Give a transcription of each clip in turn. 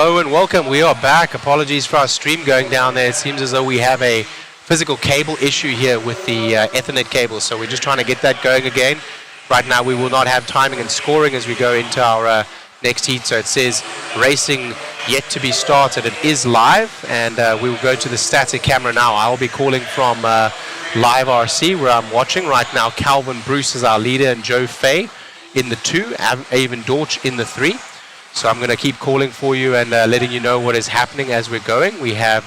Hello and welcome. We are back. Apologies for our stream going down there. It seems as though we have a physical cable issue here with the Ethernet cable, so we're just trying to get that going again. Right now we will not have timing and scoring as we go into our next heat, so it says racing yet to be started. It is live, and we will go to the static camera now. I'll be calling from live RC where I'm watching right now. Calvin Bruce is our leader and Joe Fay in the 2, Avon Dorch in the 3. So I'm going to keep calling for you and letting you know what is happening as we're going. We have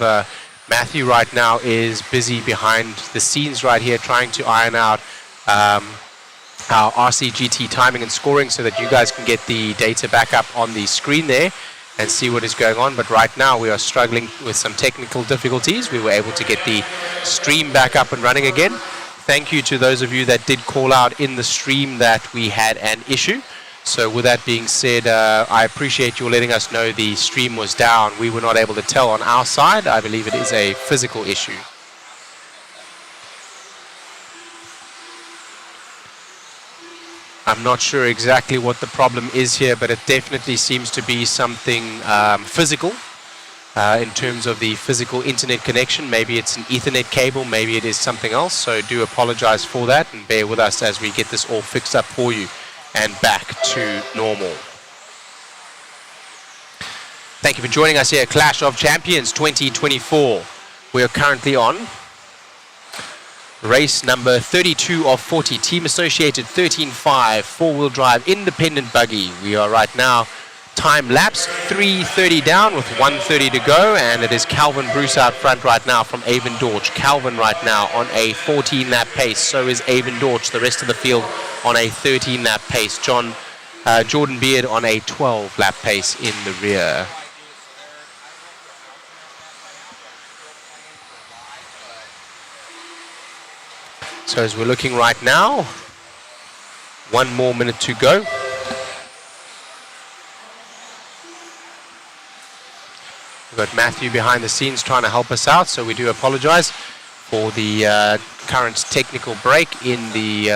Matthew right now is busy behind the scenes right here trying to iron out our RCGT timing and scoring so that you guys can get the data back up on the screen there and see what is going on. But right now we are struggling with some technical difficulties. We were able to get the stream back up and running again. Thank you to those of you that did call out in the stream that we had an issue. So with that being said, I appreciate you letting us know the stream was down. We were not able to tell on our side. I believe it is a physical issue. I'm not sure exactly what the problem is here, but it definitely seems to be something physical in terms of the physical internet connection. Maybe it's an Ethernet cable, maybe it is something else. So do apologize for that and bear with us as we get this all fixed up for you and back to normal. Thank you for joining us here at Clash of Champions 2024. We are currently on race number 32 of 40, Team Associated 13.5, four-wheel drive independent buggy. We are right now time lapse, 3:30 down with 1:30 to go, and it is Calvin Bruce out front right now from Avon Dorch. Calvin right now on a 14-lap pace, so is Avon Dorch. The rest of the field on a 13-lap pace. Jordan Beard on a 12-lap pace in the rear. So as we're looking right now, 1 more minute to go. We've got Matthew behind the scenes trying to help us out, so we do apologize for the current technical break in the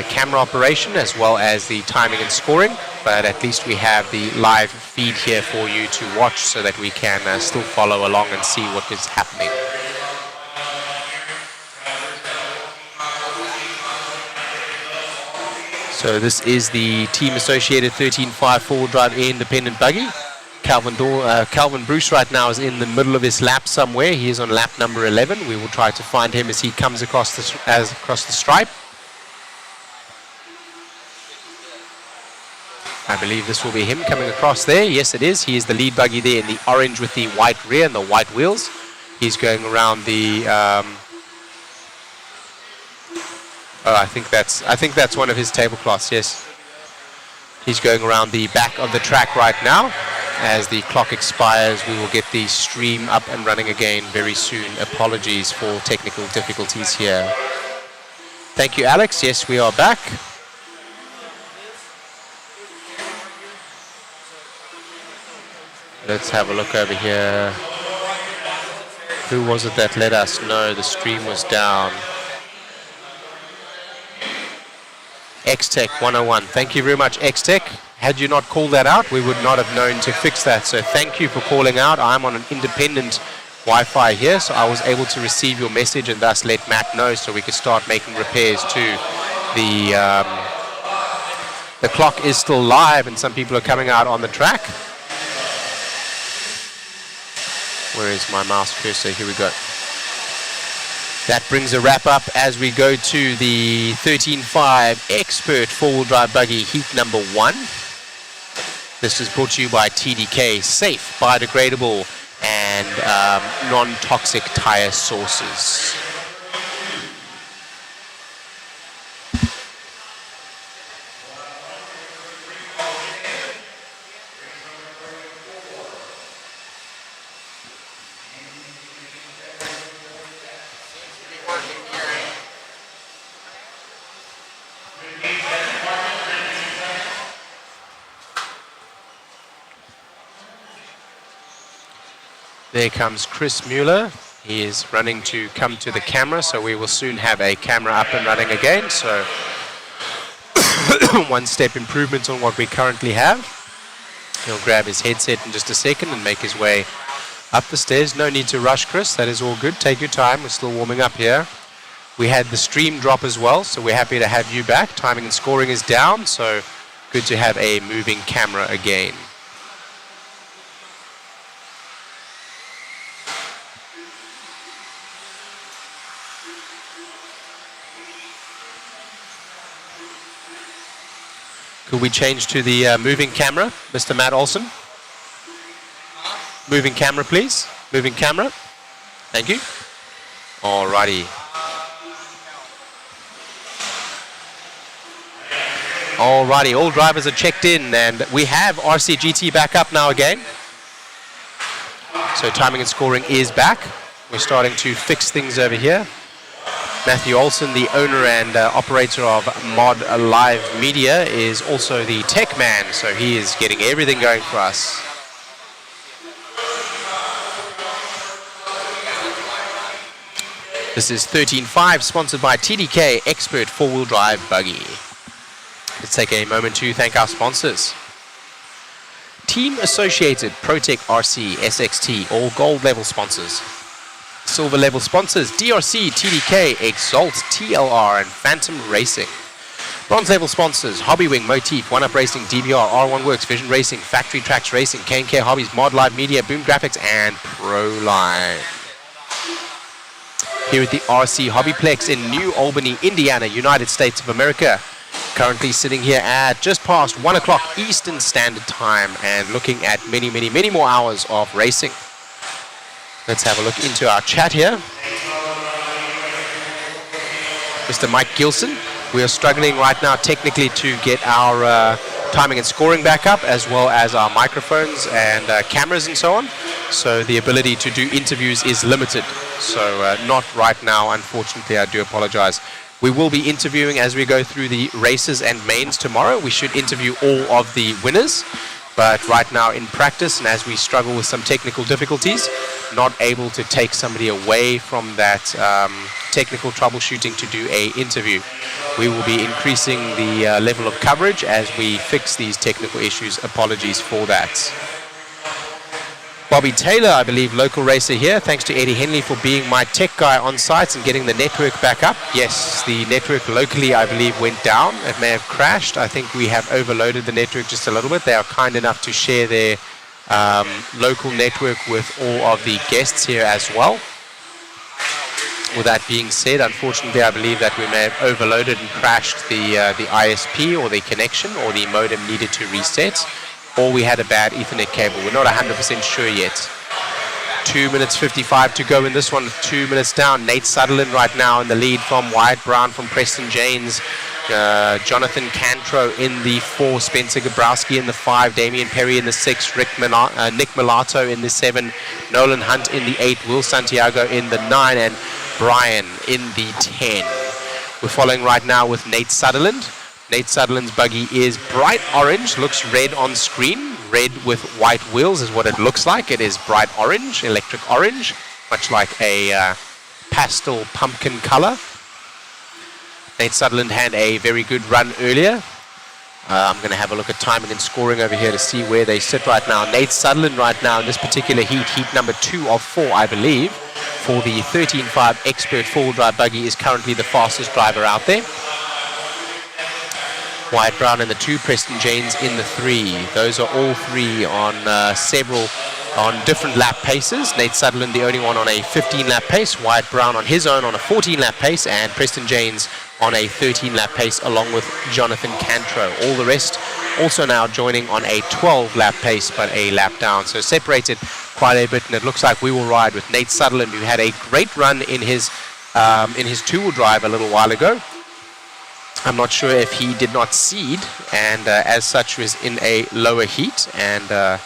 camera operation as well as the timing and scoring, but at least we have the live feed here for you to watch so that we can still follow along and see what is happening. So this is the Team Associated 13.5 four-wheel drive independent buggy. Calvin Bruce right now is in the middle of his lap somewhere. He is on lap number 11. We will try to find him as he comes across the stripe. I believe this will be him coming across there. Yes, it is. He is the lead buggy there in the orange with the white rear and the white wheels. He's going around the. I think that's one of his tablecloths. Yes. He's going around the back of the track right now. As the clock expires, we will get the stream up and running again very soon. Apologies for technical difficulties here. Thank you, Alex. Yes, we are back. Let's have a look over here. Who was it that let us know the stream was down? X-Tech 101. Thank you very much, X-Tech. Had you not called that out, we would not have known to fix that. So thank you for calling out. I'm on an independent Wi-Fi here, so I was able to receive your message and thus let Matt know so we could start making repairs to the clock is still live and some people are coming out on the track. Where is my mouse cursor? Here we go. That brings a wrap up as we go to the 13.5 Expert four-wheel drive buggy heat number 1. This is brought to you by TDK, safe, biodegradable, and non-toxic tire sources. There comes Chris Mueller. He is running to come to the camera, so we will soon have a camera up and running again. So one step improvement on what we currently have. He'll grab his headset in just a second and make his way up the stairs. No need to rush, Chris. That is all good. Take your time. We're still warming up here. We had the stream drop as well, so we're happy to have you back. Timing and scoring is down, so good to have a moving camera again. Could we change to the moving camera, Mr. Matt Olson? Moving camera, please. Moving camera. Thank you. Alrighty. Alrighty, all drivers are checked in, and we have RCGT back up now again. So timing and scoring is back. We're starting to fix things over here. Matthew Olson, the owner and operator of Mod Live Media, is also the tech man, so he is getting everything going for us. This is 13.5, sponsored by TDK Expert 4-Wheel Drive Buggy. Let's take a moment to thank our sponsors. Team Associated, ProTech RC, SXT, all gold level sponsors. Silver level sponsors, DRC, TDK, Exalt, TLR, and Phantom Racing. Bronze level sponsors, Hobbywing, Motif, One Up Racing, DBR, R1 Works, Vision Racing, Factory Tracks Racing, K&K Hobbies, Mod Live Media, Boom Graphics, and Proline. Here at the RC HobbyPlex in New Albany, Indiana, United States of America. Currently sitting here at just past 1 o'clock Eastern Standard Time and looking at many, many, many more hours of racing. Let's have a look into our chat here. Mr. Mike Gilson, we are struggling right now technically to get our timing and scoring back up, as well as our microphones and cameras and so on. So the ability to do interviews is limited. So not right now, unfortunately. I do apologize. We will be interviewing as we go through the races and mains tomorrow. We should interview all of the winners. But right now in practice, and as we struggle with some technical difficulties, not able to take somebody away from that technical troubleshooting to do a interview. We will be increasing the level of coverage as we fix these technical issues. Apologies for that. Bobby Taylor, I believe, local racer here. Thanks to Eddie Henley for being my tech guy on site and getting the network back up. Yes, the network locally, I believe, went down. It may have crashed. I think we have overloaded the network just a little bit. They are kind enough to share their local network with all of the guests here as well. With that being said, unfortunately, I believe that we may have overloaded and crashed the ISP or the connection, or the modem needed to reset. Or we had a bad Ethernet cable. We're not 100% sure yet. 2 minutes 55 to go in this one, 2 minutes down. Nate Sutherland right now in the lead from Wyatt Brown, from Preston Janes. Jonathan Cantro in the 4, Spencer Gabrowski in the 5, Damian Perry in the 6, Nick Milato in the 7, Nolan Hunt in the 8, Will Santiago in the 9, and Brian in the 10. We're following right now with Nate Sutherland. Nate Sutherland's buggy is bright orange, looks red on screen. Red with white wheels is what it looks like. It is bright orange, electric orange, much like a pastel pumpkin color. Nate Sutherland had a very good run earlier. I'm going to have a look at timing and scoring over here to see where they sit right now. Nate Sutherland right now in this particular heat number 2 of 4, I believe, for the 13.5 Expert 4-wheel drive buggy, is currently the fastest driver out there. Wyatt Brown in the 2, Preston Janes in the 3. Those are all 3 on different lap paces. Nate Sutherland the only one on a 15-lap pace, Wyatt Brown on his own on a 14-lap pace, and Preston Janes on a 13-lap pace along with Jonathan Cantro. All the rest also now joining on a 12-lap pace, but a lap down. So separated quite a bit, and it looks like we will ride with Nate Sutherland, who had a great run in his 2-wheel drive a little while ago. I'm not sure if he did not seed, and as such was in a lower heat, and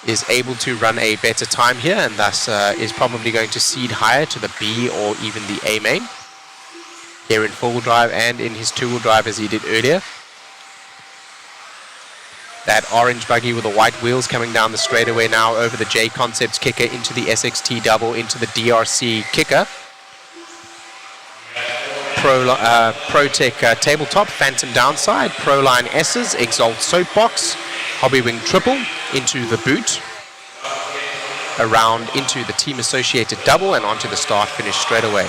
is able to run a better time here, and thus is probably going to seed higher to the B or even the A main here in 4-wheel drive and in his 2-wheel drive as he did earlier. That orange buggy with the white wheels coming down the straightaway now over the JConcepts kicker into the SXT double into the DRC kicker. ProTech tabletop, Phantom downside, Proline S's, Exalt soapbox, Hobby Wing triple into the boot, around into the team associated double, and onto the start finish straight away.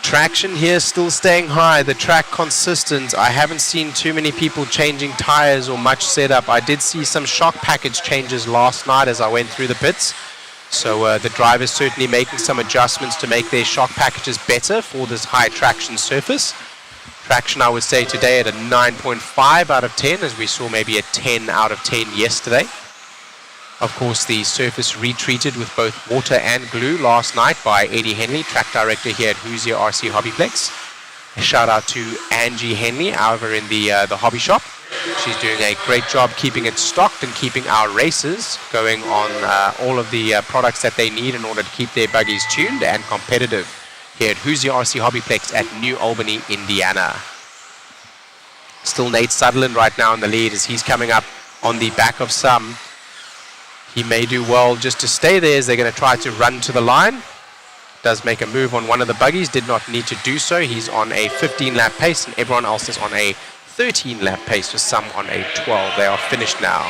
Traction here still staying high, the track consistent. I haven't seen too many people changing tires or much setup. I did see some shock package changes last night as I went through the pits. So the drivers certainly making some adjustments to make their shock packages better for this high traction surface. Traction, I would say today at a 9.5 out of 10, as we saw maybe a 10 out of 10 yesterday. Of course, the surface retreated with both water and glue last night by Eddie Henley, track director here at Hoosier RC HobbyPlex. A shout out to Angie Henley over in the hobby shop. She's doing a great job keeping it stocked and keeping our races going on all of the products that they need in order to keep their buggies tuned and competitive here at Hoosier RC HobbyPlex at New Albany, Indiana. Still Nate Sutherland right now in the lead as he's coming up on the back of some. He may do well just to stay there as they're going to try to run to the line. Does make a move on one of the buggies, did not need to do so. He's on a 15-lap pace and everyone else is on a 13-lap pace, with some on a 12. They are finished now.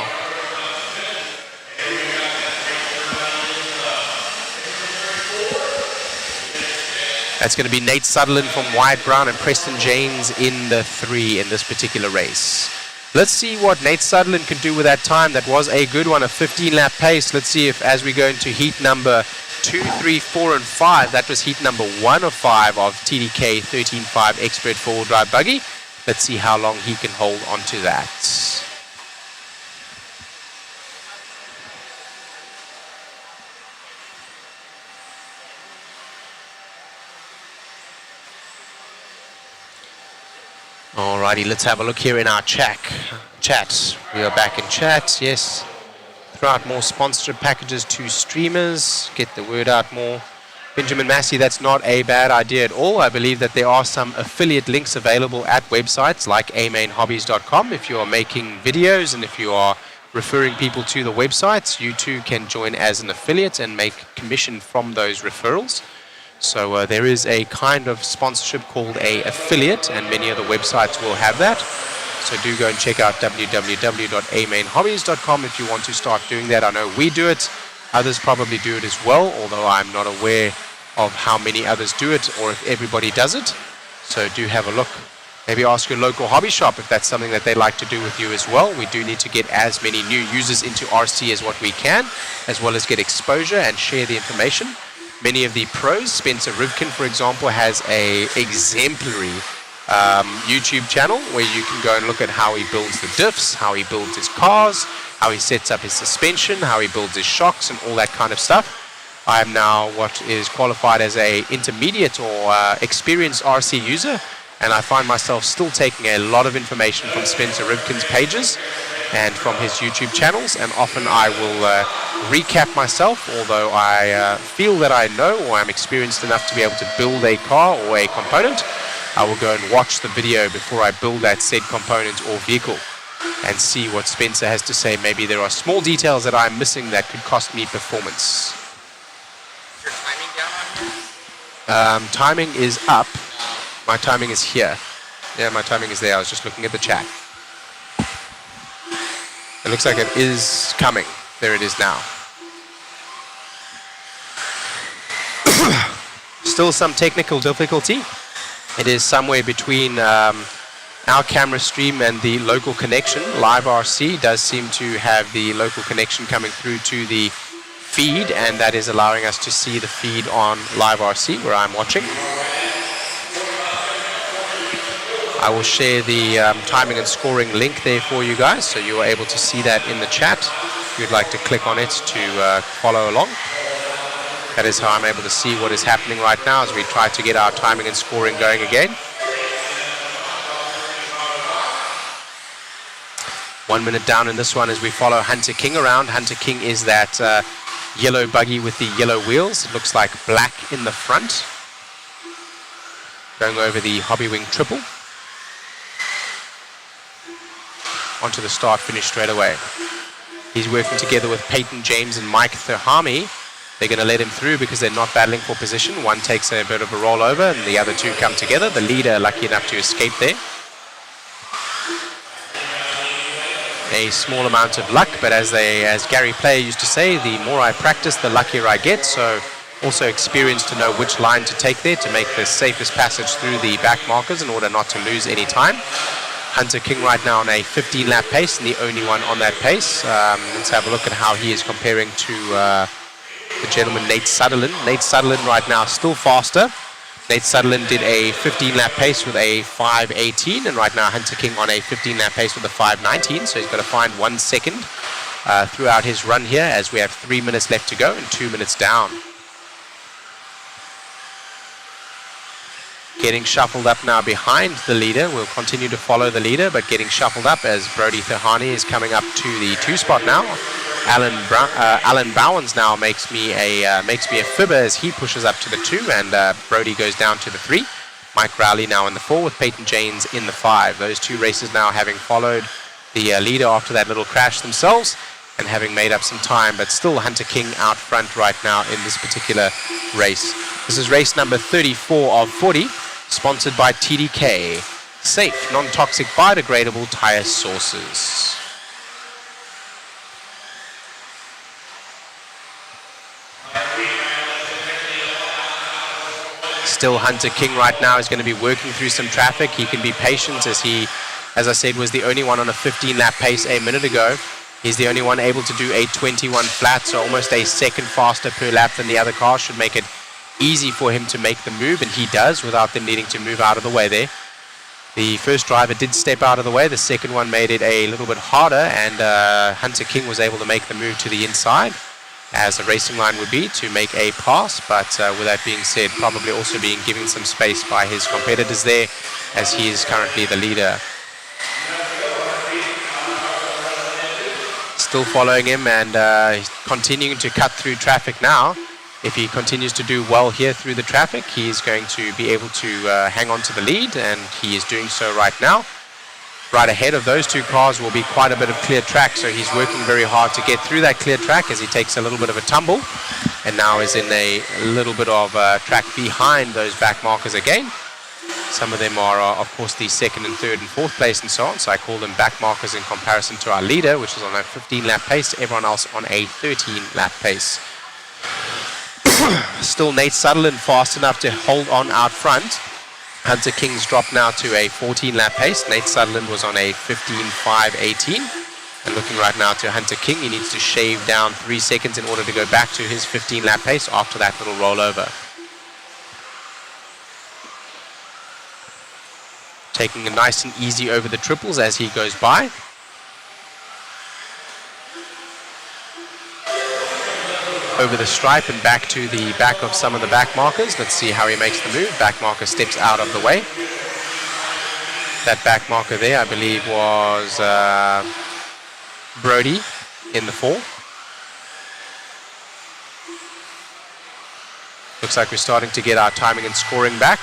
That's going to be Nate Sutherland from Wyatt Brown and Preston James in the 3 in this particular race. Let's see what Nate Sutherland can do with that time. That was a good one, a 15-lap pace. Let's see if, as we go into heat number 2, 3, 4, and 5, that was heat number 1 of 5 of TDK 13.5 Expert 4-wheel drive buggy. Let's see how long he can hold on to that. Alrighty, let's have a look here in our chat. We are back in chat, yes. Throw out more sponsored packages to streamers, get the word out more. Benjamin Massey, that's not a bad idea at all. I believe that there are some affiliate links available at websites like amainhobbies.com. If you are making videos and if you are referring people to the websites, you too can join as an affiliate and make commission from those referrals. So there is a kind of sponsorship called a affiliate, and many of the websites will have that. So do go and check out www.amainhobbies.com if you want to start doing that. I know we do it. Others probably do it as well, although I'm not aware of how many others do it or if everybody does it. So do have a look. Maybe ask your local hobby shop if that's something that they'd like to do with you as well. We do need to get as many new users into RC as what we can, as well as get exposure and share the information. Many of the pros, Spencer Rivkin, for example, has a exemplary YouTube channel where you can go and look at how he builds the diffs, how he builds his cars, how he sets up his suspension, how he builds his shocks and all that kind of stuff. I am now what is qualified as a intermediate or experienced RC user, and I find myself still taking a lot of information from Spencer Rivkin's pages and from his YouTube channels, and often I will recap myself, although I feel that I know or I'm experienced enough to be able to build a car or a component. I will go and watch the video before I build that said component or vehicle and see what Spencer has to say. Maybe there are small details that I'm missing that could cost me performance. Your timing down on here? Timing is up. My timing is here. Yeah, my timing is there. I was just looking at the chat. It looks like it is coming. There it is now. Still some technical difficulty. It is somewhere between our camera stream and the local connection. Live RC does seem to have the local connection coming through to the feed, and that is allowing us to see the feed on Live RC where I'm watching. I will share the timing and scoring link there for you guys, so you are able to see that in the chat. If you'd like to click on it to follow along. That is how I'm able to see what is happening right now as we try to get our timing and scoring going again. 1 minute down in this one as we follow Hunter King around. Hunter King is that yellow buggy with the yellow wheels. It looks like black in the front. Going over the Hobby Wing triple. Onto the start finish straight away. He's working together with Peyton James and Mike Thurhami. They're going to let him through because they're not battling for position. One takes a bit of a rollover and the other two come together. The leader lucky enough to escape there. a small amount of luck, but as Gary Player used to say, the more I practice, the luckier I get. So also experience to know which line to take there to make the safest passage through the back markers in order not to lose any time. Hunter King right now on a 15-lap pace and the only one on that pace. Let's have a look at how he is comparing to the gentleman Nate Sutherland. Nate Sutherland right now still faster. Nate Sutherland did a 15-lap pace with a 5:18, and right now Hunter King on a 15-lap pace with a 5:19, so he's got to find 1 second throughout his run here as we have 3 minutes left to go and 2 minutes down. Getting shuffled up now behind the leader. We'll continue to follow the leader, but getting shuffled up as Brody Thahani is coming up to the 2 spot now. Alan Bowens now makes me a fibber as he pushes up to the 2, and Brody goes down to the 3. Mike Rowley now in the 4 with Peyton James in the 5. Those 2 races now having followed the leader after that little crash themselves and having made up some time, but still Hunter King out front right now in this particular race. This is race number 34 of 40, sponsored by TDK, safe, non-toxic, biodegradable tire sources. Still Hunter King right now is going to be working through some traffic. He can be patient as he, as I said, was the only one on a 15-lap pace a minute ago. He's the only one able to do a 21 flat, so almost a second faster per lap than the other car. Should make it easy for him to make the move, and he does without them needing to move out of the way there. The first driver did step out of the way. The second one made it a little bit harder, and Hunter King was able to make the move to the inside, as a racing line would be, to make a pass. But with that being said, probably also being given some space by his competitors there, as he is currently the leader. Still following him and he's continuing to cut through traffic now. If he continues to do well here through the traffic, he is going to be able to hang on to the lead, and he is doing so right now. Right ahead of those 2 cars will be quite a bit of clear track, so he's working very hard to get through that clear track as he takes a little bit of a tumble, and now is in a little bit of track behind those back markers again. Some of them are, of course, the 2nd and 3rd and 4th place and so on, so I call them back markers in comparison to our leader, which is on a 15-lap pace, everyone else on a 13-lap pace. Still Nate Sutherland fast enough to hold on out front. Hunter King's dropped now to a 14-lap pace. Nate Sutherland was on a 15.518. And looking right now to Hunter King, he needs to shave down 3 seconds in order to go back to his 15-lap pace after that little rollover. Taking it nice and easy over the triples as he goes by. Over the stripe and back to the back of some of the back markers. Let's see how he makes the move. Back marker steps out of the way. That back marker there, I believe, was Brody in the 4. Looks like we're starting to get our timing and scoring back.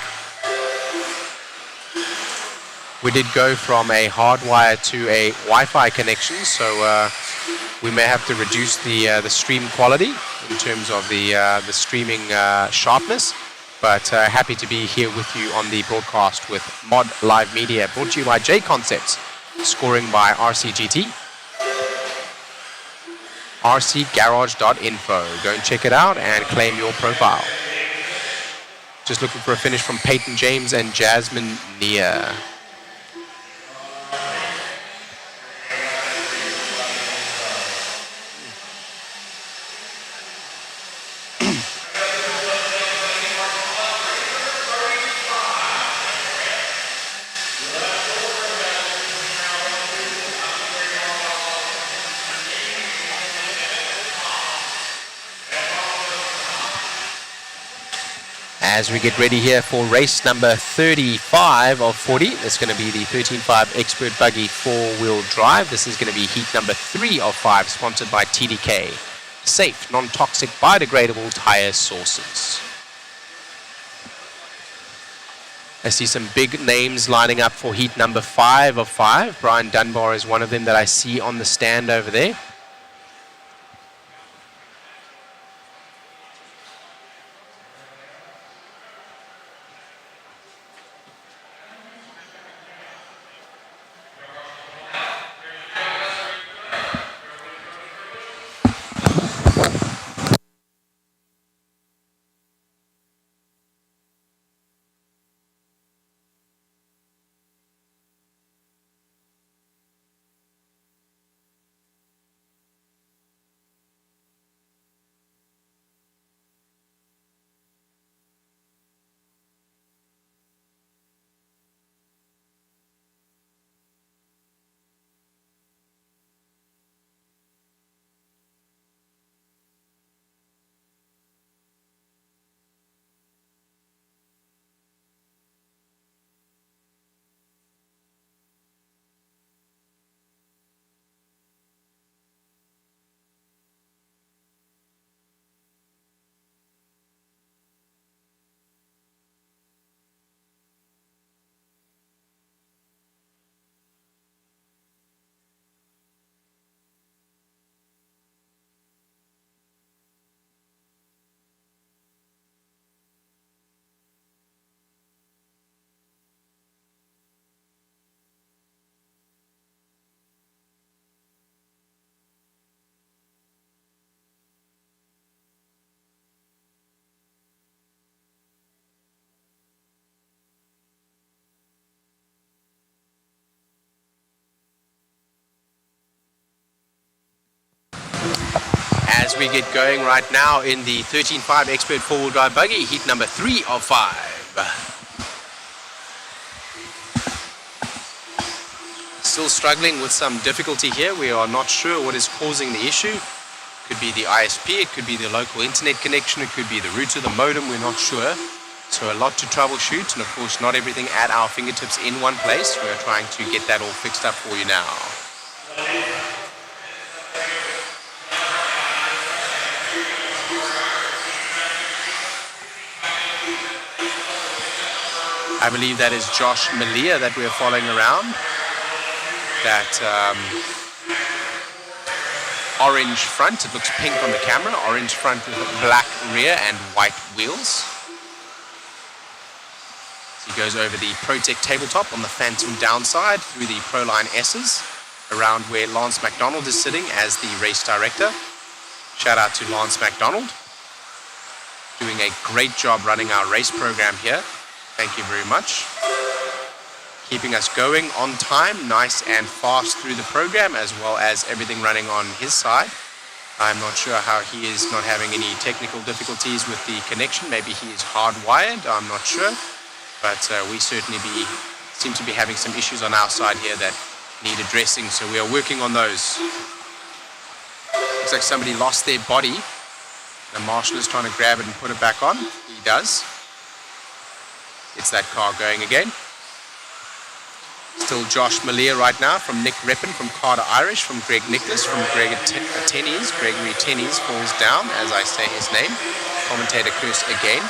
We did go from a hardwire to a Wi-Fi connection, so we may have to reduce the stream quality in terms of the streaming sharpness. But happy to be here with you on the broadcast with Mod Live Media, brought to you by JConcepts, scoring by RCGT. rcgarage.info. Go and check it out and claim your profile. Just looking for a finish from Peyton James and Jasmine Nia. As we get ready here for race number 35 of 40, it's going to be the 13.5 Expert Buggy 4-wheel drive. This is going to be heat number 3 of 5, sponsored by TDK. Safe, non-toxic, biodegradable tire sources. I see some big names lining up for heat number 5 of 5. Brian Dunbar is one of them that I see on the stand over there. As we get going right now in the 13.5 Expert 4-wheel drive buggy, heat number 3 of 5. Still struggling with some difficulty here. We are not sure what is causing the issue. Could be the ISP, it could be the local internet connection, it could be the router, the modem, we're not sure. So a lot to troubleshoot, and of course not everything at our fingertips in one place. We are trying to get that all fixed up for you now. I believe that is Josh Malia that we are following around. That orange front, it looks pink on the camera, orange front with a black rear and white wheels. So he goes over the ProTech tabletop on the Phantom downside through the Proline S's around where Lance McDonald is sitting as the race director. Shout out to Lance McDonald. Doing a great job running our race program here. Thank you very much. Keeping us going on time, nice and fast through the program, as well as everything running on his side. I'm not sure how he is not having any technical difficulties with the connection. Maybe he is hardwired, I'm not sure. But we certainly seem to be having some issues on our side here that need addressing, so we are working on those. Looks like somebody lost their body. The marshal is trying to grab it and put it back on. He does. It's that car going again. Still Josh Malia right now from Nick Rippin, from Carter Irish, from Greg Nicholas, from Gregory Tennies falls down as I say his name. Commentator curse again.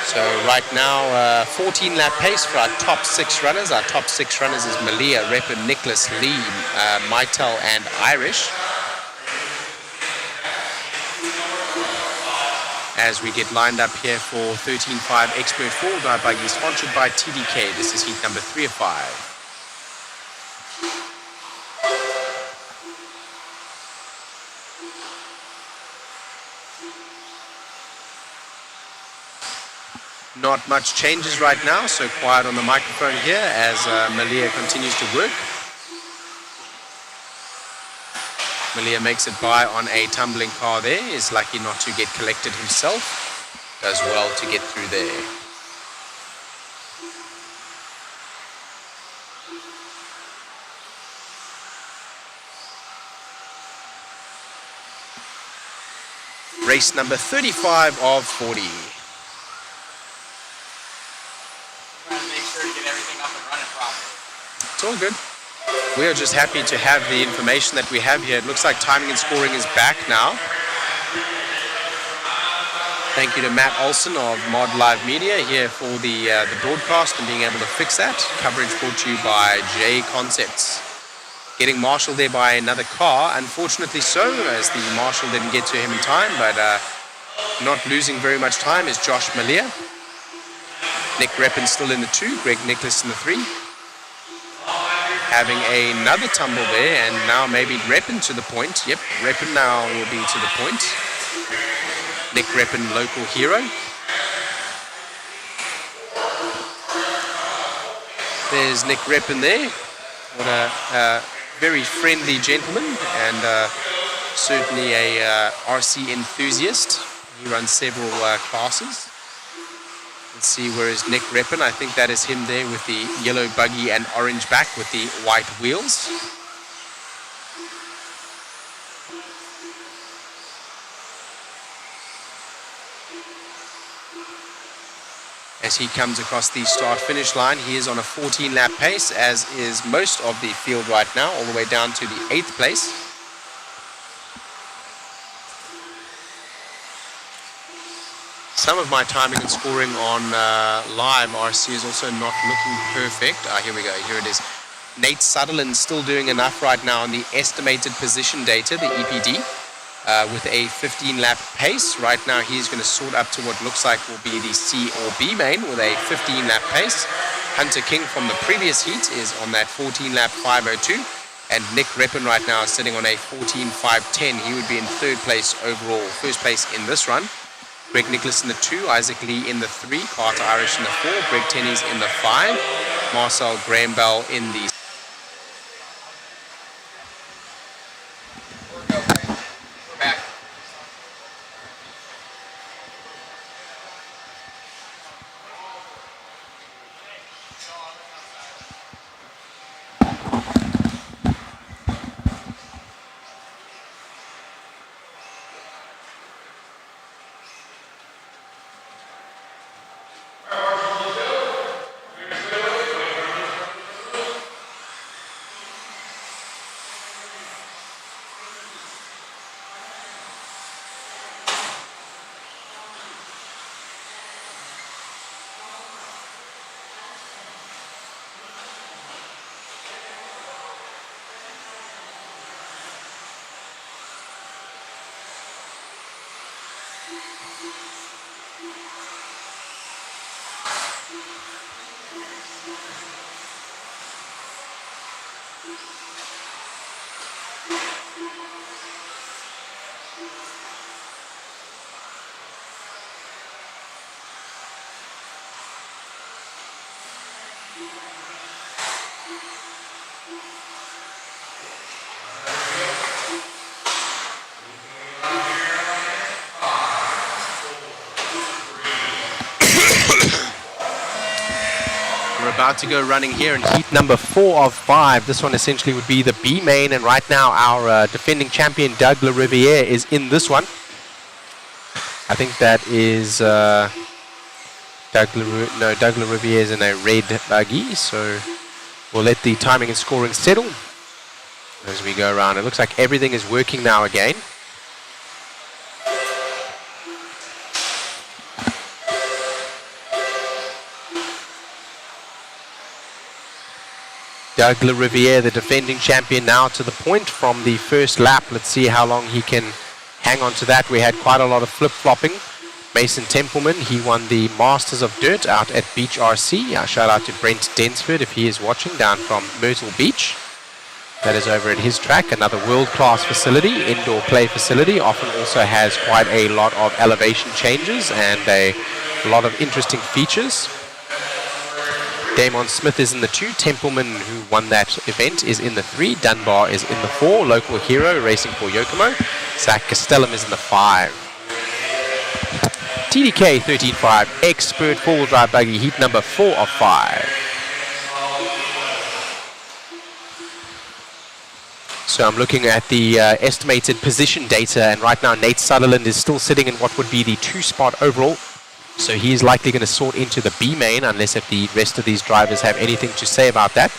So right now 14 lap pace for our top 6 runners. Our top 6 runners is Malia, Rippin, Nicholas, Lee, Maitel and Irish. As we get lined up here for 13.5 Expert 4-wheel drive buggy, sponsored by TDK. This is heat number 3 of 5. Not much changes right now, so quiet on the microphone here as Malia continues to work. Malia makes it by on a tumbling car there, is lucky not to get collected himself. Does well to get through there. Race number 35 of 40. Trying to make sure to get everything up and running properly. It's all good. We are just happy to have the information that we have here. It looks like timing and scoring is back now. Thank you to Matt Olson of Mod Live Media here for the broadcast and being able to fix that. Coverage brought to you by JConcepts. Getting marshaled there by another car, unfortunately so, as the marshal didn't get to him in time, but not losing very much time is Josh Malia. Nick Reppin still in the 2, Greg Nicholas in the 3. Having another tumble there, and now maybe Reppin to the point. Yep, Reppin now will be to the point. Nick Reppin, local hero. There's Nick Reppin there. What a very friendly gentleman, and certainly a RC enthusiast. He runs several classes. Let's see, where is Nick Reppin? I think that is him there with the yellow buggy and orange back with the white wheels. As he comes across the start-finish line, he is on a 14-lap pace, as is most of the field right now, all the way down to the 8th place. Some of my timing and scoring on live RC is also not looking perfect. Here we go, here it is. Nate Sutherland still doing enough right now on the estimated position data, the EPD, with a 15-lap pace. Right now he's going to sort up to what looks like will be the C or B main with a 15-lap pace. Hunter King from the previous heat is on that 14-lap 5:02. And Nick Reppin right now is sitting on a 14.510. He would be in 3rd place overall, 1st place in this run. Greg Nicholas in the 2, Isaac Lee in the 3, Carter Irish in the 4, Greg Tennies in the 5, Marcel Graham Bell in the About to go running here in heat number 4 of 5. This one essentially would be the B main, and right now our defending champion Doug LaRiviere is in this one. I think that is Doug LaRiviere is in a red buggy, so we'll let the timing and scoring settle as we go around. It looks like everything is working now again. Doug LaRiviere, the defending champion, now to the point from the first lap. Let's see how long he can hang on to that. We had quite a lot of flip-flopping. Mason Templeman, he won the Masters of Dirt out at Beach RC. Shout out to Brent Densford if he is watching down from Myrtle Beach. That is over at his track, another world-class facility, indoor play facility. Often also has quite a lot of elevation changes and a lot of interesting features. Damon Smith is in the 2. Templeman, who won that event, is in the 3. Dunbar is in the 4. Local hero racing for Yokomo. Zach Castellum is in the 5. TDK 13.5 expert four-wheel drive buggy, heat number 4 of 5. So I'm looking at the estimated position data, and right now Nate Sutherland is still sitting in what would be the 2-spot overall. So he's likely going to sort into the B main unless if the rest of these drivers have anything to say about that.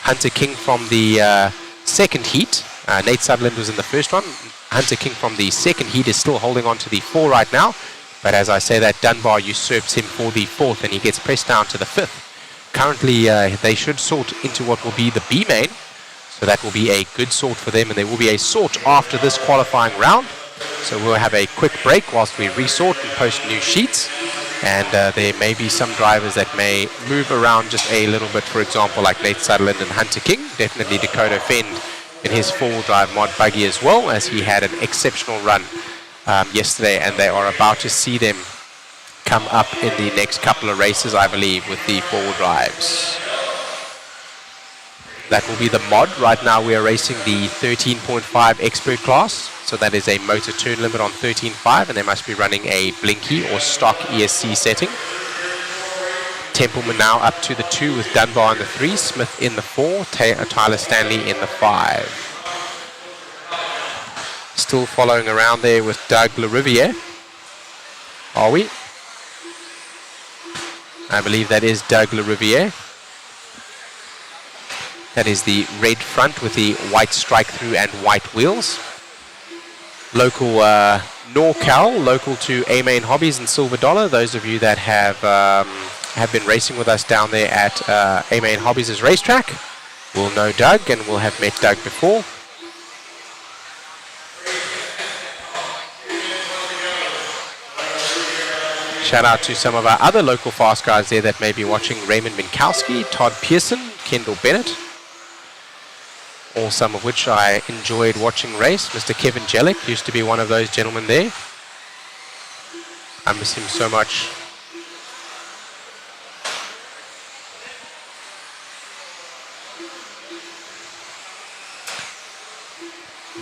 Hunter King from the second heat. Nate Sutherland was in the first one. Hunter King from the second heat is still holding on to the 4 right now. But as I say that, Dunbar usurps him for the 4th and he gets pressed down to the 5th. Currently, they should sort into what will be the B main. So that will be a good sort for them, and there will be a sort after this qualifying round. So we'll have a quick break whilst we resort and post new sheets. And there may be some drivers that may move around just a little bit, for example, like Nate Sutherland and Hunter King. Definitely Dakota Fend in his four-wheel drive mod buggy as well, as he had an exceptional run yesterday, and they are about to see them come up in the next couple of races, I believe, with the four-wheel drives. That will be the mod. Right now we are racing the 13.5 expert class. So that is a motor turn limit on 13.5, and they must be running a blinky or stock ESC setting. Templeman now up to the 2 with Dunbar in the 3, Smith in the 4, Tyler Stanley in the 5. Still following around there with Doug LaRiviere. Are we? I believe that is Doug LaRiviere. That is the red front with the white strike through and white wheels. Local NorCal, local to A-Main Hobbies and Silver Dollar. Those of you that have been racing with us down there at A-Main Hobbies' racetrack will know Doug and will have met Doug before. Shout out to some of our other local fast guys there that may be watching. Raymond Minkowski, Todd Pearson, Kendall Bennett. All some of which I enjoyed watching race. Mr. Kevin Jellick used to be one of those gentlemen there. I miss him so much.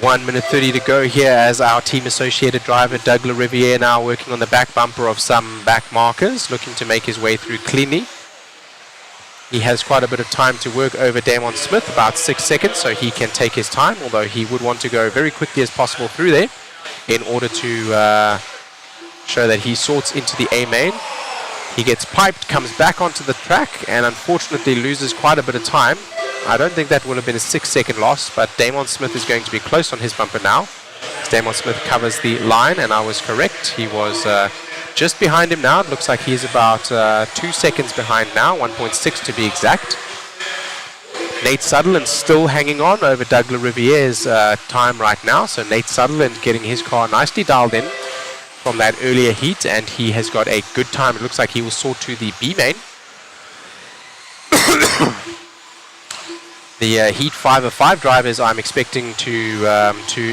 One minute 30 to go here as our team associated driver Doug LaRiviere now working on the back bumper of some back markers, looking to make his way through cleanly. He has quite a bit of time to work over Damon Smith, about 6 seconds, so he can take his time, although he would want to go very quickly as possible through there in order to show that he sorts into the A-main. He gets piped, comes back onto the track, and unfortunately loses quite a bit of time. I don't think that would have been a 6-second loss, but Damon Smith is going to be close on his bumper now. Damon Smith covers the line, and I was correct. He was just behind him now. It looks like he's about 2 seconds behind now, 1.6 to be exact. Nate Sutherland still hanging on over Doug LaRiviere's time right now. So Nate Sutherland getting his car nicely dialed in. from that earlier heat, and he has got a good time. It looks like he will sort to the B main. The Heat 505 drivers, I'm expecting to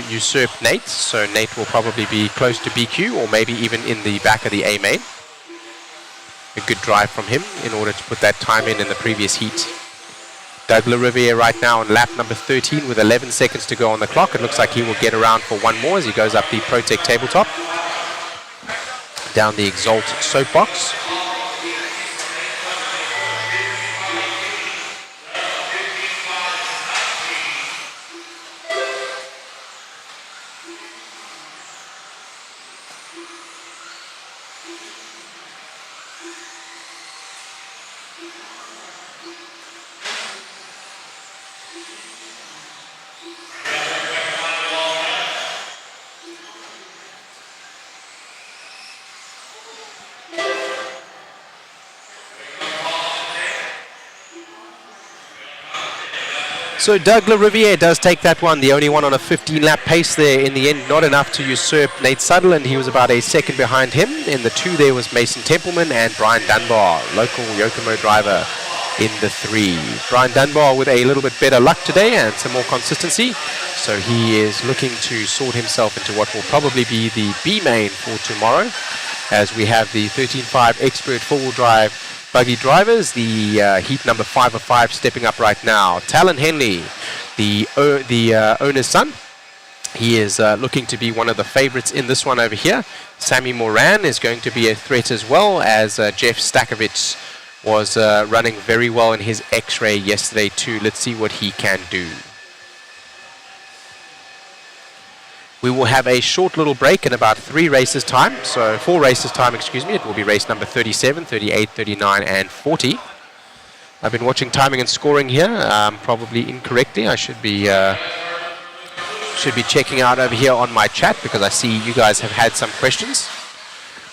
usurp Nate, so Nate will probably be close to BQ or maybe even in the back of the A main. A good drive from him in order to put that time in the previous heat. Doug LaRiviere right now on lap number 13 with 11 seconds to go on the clock. It looks like he will get around for one more as he goes up the ProTech tabletop, down the Exalt soapbox. So Doug LaRiviere does take that one, the only one on a 15-lap pace there in the end, not enough to usurp Nate Sutherland. He was about a second behind him. In the 2 there was Mason Templeman and Brian Dunbar, local Yokomo driver in the 3. Brian Dunbar with a little bit better luck today and some more consistency. So he is looking to sort himself into what will probably be the B main for tomorrow, as we have the 13.5 expert four-wheel drive Buggy drivers, the heat number 505 stepping up right now. Talon Henley, the owner's son. He is looking to be one of the favorites in this one over here. Sammy Moran is going to be a threat as well, as Jeff Stakovich was running very well in his X-Ray yesterday too. Let's see what he can do. We will have a short little break in about 4 races time, excuse me. It will be race number 37, 38, 39, and 40. I've been watching timing and scoring here, probably incorrectly. I should be checking out over here on my chat because I see you guys have had some questions.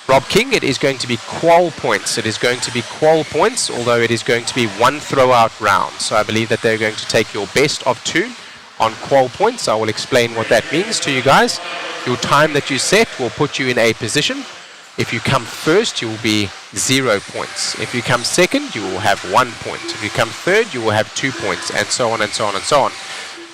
Rob King, it is going to be qual points. It is going to be qual points, although it is going to be one throwout round. So I believe that they're going to take your best of 2 on qual points. I will explain what that means to you guys. Your time that you set will put you in a position. If you come first, you will be 0 points. If you come second, you will have 1 point. If you come third, you will have 2 points, and so on and so on and so on.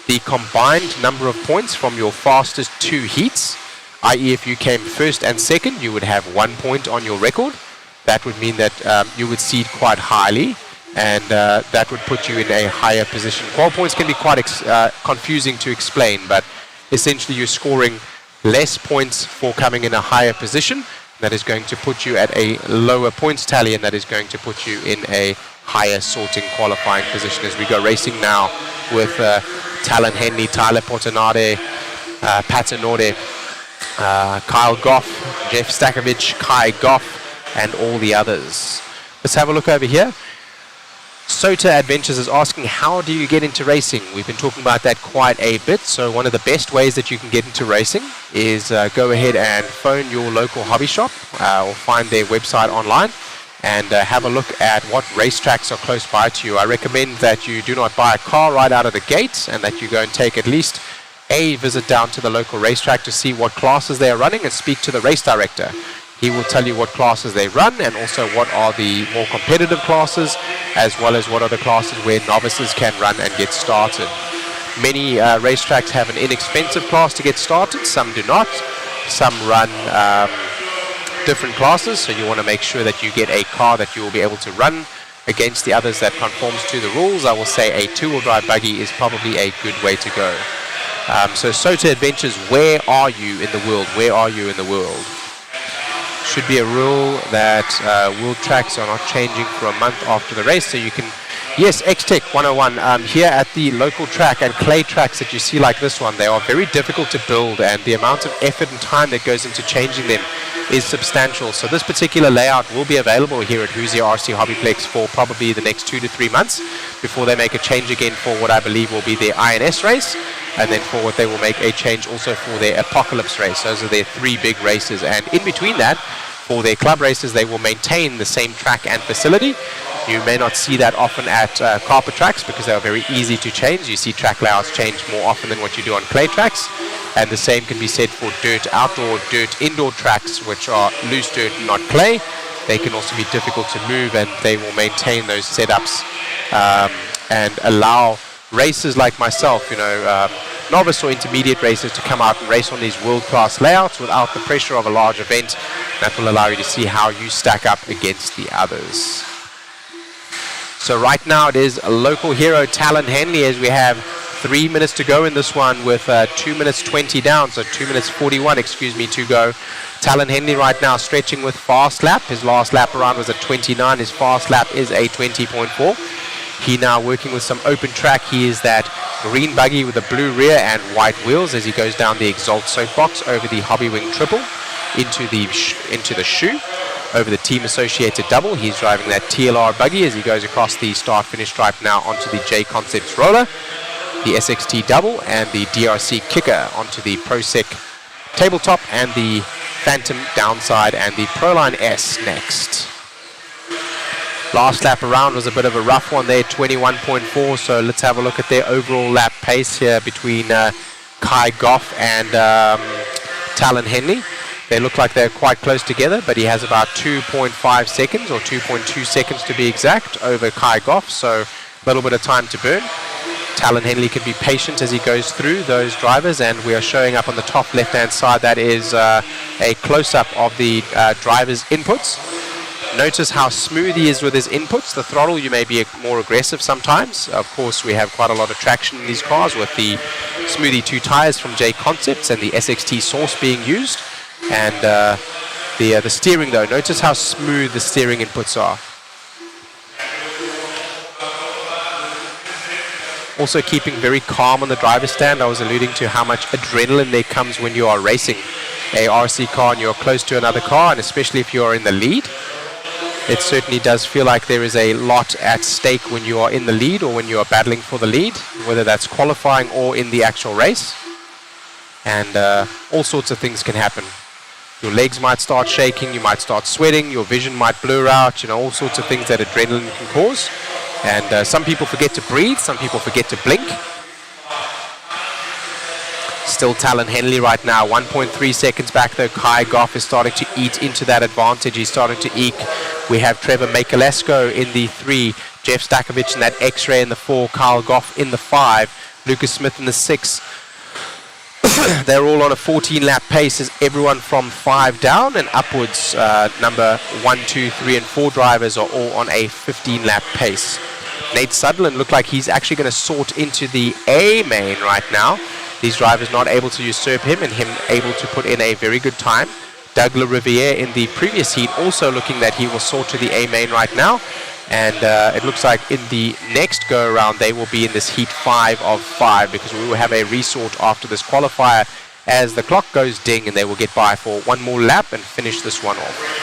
The combined number of points from your fastest 2 heats, i.e. if you came first and second, you would have 1 point on your record. That would mean that you would seed quite highly, and that would put you in a higher position. Qual points can be quite confusing to explain, but essentially you're scoring less points for coming in a higher position. That is going to put you at a lower points tally, and that is going to put you in a higher sorting qualifying position as we go racing now with Talon Henley, Tyler Portanade, Patanode, Kyle Goff, Jeff Stakovich, Kai Goff, and all the others. Let's have a look over here. Sota Adventures is asking, how do you get into racing? We've been talking about that quite a bit. So one of the best ways that you can get into racing is go ahead and phone your local hobby shop or find their website online and have a look at what racetracks are close by to you. I recommend that you do not buy a car right out of the gate and that you go and take at least a visit down to the local racetrack to see what classes they are running and speak to the race director. He will tell you what classes they run and also what are the more competitive classes, as well as what are the classes where novices can run and get started. Many racetracks have an inexpensive class to get started, some do not. Some run different classes, so you want to make sure that you get a car that you will be able to run against the others that conforms to the rules. I will say a two-wheel drive buggy is probably a good way to go. So Sota Adventures, where are you in the world? Where are you in the world? Should be a rule that world tracks are not changing for a month after the race, so you can, yes, X-Tech 101, here at the local track and clay tracks that you see like this one, they are very difficult to build, and the amount of effort and time that goes into changing them is substantial. So this particular layout will be available here at Hoosier RC HobbyPlex for probably the next 2 to 3 months before they make a change again for what I believe will be their INS race, and then for what they will make a change also for their Apocalypse race. Those are their 3 big races, and in between that, for their club races, they will maintain the same track and facility. You may not see that often at carpet tracks because they are very easy to change. You see track layouts change more often than what you do on clay tracks. And the same can be said for dirt outdoor, dirt indoor tracks, which are loose dirt, not clay. They can also be difficult to move, and they will maintain those setups and allow racers like myself, novice or intermediate racers, to come out and race on these world-class layouts without the pressure of a large event. That will allow you to see how you stack up against the others. So right now it is a local hero, Talon Henley, as we have 3 minutes to go in this one with 2 minutes 20 down, so 2 minutes 41, to go. Talon Henley right now stretching with fast lap. His last lap around was a 29. His fast lap is a 20.4. He now working with some open track. He is that green buggy with a blue rear and white wheels as he goes down the Exalt soapbox over the Hobby Wing triple into the shoe. Over the team associated double. He's driving that TLR buggy as he goes across the start-finish stripe now onto the JConcepts roller, the SXT double, and the DRC kicker onto the ProSec tabletop, and the Phantom downside, and the Proline S next. Last lap around was a bit of a rough one there, 21.4, so let's have a look at their overall lap pace here between Kai Goff and Talon Henley. They look like they're quite close together, but he has about 2.5 seconds, or 2.2 seconds to be exact, over Kai Goff, so a little bit of time to burn. Talon Henley can be patient as he goes through those drivers, and we are showing up on the top left-hand side. That is a close-up of the driver's inputs. Notice how smooth he is with his inputs. The throttle, you may be more aggressive sometimes. Of course, we have quite a lot of traction in these cars with the Smoothie 2 tires from JConcepts and the SXT Source being used. And the steering, though, notice how smooth the steering inputs are. Also keeping very calm on the driver's stand. I was alluding to how much adrenaline there comes when you are racing a RC car and you're close to another car, and especially if you are in the lead. It certainly does feel like there is a lot at stake when you are in the lead or when you are battling for the lead, whether that's qualifying or in the actual race. And all sorts of things can happen. Your legs might start shaking, you might start sweating, your vision might blur out, all sorts of things that adrenaline can cause. And some people forget to breathe, some people forget to blink. Still Talon Henley right now, 1.3 seconds back though. Kai Goff is starting to eat into that advantage. He's starting to eke. We have Trevor Makalesco in the 3, Jeff Stakovich in that X-Ray in the 4, Kyle Goff in the 5, Lucas Smith in the 6. They're all on a 14-lap pace as everyone from 5 down and upwards. Number 1, 2, 3, and 4 drivers are all on a 15-lap pace. Nate Sutherland looked like he's actually going to sort into the A main right now. These drivers not able to usurp him, and him able to put in a very good time. Doug LaRiviere in the previous heat also looking that he will sort to the A main right now. And it looks like in the next go around they will be in this heat 5 of 5, because we will have a resort after this qualifier as the clock goes ding, and they will get by for one more lap and finish this one off.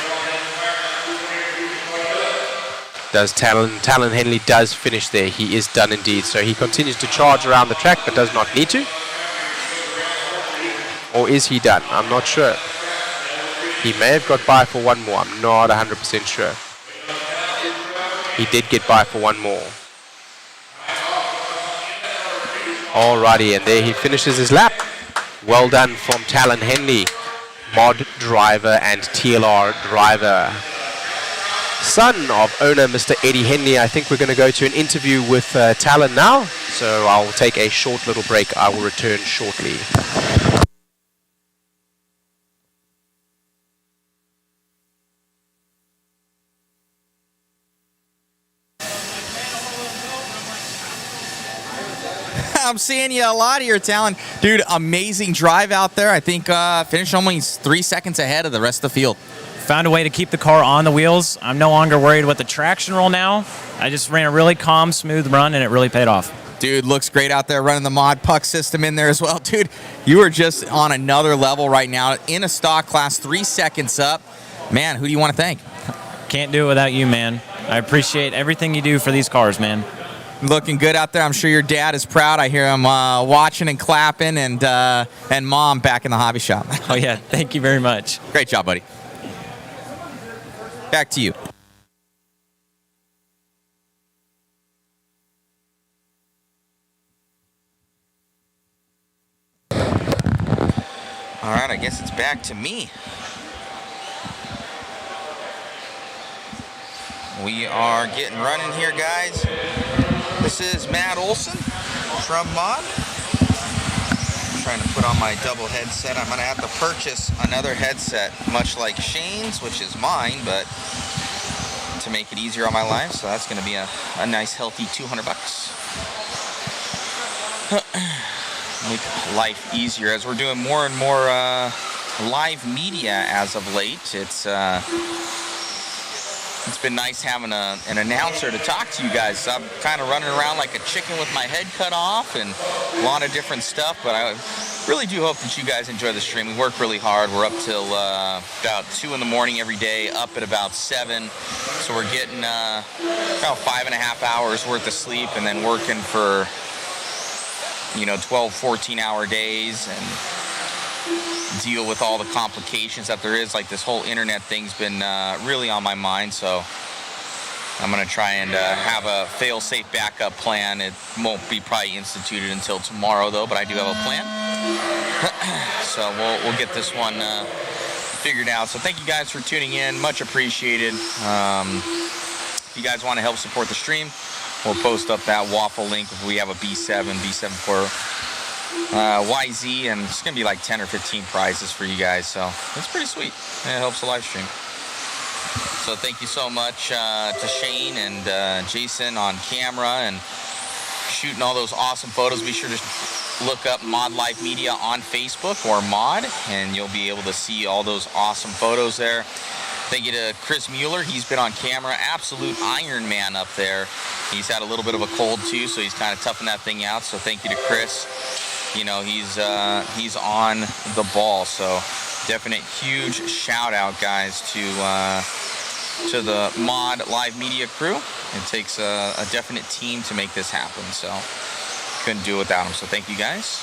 Does Talon Henley does finish there. He is done indeed. So he continues to charge around the track but does not need to. Or is he done? I'm not sure. He may have got by for one more. I'm not 100% sure. He did get by for one more. Alrighty, and there he finishes his lap. Well done from Talon Henley, mod driver and TLR driver. Son of owner Mr. Eddie Henley. I think we're going to go to an interview with Talon now. So I'll take a short little break. I will return shortly. I'm seeing you a lot here, Talon. Dude, amazing drive out there. I think finished almost 3 seconds ahead of the rest of the field. Found a way to keep the car on the wheels. I'm no longer worried with the traction roll now. I just ran a really calm, smooth run, and it really paid off. Dude, looks great out there running the mod puck system in there as well. Dude, you are just on another level right now in a stock class, 3 seconds up. Man, who do you want to thank? Can't do it without you, man. I appreciate everything you do for these cars, man. Looking good out there. I'm sure your dad is proud. I hear him watching and clapping, and mom back in the hobby shop. Oh, yeah. Thank you very much. Great job, buddy. Back to you. All right, I guess it's back to me. We are getting running here, guys. This is Matt Olson from Mod. I'm trying to put on my double headset. I'm gonna have to purchase another headset, much like Shane's, which is mine, but to make it easier on my life. So that's gonna be a nice, healthy $200. Make life easier as we're doing more and more live media as of late. It's been nice having an announcer to talk to you guys. I'm kind of running around like a chicken with my head cut off and a lot of different stuff, but I really do hope that you guys enjoy the stream. We work really hard. We're up till about 2 in the morning every day, up at about 7. So we're getting about 5.5 hours worth of sleep and then working for 12, 14-hour days and deal with all the complications that there is. Like this whole internet thing's been really on my mind, so I'm gonna try and have a fail-safe backup plan. It won't be probably instituted until tomorrow though, but I do have a plan. So we'll get this one figured out. So thank you guys for tuning in, much appreciated. If you guys want to help support the stream, we'll post up that waffle link if we have a B7 for YZ, and it's gonna be like 10 or 15 prizes for you guys, so it's pretty sweet and it helps the live stream. So thank you so much to Shane and Jason on camera and shooting all those awesome photos. Be sure to look up Mod Live Media on Facebook or Mod, and you'll be able to see all those awesome photos there. Thank you to Chris Mueller. He's been on camera, absolute Iron Man up there. He's had a little bit of a cold too, so he's kind of toughing that thing out. So thank you to Chris. He's on the ball. So definite huge shout out, guys, to the Mod Live Media crew. It takes a definite team to make this happen. So couldn't do it without them. So thank you guys.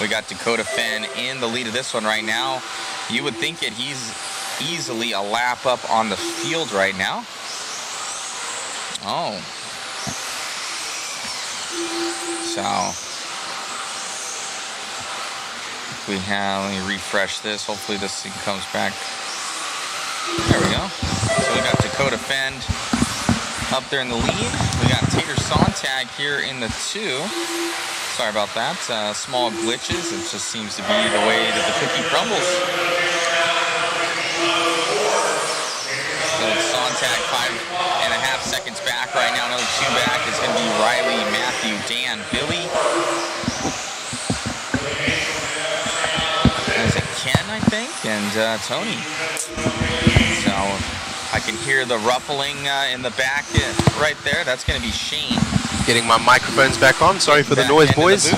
We got Dakota Finn in the lead of this one right now. You would think that he's easily a lap up on the field right now. Oh. So let me refresh this. Hopefully this thing comes back. There we go. So we got Dakota Fend up there in the lead. We got Tater Sontag here in the 2. Sorry about that. Small glitches. It just seems to be the way that the cookie crumbles. So it's Sontag 5.5 seconds back right now. Another 2 back is going to be Riley, Matthew, Dan, Billy. Is it Ken, I think, and Tony. So I can hear the ruffling in the back right there. That's going to be Shane. Getting my microphones back on. Sorry for the noise, boys.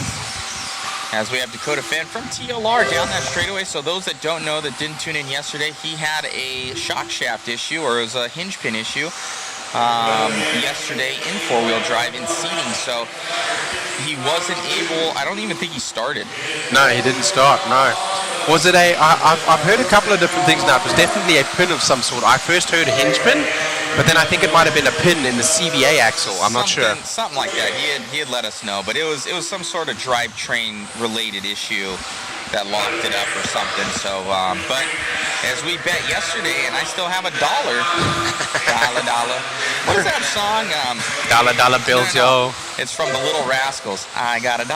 As we have Dakota Finn from TLR down that straightaway. So those that don't know, that didn't tune in yesterday, he had a shock shaft issue, or it was a hinge pin issue yesterday in 4-wheel drive in seating. So he wasn't able, I don't even think he started. No, he didn't start, no. Was it I've heard a couple of different things now. It was definitely a pin of some sort. I first heard a hinge pin, but then I think it might have been a pin in the CVA axle. I'm not sure. Something like that. He had let us know, but it was some sort of drivetrain related issue that locked it up or something. So, but as we bet yesterday, and I still have $1. Dollar. What is that song? Dollar bills, yo. It's from the Little Rascals. I got $1.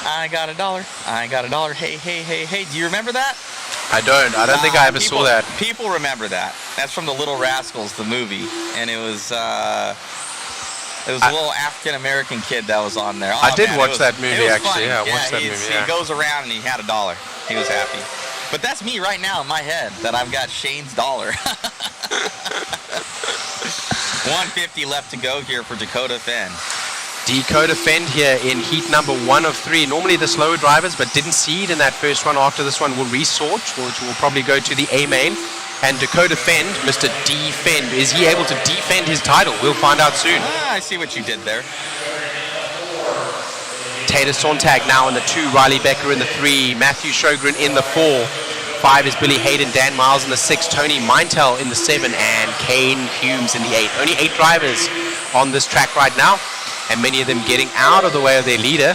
I got $1. I got $1. Hey, hey, hey, hey. Do you remember that? I don't think I ever saw that. People remember that. That's from the Little Rascals, the movie, and it was a little African American kid that was on there. Oh, I did watch that movie actually. Yeah, I watched that movie. He goes around and he had $1. He was happy. But that's me right now in my head, that I've got Shane's $1. 150 left to go here for Dakota Finn. Dakota Fend here in heat number 1 of 3. Normally the slower drivers, but didn't seed in that first one. After this one will resort, which will probably go to the A main. And Dakota Fend, Mr. Defend, is he able to defend his title? We'll find out soon. I see what you did there. Tater Sontag now in the 2, Riley Becker in the 3, Matthew Sjogren in the 4. 5 is Billy Hayden, Dan Miles in the 6, Tony Meintel in the 7, and Kane Humes in the 8. Only 8 drivers on this track right now, and many of them getting out of the way of their leader.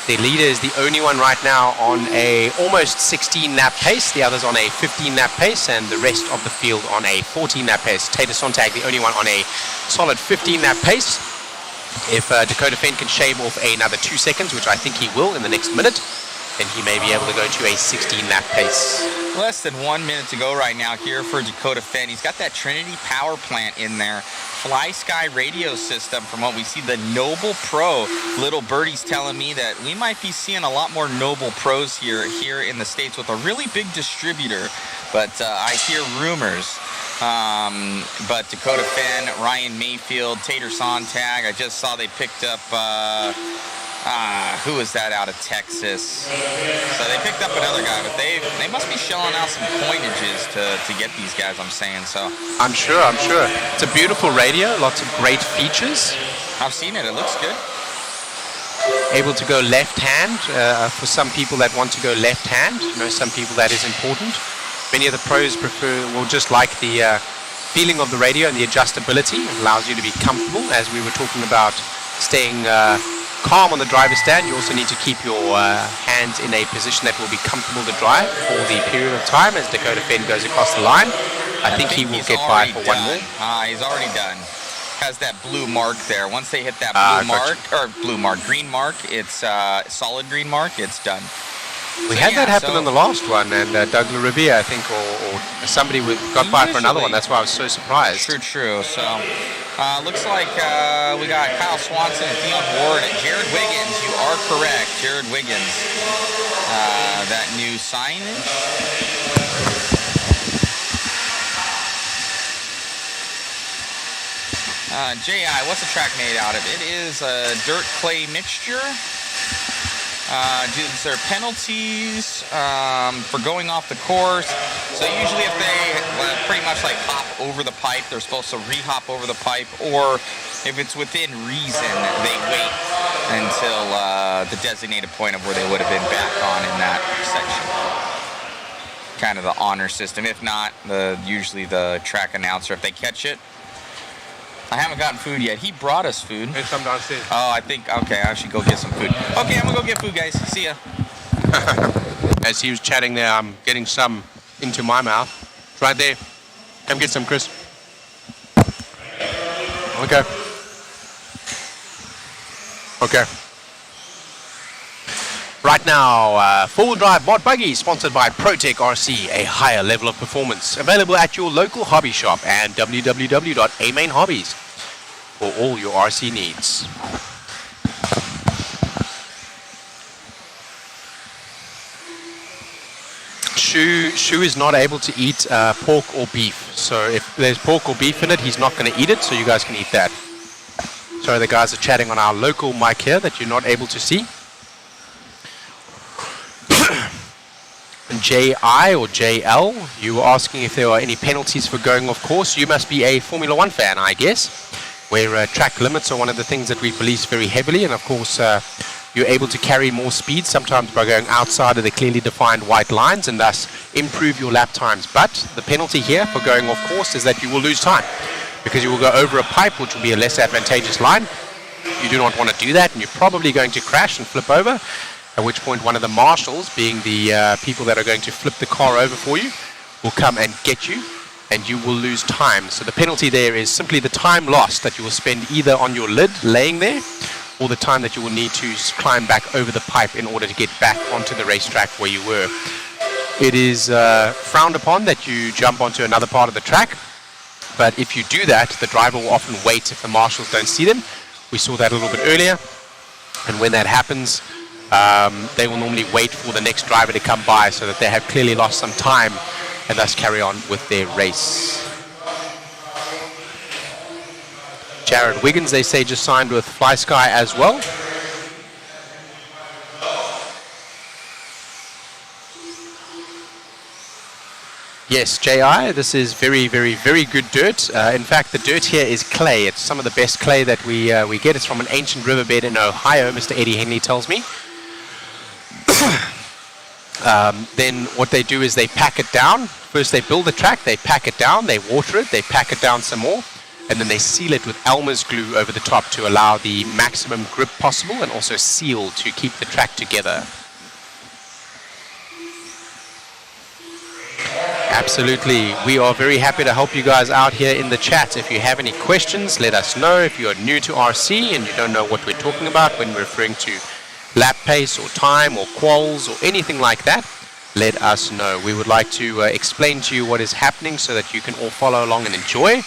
The leader is the only one right now on a almost 16 lap pace. The others on a 15 lap pace, and the rest of the field on a 14 lap pace. Tater Sontag, the only one on a solid 15 lap pace. If Dakota Fenn can shave off another 2 seconds, which I think he will in the next minute, then he may be able to go to a 16 lap pace. Less than 1 minute to go right now here for Dakota Fenn. He's got that Trinity power plant in there. Fly Sky radio system from what we see. The Noble Pro. Little Birdie's telling me that we might be seeing a lot more Noble Pros here in the States with a really big distributor. But I hear rumors. But Dakota Fenn, Ryan Mayfield, Tater Sontag. I just saw they picked up... who is that out of Texas? So they picked up another guy, but they must be shelling out some coinages to get these guys, I'm saying. So I'm sure. It's a beautiful radio, lots of great features. I've seen it, it looks good. Able to go left hand for some people that want to go left hand. You know, some people that is important. Many of the pros just like the feeling of the radio and the adjustability. It allows you to be comfortable, as we were talking about staying calm on the driver's stand. You also need to keep your hands in a position that will be comfortable to drive for the period of time as Dakota Fenn goes across the line. I think he will get by for one more. He's already done. Has that blue mark there. Once they hit that green mark, it's solid green mark, it's done. We had that happen on the last one, and Doug LaRivia, I think, or somebody got by for another one. That's why I was so surprised. True. So, looks like we got Kyle Swanson and Dion Ward and Jared Wiggins. You are correct, Jared Wiggins. That new signage. J.I., what's the track made out of? It is a dirt clay mixture. Is there penalties for going off the course? So usually if they pretty much like hop over the pipe, they're supposed to re-hop over the pipe, or if it's within reason, they wait until the designated point of where they would have been back on in that section. Kind of the honor system. If not, usually the track announcer, if they catch it. I haven't gotten food yet. He brought us food. There's some downstairs. Oh, okay, I should go get some food. Okay, I'm gonna go get food, guys. See ya. As he was chatting there, I'm getting some into my mouth. It's right there. Come get some, Chris. Okay. Right now, four-wheel drive mod buggy sponsored by ProTech RC, a higher level of performance. Available at your local hobby shop and www.amainhobbies for all your RC needs. Shu is not able to eat pork or beef. So if there's pork or beef in it, he's not going to eat it, so you guys can eat that. Sorry, the guys are chatting on our local mic here that you're not able to see. JI or JL, you were asking if there are any penalties for going off course. You must be a Formula One fan, I guess, where track limits are one of the things that we police very heavily, and of course you're able to carry more speed sometimes by going outside of the clearly defined white lines and thus improve your lap times. But the penalty here for going off course is that you will lose time because you will go over a pipe, which will be a less advantageous line. You do not want to do that, and you're probably going to crash and flip over, at which point one of the marshals, being the people that are going to flip the car over for you, will come and get you, and you will lose time. So the penalty there is simply the time lost that you will spend either on your lid laying there, or the time that you will need to climb back over the pipe in order to get back onto the racetrack where you were. It is frowned upon that you jump onto another part of the track, but if you do that, the driver will often wait if the marshals don't see them. We saw that a little bit earlier, and when that happens, they will normally wait for the next driver to come by so that they have clearly lost some time and thus carry on with their race. Jared Wiggins, they say, just signed with Fly Sky as well. Yes, JI, this is very, very, very good dirt. In fact, the dirt here is clay. It's some of the best clay that we get. It's from an ancient riverbed in Ohio, Mr. Eddie Henley tells me. Then what they do is they pack it down. First they build the track, they pack it down, they water it, they pack it down some more, and then they seal it with Elmer's glue over the top to allow the maximum grip possible and also seal to keep the track together. Absolutely. We are very happy to help you guys out here in the chat. If you have any questions, let us know. If you are new to RC and you don't know what we're talking about when we're referring to lap pace or time or quals or anything like that, let us know. We would like to explain to you what is happening so that you can all follow along and enjoy.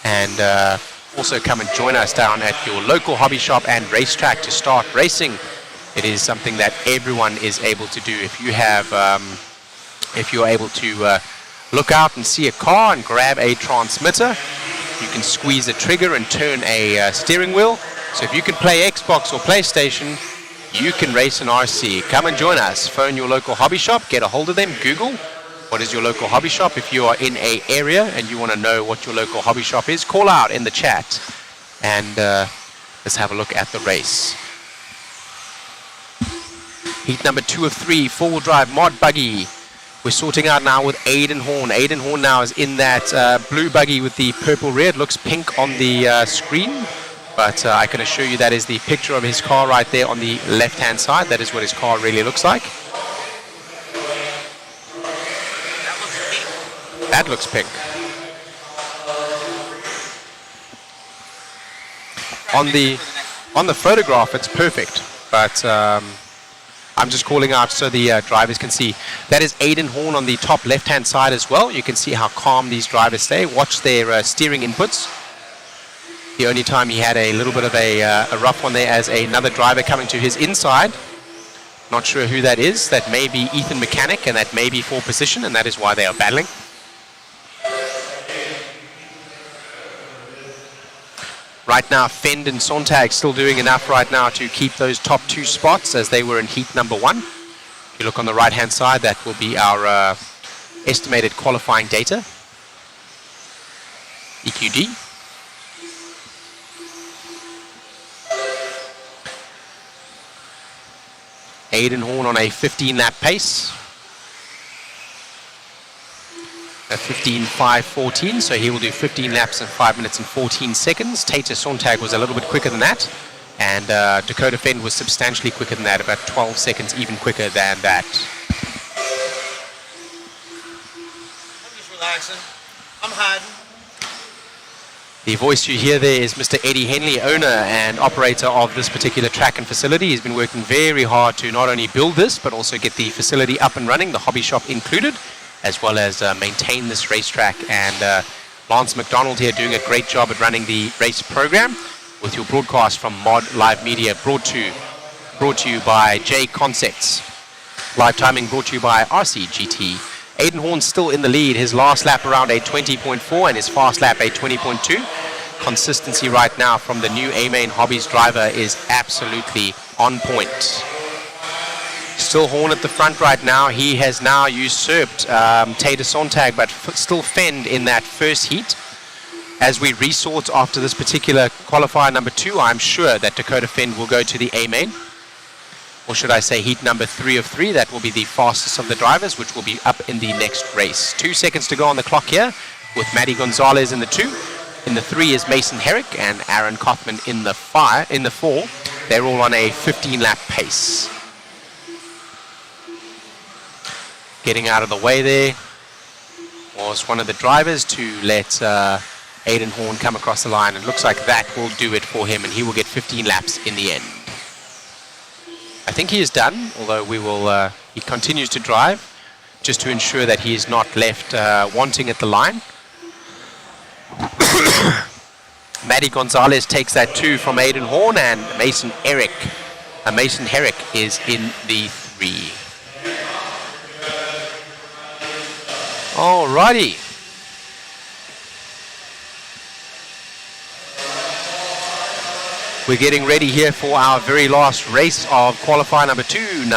And also come and join us down at your local hobby shop and racetrack to start racing. It is something that everyone is able to do. If you have, if you're able to look out and see a car and grab a transmitter, you can squeeze a trigger and turn a steering wheel. So if you can play Xbox or PlayStation, you can race an RC. Come and join us. Phone your local hobby shop, get a hold of them, Google what is your local hobby shop. If you are in a area and you want to know what your local hobby shop is, call out in the chat and let's have a look at the race. Heat number 2 of 3, four-wheel drive mod buggy. We're sorting out now with Aiden Horn. Aiden Horn now is in that blue buggy with the purple rear. It looks pink on the screen, but I can assure you that is the picture of his car right there on the left-hand side. That is what his car really looks like. That looks pink. On the photograph, it's perfect, but I'm just calling out so the drivers can see. That is Aiden Horn on the top left-hand side as well. You can see how calm these drivers stay. Watch their steering inputs. The only time he had a little bit of a rough one there as another driver coming to his inside. Not sure who that is. That may be Ethan Mechanic, and that may be for position, and that is why they are battling. Right now, Fend and Sontag still doing enough right now to keep those top 2 spots as they were in heat number 1. If you look on the right-hand side, that will be our estimated qualifying data. EQD. Aiden Horn on a 15-lap pace. A 15.5.14, so he will do 15 laps in 5 minutes and 14 seconds. Tater Sontag was a little bit quicker than that, and Dakota Fend was substantially quicker than that, about 12 seconds even quicker than that. I'm just relaxing. I'm hiding. The voice you hear there is Mr. Eddie Henley, owner and operator of this particular track and facility. He's been working very hard to not only build this, but also get the facility up and running, the hobby shop included, as well as maintain this racetrack. And Lance McDonald here doing a great job at running the race program with your broadcast from Mod Live Media, brought to you by JConcepts. Live timing brought to you by RCGT. Aiden Horn still in the lead. His last lap around a 20.4 and his fast lap a 20.2. Consistency right now from the new A-Main Hobbies driver is absolutely on point. Still Horn at the front right now. He has now usurped Tater Sontag, but still Fend in that first heat. As we resort after this particular qualifier number 2, I'm sure that Dakota Fend will go to the A-Main. Or should I say heat number 3 of 3. That will be the fastest of the drivers, which will be up in the next race. 2 seconds to go on the clock here, with Matty Gonzalez in the 2. In the 3 is Mason Herrick and Aaron Kothman in the 4. They're all on a 15-lap pace. Getting out of the way there was one of the drivers to let Aiden Horn come across the line. It looks like that will do it for him, and he will get 15 laps in the end. I think he is done, although he continues to drive just to ensure that he is not left wanting at the line. Matty Gonzalez takes that 2 from Aiden Horn, and Mason Herrick is in the 3. Alrighty. We're getting ready here for our very last race of qualifier number 2,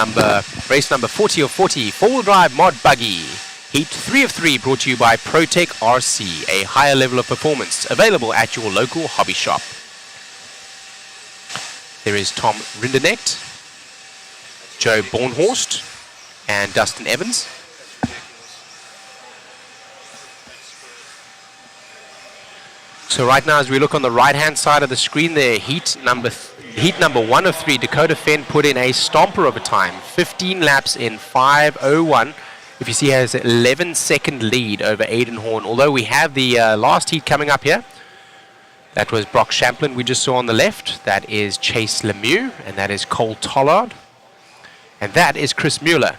race number 40 of 40, four-wheel drive mod buggy. Heat 3 of 3 brought to you by ProTech RC, a higher level of performance available at your local hobby shop. There is Tom Rindernecht, Joe Bornhorst, and Dustin Evans. So right now, as we look on the right-hand side of the screen there, heat number 1 of 3, Dakota Fenn put in a stomper of a time, 15 laps in 5:01. If you see, he has an 11-second lead over Aiden Horn. Although we have the last heat coming up here. That was Brock Champlin we just saw on the left. That is Chase Lemieux, and that is Cole Tollard. And that is Chris Mueller.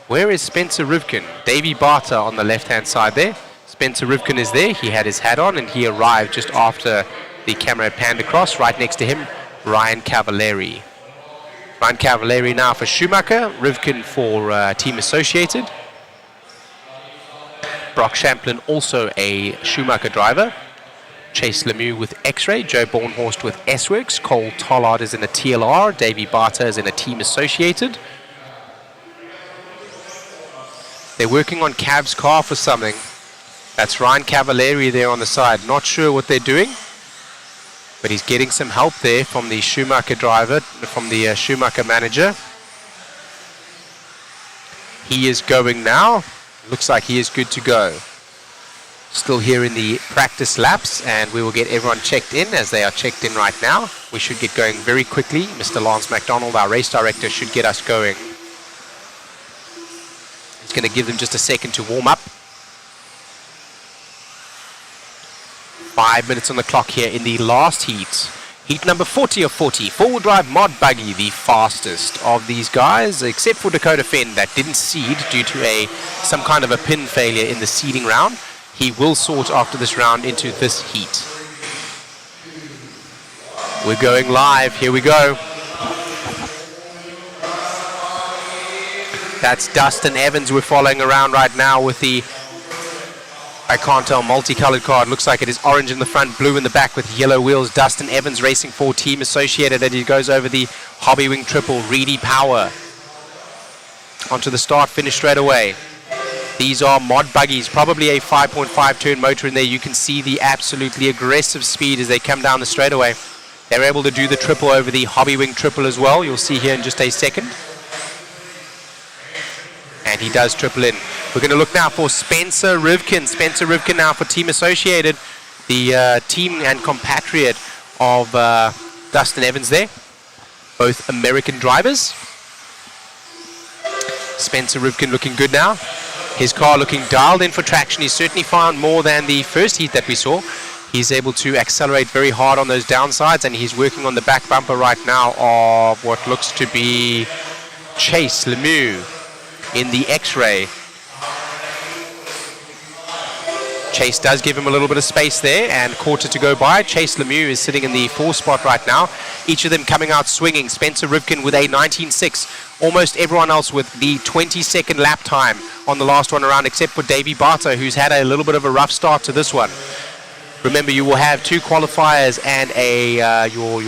Where is Spencer Rivkin? Davey Barter on the left-hand side there. Spencer Rivkin is there. He had his hat on, and he arrived just after the camera panned across. Right next to him, Ryan Cavallari. Ryan Cavallari now for Schumacher. Rivkin for Team Associated. Brock Champlin, also a Schumacher driver. Chase Lemieux with X-Ray. Joe Bornhorst with S-Works. Cole Tollard is in a TLR. Davey Barter is in a Team Associated. They're working on Cav's car for something. That's Ryan Cavallari there on the side. Not sure what they're doing, but he's getting some help there from the Schumacher driver, from the Schumacher manager. He is going now. Looks like he is good to go. Still here in the practice laps, and we will get everyone checked in as they are checked in right now. We should get going very quickly. Mr. Lance McDonald, our race director, should get us going. It's going to give them just a second to warm up. 5 minutes on the clock here in the last heat. Heat number 40 of 40, four-wheel drive mod buggy, the fastest of these guys, except for Dakota Fenn that didn't seed due to some kind of a pin failure in the seeding round. He will sort after this round into this heat. We're going live, here we go. That's Dustin Evans we're following around right now with the, I can't tell, multicolored car. It looks like it is orange in the front, blue in the back with yellow wheels. Dustin Evans racing for Team Associated as he goes over the Hobby Wing Triple, Reedy Power. Onto the start, finish straight away. These are mod buggies, probably a 5.5 turn motor in there. You can see the absolutely aggressive speed as they come down the straightaway. They're able to do the triple over the Hobby Wing Triple as well. You'll see here in just a second. And he does triple in. We're going to look now for Spencer Rivkin. Spencer Rivkin now for Team Associated, the team and compatriot of Dustin Evans there. Both American drivers. Spencer Rivkin looking good now. His car looking dialed in for traction. He's certainly found more than the first heat that we saw. He's able to accelerate very hard on those downsides, and he's working on the back bumper right now of what looks to be Chase Lemieux in the X-Ray. Chase does give him a little bit of space there, and quarter to go by. Chase Lemieux is sitting in the 4th spot right now. Each of them coming out swinging. Spencer Rivkin with a 19.6. Almost everyone else with the 22nd lap time on the last one around, except for Davey Barter, who's had a little bit of a rough start to this one. Remember, you will have 2 qualifiers, and your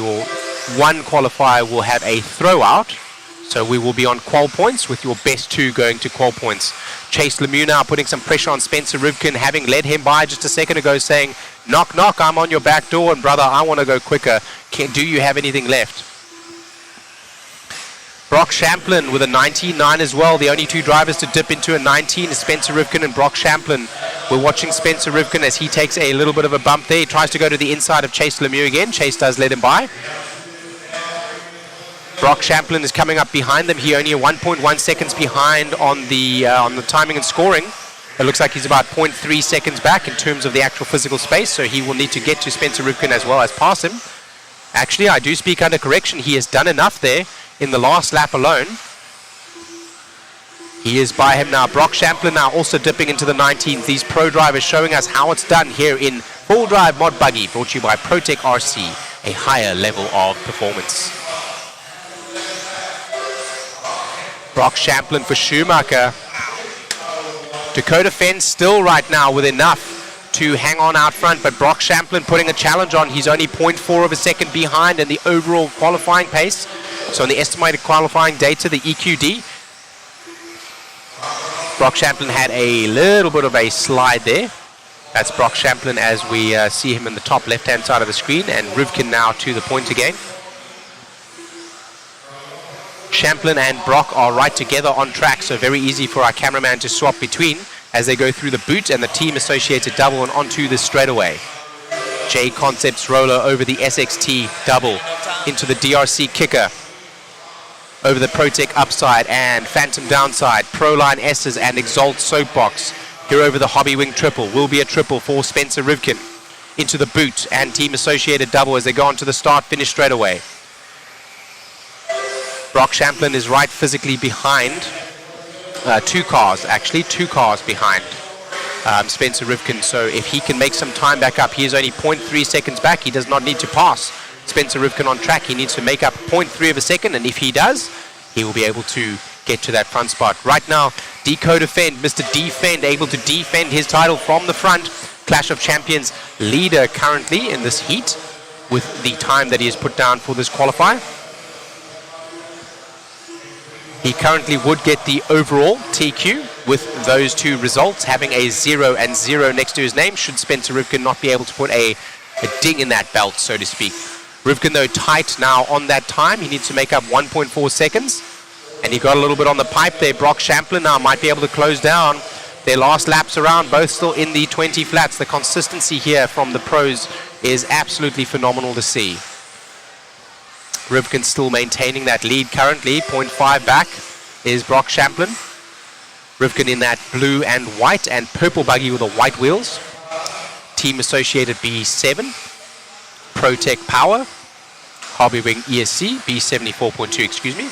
one qualifier will have a throwout. So we will be on qual points with your best 2 going to qual points. Chase Lemieux now putting some pressure on Spencer Rivkin, having led him by just a second ago, saying, knock, knock, I'm on your back door, and brother, I want to go quicker. Do you have anything left? Brock Champlin with a 19.9 as well. The only 2 drivers to dip into a 19 is Spencer Rivkin and Brock Champlin. We're watching Spencer Rivkin as he takes a little bit of a bump there. He tries to go to the inside of Chase Lemieux again. Chase does let him by. Brock Champlin is coming up behind them. He only 1.1 seconds behind on the timing and scoring. It looks like he's about 0.3 seconds back in terms of the actual physical space, so he will need to get to Spencer Rivkin as well as pass him. Actually, I do speak under correction. He has done enough there in the last lap alone. He is by him now. Brock Champlin now also dipping into the 19s. These pro drivers showing us how it's done here in Full Drive Mod Buggy, brought to you by ProTech RC, a higher level of performance. Brock Champlin for Schumacher. Dakota Fenn still right now with enough to hang on out front, but Brock Champlin putting a challenge on. He's only 0.4 of a second behind in the overall qualifying pace. So in the estimated qualifying data, the EQD, Brock Champlin had a little bit of a slide there. That's Brock Champlin as we see him in the top left-hand side of the screen, and Rivkin now to the point again. Champlin and Brock are right together on track, so very easy for our cameraman to swap between as they go through the boot and the team associated double and onto the straightaway. JConcepts roller over the SXT double into the DRC kicker, over the ProTech upside and Phantom downside, Proline S's and Exalt soapbox. Here over the Hobby Wing triple, will be a triple for Spencer Rivkin. Into the boot and team associated double as they go on to the start finish straightaway. Brock Champlin is right physically behind, two cars behind Spencer Rivkin. So if he can make some time back up, he is only 0.3 seconds back. He does not need to pass Spencer Rivkin on track. He needs to make up 0.3 of a second, and if he does, he will be able to get to that front spot. Right now, Defend, Mr. Defend, able to defend his title from the front. Clash of Champions leader currently in this heat with the time that he has put down for this qualifier. He currently would get the overall TQ with those two results, having a 0 and 0 next to his name, should Spencer Rivkin not be able to put a ding in that belt, so to speak. Rivkin, though, tight now on that time. He needs to make up 1.4 seconds. And he got a little bit on the pipe there. Brock Champlin now might be able to close down their last laps around, both still in the 20 flats. The consistency here from the pros is absolutely phenomenal to see. Rivkin still maintaining that lead currently. 0.5 back is Brock Champlin. Rivkin in that blue and white and purple buggy with the white wheels. Team associated B7. ProTech Power. Hobby Wing ESC B74.2, excuse me.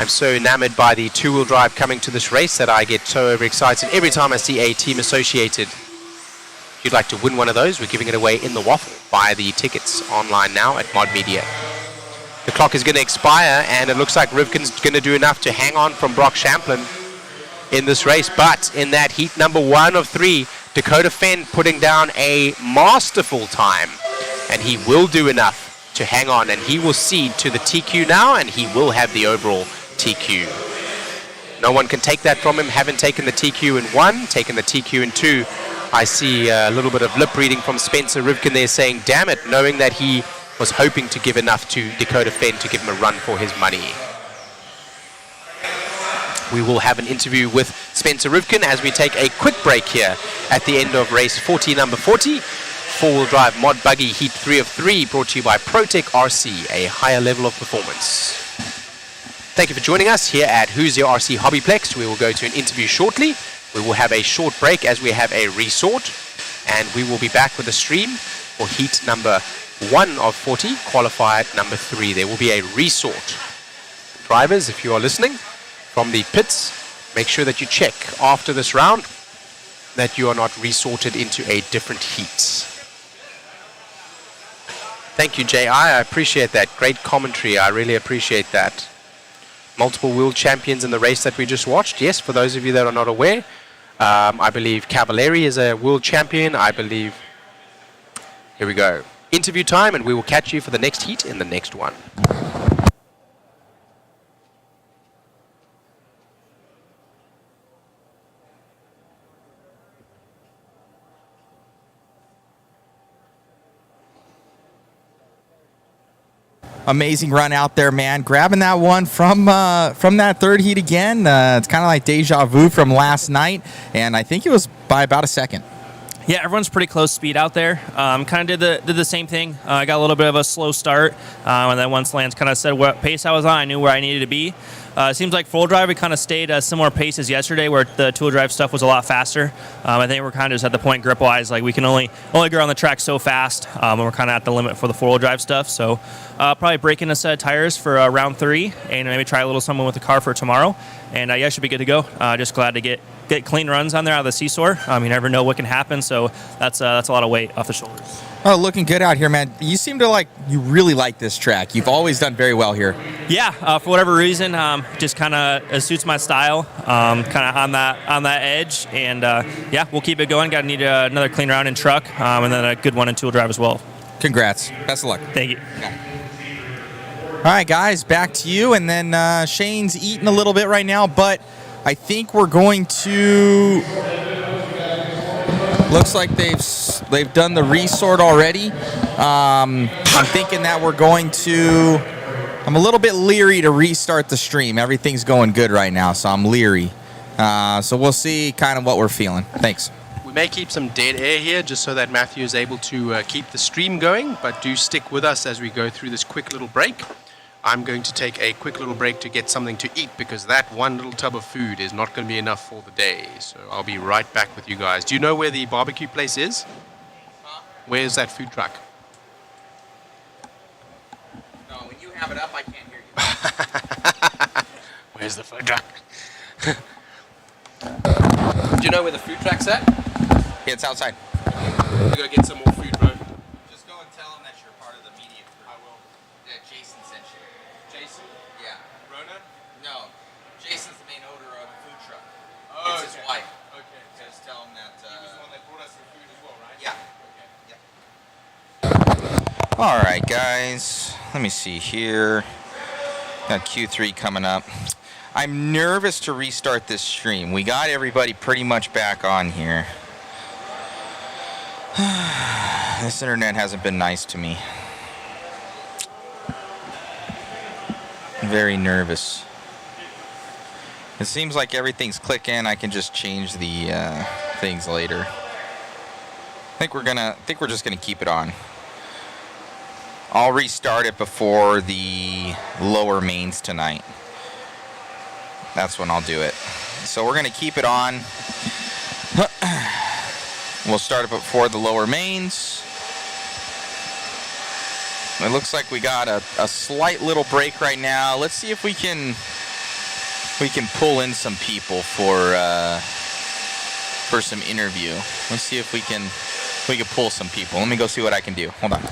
I'm so enamored by the two-wheel drive coming to this race that I get so overexcited every time I see a team associated. If you'd like to win one of those, we're giving it away in the waffle. Buy the tickets online now at Mod Media. The clock is going to expire, and it looks like Rivkin's going to do enough to hang on from Brock Champlin in this race. But in that heat number 1 of 3, Dakota Fenn putting down a masterful time, and he will do enough to hang on, and he will cede to the TQ now, and he will have the overall TQ. No one can take that from him. Haven't taken the TQ in 1, taken the TQ in 2. I see a little bit of lip reading from Spencer Rivkin there saying, damn it, knowing that he was hoping to give enough to Dakota Fenn to give him a run for his money. We will have an interview with Spencer Rivkin as we take a quick break here at the end of race 40, number 40. Four-wheel drive mod buggy heat 3 of 3, brought to you by ProTech RC, a higher level of performance. Thank you for joining us here at Hoosier RC HobbyPlex. We will go to an interview shortly. We will have a short break as we have a resort, and we will be back with a stream for heat number 1 of 40, qualifier number 3. There will be a resort. Drivers, if you are listening from the pits, make sure that you check after this round that you are not resorted into a different heat. Thank you, J.I. I appreciate that. Great commentary. I really appreciate that. Multiple world champions in the race that we just watched. Yes, for those of you that are not aware, I believe Cavalieri is a world champion. I believe... Here we go. Interview time, and we will catch you for the next heat in the next one. Amazing run out there, man. Grabbing that one from that third heat again. It's kind of like deja vu from last night, and I think it was by about a second. Yeah, everyone's pretty close speed out there. Kind of did the same thing. I got a little bit of a slow start, and then once Lance kind of said what pace I was on, I knew where I needed to be. It seems like full drive, we kind of stayed a similar pace as yesterday, where the two-wheel drive stuff was a lot faster. I think we're kind of just at the point grip-wise, like we can only go on the track so fast, and we're kind of at the limit for the four-wheel drive stuff. So probably breaking a set of tires for round 3, and maybe try a little something with the car for tomorrow. And yeah, should be good to go. Just glad to get clean runs on there out of the seesaw. You never know what can happen, so that's a lot of weight off the shoulders. Oh, looking good out here, man. You seem to you really like this track. You've always done very well here. Yeah, for whatever reason, just kind of suits my style, kind of on that edge, and yeah, we'll keep it going. Got to need another clean round in truck, and then a good one in two-wheel drive as well. Congrats. Best of luck. Thank you. All right, guys, back to you, and then Shane's eating a little bit right now, but I think we're going to... Looks like they've done the resort already. I'm thinking that we're going to... I'm a little bit leery to restart the stream. Everything's going good right now, so I'm leery. So we'll see kind of what we're feeling. Thanks. We may keep some dead air here just so that Matthew is able to keep the stream going, but do stick with us as we go through this quick little break. I'm going to take a quick little break to get something to eat because that one little tub of food is not going to be enough for the day. So I'll be right back with you guys. Do you know where the barbecue place is? Where's that food truck? No, when you have it up, I can't hear you. Where's the food truck? Do you know where the food truck's at? Yeah, it's outside. We're going to get some more food, bro. Just go and tell him that you're part of the media crew. I will. Yeah, Jason sent you. Jason? Yeah. Rona? No, Jason's the main owner of the food truck. Oh, it's his wife. Okay. Just tell him that. He was the one that brought us some food as well, right? Yeah. Okay. All right, guys. Let me see here. Got Q3 coming up. I'm nervous to restart this stream. We got everybody pretty much back on here. This internet hasn't been nice to me. I'm very nervous. It seems like everything's clicking. I can just change the things later. I think we're just gonna keep it on. I'll restart it before the lower mains tonight. That's when I'll do it. So we're gonna keep it on. We'll start it before the lower mains. It looks like we got a slight little break right now. Let's see if we can pull in some people for some interview. Let's see if we can pull some people. Let me go see what I can do. Hold on.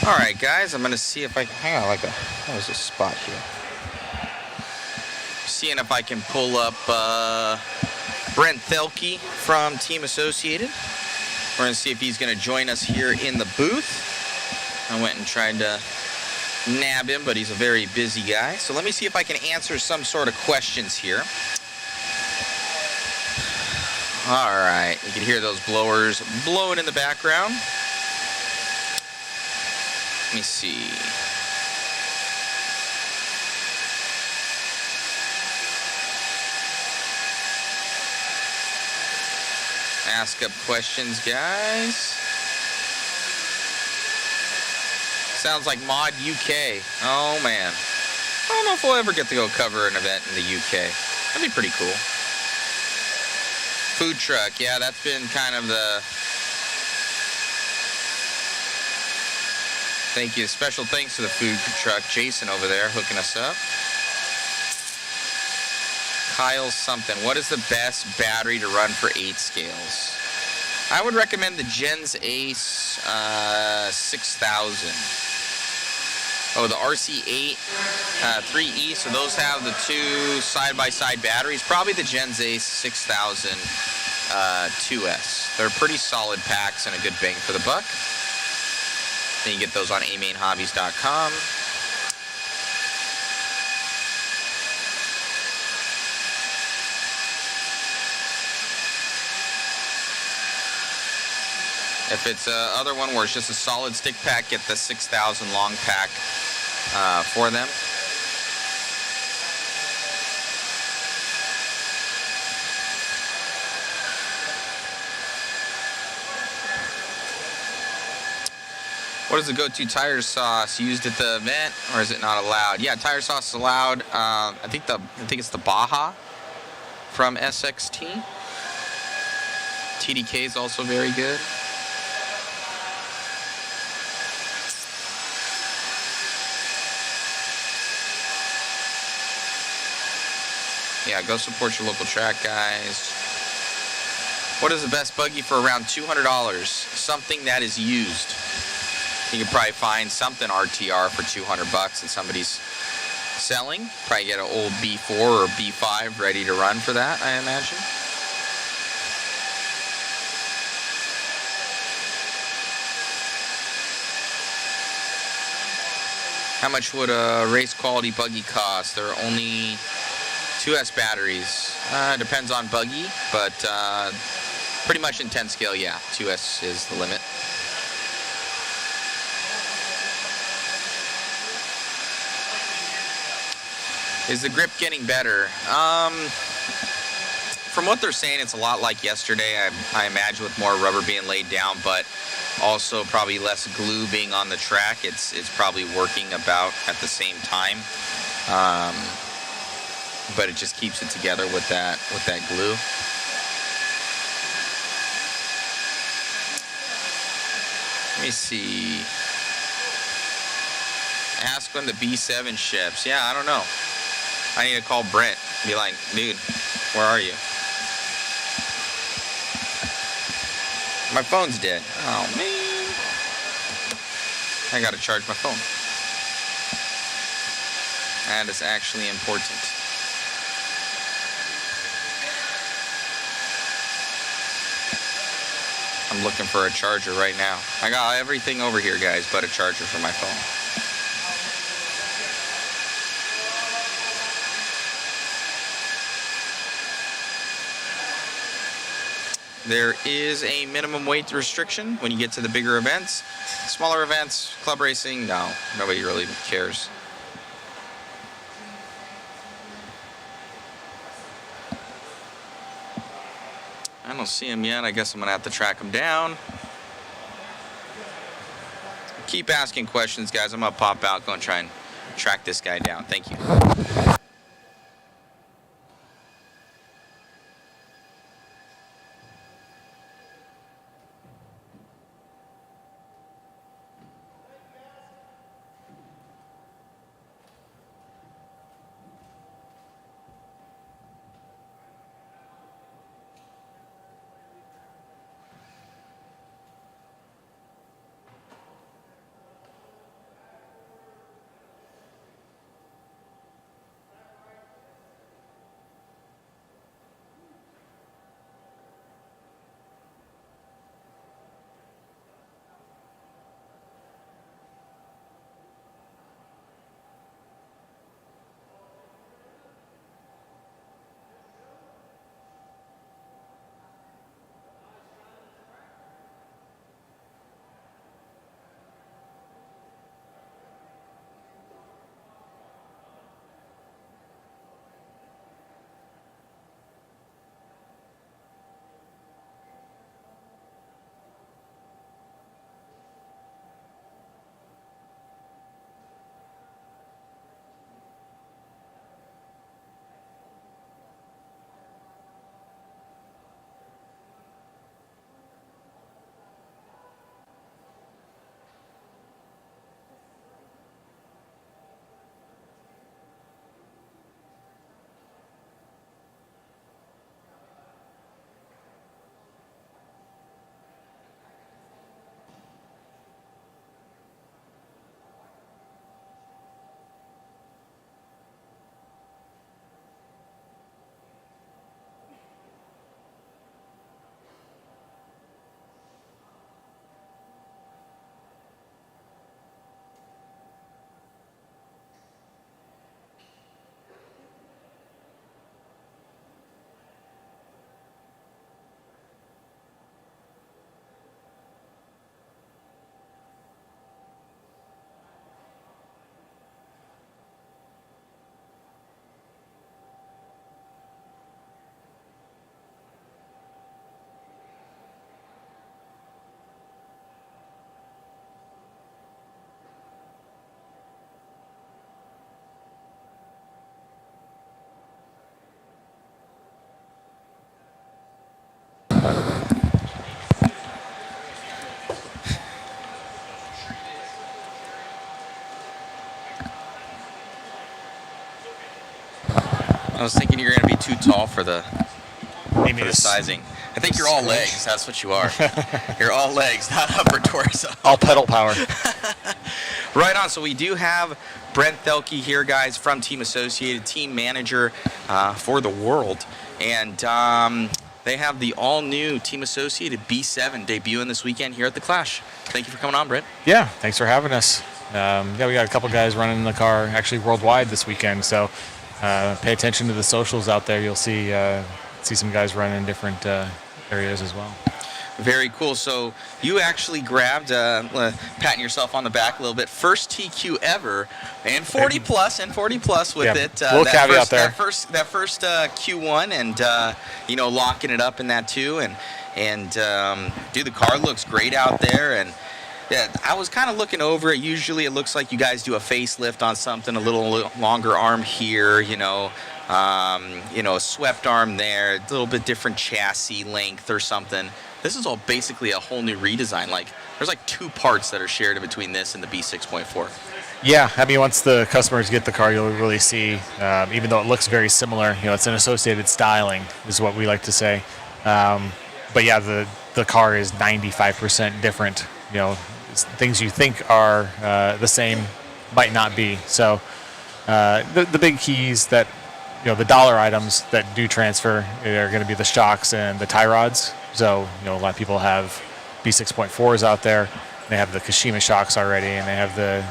All right, guys, I'm gonna see if I can hang on. What was this spot here? Seeing if I can pull up Brent Thelke from Team Associated. We're gonna see if he's gonna join us here in the booth. I went and tried to nab him, but he's a very busy guy. So let me see if I can answer some sort of questions here. All right, you can hear those blowers blowing in the background. Let me see. Ask up questions, guys. Sounds like Mod UK. Oh, man. I don't know if we'll ever get to go cover an event in the UK. That'd be pretty cool. Food truck. Yeah, that's been kind of the... Thank you. Special thanks to the food truck. Jason over there hooking us up. Kyle something. What is the best battery to run for 8 scales? I would recommend the Gens Ace 6000. Oh, the RC8 3E. So those have the 2 side-by-side batteries. Probably the Gens Ace 6000 2S. They're pretty solid packs and a good bang for the buck. Then you get those on amainhobbies.com. If it's other one where it's just a solid stick pack, get the 6000 long pack for them. What is the go-to tire sauce used at the event, or is it not allowed? Yeah, tire sauce is allowed. I think it's the Baja from SXT. TDK is also very good. Yeah, go support your local track, guys. What is the best buggy for around $200? Something that is used. You can probably find something RTR for $200 that somebody's selling. Probably get an old B4 or B5 ready to run for that, I imagine. How much would a race quality buggy cost? There are only 2S batteries. Depends on buggy, but pretty much in 10 scale, yeah, 2S is the limit. Is the grip getting better? From what they're saying, it's a lot like yesterday. I imagine with more rubber being laid down, but also probably less glue being on the track. It's probably working about at the same time, but it just keeps it together with that glue. Let me see. Ask when the B7 ships. Yeah, I don't know. I need to call Brent. Be like, dude, where are you? My phone's dead. Oh, man. I gotta charge my phone. That is actually important. I'm looking for a charger right now. I got everything over here, guys, but a charger for my phone. There is a minimum weight restriction when you get to the bigger events. Smaller events, club racing, no, nobody really cares. I don't see him yet. I guess I'm gonna have to track him down. Keep asking questions, guys. I'm gonna pop out, go and try and track this guy down. Thank you. I was thinking you're going to be too tall for the Maybe sizing. I think you're all legs. That's what you are. You're all legs, not upper torso. all pedal power. Right on. So we do have Brent Thelke here, guys, from Team Associated, team manager for the world. And they have the all-new Team Associated B7 debuting this weekend here at the Clash. Thank you for coming on, Brent. Yeah, thanks for having us. Yeah, we got a couple guys running the car actually worldwide this weekend, so pay attention to the socials out there. You'll see some guys running in different areas as well. Very cool. So you actually grabbed, patting yourself on the back a little bit, first TQ ever, and 40 plus with yeah, it. Little caveat there. That first Q1, and locking it up in that too, and dude, the car looks great out there, and yeah, I was kind of looking over it. Usually, it looks like you guys do a facelift on something, a little longer arm here, a swept arm there, a little bit different chassis length or something. This is all basically a whole new redesign. Like, there's like 2 parts that are shared in between this and the B6.4. Yeah, I mean, once the customers get the car, you'll really see, even though it looks very similar, it's an associated styling, is what we like to say. But yeah, the car is 95% different. Things you think are the same might not be. So the big keys that, the dollar items that do transfer are going to be the shocks and the tie rods. So, a lot of people have B6.4s out there. They have the Kashima shocks already, and they have the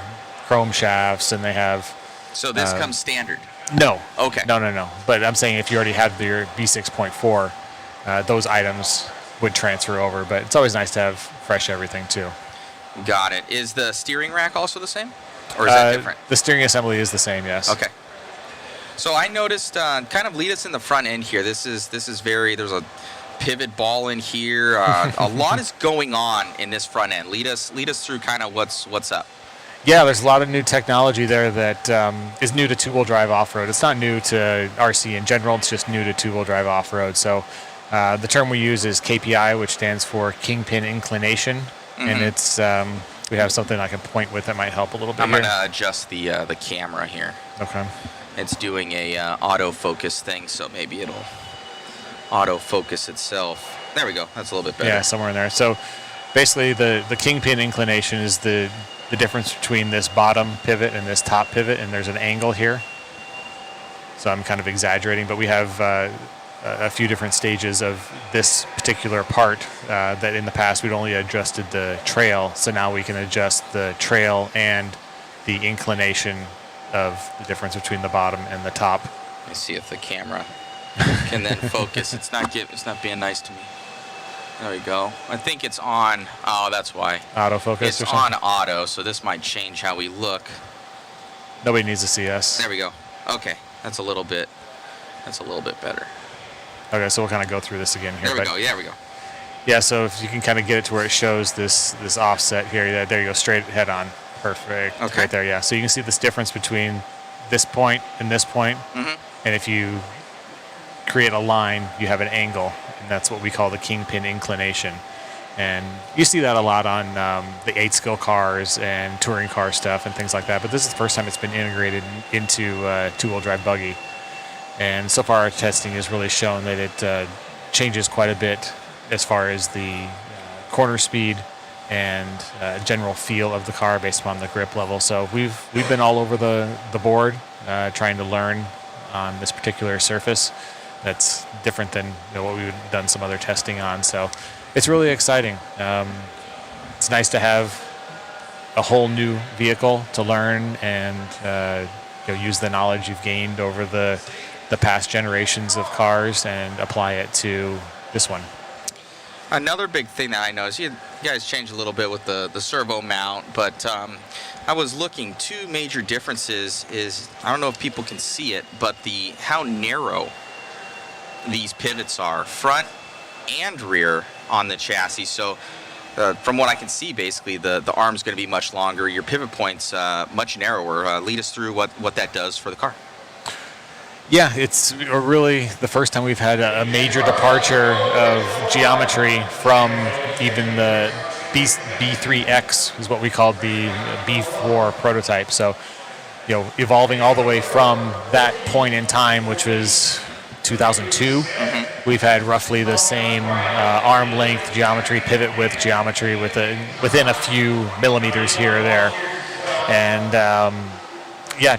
chrome shafts, and they have... So this comes standard? No. Okay. No. But I'm saying if you already have your B6.4, those items would transfer over. But it's always nice to have fresh everything, too. Got it. Is the steering rack also the same? Or is that different? The steering assembly is the same, yes. Okay. So I noticed, kind of lead us in the front end here. This is there's a pivot ball in here. A lot is going on in this front end. Lead us through kind of what's up. Yeah, there's a lot of new technology there that is new to two-wheel drive off-road. It's not new to RC in general. It's just new to two-wheel drive off-road. So the term we use is KPI, which stands for Kingpin Inclination. Mm-hmm. And it's we have something I can point with that might help a little bit. I'm going to adjust the camera here. Okay. It's doing a autofocus thing, so maybe it'll autofocus itself. There we go. That's a little bit better. Yeah, somewhere in there. So basically the Kingpin Inclination is the difference between this bottom pivot and this top pivot, and there's an angle here. So I'm kind of exaggerating, but we have a few different stages of this particular part that in the past we'd only adjusted the trail, so now we can adjust the trail and the inclination of the difference between the bottom and the top. Let me see if the camera can then focus. It's not being nice to me. There we go. I think it's on. Oh, that's why. Autofocus. It's or something? on auto, so this might change how we look. Nobody needs to see us. There we go. Okay, that's a little bit better. Okay, so we'll kind of go through this again here. There we go. Yeah, we go. Yeah, so if you can kind of get it to where it shows this offset here, yeah, there you go, straight head on. Perfect. Okay. Right there, yeah. So you can see this difference between this point and this point. Mm-hmm. And if you create a line, you have an angle, and that's what we call the Kingpin Inclination. And you see that a lot on the 8-skill cars and touring car stuff and things like that. But this is the first time it's been integrated into two-wheel drive buggy. And so far our testing has really shown that it changes quite a bit as far as the corner speed and general feel of the car based upon the grip level. So we've been all over the board trying to learn on this particular surface that's different than what we've done some other testing on. So it's really exciting. It's nice to have a whole new vehicle to learn and use the knowledge you've gained over the past generations of cars and apply it to this one. Another big thing that I noticed, you guys changed a little bit with the servo mount, but I was looking, 2 major differences is, I don't know if people can see it, but how narrow these pivots are, front and rear on the chassis. So from what I can see, basically, the arm's going to be much longer, your pivot point's much narrower. Lead us through what that does for the car. Yeah, it's really the first time we've had a major departure of geometry from even the B3X is what we called the B4 prototype. So evolving all the way from that point in time, which was 2002. We've had roughly the same arm length geometry, pivot width geometry within a few millimeters here or there. And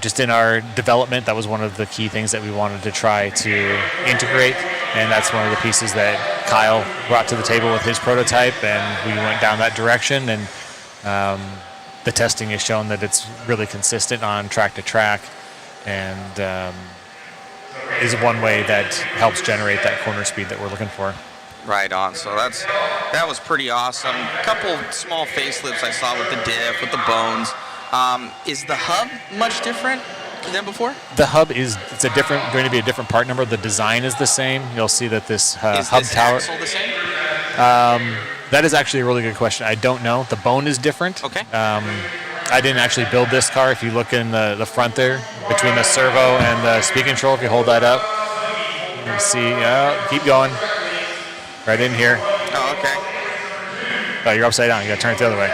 just in our development, that was one of the key things that we wanted to try to integrate. And that's one of the pieces that Kyle brought to the table with his prototype, and we went down that direction. And the testing has shown that it's really consistent on track to track, and is one way that helps generate that corner speed that we're looking for. Right on. So that was pretty awesome. A couple small facelifts I saw with the diff, with the bones. Is the hub much different than before? The hub going to be a different part number. The design is the same. You'll see that this Is hub this tower. axle the same? That is actually a really good question. I don't know. The bone is different. Okay. I didn't actually build this car. If you look in the front there, between the servo and the speed control, if you hold that up, you see, keep going. Right in here. Oh, okay. Oh, you're upside down. You got to turn it the other way.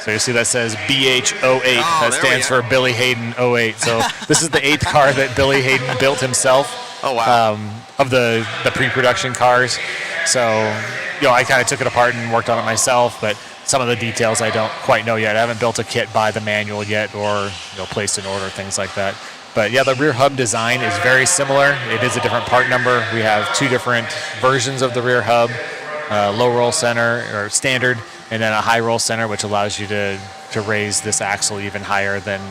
So you see that says BH08. That stands for Billy Hayden 08. So this is the 8th car that Billy Hayden built himself. Oh, wow. Of the pre-production cars. So, I kind of took it apart and worked on it myself, but some of the details I don't quite know yet. I haven't built a kit by the manual yet, or placed an order, things like that. But yeah, the rear hub design is very similar. It is a different part number. We have 2 different versions of the rear hub, low roll center or standard, and then a high roll center, which allows you to raise this axle even higher than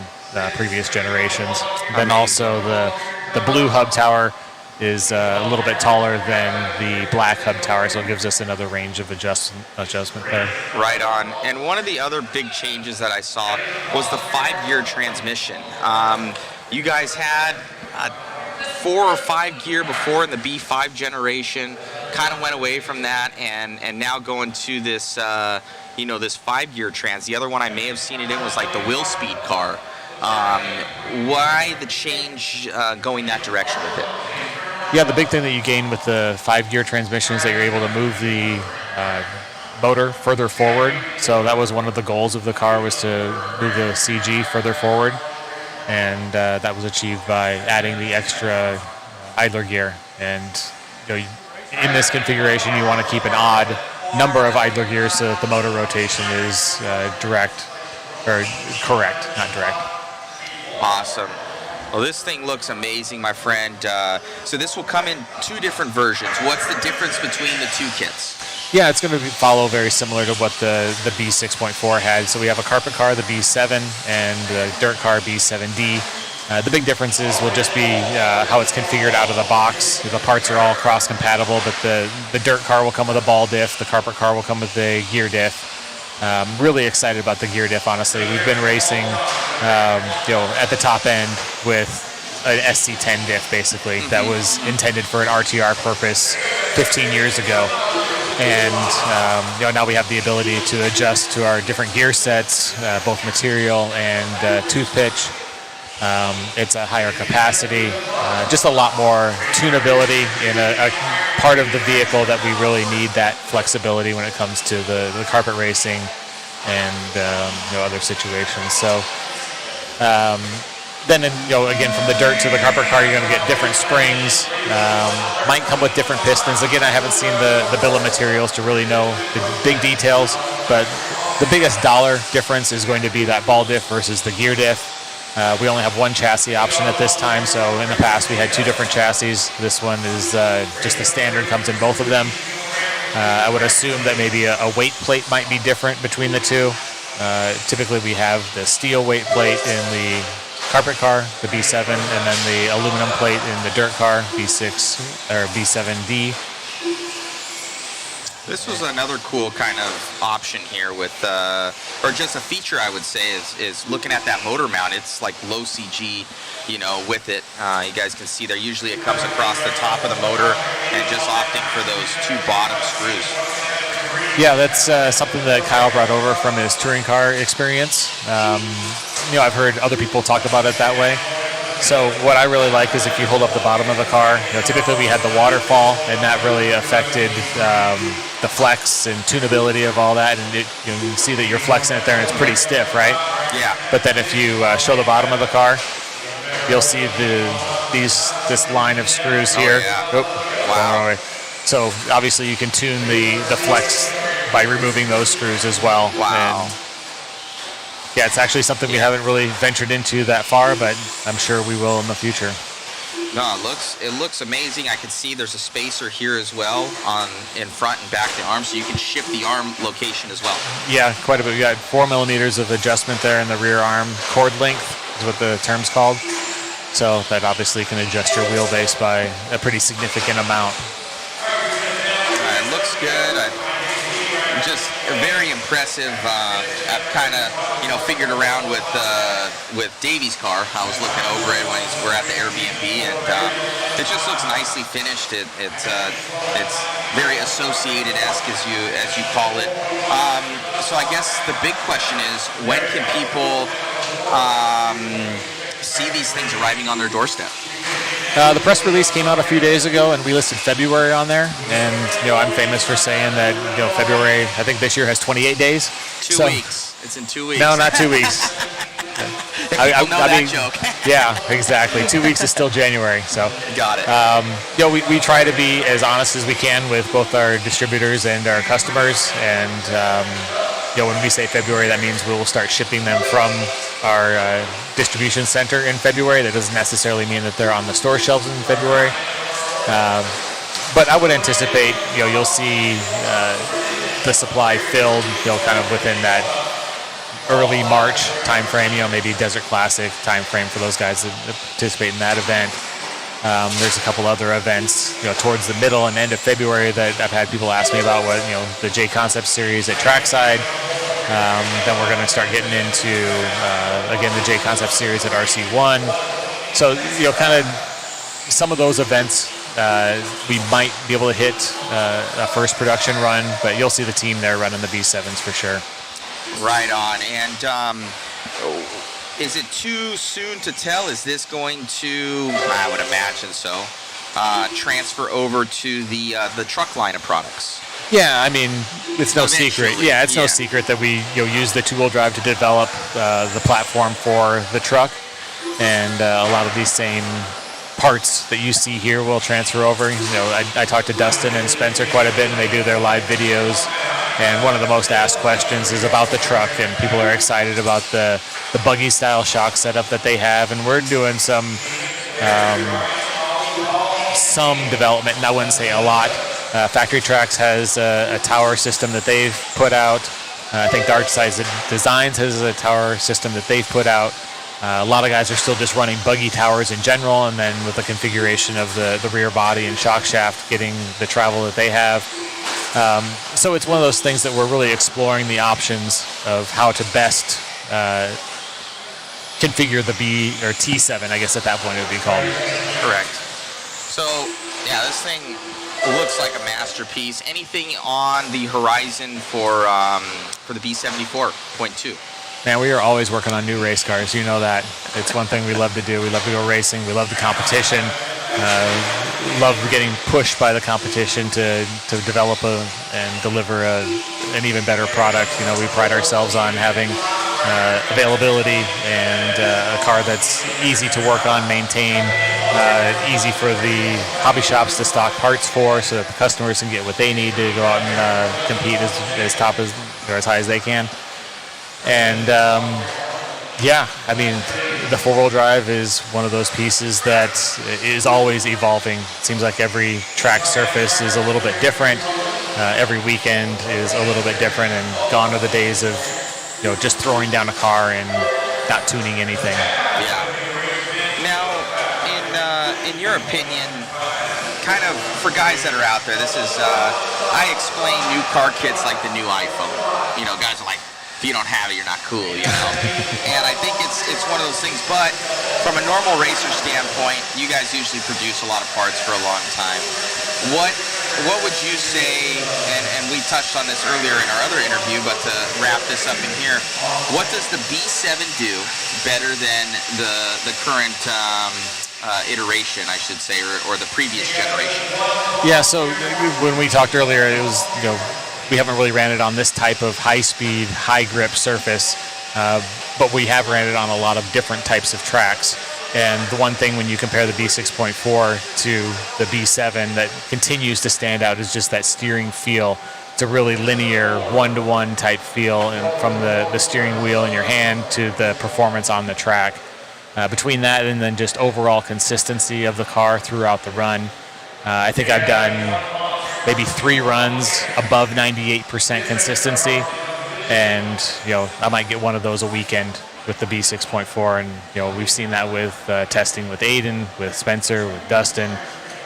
previous generations. Then also the blue hub tower is a little bit taller than the black hub tower, so it gives us another range of adjustment there. Right on. And one of the other big changes that I saw was the 5-gear transmission. You guys had 4 or 5 gear before in the B5 generation, kind of went away from that, and now going to this this 5-gear trans. The other one I may have seen it in was like the Will Speed car. Why the change going that direction with it? Yeah, the big thing that you gain with the 5-gear transmission is that you're able to move the motor further forward. So that was one of the goals of the car, was to move the CG further forward. And that was achieved by adding the extra idler gear. And in this configuration, you want to keep an odd number of idler gears so that the motor rotation is correct, not direct. Awesome. Well, this thing looks amazing, my friend. So this will come in 2 different versions. What's the difference between the 2 kits? Yeah, it's going to follow very similar to what the B6.4 had. So we have a carpet car, the B7, and the dirt car, B7D. The big differences will just be how it's configured out of the box. The parts are all cross-compatible, but the dirt car will come with a ball diff. The carpet car will come with the gear diff. Really excited about the gear diff, honestly. We've been racing, at the top end with an SC10 diff, basically, that was intended for an RTR purpose 15 years ago. And now we have the ability to adjust to our different gear sets, both material and tooth pitch. It's a higher capacity, just a lot more tunability in a part of the vehicle that we really need that flexibility when it comes to the carpet racing and other situations. So then again, from the dirt to the carpet car, you're going to get different springs. Might come with different pistons. Again, I haven't seen the bill of materials to really know the big details, but the biggest dollar difference is going to be that ball diff versus the gear diff. We only have 1 chassis option at this time, so in the past we had 2 different chassis. This one is just the standard, comes in both of them. I would assume that maybe a weight plate might be different between the 2. Typically we have the steel weight plate in the carpet car, the B7, and then the aluminum plate in the dirt car, B6 or B7D. This was another cool kind of option here with, or just a feature I would say is looking at that motor mount. It's like low CG, with it. You guys can see there. Usually it comes across the top of the motor, and just opting for those 2 bottom screws. Yeah, that's something that Kyle brought over from his touring car experience. I've heard other people talk about it that way. So what I really like is if you hold up the bottom of the car, typically we had the waterfall, and that really affected the flex and tunability of all that, and you can see that you're flexing it there, and it's pretty stiff, right? Yeah. But then if you show the bottom of the car, you'll see this line of screws here. Yeah. Wow. So obviously you can tune the flex by removing those screws as well. Wow. And yeah, it's actually something we haven't really ventured into that far, but I'm sure we will in the future. No, it looks amazing. I can see there's a spacer here as well in front and back of the arm, so you can shift the arm location as well. Yeah, quite a bit. We got 4 millimeters of adjustment there in the rear arm. Chord length is what the term's called. So that obviously can adjust your wheelbase by a pretty significant amount. It looks good. Just very impressive. I've kind of figured around with Davey's car. I was looking over it when we're at the Airbnb, and it just looks nicely finished. It's very associated-esque as you call it. So I guess the big question is, when can people see these things arriving on their doorstep? The press release came out a few days ago, and we listed February on there. And I'm famous for saying that February, I think this year has 28 days. 2 weeks. It's in 2 weeks. No, not 2 weeks. I know that joke. Yeah, exactly. 2 weeks is still January. So got it. We try to be as honest as we can with both our distributors and our customers. And when we say February, that means we will start shipping them from our distribution center in February. That doesn't necessarily mean that they're on the store shelves in February. But I would anticipate, you'll see the supply filled, kind of within that early March time frame. Maybe Desert Classic time frame for those guys that participate in that event. There's a couple other events, towards the middle and end of February that I've had people ask me about. What the JConcepts series at Trackside. Then we're going to start getting into again the JConcepts series at RC1. So kind of some of those events we might be able to hit a first production run, but you'll see the team there running the B7s for sure. Right on. And is it too soon to tell? Is this going to, I would imagine so, transfer over to the truck line of products? Yeah, I mean, it's no secret. Yeah, it's no secret that we use the two-wheel drive to develop the platform for the truck, and a lot of these same parts that you see here will transfer over. I talked to Dustin and Spencer quite a bit, and they do their live videos. And one of the most asked questions is about the truck, and people are excited about the buggy style shock setup that they have. And we're doing some development, and I wouldn't say a lot. Factory Tracks has a tower system that they've put out. I think Dark Side Designs has a tower system that they've put out. A lot of guys are still just running buggy towers in general, and then with the configuration of the rear body and shock shaft, getting the travel that they have. So it's one of those things that we're really exploring the options of how to best configure the B or T7, I guess at that point it would be called. Correct. So, yeah, this thing looks like a masterpiece. Anything on the horizon for the B74.2? Man, we are always working on new race cars. You know that. It's one thing we love to do. We love to go racing. We love the competition. Love getting pushed by the competition to develop and deliver an even better product. We pride ourselves on having availability and a car that's easy to work on, maintain, easy for the hobby shops to stock parts for, so that the customers can get what they need to go out and compete as top as or as high as they can. And yeah, I mean, the four-wheel drive is one of those pieces that is always evolving. It seems like every track surface is a little bit different. Every weekend is a little bit different, and gone are the days of just throwing down a car and not tuning anything. Yeah. Now, in your opinion, kind of for guys that are out there, this is I explain new car kits like the new iPhone. Guys are like, if you don't have it, you're not cool, And I think it's one of those things, but from a normal racer standpoint, you guys usually produce a lot of parts for a long time. What what would you say, and we touched on this earlier in our other interview, but to wrap this up in here, what does the B7 do better than the current iteration, I should say, or the previous generation? Yeah, so when we talked earlier, it was, we haven't really ran it on this type of high-speed, high-grip surface, but we have ran it on a lot of different types of tracks. And the one thing when you compare the B6.4 to the B7 that continues to stand out is just that steering feel. It's a really linear, one-to-one type feel, and from the steering wheel in your hand to the performance on the track. Between that and then just overall consistency of the car throughout the run, I think I've done maybe 3 runs above 98% consistency, and I might get one of those a weekend with the B6.4, and we've seen that with testing with Aiden, with Spencer, with Dustin.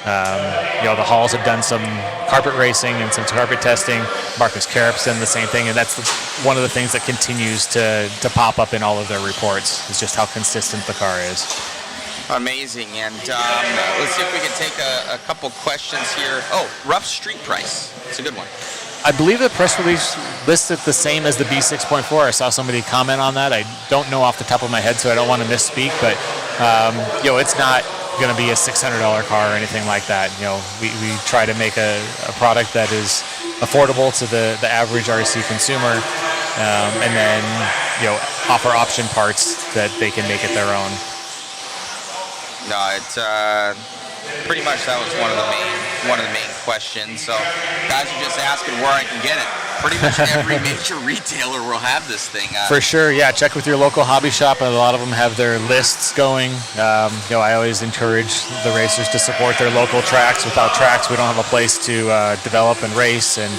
The Halls have done some carpet racing and some carpet testing. Marcus Carup's done the same thing, and that's one of the things that continues to pop up in all of their reports, is just how consistent the car is. Amazing. And let's see if we can take a couple questions here. Oh, rough street price. It's a good one. I believe the press release lists it the same as the B6.4. I saw somebody comment on that. I don't know off the top of my head, so I don't want to misspeak, but it's not going to be a $600 car or anything like that. We try to make a product that is affordable to the average RC consumer, and then offer option parts that they can make it their own. No, it's pretty much that was one of the main questions. So guys are just asking where I can get it. Pretty much every major retailer will have this thing. For sure, yeah. Check with your local hobby shop, and a lot of them have their lists going. I always encourage the racers to support their local tracks. Without tracks, we don't have a place to develop and race, and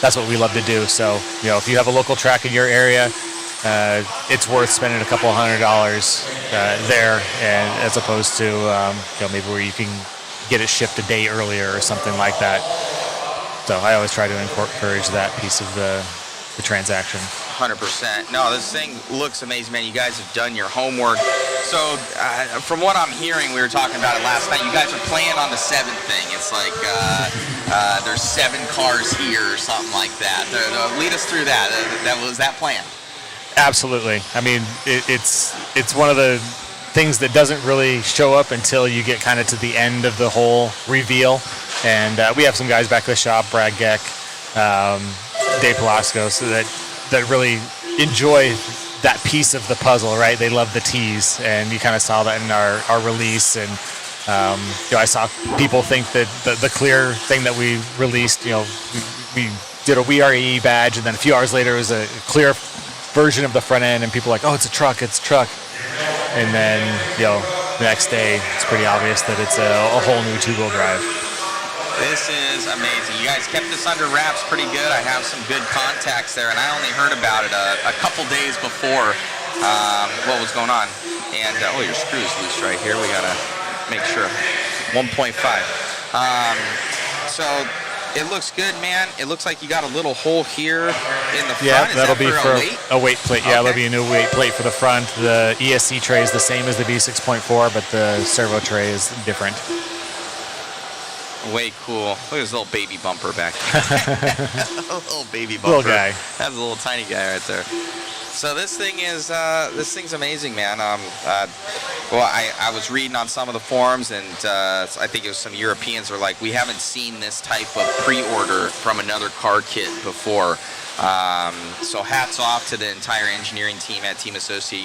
that's what we love to do. So, if you have a local track in your area, it's worth spending a couple $100 there, and as opposed to maybe where you can get it shipped a day earlier or something like that. So I always try to encourage that piece of the transaction. 100%. No, this thing looks amazing, man. You guys have done your homework. So from what I'm hearing, we were talking about it last night, you guys are playing on the 7th thing. It's like there's 7 cars here or something like that. Lead us through that. Was that planned? Absolutely. I mean, it's one of the things that doesn't really show up until you get kind of to the end of the whole reveal. And we have some guys back at the shop, Brad Geck, Dave Pelasco, so that really enjoy that piece of the puzzle, right? They love the tease, and you kind of saw that in our release. And I saw people think that the clear thing that we released, we did a We Are AE badge, and then a few hours later it was a clear version of the front end, and people were like, oh, it's a truck. And then, the next day, it's pretty obvious that it's a whole new 2-wheel drive. This is amazing. You guys kept this under wraps pretty good. I have some good contacts there, and I only heard about it a couple days before what was going on. And, your screw's loose right here. We got to make sure. 1.5. So it looks good, man. It looks like you got a little hole here in the front. Yeah, is that'll that be for a weight plate. Yeah, Okay. That'll be a new weight plate for the front. The ESC tray is the same as the B6.4, but the servo tray is different. Way cool. Look at this little baby bumper back there. A little baby bumper. Little guy. That's a little tiny guy right there. So this thing's amazing, man. I was reading on some of the forums, and I think it was some Europeans were like, we haven't seen this type of pre-order from another car kit before. So hats off to the entire engineering team at Team Associate.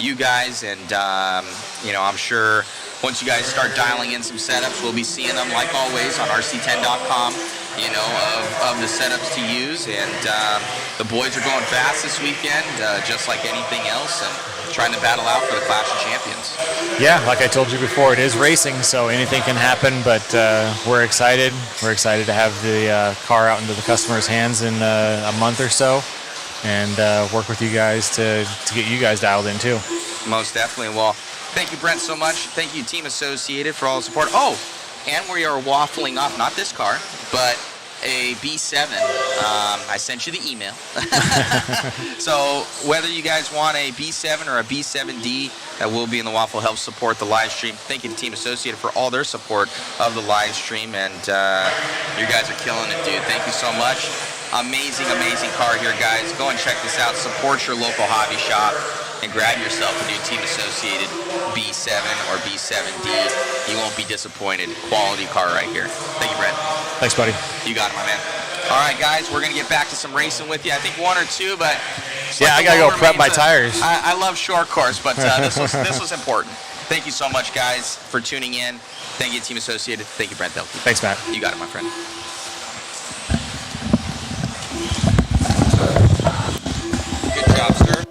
You guys, and I'm sure once you guys start dialing in some setups, we'll be seeing them like always on rc10.com. Of the setups to use, and the boys are going fast this weekend, just like anything else, and trying to battle out for the Clash of Champions. Yeah, like I told you before, it is racing, so anything can happen, but we're excited. We're excited to have the car out into the customer's hands in a month or so, and work with you guys to get you guys dialed in too. Most definitely. Well, thank you, Brent, so much. Thank you, Team Associated, for all the support. Oh, and we are waffling off, not this car, but a B7. I sent you the email. So whether you guys want a B7 or a B7D, that will be in the waffle, help support the live stream. Thank you to Team Associated for all their support of the live stream, and you guys are killing it, dude. Thank you so much. Amazing, amazing car here, guys. Go and check this out. Support your local hobby shop and grab yourself a new Team Associated B7 or B7D. You won't be disappointed. Quality car right here. Thank you, Brent. Thanks, buddy. You got it, my man. All right, guys, we're going to get back to some racing with you. I think one or two, but... Yeah, I got to go prep my tires. I love short course, but this was important. Thank you so much, guys, for tuning in. Thank you, Team Associated. Thank you, Brent Delkey. Thanks, Matt. You got it, my friend. Good job, sir.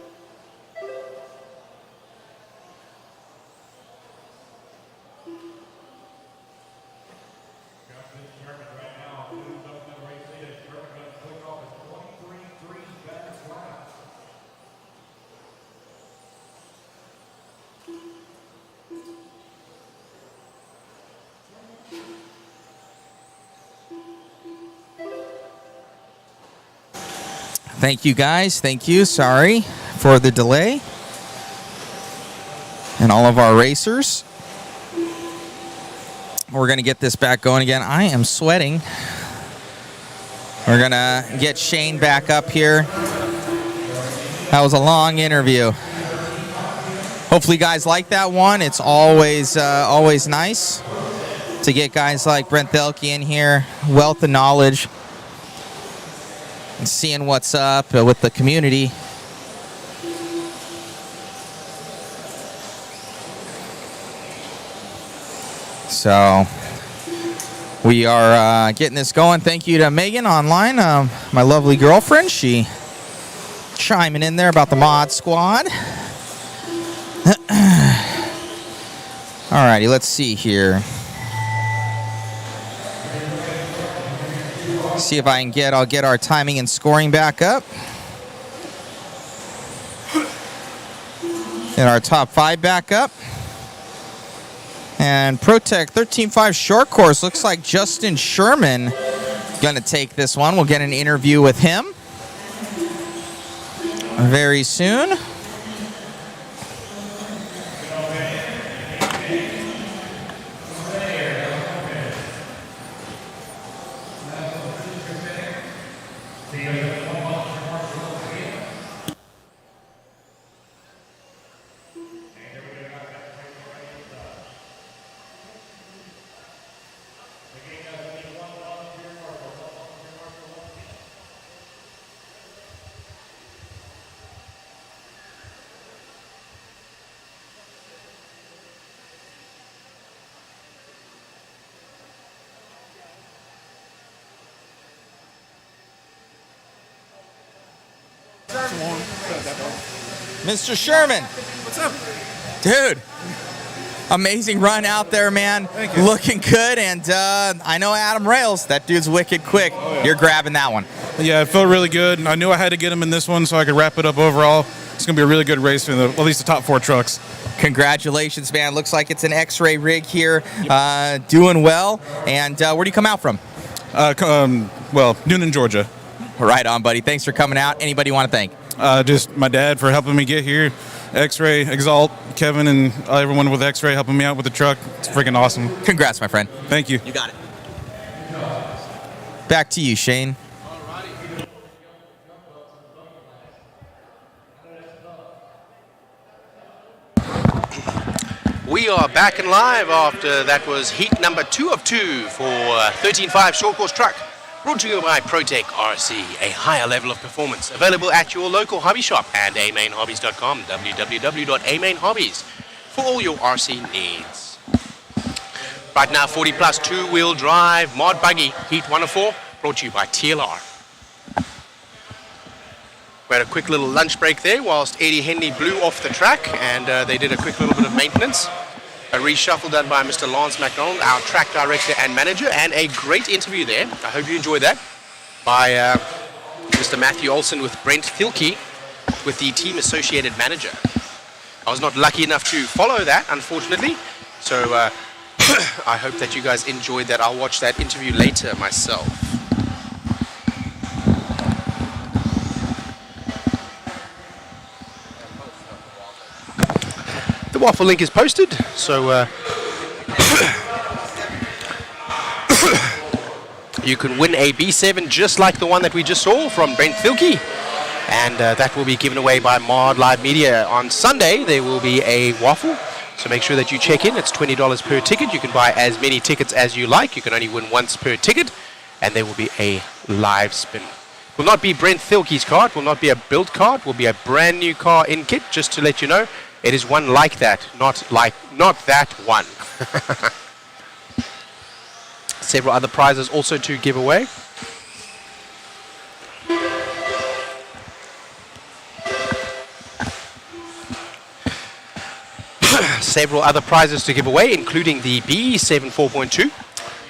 Thank you, guys. Thank you. Sorry for the delay. And all of our racers. We're going to get this back going again. I am sweating. We're going to get Shane back up here. That was a long interview. Hopefully, you guys like that one. It's always nice to get guys like Brent Delkey in here. Wealth of knowledge. And seeing what's up with the community. So we are getting this going. Thank you to Megan online, my lovely girlfriend. She chiming in there about the mod squad. Alrighty, let's see here. See if I'll get our timing and scoring back up. Get our top 5 back up. And ProTech 13.5 short course. Looks like Justin Sherman going to take this one. We'll get an interview with him very soon. Mr. Sherman. What's up? Dude, amazing run out there, man. Thank you. Looking good, and I know Adam Rails. That dude's wicked quick. Oh, yeah. You're grabbing that one. Yeah, it felt really good. I knew I had to get him in this one so I could wrap it up overall. It's going to be a really good race for at least the top 4 trucks. Congratulations, man. Looks like it's an X-ray rig here. Doing well. And where do you come out from? Well, Noonan, Georgia. Right on, buddy. Thanks for coming out. Anybody you want to thank? Just my dad for helping me get here. X-Ray, Exalt, Kevin, and everyone with X-Ray helping me out with the truck. It's freaking awesome. Congrats, my friend. Thank you. You got it. Back to you, Shane. We are back and live after that was heat number 2 of 2 for 13.5 short course truck. Brought to you by ProTech RC, a higher level of performance. Available at your local hobby shop and amainhobbies.com, www.amainhobbies, for all your RC needs. Right now, 40 plus 2-wheel drive mod buggy, heat 1 of 4, brought to you by TLR. We had a quick little lunch break there whilst Eddie Henley blew off the track, and they did a quick little bit of maintenance. A reshuffle done by Mr. Lance McDonald, our track director and manager, and a great interview there. I hope you enjoyed that. By Mr. Matthew Olson with Brent Thielke with the Team Associated manager. I was not lucky enough to follow that, unfortunately. So I hope that you guys enjoyed that. I'll watch that interview later myself. waffle link is posted, so you can win a B7 just like the one that we just saw from Brent Filkey. And that will be given away by Mod Live Media. On Sunday, there will be a waffle. So make sure that you check in. It's $20 per ticket. You can buy as many tickets as you like. You can only win once per ticket. And there will be a live spin. It will not be Brent Filkey's car. It will not be a built car. It will be a brand new car in kit, just to let you know. It is one like that, not that one. Several other prizes also to give away. Several other prizes to give away, including the B7 4.2.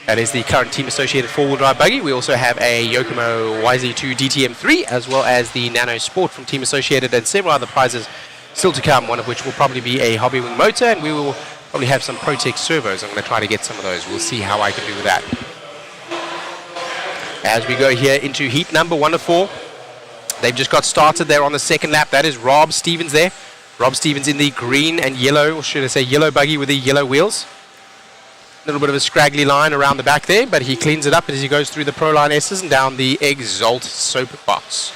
That is the current team associated four-wheel drive buggy. We also have a Yokomo YZ2 DTM3, as well as the Nano Sport from Team Associated, and several other prizes still to come, one of which will probably be a Hobby Wing motor, and we will probably have some Protec servos. I'm going to try to get some of those. We'll see how I can do with that. As we go here into heat number 1 of 4, they've just got started there on the second lap. That is Rob Stevens there. Rob Stevens in the green and yellow, or should I say yellow buggy with the yellow wheels. A little bit of a scraggly line around the back there, but he cleans it up as he goes through the Proline S's and down the Exalt soap box.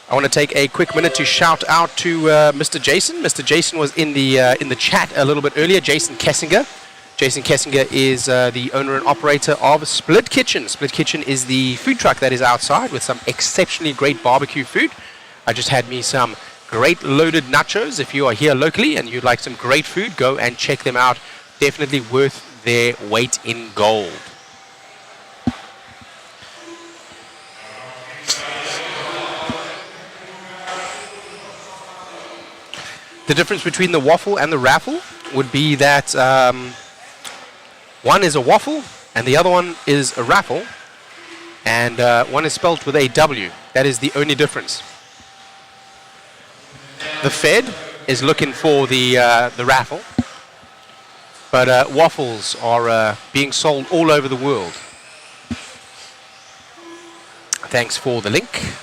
I want to take a quick minute to shout out to Mr. Jason. Mr. Jason was in the chat a little bit earlier. Jason Kessinger. Jason Kessinger is the owner and operator of Split Kitchen. Split Kitchen is the food truck that is outside with some exceptionally great barbecue food. I just had me some great loaded nachos. If you are here locally and you'd like some great food, go and check them out. Definitely worth their weight in gold. The difference between the waffle and the raffle would be that one is a waffle and the other one is a raffle, and one is spelled with a W. That is the only difference. The Fed is looking for the raffle, but waffles are being sold all over the world. Thanks for the link.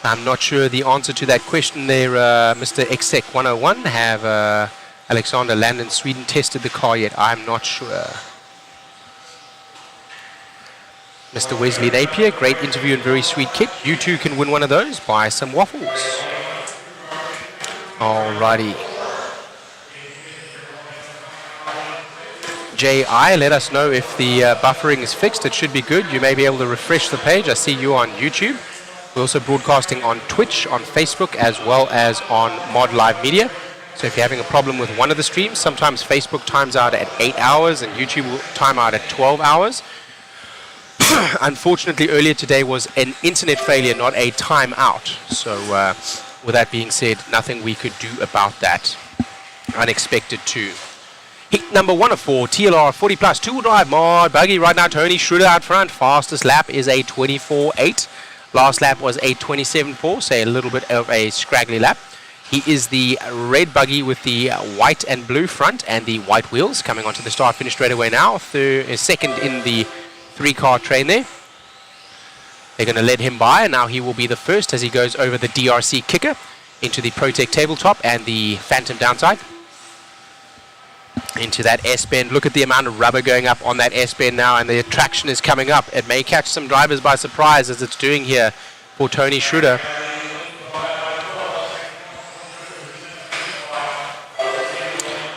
I'm not sure the answer to that question there, Mr. Exec 101. Have Alexander Landon Sweden tested the car yet? I'm not sure. Mr. Wesley Napier, great interview and very sweet kit. You too can win one of those. Buy some waffles. Alrighty. J.I., let us know if the buffering is fixed. It should be good. You may be able to refresh the page. I see you on YouTube. We're also broadcasting on Twitch, on Facebook, as well as on Mod Live Media. So if you're having a problem with one of the streams, sometimes Facebook times out at 8 hours and YouTube will time out at 12 hours. Unfortunately, earlier today was an internet failure, not a timeout. So with that being said, nothing we could do about that. Unexpected too. Heat number 1 of 4, TLR 40 plus, 2-wheel drive mod buggy. Right now, Tony Schroeder out front. Fastest lap is a 24.8. Last lap was a 27.4, so a little bit of a scraggly lap. He is the red buggy with the white and blue front and the white wheels, coming onto the start-finish straight away now. Second in the 3-car train there. They're going to let him by, and now he will be the first as he goes over the DRC kicker into the Protec tabletop and the Phantom downside. Into that S-bend. Look at the amount of rubber going up on that S-bend now, and the traction is coming up. It may catch some drivers by surprise, as it's doing here for Tony Schroeder.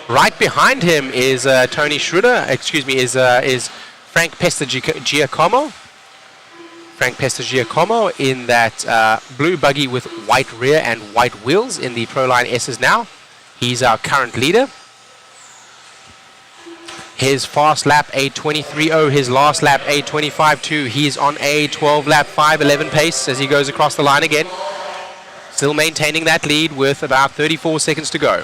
Right behind him is Tony Schroeder, is Frank Pestagiacomo. Frank Pestagiacomo in that blue buggy with white rear and white wheels in the Proline S's now. He's our current leader. His fast lap a 23.0, his last lap a 25.2. He's on a 12 lap 5.11 pace as he goes across the line again. Still maintaining that lead with about 34 seconds to go.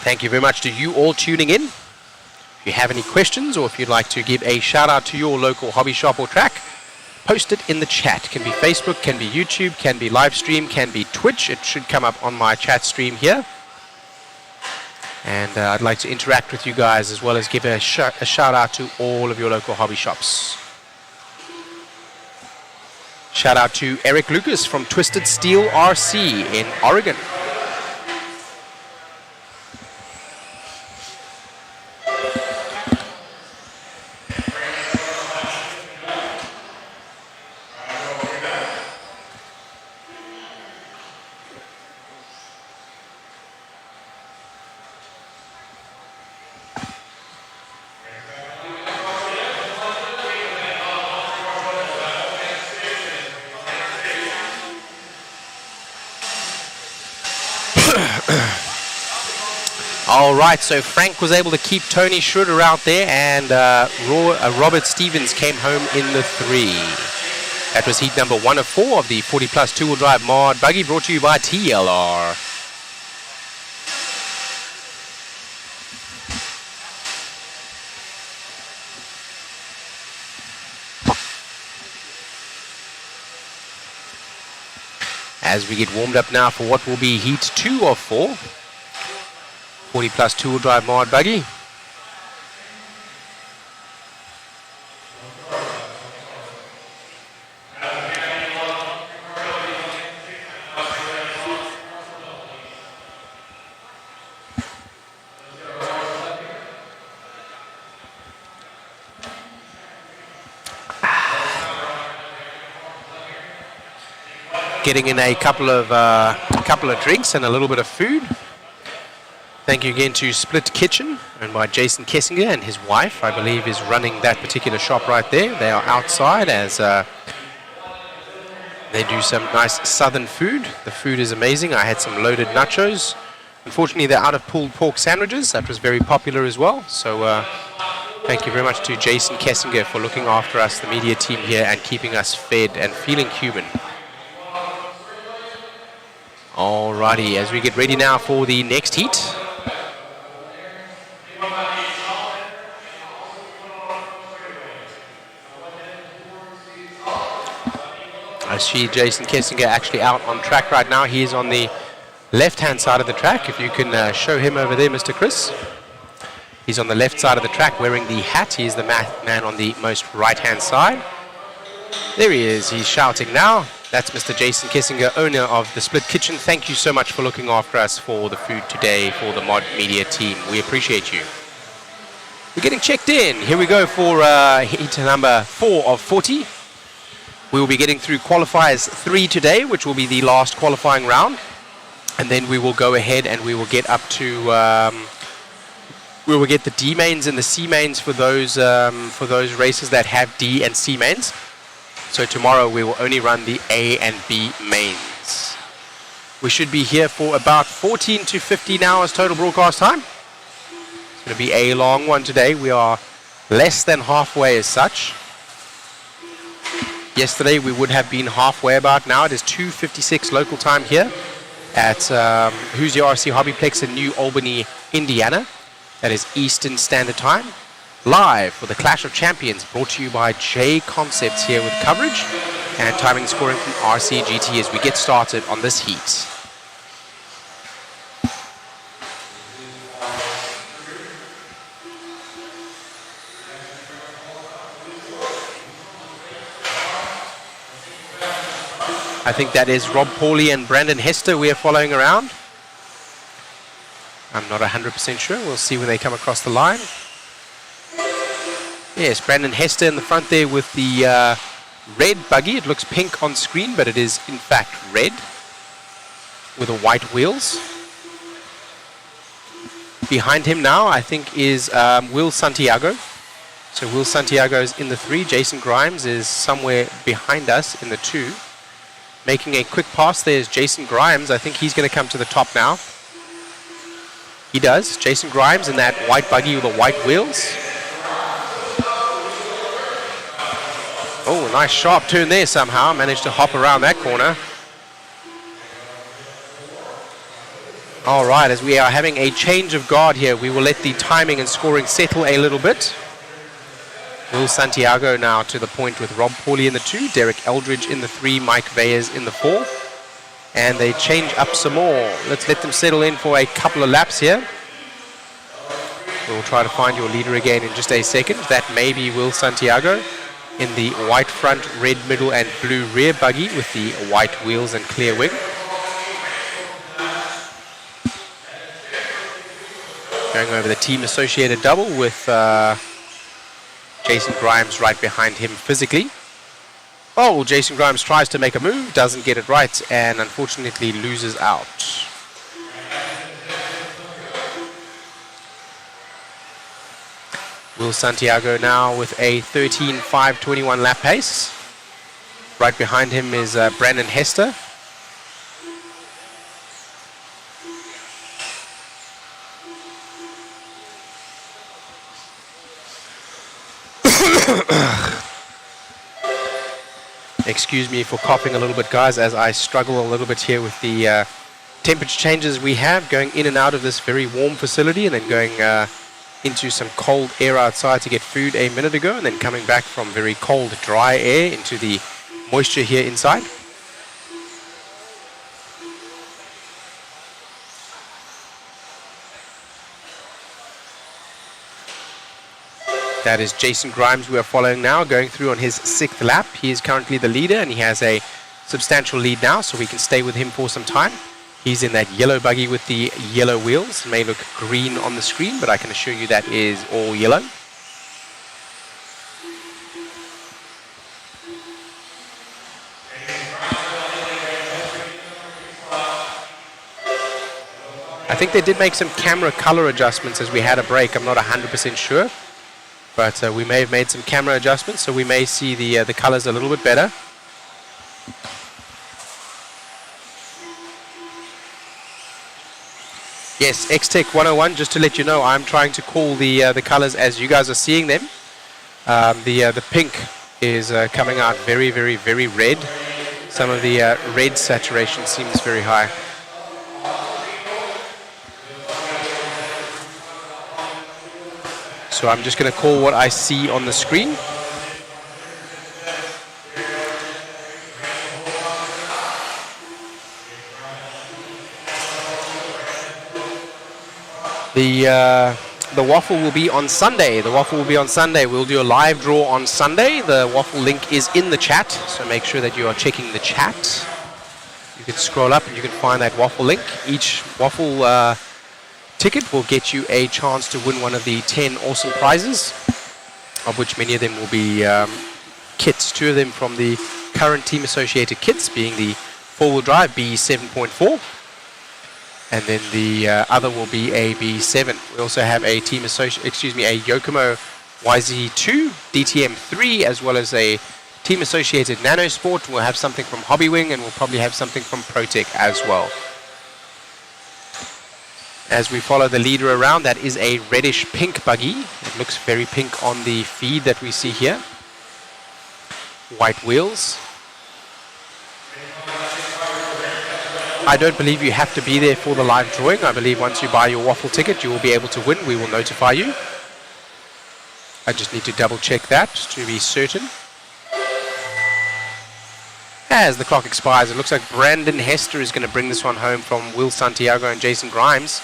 Thank you very much to you all tuning in. If you have any questions or if you'd like to give a shout out to your local hobby shop or track, post it in the chat. Can be Facebook, can be YouTube, can be live stream, can be Twitch. It should come up on my chat stream here. And I'd like to interact with you guys as well as give a shout out to all of your local hobby shops. Shout out to Eric Lucas from Twisted Steel RC in Oregon. All right, so Frank was able to keep Tony Schroeder out there, and Robert Stevens came home in the 3. That was heat number 1 of 4 of the 40 plus two-wheel drive mod buggy, brought to you by TLR. As we get warmed up now for what will be heat 2 of 4. 40 plus two-wheel drive mod buggy. Getting in a couple of drinks and a little bit of food. Thank you again to Split Kitchen, owned by Jason Kessinger, and his wife, I believe, is running that particular shop right there. They are outside as they do some nice southern food. The food is amazing. I had some loaded nachos. Unfortunately, they're out of pulled pork sandwiches. That was very popular as well. So thank you very much to Jason Kessinger for looking after us, the media team here, and keeping us fed and feeling human. Alrighty, as we get ready now for the next heat. I see Jason Kessinger actually out on track right now. He is on the left-hand side of the track. If you can show him over there, Mr. Chris. He's on the left side of the track wearing the hat. He is the man on the most right-hand side. There he is. He's shouting now. That's Mr. Jason Kessinger, owner of the Split Kitchen. Thank you so much for looking after us for the food today, for the mod media team. We appreciate you. We're getting checked in. Here we go for heat number 4 of 40. We will be getting through qualifiers 3 today, which will be the last qualifying round. And then we will go ahead and we will get up to... we will get the D mains and the C mains for those races that have D and C mains. So tomorrow we will only run the A and B mains. We should be here for about 14 to 15 hours total broadcast time. It's going to be a long one today. We are less than halfway as such. Yesterday we would have been halfway about. Now it is 2:56 local time here at Hoosier RC HobbyPlex in New Albany, Indiana. That is Eastern Standard Time. Live for the Clash of Champions, brought to you by JConcepts here with coverage and timing and scoring from RCGT as we get started on this heat. I think that is Rob Pauly and Brandon Hester we are following around. I'm not 100% sure. We'll see when they come across the line. Yes, Brandon Hester in the front there with the red buggy. It looks pink on screen, but it is in fact red with the white wheels. Behind him now, I think, is Will Santiago. So Will Santiago is in the 3. Jason Grimes is somewhere behind us in the 2. Making a quick pass, there's Jason Grimes. I think he's going to come to the top now. He does. Jason Grimes in that white buggy with the white wheels. Oh, nice sharp turn there somehow. Managed to hop around that corner. All right, as we are having a change of guard here, we will let the timing and scoring settle a little bit. Will Santiago now to the point with Rob Pauly in the 2, Derek Eldridge in the 3, Mike Veyers in the 4. And they change up some more. Let's let them settle in for a couple of laps here. We'll try to find your leader again in just a second. That may be Will Santiago in the white front, red middle, and blue rear buggy with the white wheels and clear wing. Going over the team associated double with Jason Grimes right behind him physically. Oh, Jason Grimes tries to make a move, doesn't get it right, and unfortunately loses out. Will Santiago now with a 13.521 lap pace. Right behind him is Brandon Hester. Excuse me for coughing a little bit, guys, as I struggle a little bit here with the temperature changes we have going in and out of this very warm facility, and then going into some cold air outside to get food a minute ago, and then coming back from very cold, dry air into the moisture here inside. That is Jason Grimes we are following now, going through on his 6th lap. He is currently the leader, and he has a substantial lead now, so we can stay with him for some time. He's in that yellow buggy with the yellow wheels. It may look green on the screen, but I can assure you that is all yellow. I think they did make some camera color adjustments as we had a break. I'm not 100% sure. But we may have made some camera adjustments, so we may see the colors a little bit better. Yes, X-Tech 101, just to let you know, I'm trying to call the colors as you guys are seeing them. The pink is coming out very, very, very red. Some of the red saturation seems very high. So I'm just going to call what I see on the screen. The waffle will be on Sunday. The waffle will be on Sunday. We'll do a live draw on Sunday. The waffle link is in the chat, so make sure that you are checking the chat. You can scroll up and you can find that waffle link. Each waffle ticket will get you a chance to win one of the 10 awesome prizes, of which many of them will be kits. 2 of them from the current team associated kits, being the 4-wheel drive B7.4, and then the other will be a B7. We also have a a Yokomo YZ2 DTM3, as well as a team associated Nano Sport. We'll have something from Hobbywing, and we'll probably have something from ProTech as well. As we follow the leader around, that is a reddish pink buggy. It looks very pink on the feed that we see here. White wheels. I don't believe you have to be there for the live drawing. I believe once you buy your waffle ticket, you will be able to win. We will notify you. I just need to double check that to be certain. As the clock expires, it looks like Brandon Hester is going to bring this one home from Will Santiago and Jason Grimes.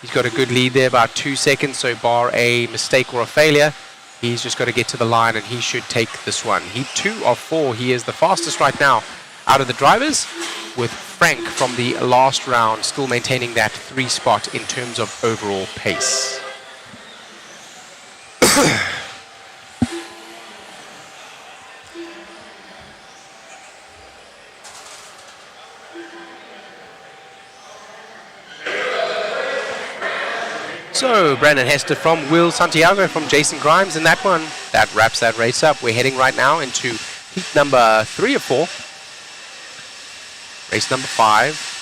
He's got a good lead there, about 2 seconds, so bar a mistake or a failure, he's just got to get to the line and he should take this one. Heat 2 of 4, he is the fastest right now out of the drivers, with Frank from the last round still maintaining that 3 spot in terms of overall pace. So, Brandon Hester from Will Santiago from Jason Grimes in that one. That wraps that race up. We're heading right now into heat number 3 of 4. Race number 5.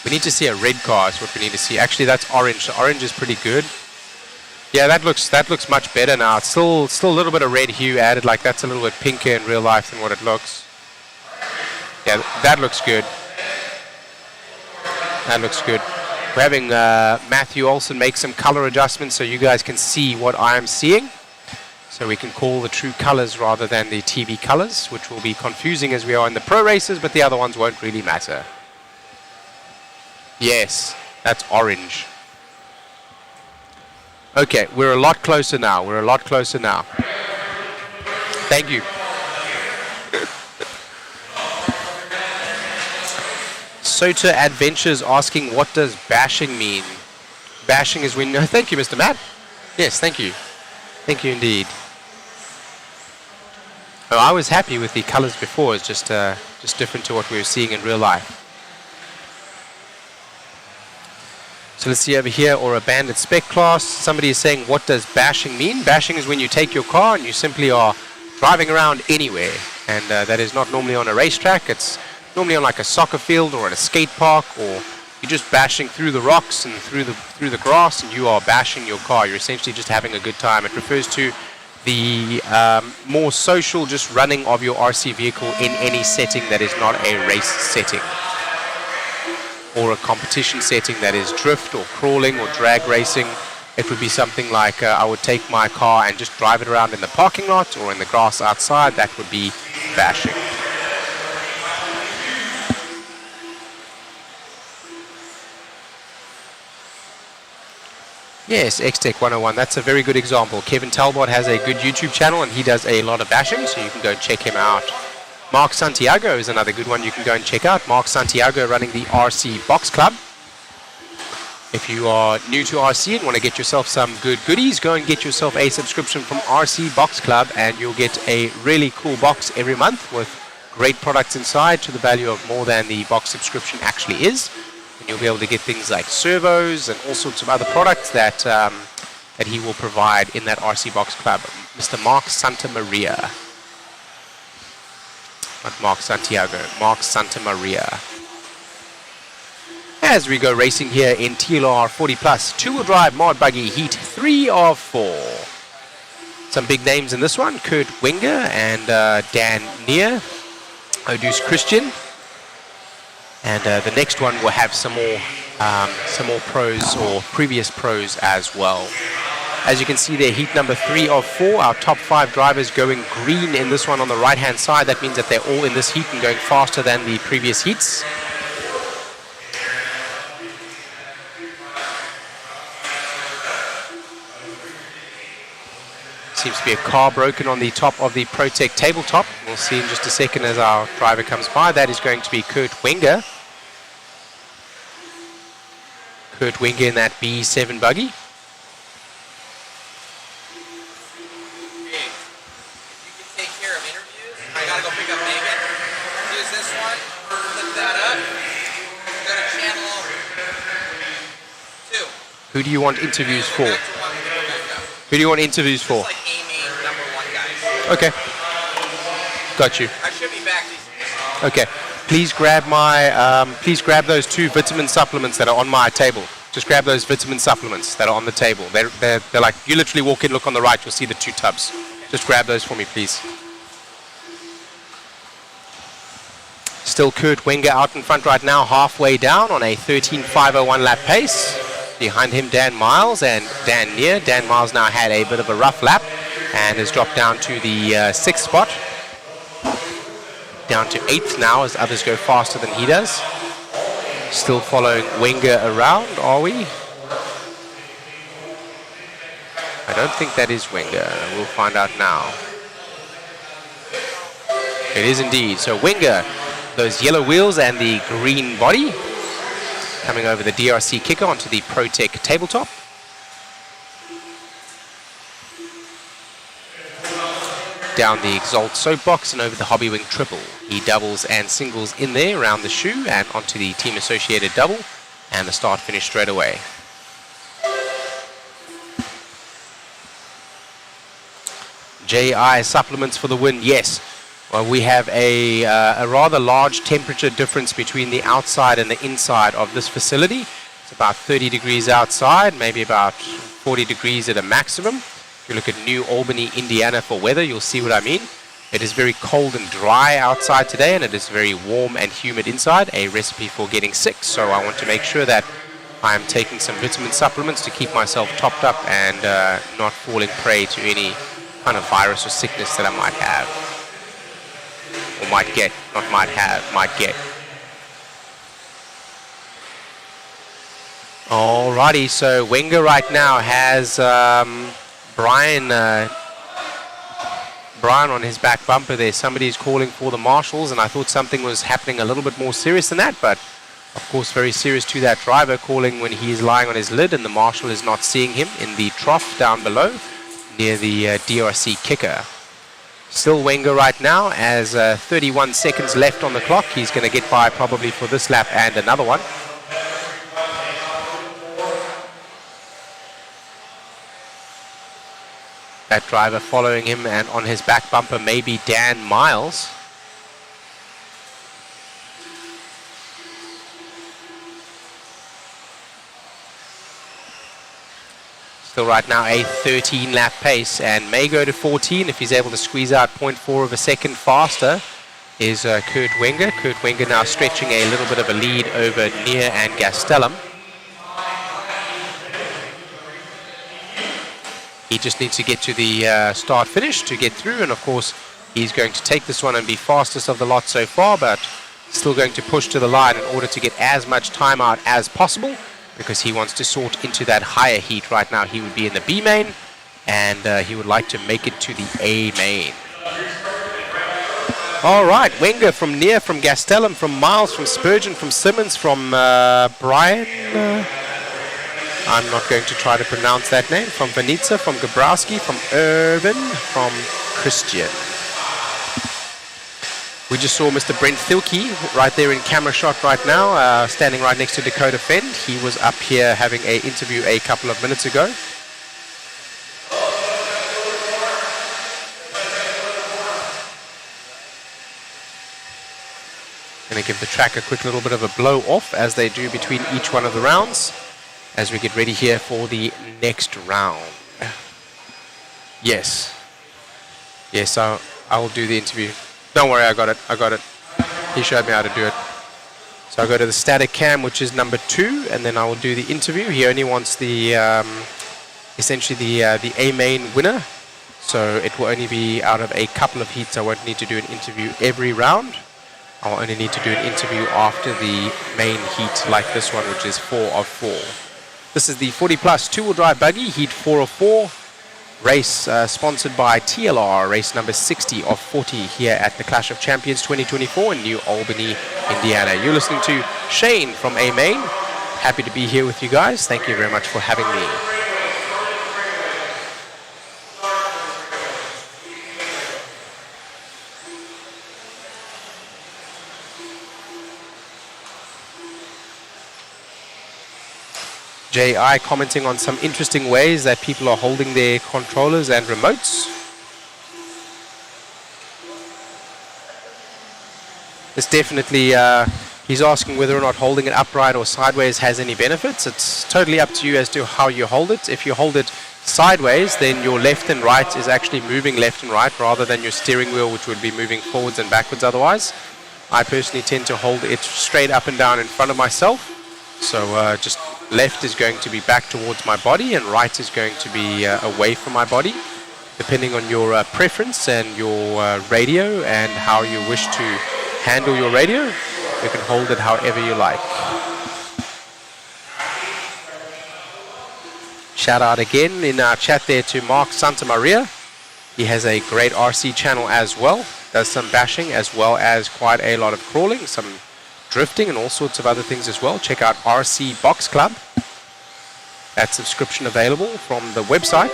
We need to see a red car is what we need to see. Actually, that's orange. The orange is pretty good. Yeah, that looks much better now. It's still a little bit of red hue added, like that's a little bit pinker in real life than what it looks. Yeah, that looks good. That looks good. We're having Matthew Olson make some color adjustments so you guys can see what I'm seeing. So we can call the true colors rather than the TV colors, which will be confusing as we are in the pro races, but the other ones won't really matter. Yes, that's orange. Okay, we're a lot closer now. We're a lot closer now. Thank you. Sota Adventures asking, what does bashing mean? Bashing is when... No, thank you, Mr. Matt. Yes, thank you. Thank you indeed. Oh, I was happy with the colors before. It's just different to what we were seeing in real life. So let's see over here, or a bandit spec class. Somebody is saying, what does bashing mean? Bashing is when you take your car and you simply are driving around anywhere. And that is not normally on a racetrack. It's normally on like a soccer field or at a skate park, or you're just bashing through the rocks and through the grass, and you are bashing your car. You're essentially just having a good time. It refers to the more social, just running of your RC vehicle in any setting that is not a race setting, or a competition setting that is drift or crawling or drag racing. It would be something like I would take my car and just drive it around in the parking lot or in the grass outside. That would be bashing. Yes, X-Tech 101, that's a very good example. Kevin Talbot has a good YouTube channel and he does a lot of bashing, so you can go and check him out. Mark Santiago is another good one you can go and check out. Mark Santiago running the RC Box Club. If you are new to RC and want to get yourself some good goodies, go and get yourself a subscription from RC Box Club and you'll get a really cool box every month with great products inside to the value of more than the box subscription actually is. And you'll be able to get things like servos and all sorts of other products that that he will provide in that RC Box Club. Mr. Mark Santa Maria. Not Mark Santiago, Mark Santa Maria. As we go racing here in TLR 40 Plus, two-wheel drive mod buggy heat 3 of 4. Some big names in this one, Kurt Wenger and Dan Neer, Odus Christian. And the next one will have some more pros or previous pros as well. As you can see there, heat number 3 of 4, our top 5 drivers going green in this one on the right-hand side. That means that they're all in this heat and going faster than the previous heats. Seems to be a car broken on the top of the ProTech tabletop. We'll see in just a second as our driver comes by. That is going to be Kurt Wenger. Kurt Wenger in that B7 buggy. Who do you want interviews for? Who do you want interviews for? Like Amy, #1 guys. Okay. Got you. I should be back. Okay. Please grab my. Please grab those 2 vitamin supplements that are on my table. Just grab those vitamin supplements that are on the table. They're like, you literally walk in, look on the right, you'll see the 2 tubs. Just grab those for me, please. Still Kurt Wenger out in front right now, halfway down on a 13.501 lap pace. Behind him, Dan Miles and Dan Neer. Dan Miles now had a bit of a rough lap and has dropped down to the 6th spot. Down to 8th now as others go faster than he does. Still following Wenger around, are we? I don't think that is Wenger. We'll find out now. It is indeed. So Wenger, those yellow wheels and the green body. Coming over the DRC kicker onto the ProTech tabletop. Down the Exalt soapbox and over the Hobby Wing triple. He doubles and singles in there around the shoe and onto the team associated double. And the start finish straight away. JI supplements for the win, yes. Well, we have a rather large temperature difference between the outside and the inside of this facility. It's about 30 degrees outside, maybe about 40 degrees at a maximum. If you look at New Albany, Indiana for weather, you'll see what I mean. It is very cold and dry outside today, and it is very warm and humid inside, a recipe for getting sick. So I want to make sure that I am taking some vitamin supplements to keep myself topped up and not falling prey to any kind of virus or sickness that I might have. Or might get, not might have, might get. Alrighty, so Wenger right now has Brian on his back bumper there. Somebody's calling for the marshals, and I thought something was happening a little bit more serious than that, but of course very serious to that driver, calling when he's lying on his lid and the marshal is not seeing him in the trough down below near the DRC kicker. Still Wenger right now, as 31 seconds left on the clock. He's going to get by probably for this lap and another one. That driver following him, and on his back bumper maybe Dan Miles. Still right now a 13 lap pace, and may go to 14 if he's able to squeeze out 0.4 of a second faster is Kurt Wenger. Kurt Wenger now stretching a little bit of a lead over Neer and Gastelum. He just needs to get to the start finish to get through, and of course he's going to take this one and be fastest of the lot so far, but still going to push to the line in order to get as much time out as possible, because he wants to sort into that higher heat. Right now he would be in the B main, and he would like to make it to the A main. All right, Wenger from Neer, from Gastelum, from Miles, from Spurgeon, from Simmons, from Brian. I'm not going to try to pronounce that name. From Vanitsa, from Gabrowski, from Irvin, from Christian. We just saw Mr. Brent Thielke right there in camera shot right now, standing right next to Dakota Fend. He was up here having an interview a couple of minutes ago. Going to give the track a quick little bit of a blow off, as they do between each one of the rounds, as we get ready here for the next round. Yes. Yes, I will do the interview. Don't worry, I got it. He showed me how to do it. So I'll go to the static cam, which is number 2, and then I will do the interview. He only wants the, essentially the A main winner. So it will only be out of a couple of heats. I won't need to do an interview every round. I'll only need to do an interview after the main heat like this one, which is 4 of 4. This is the 40 plus two-wheel drive buggy, heat 4 of 4. Race sponsored by TLR, race number 60 of 40 here at the Clash of Champions 2024 in New Albany, Indiana. You're listening to Shane from A Main. Happy to be here with you guys. Thank you very much for having me. JI commenting on some interesting ways that people are holding their controllers and remotes. It's definitely, he's asking whether or not holding it upright or sideways has any benefits. It's totally up to you as to how you hold it. If you hold it sideways, then your left and right is actually moving left and right rather than your steering wheel, which would be moving forwards and backwards otherwise. I personally tend to hold it straight up and down in front of myself. So just left is going to be back towards my body and right is going to be away from my body, depending on your preference and your radio and how you wish to handle your radio. You can hold it however you like. Shout out again in our chat there to Mark Santamaria. He has a great RC channel as well, does some bashing as well as quite a lot of crawling, some drifting and all sorts of other things as well. Check out RC Box Club. That subscription available from the website.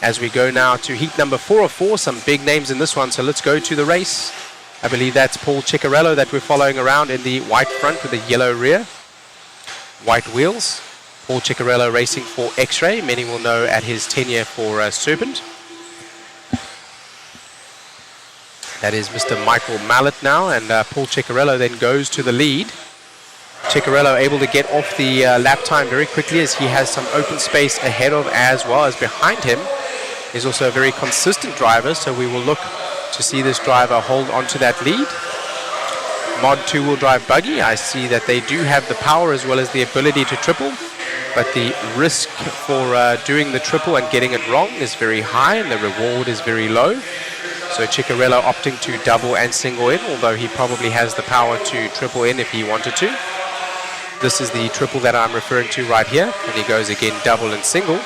As we go now to heat number 4 of 4, some big names in this one, so let's go to the race. I believe that's Paul Ciccarello that we're following around in the white front with the yellow rear, white wheels. Paul Ciccarello racing for X-Ray, many will know at his tenure for Serpent. That is Mr. Michael Mallet now, and Paul Ciccarello then goes to the lead. Ciccarello able to get off the lap time very quickly, as he has some open space ahead of as well as behind him. He's also a very consistent driver, so we will look to see this driver hold on to that lead. Mod 2-wheel drive buggy, I see that they do have the power as well as the ability to triple. but the risk for doing the triple and getting it wrong is very high, and the reward is very low. So Ciccarello opting to double and single in, although he probably has the power to triple in if he wanted to. This is the triple that I'm referring to right here, and he goes again double and single.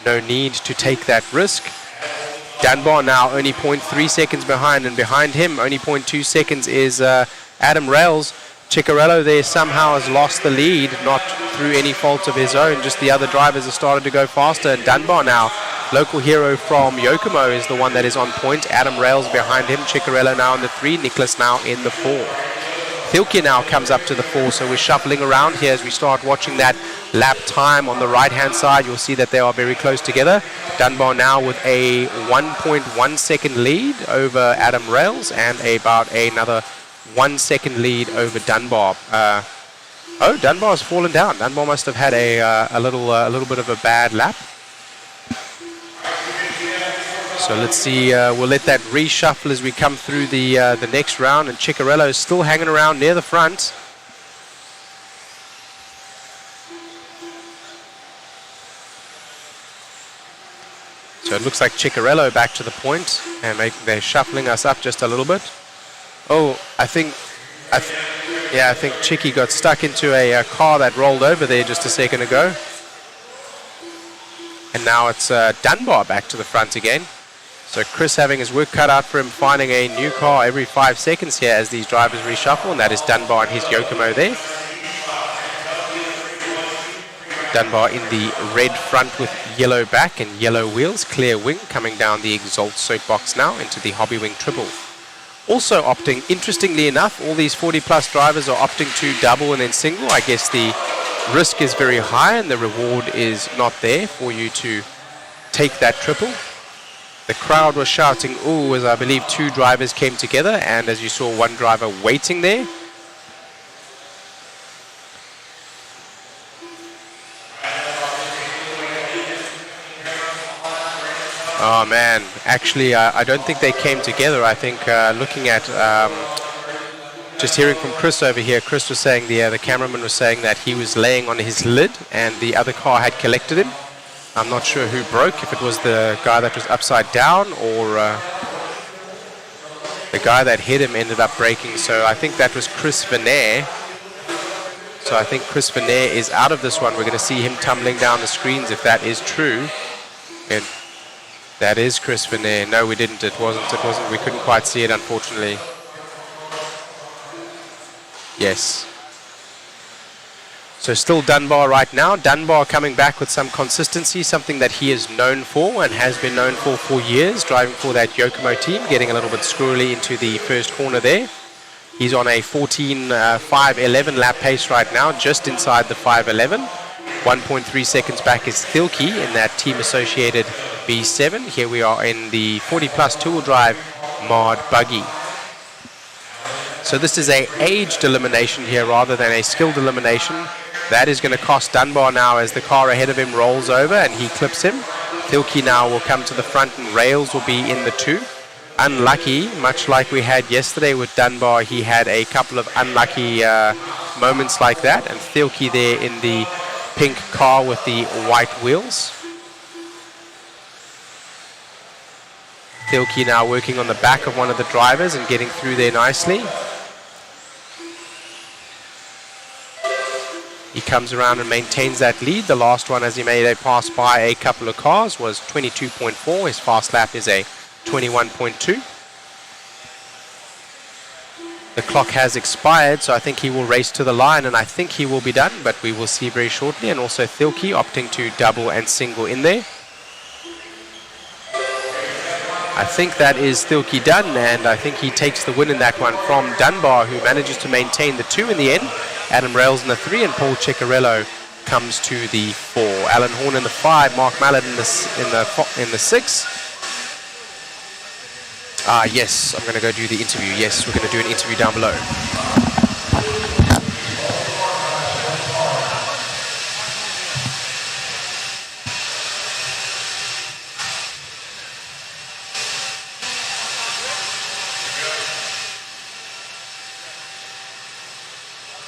No need to take that risk. Dunbar now only 0.3 seconds behind, and behind him only 0.2 seconds is Adam Rails. Ciccarello there somehow has lost the lead, not through any fault of his own, just the other drivers have started to go faster, and Dunbar now, local hero from Yokomo, is the one that is on point. Adam Rails behind him, Ciccarello now in the 3, Nicholas now in the 4. Thielke now comes up to the 4, so we're shuffling around here as we start watching that lap time on the right-hand side. You'll see that they are very close together. Dunbar now with a 1.1 second lead over Adam Rails, and about another 1 second lead over Dunbar. Oh, Dunbar's fallen down. Dunbar must have had a little bit of a bad lap. So let's see, we'll let that reshuffle as we come through the next round, and Ciccarello is still hanging around near the front. So it looks like Ciccarello back to the point, and they're shuffling us up just a little bit. Oh, I think Chicky got stuck into a car that rolled over there just a second ago. And now it's Dunbar back to the front again. So Chris having his work cut out for him, finding a new car every 5 seconds here as these drivers reshuffle, and that is Dunbar and his Yokomo there. Dunbar in the red front with yellow back and yellow wheels, clear wing, coming down the exalt soapbox now into the Hobby Wing triple. Also opting, interestingly enough, all these 40 plus drivers are opting to double and then single. I guess the risk is very high and the reward is not there for you to take that triple. The crowd was shouting ooh as I believe 2 drivers came together, and as you saw, 1 driver waiting there. Oh man, actually I don't think they came together. I think looking at just hearing from Chris over here, Chris was saying, the cameraman was saying that he was laying on his lid and the other car had collected him. I'm not sure who broke, if it was the guy that was upside down or the guy that hit him ended up breaking. So I think that was Chris Venair. So I think Chris Venair is out of this one. We're going to see him tumbling down the screens if that is true. And that is Chris Venair. No, we didn't. It wasn't. We couldn't quite see it, unfortunately. Yes. So still Dunbar right now. Dunbar coming back with some consistency, something that he is known for and has been known for years, driving for that Yokomo team, getting a little bit squirrely into the first corner there. He's on a 14.511 lap pace right now, just inside the 511. 1.3 seconds back is Thielke in that team-associated B7. Here we are in the 40-plus two-wheel drive mod Buggy. So this is a aged elimination here rather than a skilled elimination. That is going to cost Dunbar now as the car ahead of him rolls over and he clips him. Thielke now will come to the front and Rails will be in the 2. Unlucky, much like we had yesterday with Dunbar, he had a couple of unlucky moments like that. And Thielke there in the pink car with the white wheels. Thielke now working on the back of one of the drivers and getting through there nicely. He comes around and maintains that lead. The last one, as he made a pass by a couple of cars, was 22.4. His fast lap is a 21.2. The clock has expired, so I think he will race to the line, and I think he will be done, but we will see very shortly. And also Thielke opting to double and single in there. I think that is Thielke done, and I think he takes the win in that one from Dunbar, who manages to maintain the 2 in the end. Adam Rails in the 3, and Paul Ciccarello comes to the 4. Alan Horn in the 5, Mark Mallard in the 6. Yes, I'm going to go do the interview. Yes, we're going to do an interview down below.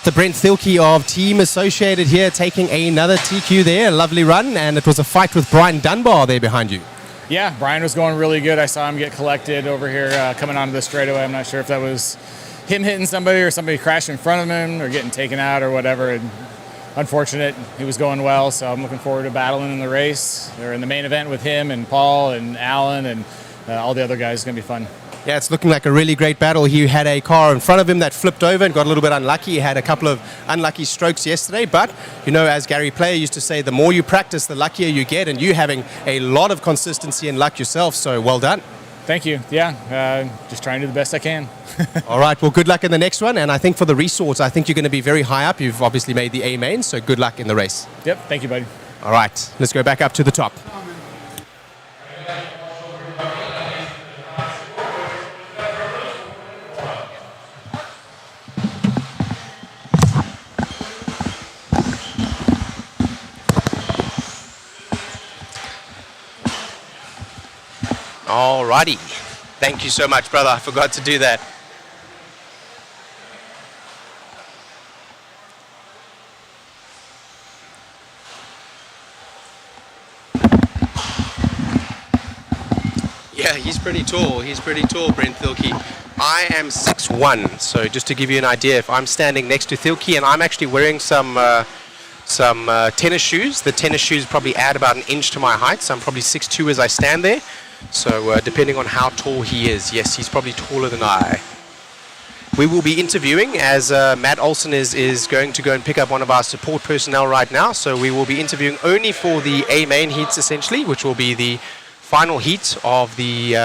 The Brent Thielke of Team Associated here taking another TQ there. A lovely run, and it was a fight with Brian Dunbar there behind you. Yeah, Brian was going really good. I saw him get collected over here coming onto the straightaway. I'm not sure if that was him hitting somebody or somebody crashed in front of him or getting taken out or whatever. And unfortunate, he was going well, so I'm looking forward to battling in the race. They're in the main event with him and Paul and Alan and all the other guys. It's going to be fun. Yeah, it's looking like a really great battle. He had a car in front of him that flipped over and got a little bit unlucky. He had a couple of unlucky strokes yesterday, but, you know, as Gary Player used to say, the more you practice, the luckier you get, and you having a lot of consistency and luck yourself, so well done. Thank you. Yeah, just trying to do the best I can. All right, well, good luck in the next one, and I think for the resorts, I think you're going to be very high up. You've obviously made the A main, so good luck in the race. Yep, thank you, buddy. All right, let's go back up to the top. Alrighty. Thank you so much, brother. I forgot to do that. Yeah, he's pretty tall. He's pretty tall, Brent Thielke. I am 6'1", so just to give you an idea, if I'm standing next to Thielke and I'm actually wearing some tennis shoes, the tennis shoes probably add about an inch to my height, so I'm probably 6'2" as I stand there. So depending on how tall he is, yes, he's probably taller than I. We will be interviewing as Matt Olson is going to go and pick up one of our support personnel right now. So we will be interviewing only for the A main heats essentially, which will be the final heat of the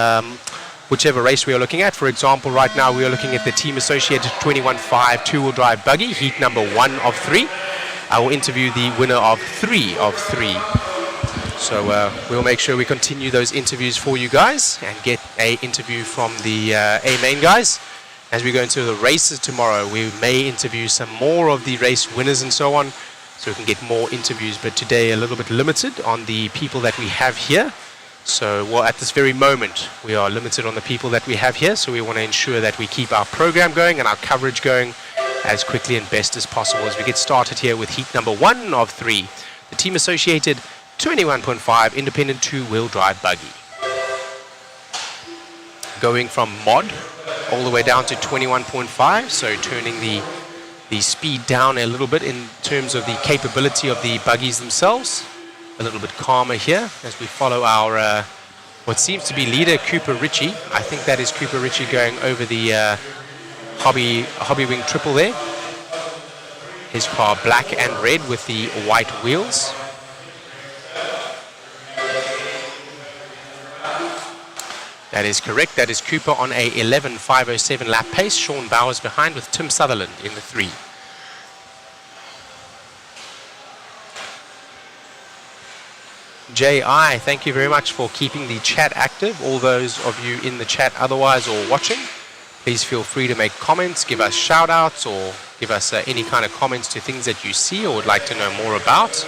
whichever race we are looking at. For example, right now we are looking at the Team Associated 21.5 two-wheel drive buggy, heat number 1 of 3. I will interview the winner of 3 of 3. So we'll make sure we continue those interviews for you guys and get an interview from the A main guys. As we go into the races tomorrow, we may interview some more of the race winners and so on, so we can get more interviews. But today a little bit limited on the people that we have here. So well, at this very moment, we are limited on the people that we have here. So we want to ensure that we keep our program going and our coverage going as quickly and best as possible as we get started here with heat number 1 of 3. The Team Associated 21.5 independent two-wheel drive buggy. Going from mod all the way down to 21.5, so turning the speed down a little bit in terms of the capability of the buggies themselves. A little bit calmer here as we follow our what seems to be leader Cooper Ritchie. I think that is Cooper Ritchie going over the Hobby Wing triple there. His car black and red with the white wheels. That is correct. That is Cooper on a 11.507 lap pace. Sean Bowers behind with Tim Sutherland in the 3. J.I., thank you very much for keeping the chat active. All those of you in the chat otherwise or watching, please feel free to make comments, give us shout outs, or give us any kind of comments to things that you see or would like to know more about.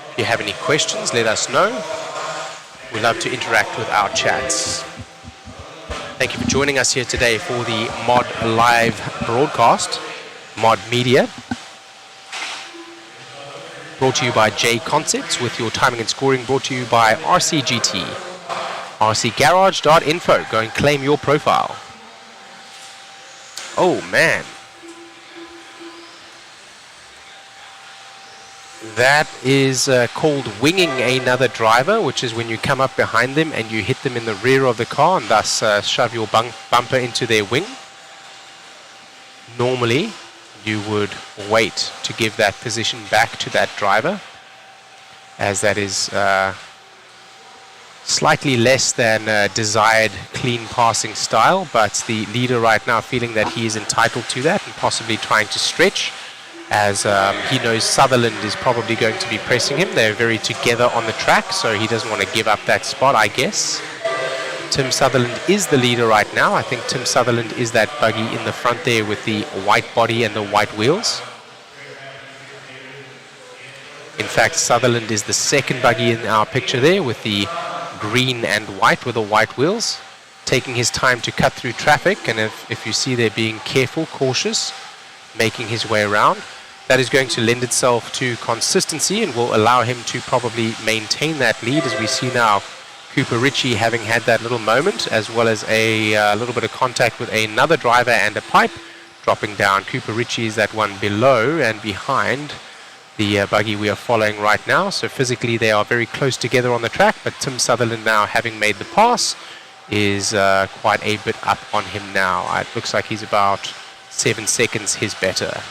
If you have any questions, let us know. We love to interact with our chats. Thank you for joining us here today for the Mod Live broadcast, Mod Media. Brought to you by JConcepts with your timing and scoring brought to you by RCGT. RCGarage.info. Go and claim your profile. Oh man. That is called winging another driver, which is when you come up behind them and you hit them in the rear of the car and thus shove your bumper into their wing. Normally, you would wait to give that position back to that driver, as that is slightly less than desired clean passing style, but the leader right now feeling that he is entitled to that and possibly trying to stretch, as he knows Sutherland is probably going to be pressing him. They're very together on the track, so he doesn't want to give up that spot, I guess. Tim Sutherland is the leader right now. I think Tim Sutherland is that buggy in the front there with the white body and the white wheels. In fact, Sutherland is the second buggy in our picture there with the green and white with the white wheels. taking his time to cut through traffic, and if you see they're being careful, cautious, making his way around, that is going to lend itself to consistency and will allow him to probably maintain that lead, as we see now Cooper Ritchie having had that little moment, as well as a little bit of contact with another driver and a pipe dropping down. Cooper Ritchie is that one below and behind the buggy we are following right now. So physically they are very close together on the track, but Tim Sutherland, now having made the pass, is quite a bit up on him now. It looks like he's about 7 seconds his better.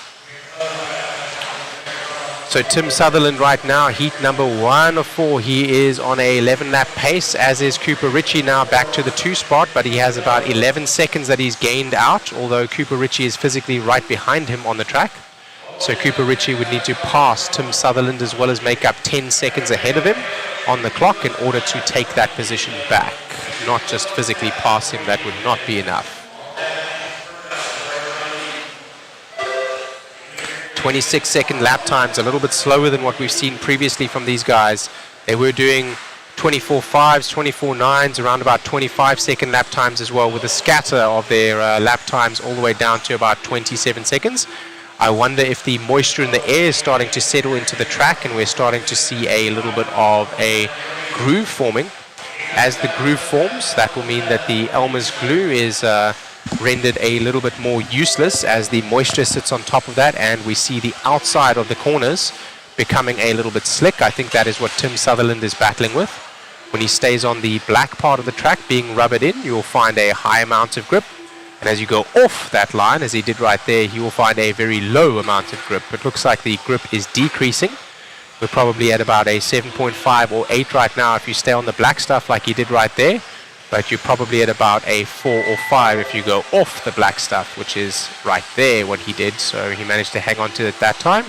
So Tim Sutherland right now, heat number 1 of 4, he is on a 11-lap pace, as is Cooper Ritchie now back to the 2 spot, but he has about 11 seconds that he's gained out, although Cooper Ritchie is physically right behind him on the track. So Cooper Ritchie would need to pass Tim Sutherland as well as make up 10 seconds ahead of him on the clock in order to take that position back. Not just physically pass him, that would not be enough. 26-second lap times, a little bit slower than what we've seen previously from these guys. They were doing 24.5s, 24.9s, around about 25-second lap times as well, with a scatter of their lap times all the way down to about 27 seconds. I wonder if the moisture in the air is starting to settle into the track and we're starting to see a little bit of a groove forming. As the groove forms, that will mean that the Elmer's glue is rendered a little bit more useless as the moisture sits on top of that, and we see the outside of the corners becoming a little bit slick. I think that is what Tim Sutherland is battling with. When he stays on the black part of the track being rubbered in, you will find a high amount of grip, and as you go off that line, as he did right there, you will find a very low amount of grip. It looks like the grip is decreasing. We're probably at about a 7.5 or 8 right now if you stay on the black stuff like he did right there, but you're probably at about a 4 or 5 if you go off the black stuff, which is right there what he did. So he managed to hang on to it that time.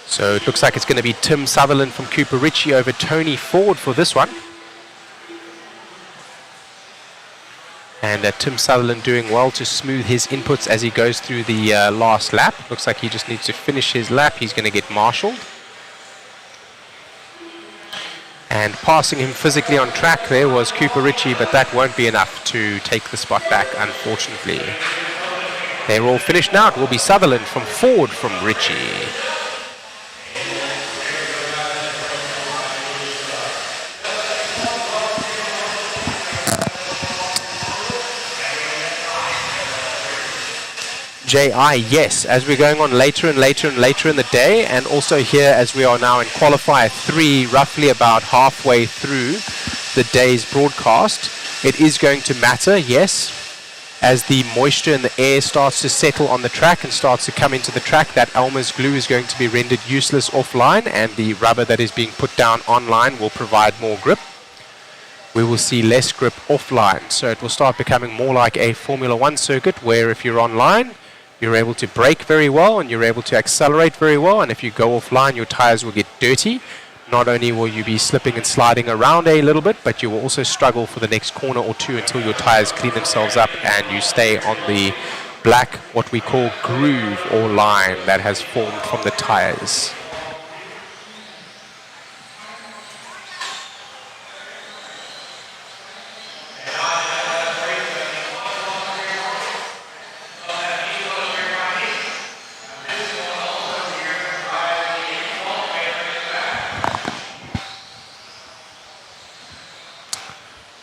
So it looks like it's going to be Tim Sutherland from Cooper Ritchie over Tony Ford for this one. And Tim Sutherland doing well to smooth his inputs as he goes through the last lap. Looks like he just needs to finish his lap. He's going to get marshaled. And passing him physically on track there was Cooper Ritchie, but that won't be enough to take the spot back, unfortunately. They're all finished now. It will be Sutherland from Ford from Ritchie. JI, yes, as we're going on later and later and later in the day, and also here as we are now in qualifier 3, roughly about halfway through the day's broadcast, it is going to matter, yes, as the moisture in the air starts to settle on the track and starts to come into the track. That Elmer's glue is going to be rendered useless offline, and the rubber that is being put down online will provide more grip. We will see less grip offline, so it will start becoming more like a Formula 1 circuit, where if you're online, you're able to brake very well and you're able to accelerate very well, and if you go offline, your tires will get dirty. Not only will you be slipping and sliding around a little bit, but you will also struggle for the next corner or two until your tires clean themselves up and you stay on the black, what we call groove or line that has formed from the tires.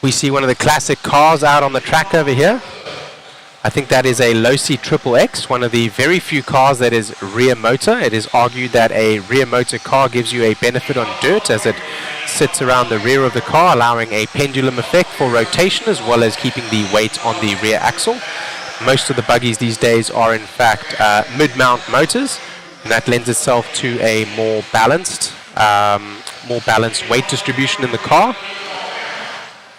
We see one of the classic cars out on the track over here. I think that is a Losi XXX, one of the very few cars that is rear motor. It is argued that a rear motor car gives you a benefit on dirt as it sits around the rear of the car, allowing a pendulum effect for rotation as well as keeping the weight on the rear axle. Most of the buggies these days are in fact mid-mount motors, and that lends itself to a more balanced weight distribution in the car.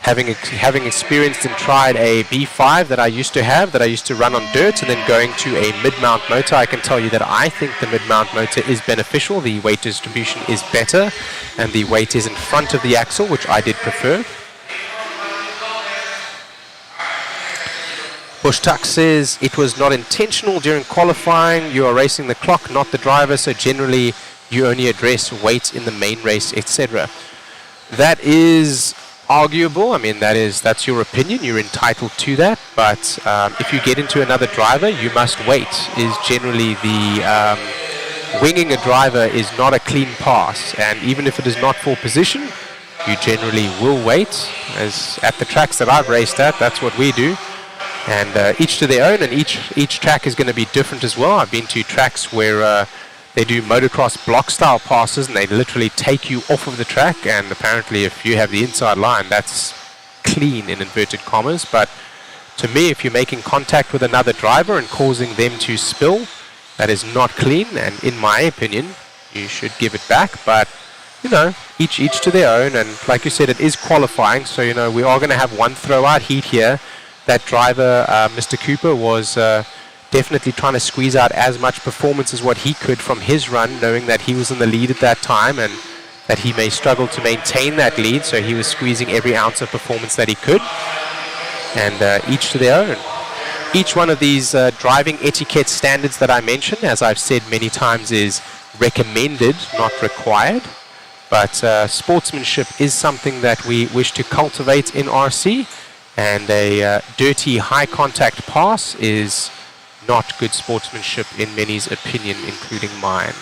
Having experienced and tried a B5 that I used to have, that I used to run on dirt, and then going to a mid-mount motor, I can tell you that I think the mid-mount motor is beneficial. The weight distribution is better, and the weight is in front of the axle, which I did prefer. Bush Tuck says it was not intentional during qualifying. You are racing the clock, not the driver, so generally you only address weight in the main race, etc. That is arguable. I mean, that's your opinion. You're entitled to that. But if you get into another driver, you must wait. Is generally the winging a driver is not a clean pass, and even if it is not for position, you generally will wait. As at the tracks that I've raced at, that's what we do. And each to their own, and each track is going to be different as well. I've been to tracks where they do motocross block style passes, and they literally take you off of the track, and apparently if you have the inside line, that's clean in inverted commas. But to me, if you're making contact with another driver and causing them to spill, that is not clean, and in my opinion, you should give it back. But you know, each to their own, and like you said, it is qualifying, so you know, we are going to have one throw-out heat here. That driver, Mr. Cooper, was definitely trying to squeeze out as much performance as what he could from his run, knowing that he was in the lead at that time and that he may struggle to maintain that lead, so he was squeezing every ounce of performance that he could, and each to their own. Each one of these driving etiquette standards that I mentioned, as I've said many times, is recommended, not required. But sportsmanship is something that we wish to cultivate in RC, and a dirty high contact pass is not good sportsmanship in many's opinion, including mine.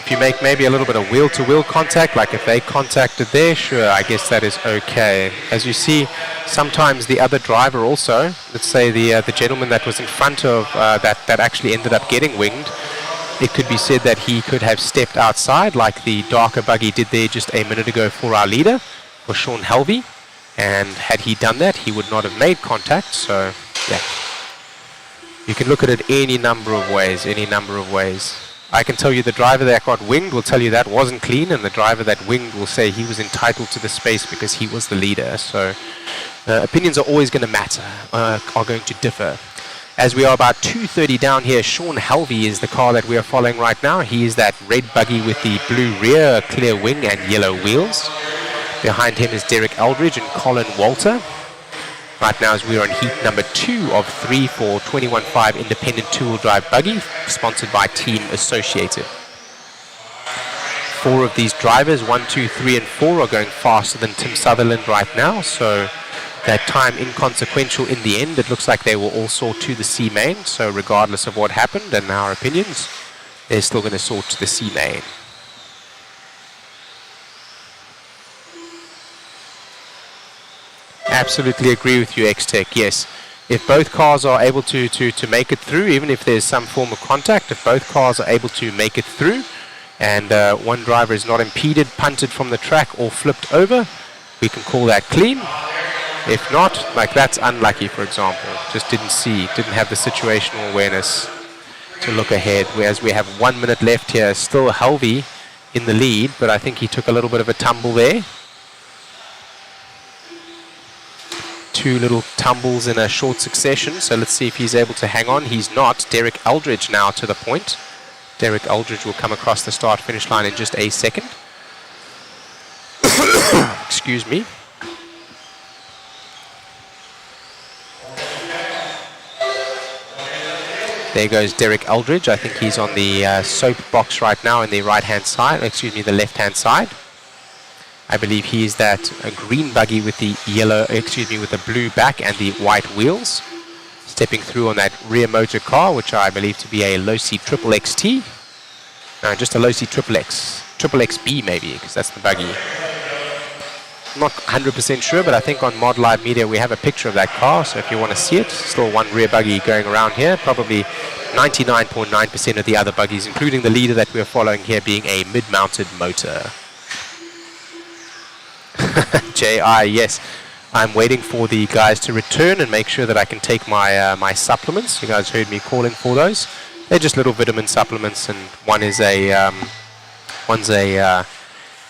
If you make maybe a little bit of wheel-to-wheel contact, like if they contacted there, sure, I guess that is okay. As you see, sometimes the other driver also, let's say the gentleman that was in front of that actually ended up getting winged, it could be said that he could have stepped outside like the darker buggy did there just a minute ago for our leader, for Sean Helvey, and had he done that, he would not have made contact. So yeah, you can look at it any number of ways. I can tell you the driver that got winged will tell you that wasn't clean, and the driver that winged will say he was entitled to the space because he was the leader. So opinions are always going to matter, are going to differ. As we are about 2:30 down here, Sean Helvey is the car that we are following right now. He is that red buggy with the blue rear, clear wing, and yellow wheels. Behind him is Derek Eldridge and Colin Walter. Right now, as we are in heat number 2 of 3 for 21.5 independent two-wheel drive buggy, sponsored by Team Associated. 4 of these drivers, 1, 2, 3, and 4, are going faster than Tim Sutherland right now, so that time inconsequential in the end. It looks like they will all soar to the C main, so regardless of what happened and our opinions, they're still going to soar to the C main. Absolutely agree with you, X-Tech. Yes, if both cars are able to make it through, even if there's some form of contact, if both cars are able to make it through, and one driver is not impeded, punted from the track, or flipped over, we can call that clean. If not, like that's unlucky, for example. Just didn't have the situational awareness to look ahead. Whereas we have 1 minute left here, still Helvey in the lead, but I think he took a little bit of a tumble there. 2 little tumbles in a short succession, so let's see if he's able to hang on. He's not. Derek Eldridge now to the point. Derek Eldridge will come across the start-finish line in just a second. Excuse me. There goes Derek Eldridge. I think he's on the soap box right now in the right-hand side, excuse me, the left-hand side. I believe he is that green buggy with the yellow, with the blue back and the white wheels. Stepping through on that rear motor car, which I believe to be a Losi Triple XT. No, just a Losi Triple X, Triple XB maybe, because that's the buggy. Not 100% sure, but I think on Mod Live Media we have a picture of that car, so if you want to see it, still one rear buggy going around here, probably 99.9% of the other buggies, including the leader that we're following here, being a mid-mounted motor. J.I., yes, I'm waiting for the guys to return and make sure that I can take my my supplements. You guys heard me calling for those. They're just little vitamin supplements, and one is a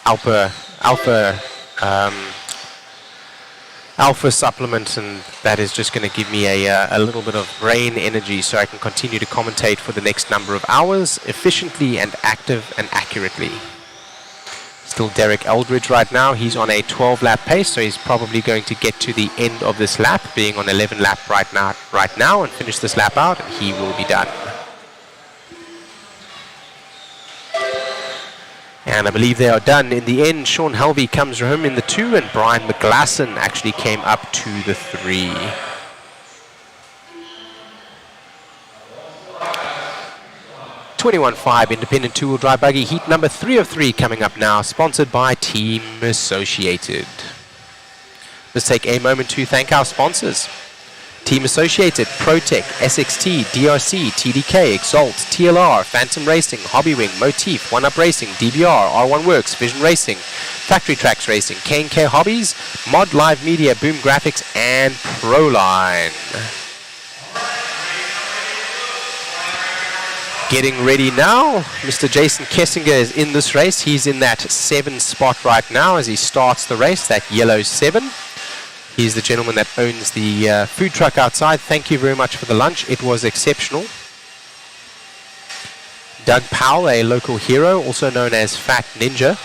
alpha supplement, and that is just going to give me a little bit of brain energy so I can continue to commentate for the next number of hours efficiently and active and accurately. Still Derek Eldridge right now. He's on a 12-lap pace, so he's probably going to get to the end of this lap, being on 11 lap right now, and finish this lap out, and he will be done. And I believe they are done. In the end, Sean Helvey comes home in the 2, and Brian McGlasson actually came up to the 3. .21.5 independent two-wheel drive buggy heat number 3 of 3 coming up now, sponsored by Team Associated. Let's take a moment to thank our sponsors. Team Associated, ProTech, SXT, DRC, TDK, Exalt, TLR, Phantom Racing, Hobbywing, Motif, One Up Racing, DBR, R1 Works, Vision Racing, Factory Tracks Racing, K&K Hobbies, Mod Live Media, Boom Graphics, and Proline. Getting ready now, Mr. Jason Kessinger is in this race. He's in that 7 spot right now as he starts the race, that yellow 7. He's the gentleman that owns the food truck outside. Thank you very much for the lunch. It was exceptional. Doug Powell, a local hero, also known as Fat Ninja.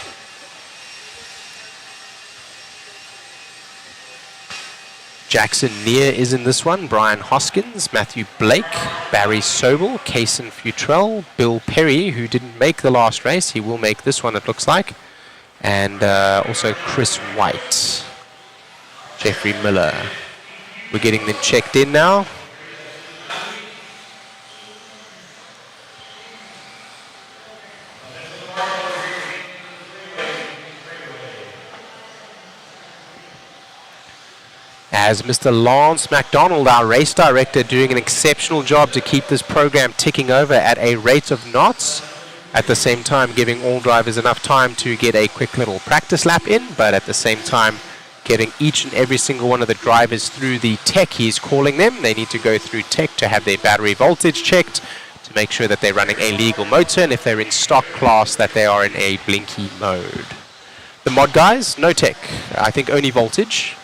Jackson Neer is in this one. Brian Hoskins, Matthew Blake, Barry Sobel, Kaysen Futrell, Bill Perry, who didn't make the last race. He will make this one, it looks like. And also Chris White. Jeffrey Miller. We're getting them checked in now. As Mr. Lance MacDonald, our race director, doing an exceptional job to keep this program ticking over at a rate of knots. At the same time, giving all drivers enough time to get a quick little practice lap in, but at the same time, getting each and every single one of the drivers through the tech he's calling them. They need to go through tech to have their battery voltage checked, to make sure that they're running a legal motor, and if they're in stock class, that they are in a blinky mode. The mod guys, no tech. I think only voltage.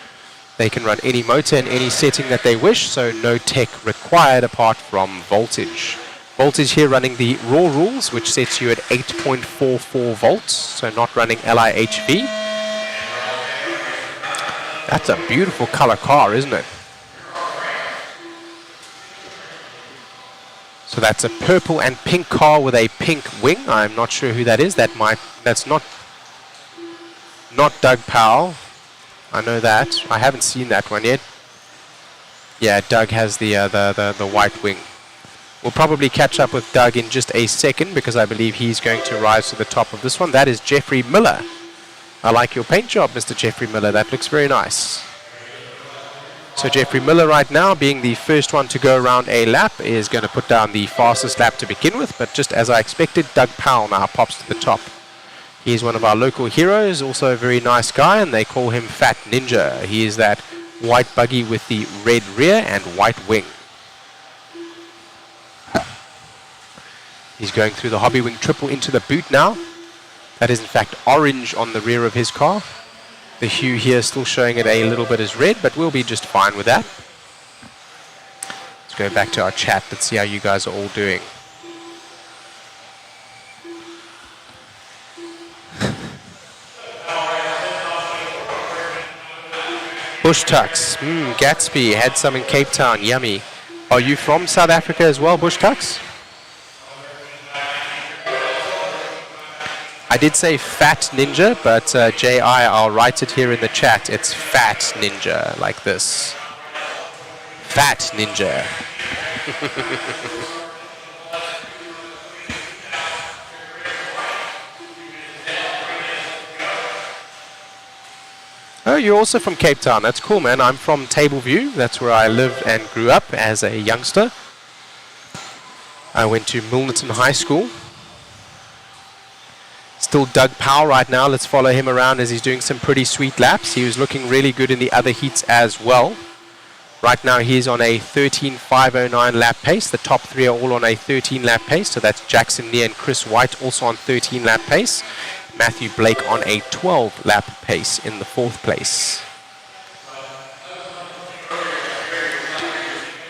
They can run any motor in any setting that they wish, so no tech required apart from voltage. Voltage here running the raw rules, which sets you at 8.44 volts, so not running LIHV. That's a beautiful color car, isn't it? So that's a purple and pink car with a pink wing. I'm not sure who that is. That's not Doug Powell. I know that. I haven't seen that one yet. Yeah, Doug has the white wing. We'll probably catch up with Doug in just a second because I believe he's going to rise to the top of this one. That is Jeffrey Miller. I like your paint job, Mr. Jeffrey Miller. That looks very nice. So Jeffrey Miller right now, being the first one to go around a lap, is going to put down the fastest lap to begin with. But just as I expected, Doug Powell now pops to the top. He's one of our local heroes, also a very nice guy, and they call him Fat Ninja. He is that white buggy with the red rear and white wing. He's going through the Hobbywing triple into the boot now. That is in fact orange on the rear of his car. The hue here is still showing it a little bit as red, but we'll be just fine with that. Let's go back to our chat. Let's see how you guys are all doing. Bush Tux. Gatsby had some in Cape Town. Yummy. Are you from South Africa as well, Bush Tux? I did say Fat Ninja, but J.I., I'll write it here in the chat. It's Fat Ninja, like this. Fat Ninja. Oh, you're also from Cape Town. That's cool, man. I'm from Tableview. That's where I lived and grew up as a youngster. I went to Milnerton High School. Still Doug Powell right now. Let's follow him around as he's doing some pretty sweet laps. He was looking really good in the other heats as well. Right now he's on a 13.509 lap pace. The top three are all on a 13 lap pace. So that's Jackson Neer and Chris White also on 13 lap pace. Matthew Blake on a 12 lap pace in the 4th place.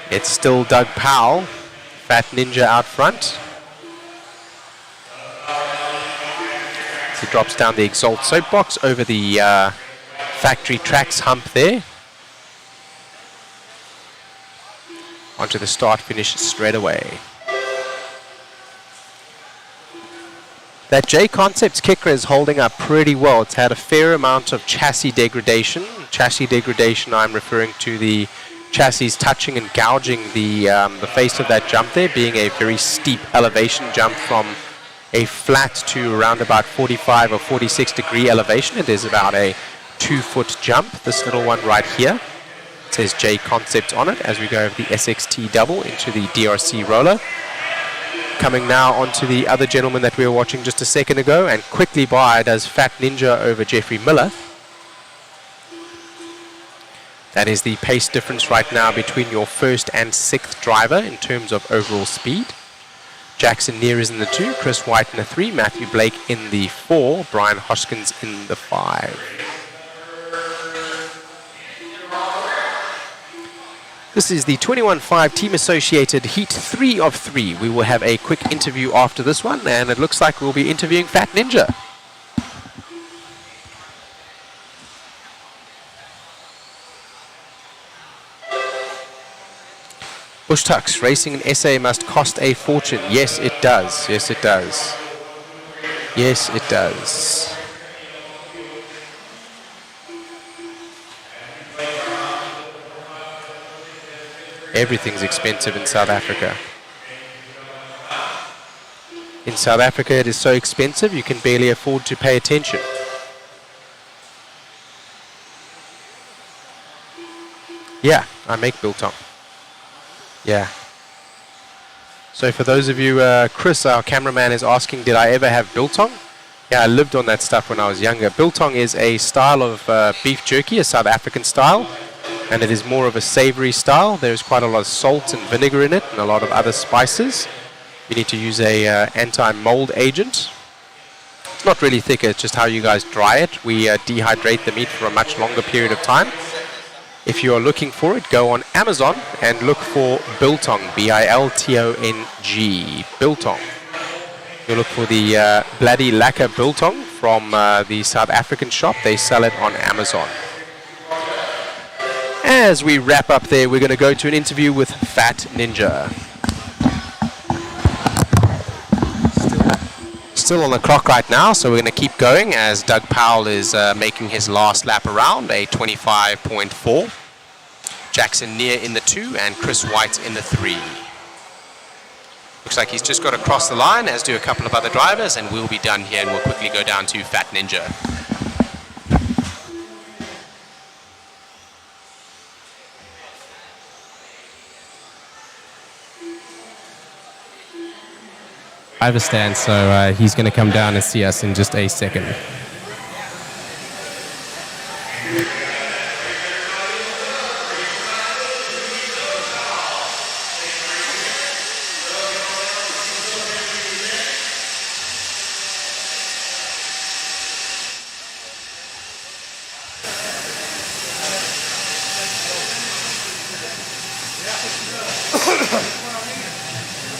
It's still Doug Powell, Fat Ninja out front. He drops down the Exalt soapbox over the factory tracks hump there. Onto the start-finish straightaway. That JConcepts kicker is holding up pretty well. It's had a fair amount of chassis degradation. Chassis degradation, I'm referring to the chassis touching and gouging the face of that jump there, being a very steep elevation jump from a flat to around about 45 or 46 degree elevation. It is about a 2-foot jump, this little one right here. It says JConcepts on it as we go over the SXT double into the DRC roller. Coming now onto the other gentleman that we were watching just a second ago, and quickly by does Fat Ninja over Jeffrey Miller. That is the pace difference right now between your first and sixth driver in terms of overall speed. Jackson Neer is in the 2, Chris White in the 3, Matthew Blake in the 4, Brian Hoskins in the 5. This is the 21.5 Team Associated Heat 3 of 3. We will have a quick interview after this one, and it looks like we'll be interviewing Fat Ninja. Bush Tucks, racing in SA must cost a fortune. Yes, it does. Yes, it does. Yes, it does. Everything's expensive in South Africa. In South Africa, it is so expensive you can barely afford to pay attention. Yeah, I make biltong. Yeah. So for those of you, Chris, our cameraman, is asking, did I ever have biltong? Yeah, I lived on that stuff when I was younger. Biltong is a style of beef jerky, a South African style, and it is more of a savory style. There's quite a lot of salt and vinegar in it and a lot of other spices. You need to use a anti-mold agent. It's not really thick, it's just how you guys dry it. We dehydrate the meat for a much longer period of time. If you are looking for it, go on Amazon and look for biltong, B-I-L-T-O-N-G, biltong. You look for the bloody lacquer biltong from the South African shop. They sell it on Amazon. As we wrap up there, we're going to go to an interview with Fat Ninja. Still on the clock right now, so we're going to keep going as Doug Powell is making his last lap around, a 25.4. Jackson Neer in the 2 and Chris White in the 3. Looks like he's just got to cross the line, as do a couple of other drivers, and we'll be done here, and we'll quickly go down to Fat Ninja. I understand, so he's going to come down and see us in just a second.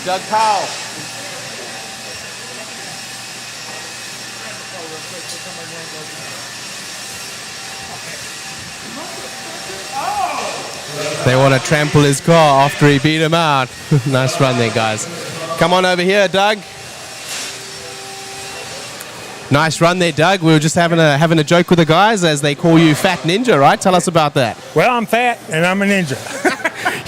Doug Powell. They want to trample his car after he beat him out. Nice run there, guys. Come on over here, Doug. Nice run there, Doug. We were just having a joke with the guys as they call you Fat Ninja, right? Tell us about that. Well, I'm fat and I'm a ninja.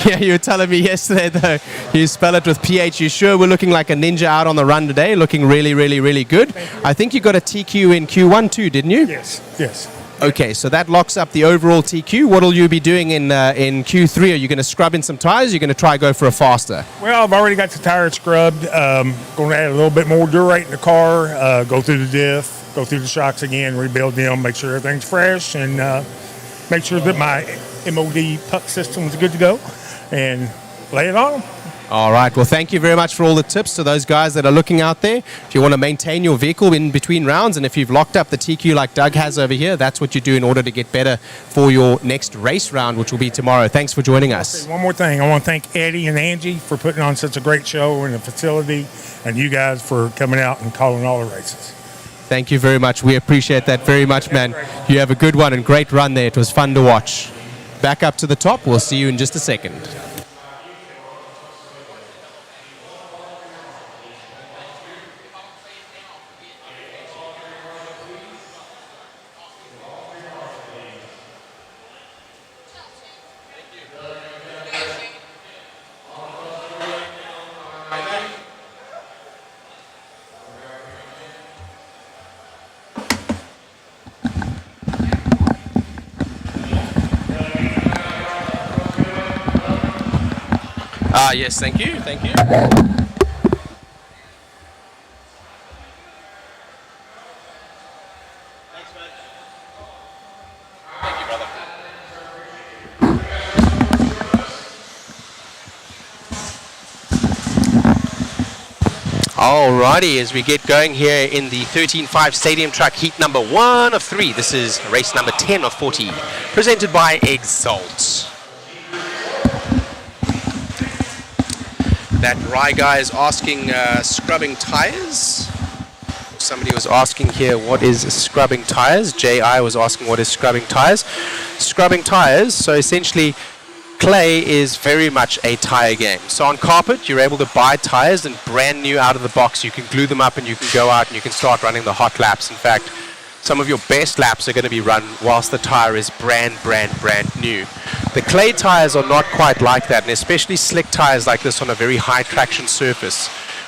Yeah, you were telling me yesterday, though, you spell it with PH. You sure we're looking like a ninja out on the run today, looking really, really, really good. I think you got a TQ in Q1 too, didn't you? Yes, yes. Okay, so that locks up the overall TQ. What will you be doing in Q3? Are you going to scrub in some tires? Or are you going to try go for a faster? Well, I've already got the tires scrubbed. Going to add a little bit more durate in the car, go through the diff, go through the shocks again, rebuild them, make sure everything's fresh, and make sure that my MOD puck system is good to go, and lay it on them. All right. Well, thank you very much for all the tips to those guys that are looking out there. If you want to maintain your vehicle in between rounds, and if you've locked up the TQ like Doug has over here, that's what you do in order to get better for your next race round, which will be tomorrow. Thanks for joining us. One more thing. I want to thank Eddie and Angie for putting on such a great show in the facility, and you guys for coming out and calling all the races. Thank you very much. We appreciate that very much, man. You have a good one and great run there. It was fun to watch. Back up to the top. We'll see you in just a second. Yes, thank you. Thank you. Alrighty, as we get going here in the 13.5 Stadium Truck Heat number 1 of 3. This is race number 10 of 40, presented by Exalt. That Rye guy is asking scrubbing tires. Somebody was asking here what is scrubbing tires. J.I. was asking what is scrubbing tires. Scrubbing tires, so essentially clay is very much a tire game. So on carpet, you're able to buy tires and brand new out of the box. You can glue them up and you can go out and you can start running the hot laps. In fact, some of your best laps are going to be run whilst the tire is brand new. The clay tires are not quite like that, and especially slick tires like this on a very high traction surface.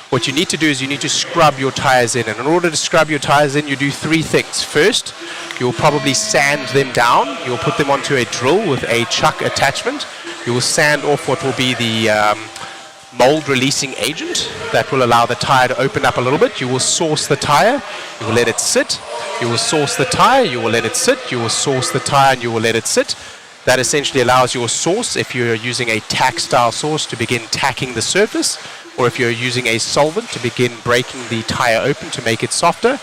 What you need to do is you need to scrub your tires in, and in order to scrub your tires in, you do 3 things. First, you'll probably sand them down. You'll put them onto a drill with a chuck attachment. You will sand off what will be the mold releasing agent that will allow the tire to open up a little bit. You will source the tire, you will let it sit. You will source the tire, you will let it sit. You will source the tire and you will let it sit. That essentially allows your source, if you're using a tack style source, to begin tacking the surface, or if you're using a solvent, to begin breaking the tire open to make it softer.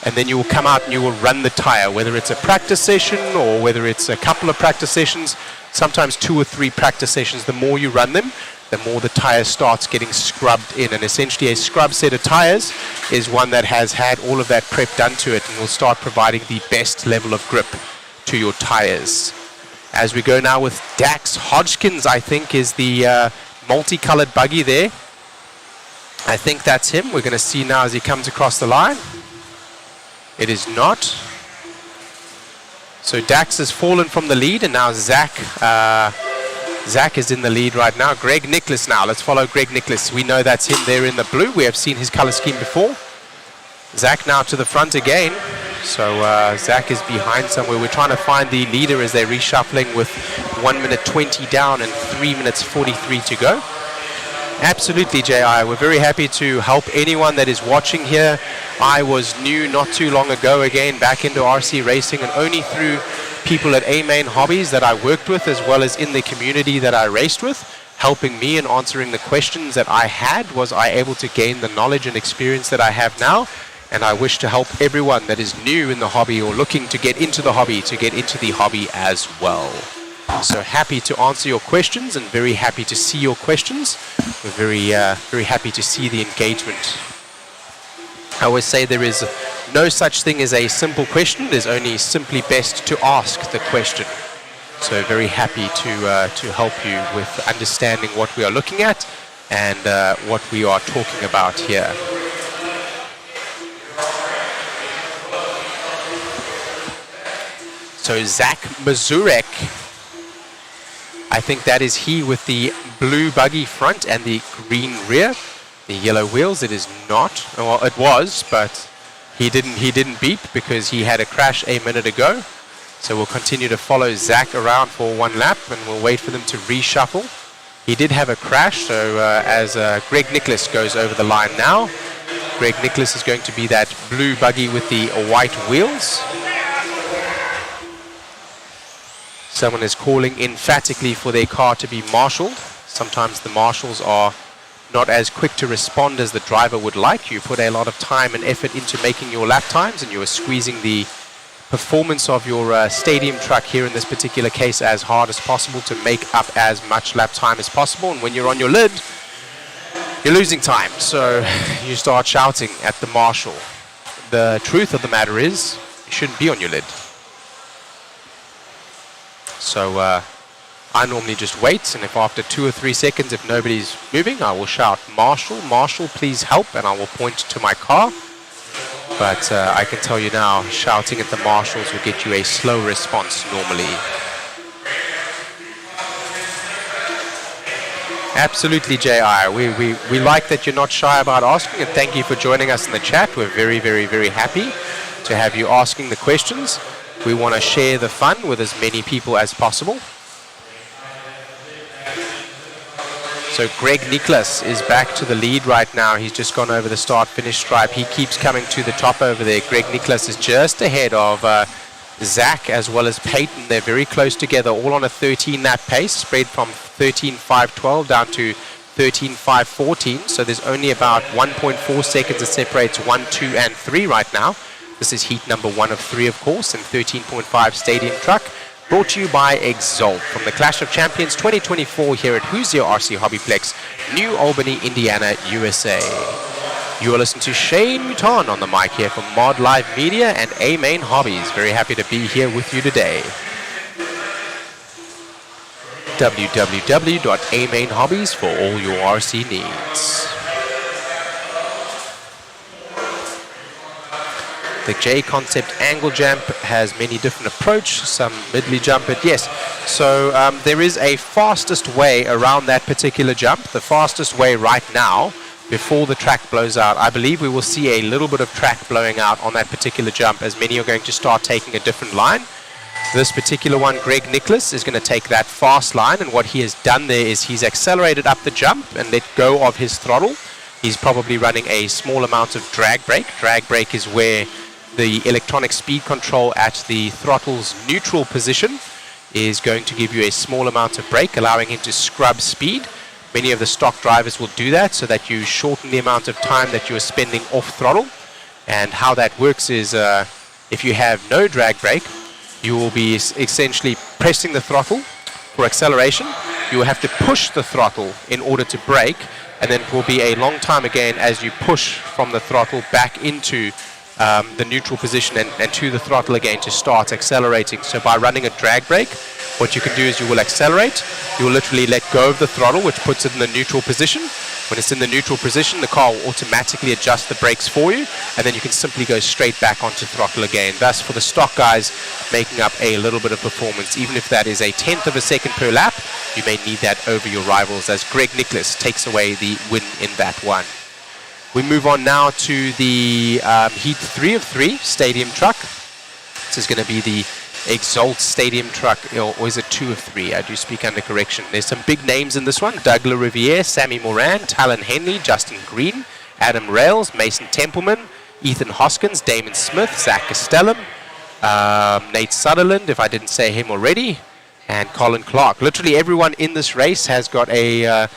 And then you will come out and you will run the tire, whether it's a practice session or whether it's a couple of practice sessions, sometimes 2 or 3 practice sessions. The more you run them, the more the tire starts getting scrubbed in. And essentially a scrub set of tires is one that has had all of that prep done to it and will start providing the best level of grip to your tires. As we go now with Dax Hodgkins, I think is the multicolored buggy there. I think that's him. We're going to see now as he comes across the line. It is not. So Dax has fallen from the lead, and now Zach is in the lead right now. Greg Nicholas now. Let's follow Greg Nicholas. We know that's him there in the blue. We have seen his color scheme before. Zach now to the front again. So Zach is behind somewhere. We're trying to find the leader as they're reshuffling with 1 minute 20 down and 3 minutes 43 to go. Absolutely, J.I. We're very happy to help anyone that is watching here. I was new not too long ago again back into RC racing, and only through people at A-Main Hobbies that I worked with, as well as in the community that I raced with, helping me and answering the questions that I had, was I able to gain the knowledge and experience that I have now. And I wish to help everyone that is new in the hobby or looking to get into the hobby to get into the hobby as well. So happy to answer your questions and very happy to see your questions. We're very happy to see the engagement. I always say there is no such thing as a simple question. There's only simply best to ask the question. So very happy to help you with understanding what we are looking at and what we are talking about here. So Zach Mazurek, I think that is he with the blue buggy front and the green rear, the yellow wheels. It is not. Well, it was, but he didn't beep because he had a crash a minute ago. So we'll continue to follow Zach around for 1 lap and we'll wait for them to reshuffle. He did have a crash, so as Greg Nicholas goes over the line now. Greg Nicholas is going to be that blue buggy with the white wheels. Someone is calling emphatically for their car to be marshaled. Sometimes the marshals are not as quick to respond as the driver would like. You put a lot of time and effort into making your lap times, and you are squeezing the performance of your stadium truck here in this particular case as hard as possible to make up as much lap time as possible. And when you're on your lid, you're losing time. So you start shouting at the marshal. the truth of the matter is, it shouldn't be on your lid. So I normally just wait, and if after 2 or 3 seconds, if nobody's moving, I will shout, "Marshal, Marshal, please help," and I will point to my car. But I can tell you now, shouting at the marshals will get you a slow response normally. Absolutely, J.I. We like that you're not shy about asking, and thank you for joining us in the chat. We're very, very, very happy to have you asking the questions. We want to share the fun with as many people as possible. So Greg Nicholas is back to the lead right now. He's just gone over the start-finish stripe. He keeps coming to the top over there. Greg Nicholas is just ahead of Zach as well as Peyton. They're very close together, all on a 13-lap pace, spread from 13.512 down to 13.514. So there's only about 1.4 seconds that separates 1, 2, and 3 right now. This is heat number 1 of 3, of course, in 13.5 Stadium Truck. Brought to you by Exalt from the Clash of Champions 2024 here at Hoosier RC HobbyPlex, New Albany, Indiana, USA. You are listening to Shane Mouton on the mic here from Mod Live Media and A-Main Hobbies. Very happy to be here with you today. www.amainhobbies for all your RC needs. The JConcepts angle jump has many different approach, some midly jump it, yes. So there is a fastest way around that particular jump. The fastest way right now, before the track blows out, I believe we will see a little bit of track blowing out on that particular jump as many are going to start taking a different line. This particular one, Greg Nicholas, is going to take that fast line, and what he has done there is he's accelerated up the jump and let go of his throttle. He's probably running a small amount of drag brake. Drag brake is where the electronic speed control at the throttle's neutral position is going to give you a small amount of brake, allowing him to scrub speed. Many of the stock drivers will do that so that you shorten the amount of time that you are spending off throttle. And how that works is if you have no drag brake, you will be essentially pressing the throttle for acceleration. You will have to push the throttle in order to brake, and then it will be a long time again as you push from the throttle back into the neutral position and to the throttle again to start accelerating. So by running a drag brake, what you can do is you will accelerate, you will literally let go of the throttle, which puts it in the neutral position. When it's in the neutral position, the car will automatically adjust the brakes for you, and then you can simply go straight back onto throttle again. Thus, for the stock guys, making up a little bit of performance. Even if that is a 1/10 of a second per lap, you may need that over your rivals as Greg Nicholas takes away the win in that one. We move on now to the Heat 3 of 3 Stadium Truck. This is going to be the Exalt Stadium Truck, or is it 2 of 3? I do speak under correction. There's some big names in this one. Doug LaRiviere, Sammy Moran, Talon Henley, Justin Green, Adam Rails, Mason Templeman, Ethan Hoskins, Damon Smith, Zach Castellum, Nate Sutherland, if I didn't say him already, and Colin Clark. Literally everyone in this race has got a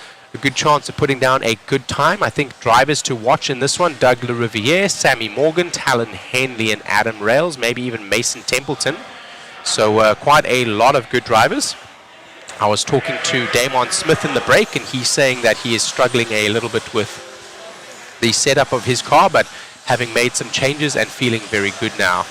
good chance of putting down a good time. I think drivers to watch in this one, Doug LaRiviere, Sammy Morgan, Talon Henley, and Adam Rails, maybe even Mason Templeton. So quite a lot of good drivers. I was talking to Damon Smith in the break, and he's saying that he is struggling a little bit with the setup of his car, but having made some changes and feeling very good now.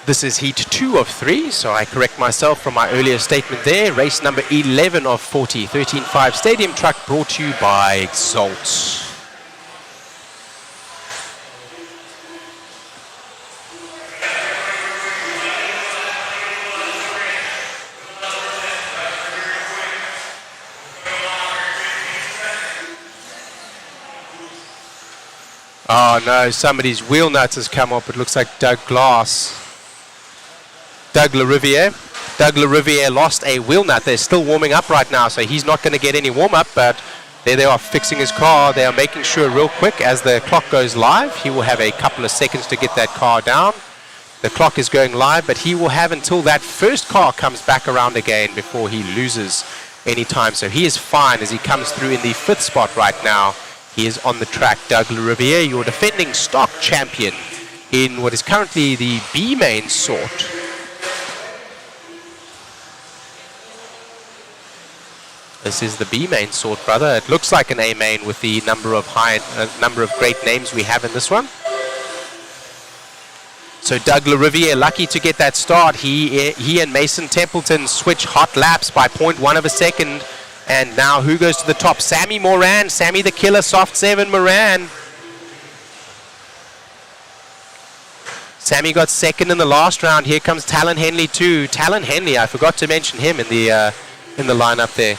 This is heat 2 of 3, so I correct myself from my earlier statement there. Race number 11 of 40, 13.5 Stadium Truck, brought to you by Exalt. Oh no, somebody's wheel nuts has come up. It looks like Doug Glass. Doug LaRiviere lost a wheel nut. They're still warming up right now, so he's not going to get any warm-up, but there they are fixing his car. They are making sure real quick as the clock goes live. He will have a couple of seconds to get that car down. The clock is going live, but he will have until that first car comes back around again before he loses any time. So he is fine as he comes through in the 5th spot right now. He is on the track. Doug LaRiviere, your defending stock champion in what is currently the B main sort. This is the B main sort, brother. It looks like an A main with the number of great names we have in this one. So Doug LaRiviere lucky to get that start. He and Mason Templeton switch hot laps by 0.1 of a second. And now who goes to the top? Sammy Moran. Sammy the Killer, soft 7 Moran. Sammy got second in the last round. Here comes Talon Henley too. Talon Henley, I forgot to mention him in the lineup there.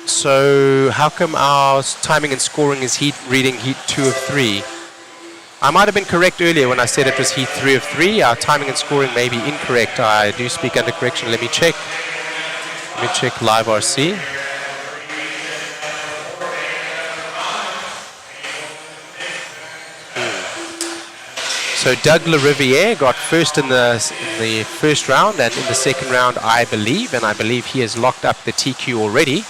So how come our timing and scoring is reading heat 2 of 3? I might have been correct earlier when I said it was heat 3 of 3. Our timing and scoring may be incorrect. I do speak under correction. Let me check. Let me check live RC. So Doug LaRiviere got first in the first round, and in the second round, I believe he has locked up the TQ already.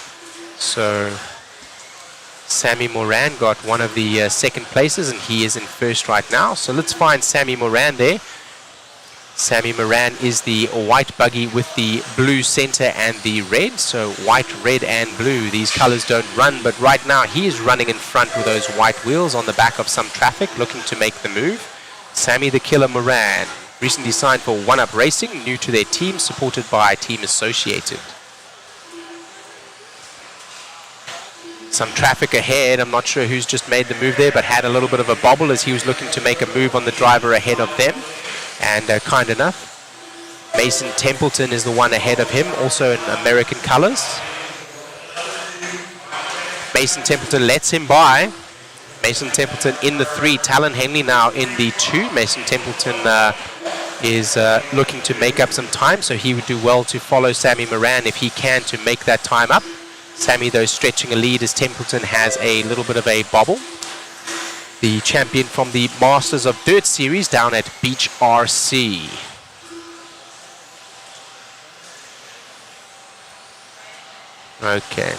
So Sammy Moran got one of the second places, and he is in first right now. So let's find Sammy Moran there. Sammy Moran is the white buggy with the blue center and the red. So white, red, and blue. These colors don't run, but right now he is running in front with those white wheels on the back of some traffic, looking to make the move. Sammy the Killer Moran, recently signed for One Up Racing, new to their team, supported by Team Associated. Some traffic ahead. I'm not sure who's just made the move there, but had a little bit of a bobble as he was looking to make a move on the driver ahead of them. And kind enough, Mason Templeton is the one ahead of him, also in American colors. Mason Templeton lets him by. Mason Templeton in the 3, Talon Henley now in the 2. Mason Templeton is looking to make up some time, so he would do well to follow Sammy Moran if he can to make that time up. Sammy, though, stretching a lead as Templeton has a little bit of a bobble. The champion from the Masters of Dirt series down at Beach RC. Okay.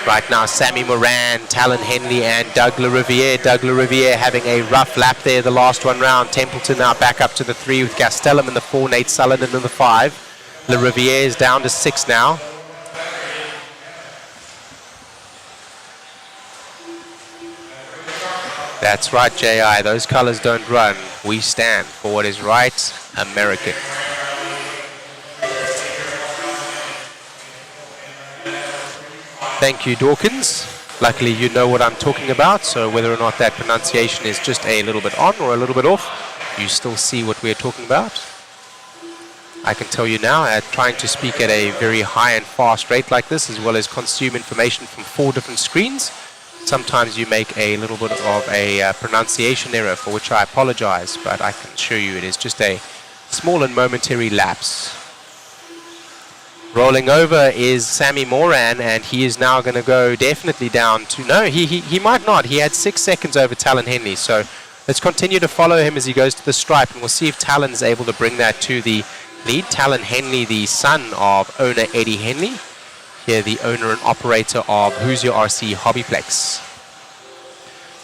Right now, Sammy Moran, Talon Henley, and Doug LaRiviere. Doug LaRiviere having a rough lap there the last one round. Templeton now back up to the 3 with Gastelum in the 4, Nate Sullivan in the 5. LaRiviere is down to 6 now. That's right, J.I. Those colors don't run. We stand for what is right, American. Thank you, Dawkins. Luckily, you know what I'm talking about, so whether or not that pronunciation is just a little bit on or a little bit off, you still see what we're talking about. I can tell you now, trying to speak at a very high and fast rate like this, as well as consume information from 4 different screens, sometimes you make a little bit of a pronunciation error, for which I apologize, but I can assure you it is just a small and momentary lapse. Rolling over is Sammy Moran, and he is now going to go definitely down to... No, he might not. He had 6 seconds over Talon Henley, so let's continue to follow him as he goes to the stripe, and we'll see if Talon is able to bring that to the lead. Talon Henley, the son of owner Eddie Henley, here the owner and operator of Hoosier RC HobbyPlex.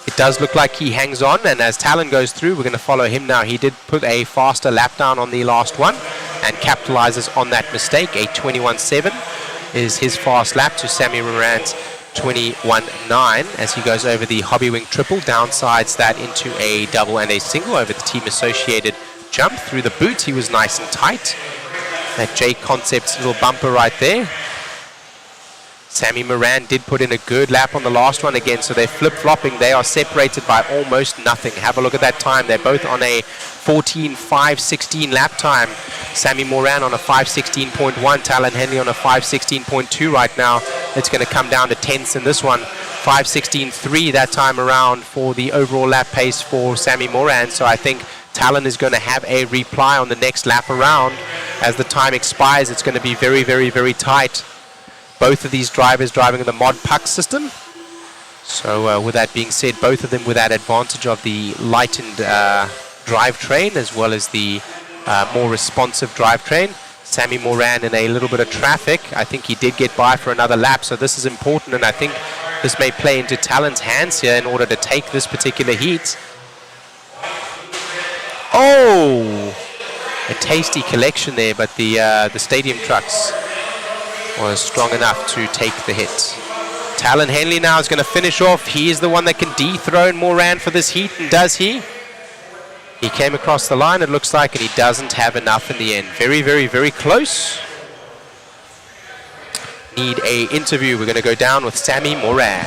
It does look like he hangs on, and as Talon goes through, we're going to follow him now. He did put a faster lap down on the last one and capitalizes on that mistake. A 21.7 is his fast lap to Sammy Moran's 21.9 as he goes over the Hobby Wing triple, downsides that into a double and a single over the Team Associated jump. Through the boot, he was nice and tight. That JConcepts little bumper right there. Sammy Moran did put in a good lap on the last one again, so they're flip-flopping. They are separated by almost nothing. Have a look at that time. They're both on a 14.516 lap time. Sammy Moran on a 5:16.1, Talon Henley on a 5:16.2 right now. It's going to come down to tenths in this one. 5:16.3 that time around for the overall lap pace for Sammy Moran. So I think Talon is going to have a reply on the next lap around. As the time expires, it's going to be very, very, very tight. Both of these drivers driving in the Mod Puck system. So with that being said, both of them with that advantage of the lightened drivetrain as well as the more responsive drivetrain. Sammy Moran in a little bit of traffic. I think he did get by for another lap, so this is important, and I think this may play into Talon's hands here in order to take this particular heat. Oh! A tasty collection there, but the stadium trucks was strong enough to take the hit. Talon Henley now is going to finish off. He is the one that can dethrone Moran for this heat, and does he? He came across the line, it looks like, and he doesn't have enough in the end. Very, very, very close. Need a interview. We're going to go down with Sammy Moran.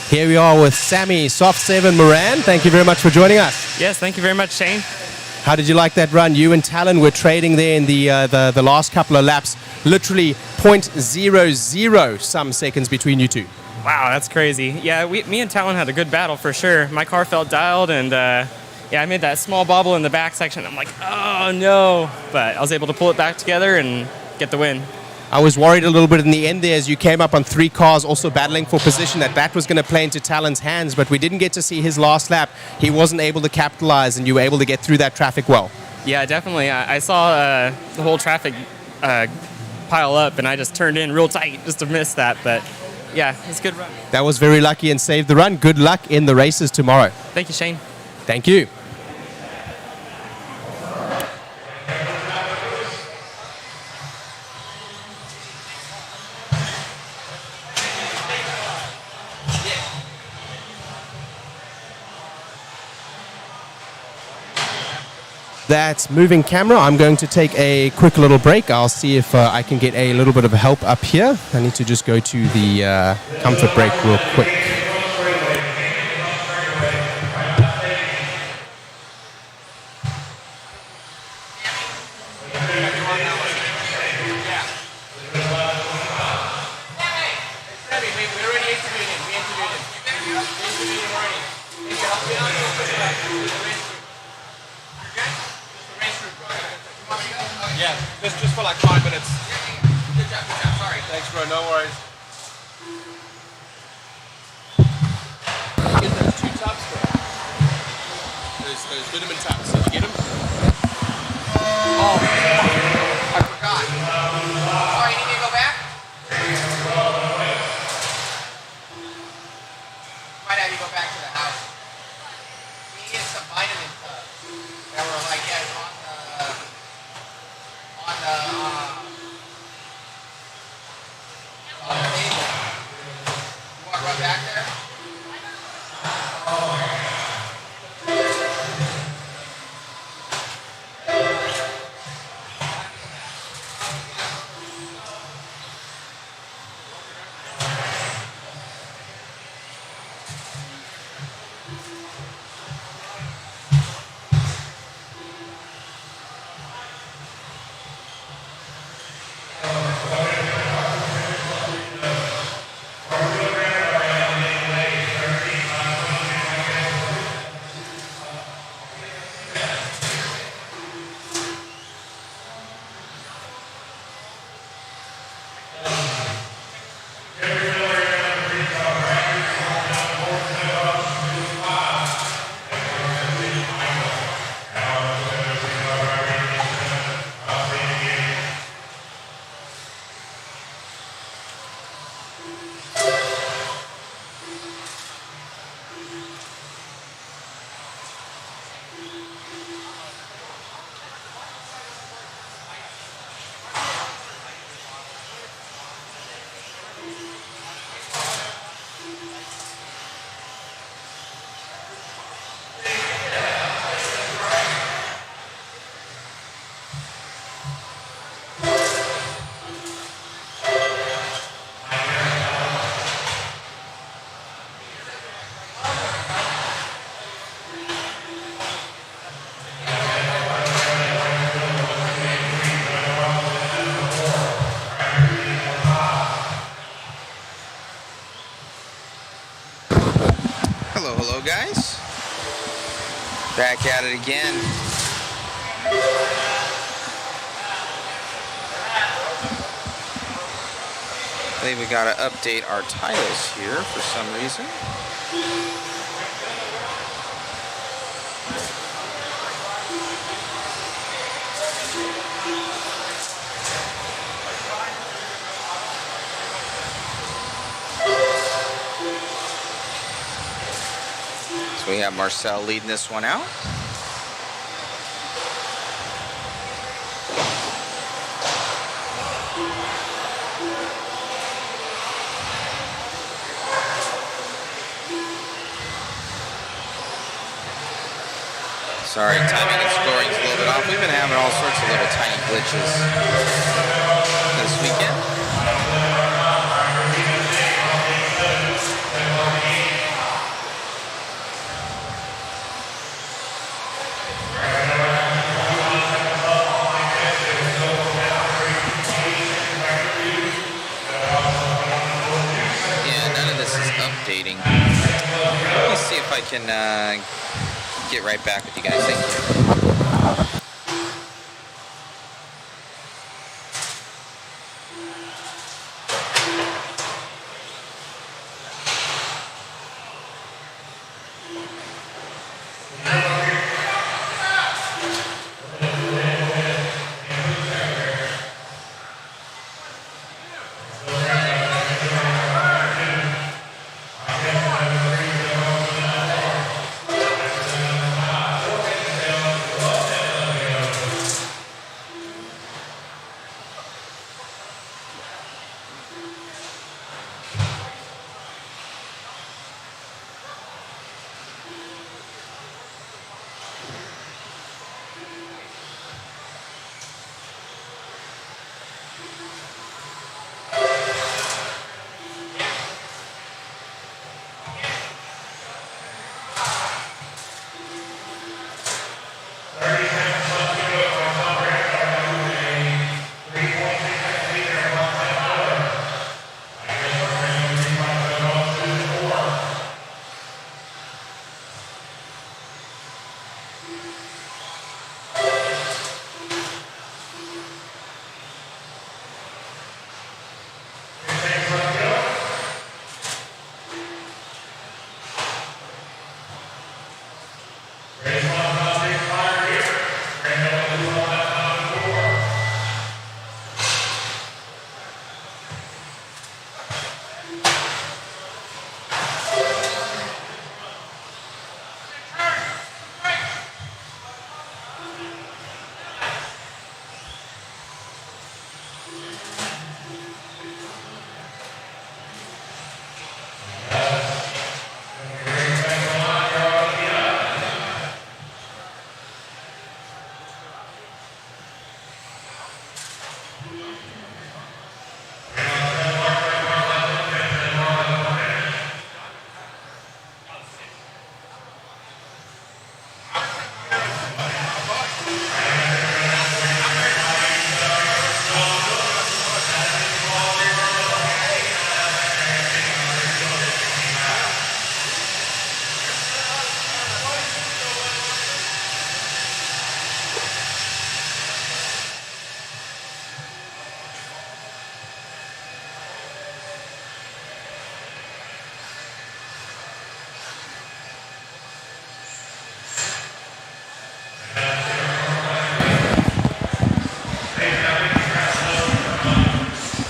Here we are with Sammy, Soft 7 Moran. Thank you very much for joining us. Yes, thank you very much, Shane. How did you like that run? You and Talon were trading there in the last couple of laps. Literally 0.00 some seconds between you two. Wow, that's crazy. Yeah, me and Talon had a good battle for sure. My car felt dialed, and yeah, I made that small bobble in the back section. I'm like, oh no, but I was able to pull it back together and get the win. I was worried a little bit in the end there as you came up on 3 cars also battling for position that was going to play into Talon's hands, but we didn't get to see his last lap. He wasn't able to capitalize, and you were able to get through that traffic well. Yeah, definitely. I saw the whole traffic pile up, and I just turned in real tight just to miss that, but yeah, it's a good run. That was very lucky and saved the run. Good luck in the races tomorrow. Thank you, Shane. Thank you. That's moving camera. I'm going to take a quick little break. I'll see if I can get a little bit of help up here. I need to just go to the comfort break real quick. Yeah, just for like 5 minutes. Good job, sorry. Thanks, bro, no worries. Get those 2 tubs, bro. Those vitamin tubs, did you get them? Oh, I forgot. Sorry, you need me to go back? Might have you go back to the house. We needed some vitamin tubs that were like, yeah, on the table. You want to run back there? Hello guys, back at it again. I believe we gotta update our titles here for some reason. So we have Marcel leading this one out. Sorry, timing and scoring's a little bit off. We've been having all sorts of little tiny glitches this weekend. Yeah, none of this is updating. Let me see if I can get right back with you guys. Thank you.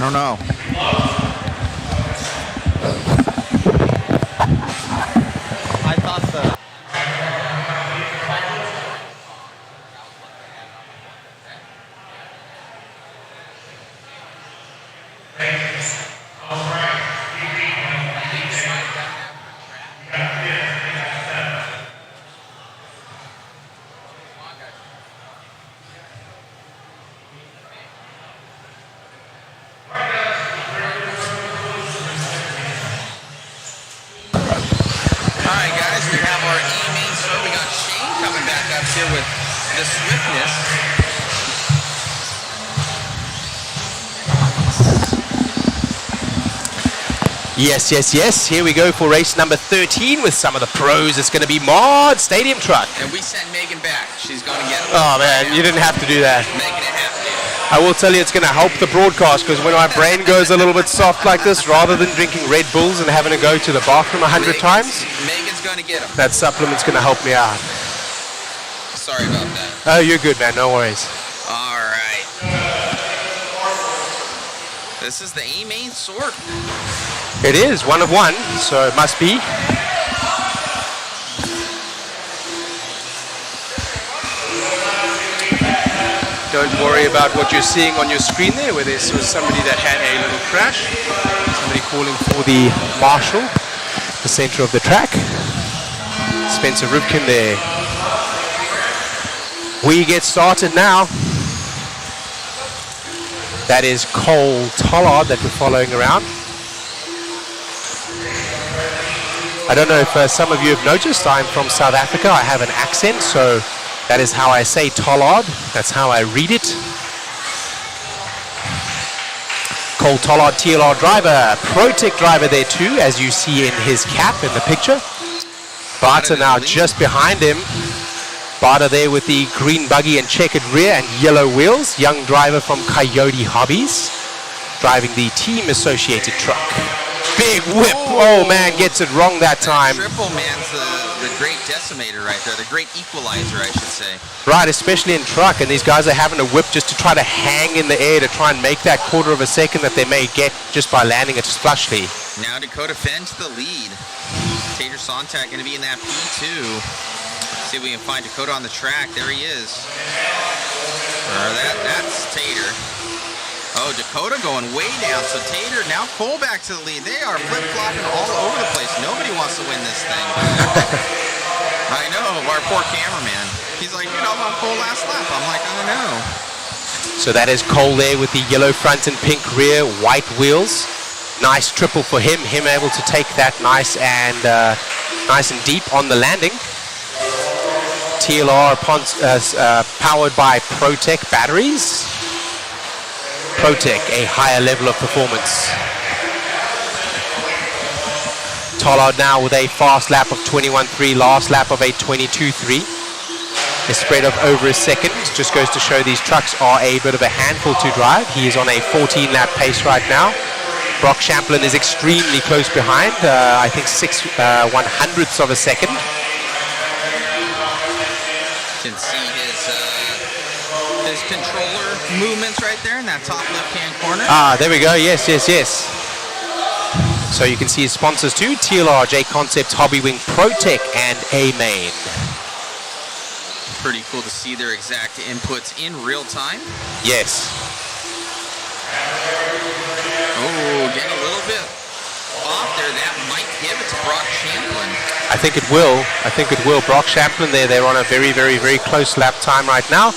I don't know. I thought the... With the swiftness. Yes, yes, yes. Here we go for race number 13 with some of the pros. It's going to be Mod Stadium Truck. And we sent Megan back. She's going to get it. Oh, man, you didn't have to do that. Making it happen. I will tell you it's going to help the broadcast because when my brain goes a little bit soft like this, rather than drinking Red Bulls and having to go to the bathroom 100 times, Megan's going to get them. that supplement's going to help me out. Sorry about that. Oh, you're good, man. No worries. All right. This is the A-main sword. It is one of one, so it must be. Don't worry about what you're seeing on your screen there, where there was somebody that had a little crash. Somebody calling for the marshal, the center of the track. Spencer Rivkin there. We get started now. That is Cole Tollard that we're following around. I don't know if some of you have noticed, I'm from South Africa. I have an accent, so that is how I say Tollard. That's how I read it. Cole Tollard, TLR driver, ProTech driver there too, as you see in his cap in the picture. Barter now just behind him. Barter there with the green buggy and checkered rear and yellow wheels. Young driver from Coyote Hobbies, driving the team associated truck. Big whip. Oh man, gets it wrong that time. Triple man's the great decimator right there, the great equalizer, I should say. Right, especially in truck, and these guys are having a whip just to try to hang in the air to try and make that quarter of a second that they may get just by landing it flushly. Now Dakota Fenn to the lead. Tater Sontag going to be in that P2. See if we can find Dakota on the track. There he is. That's Tater. Oh, Dakota going way down. So Tater, now Cole back to the lead. They are flip-flopping all over the place. Nobody wants to win this thing. I know, our poor cameraman. He's like, dude, I'm on Cole last lap. I'm like, I don't know. So that is Cole there with the yellow front and pink rear, white wheels. Nice triple for him. Him able to take that nice and deep on the landing. TLR powered by ProTech batteries. ProTech, a higher level of performance. Tollard now with a fast lap of 21.3, last lap of a 22.3. A spread of over a second. Just goes to show these trucks are a bit of a handful to drive. He is on a 14-lap pace right now. Brock Champlin is extremely close behind, I think 6/100ths of a second. You can see his controller movements right there in that top left-hand corner. Ah, there we go. Yes. So you can see his sponsors too: TLR, JConcepts, HobbyWing, ProTech, and A-Main. Pretty cool to see their exact inputs in real time. Yes. Oh, getting a little bit off there. That might give it to Brock Champlin. I think it will. Brock Champlin there. They're on a very, very, very close lap time right now.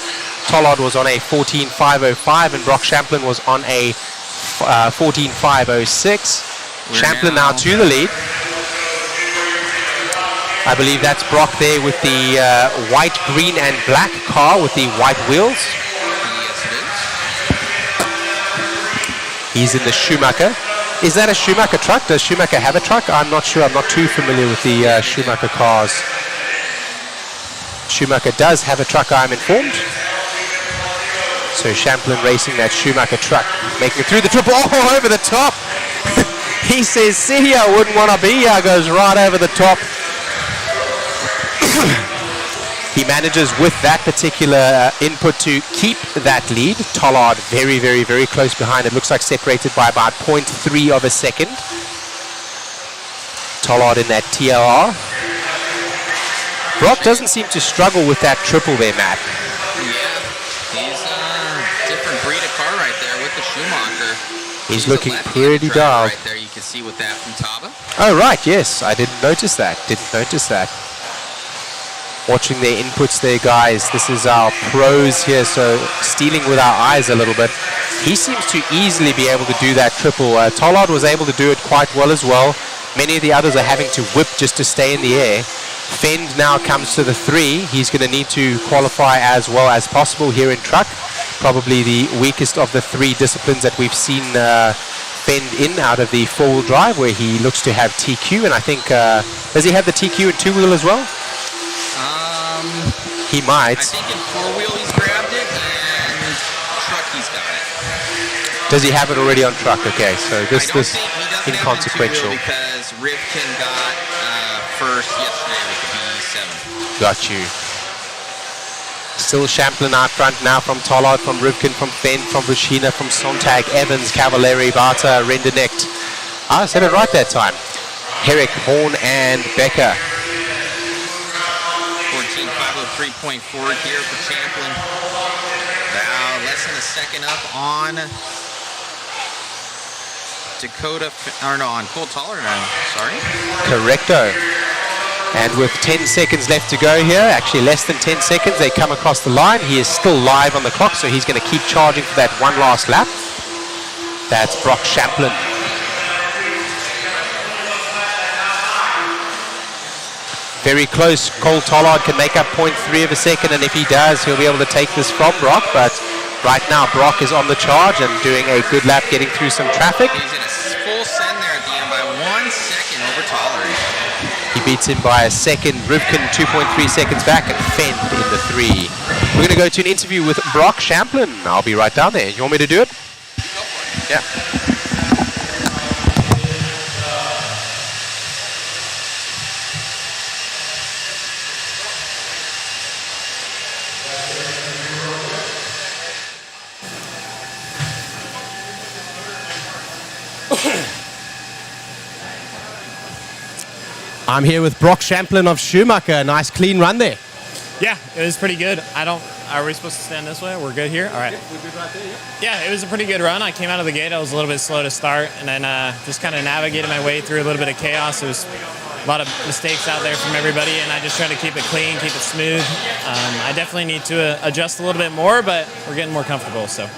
Tollard was on a 14.505 and Brock Champlin was on a 14.506. Champlin now to the lead. I believe that's Brock there with the white, green, and black car with the white wheels. Yes, it is. He's in the Schumacher. Is that a Schumacher truck? Does Schumacher have a truck? I'm not sure. I'm not too familiar with the Schumacher cars. Schumacher does have a truck, I'm informed. So Champlin racing that Schumacher truck, making it through the triple. Oh, over the top. He says, see here, wouldn't want to be here. Goes right over the top. He manages with that particular input to keep that lead. Tollard very, very, very close behind. It looks like separated by about 0.3 of a second. Tollard in that TLR. Brock doesn't seem to struggle with that triple there, Matt. Yeah, he's a different breed of car right there with the Schumacher. He's looking pretty dialed. Right there, you can see with that from Taba. Oh, right, yes. I didn't notice that. Watching their inputs there, guys. This is our pros here, so stealing with our eyes a little bit. He seems to easily be able to do that triple. Tollard was able to do it quite well as well. Many of the others are having to whip just to stay in the air. Fend now comes to the 3. He's going to need to qualify as well as possible here in truck. Probably the weakest of the 3 disciplines that we've seen Fend in out of the 4-wheel drive, where he looks to have TQ. And I think, does he have the TQ in 2-wheel as well? He might. I think in 4-wheel he's grabbed it, and truck he's got it. Does he have it already on truck? Okay, so this inconsequential. Because Rivkin got first yesterday with the B7. Got you. Still Champlin out front now from Tollard, from Rivkin, from Fenn, from Vushina, from Sontag, Evans, Cavallari, Barta, Rendernecht. I said it right that time. Herrick, Horn, and Becker. 14.503.4 here for Champlin. About less than a second up on on Qual now. Sorry. Correcto. And with 10 seconds left to go here, actually less than 10 seconds, they come across the line. He is still live on the clock, so he's going to keep charging for that one last lap. That's Brock Champlin. Very close. Cole Tollard can make up 0.3 of a second, and if he does, he'll be able to take this from Brock. But right now, Brock is on the charge and doing a good lap, getting through some traffic. He's in a full send there at the end by 1 second over Tollard. He beats him by a second. Rivkin 2.3 seconds back, and Fend in the 3. We're going to go to an interview with Brock Champlin. I'll be right down there. You want me to do it? Yeah. I'm here with Brock Champlin of Schumacher. A nice clean run there. Yeah, it was pretty good. Are we supposed to stand this way? We're good here? All right. We're good right there, Yeah, it was a pretty good run. I came out of the gate. I was a little bit slow to start, and then just kind of navigated my way through a little bit of chaos. There was a lot of mistakes out there from everybody, and I just tried to keep it clean, keep it smooth. I definitely need to adjust a little bit more, but we're getting more comfortable. So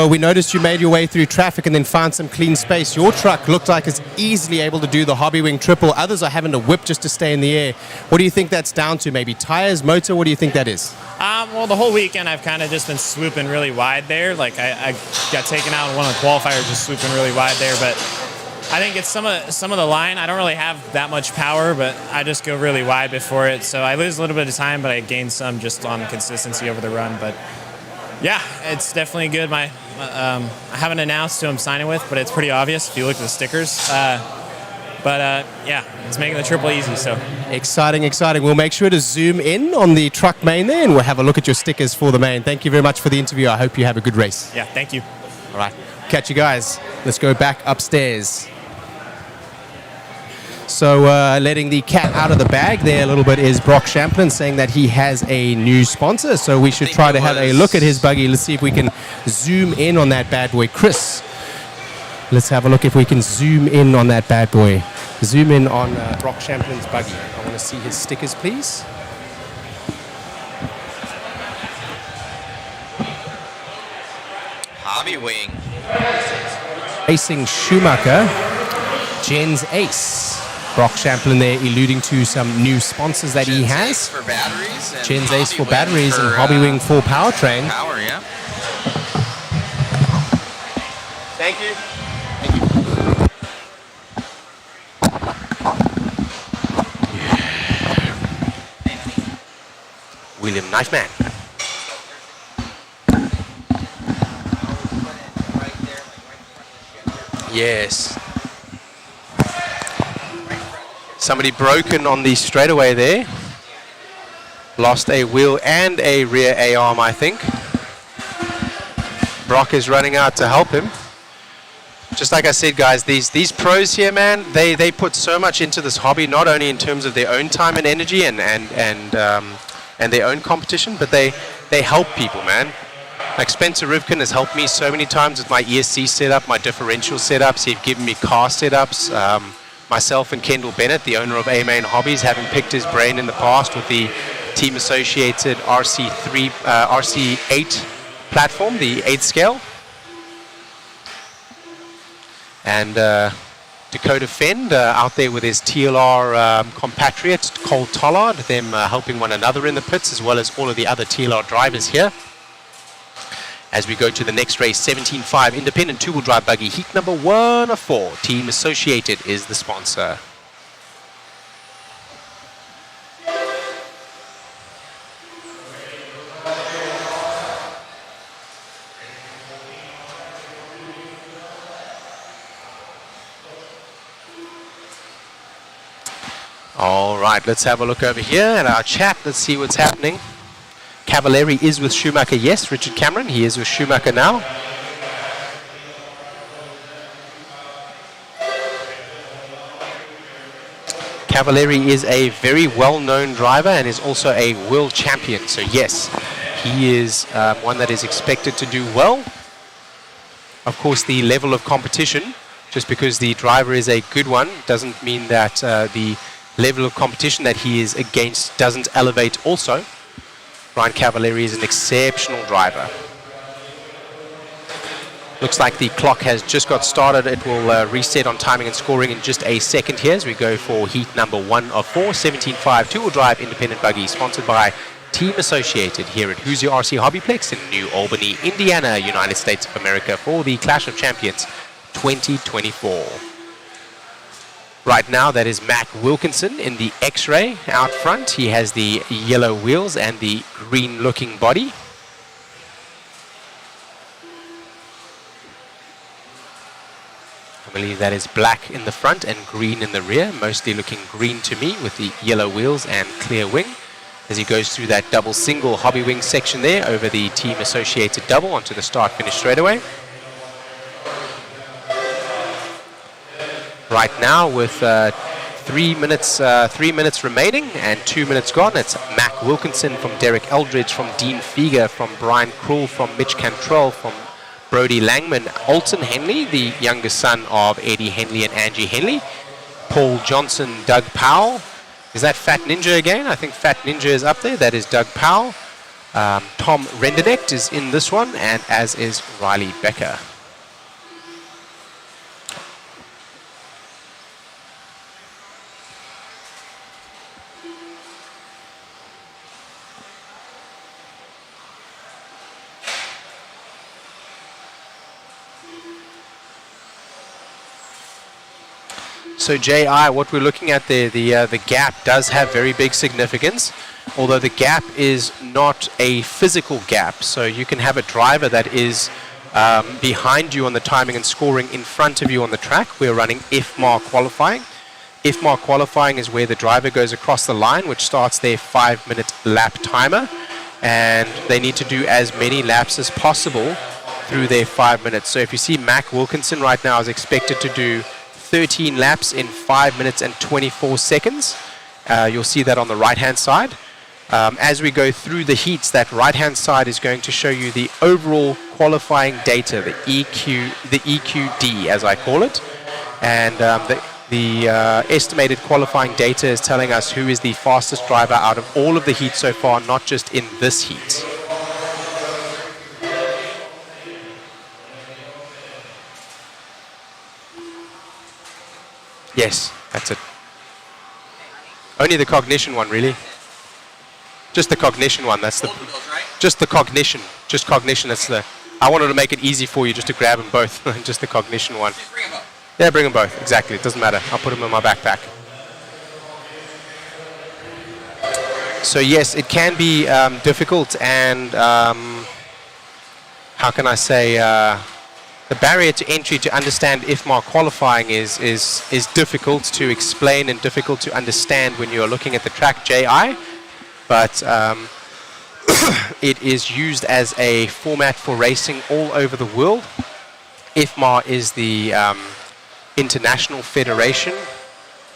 we noticed you made your way through traffic and then found some clean space. Your truck looked like it's easily able to do the Hobby Wing triple. Others are having to whip just to stay in the air. What do you think that's down to? Maybe tires, motor? What do you think that is? Well, the whole weekend I've kind of just been swooping really wide there. Like I got taken out in one of the qualifiers just swooping really wide there. But I think it's some of the line. I don't really have that much power, but I just go really wide before it. So I lose a little bit of time, but I gain some just on consistency over the run. But yeah, it's definitely good. I haven't announced who I'm signing with, but it's pretty obvious if you look at the stickers. Yeah, it's making the triple easy. So exciting. We'll make sure to zoom in on the truck main there, and we'll have a look at your stickers for the main. Thank you very much for the interview. I hope you have a good race. Yeah, thank you. All right, catch you guys. Let's go back upstairs. So letting the cat out of the bag there a little bit is Brock Champlin saying that he has a new sponsor. So we should try to have a look at his buggy. Let's see if we can zoom in on that bad boy. Chris, let's have a look if we can zoom in on that bad boy. Zoom in on Brock Champlin's buggy. I want to see his stickers, please. Hobby Wing. Racing Schumacher, Jen's Ace. Brock Champlin there alluding to some new sponsors that he has. For batteries. And Jen's Ace for Hobby batteries Wing and Hobby Wing for powertrain. Power, yeah. Thank you. William, nice man. Yes. Somebody broken on the straightaway there. Lost a wheel and a rear A-arm, I think. Brock is running out to help him. Just like I said, guys, these pros here, man, they put so much into this hobby, not only in terms of their own time and energy and their own competition, but they help people, man. Like Spencer Rivkin has helped me so many times with my ESC setup, my differential setups. He's given me car setups. Myself and Kendall Bennett, the owner of A-Main Hobbies, having picked his brain in the past with the team associated RC8 platform, the 8 scale. And Dakota Fend out there with his TLR compatriot, Cole Tollard, them helping one another in the pits, as well as all of the other TLR drivers here. As we go to the next race, 17.5 independent two-wheel drive buggy, heat number 1 of 4. Team Associated is the sponsor. All right, let's have a look over here at our chat. Let's see what's happening. Cavalieri is with Schumacher, yes. Richard Cameron, he is with Schumacher now. Cavalieri is a very well-known driver and is also a world champion. So yes, he is one that is expected to do well. Of course, the level of competition, just because the driver is a good one, doesn't mean that the level of competition that he is against doesn't elevate also. Ryan Cavalieri is an exceptional driver. Looks like the clock has just got started. It will reset on timing and scoring in just a second here as we go for heat number 1 of 4, 17.5 two-wheel drive independent buggy, sponsored by Team Associated here at Hoosier RC HobbyPlex in New Albany, Indiana, United States of America for the Clash of Champions 2024. Right now, that is Mac Wilkinson in the X-Ray out front. He has the yellow wheels and the green-looking body. I believe that is black in the front and green in the rear, mostly looking green to me with the yellow wheels and clear wing. As he goes through that double single hobby wing section there over the Team Associated double onto the start finish straightaway. Right now with 3 minutes remaining and 2 minutes gone, it's Mac Wilkinson from Derek Eldridge, from Dean Fieger, from Brian Krull, from Mitch Cantrell, from Brody Langman, Alton Henley, the youngest son of Eddie Henley and Angie Henley, Paul Johnson, Doug Powell. Is that Fat Ninja again? I think Fat Ninja is up there. That is Doug Powell. Tom Rendenecht is in this one, and as is Riley Becker. So J.I., what we're looking at there, the gap does have very big significance, although the gap is not a physical gap. So you can have a driver that is behind you on the timing and scoring, in front of you on the track. We're running IFMAR qualifying. IFMAR qualifying is where the driver goes across the line, which starts their 5-minute lap timer, and they need to do as many laps as possible through their 5 minutes. So if you see Mac Wilkinson right now is expected to do 13 laps in 5 minutes and 24 seconds. You'll see that on the right-hand side. As we go through the heats, that right-hand side is going to show you the overall qualifying data, the EQD as I call it. And the estimated qualifying data is telling us who is the fastest driver out of all of the heats so far, not just in this heat. Yes, that's it. Only the cognition one, really. Just the cognition one. That's the. Both of those, right? Just the cognition. Just cognition. That's the. I wanted to make it easy for you just to grab them both. Just the cognition one. Just bring them up. Yeah, bring them both. Exactly. It doesn't matter. I'll put them in my backpack. So yes, it can be difficult, and how can I say? The barrier to entry to understand IFMAR qualifying is difficult to explain and difficult to understand when you are looking at the track, JI, but it is used as a format for racing all over the world. IFMAR is the International Federation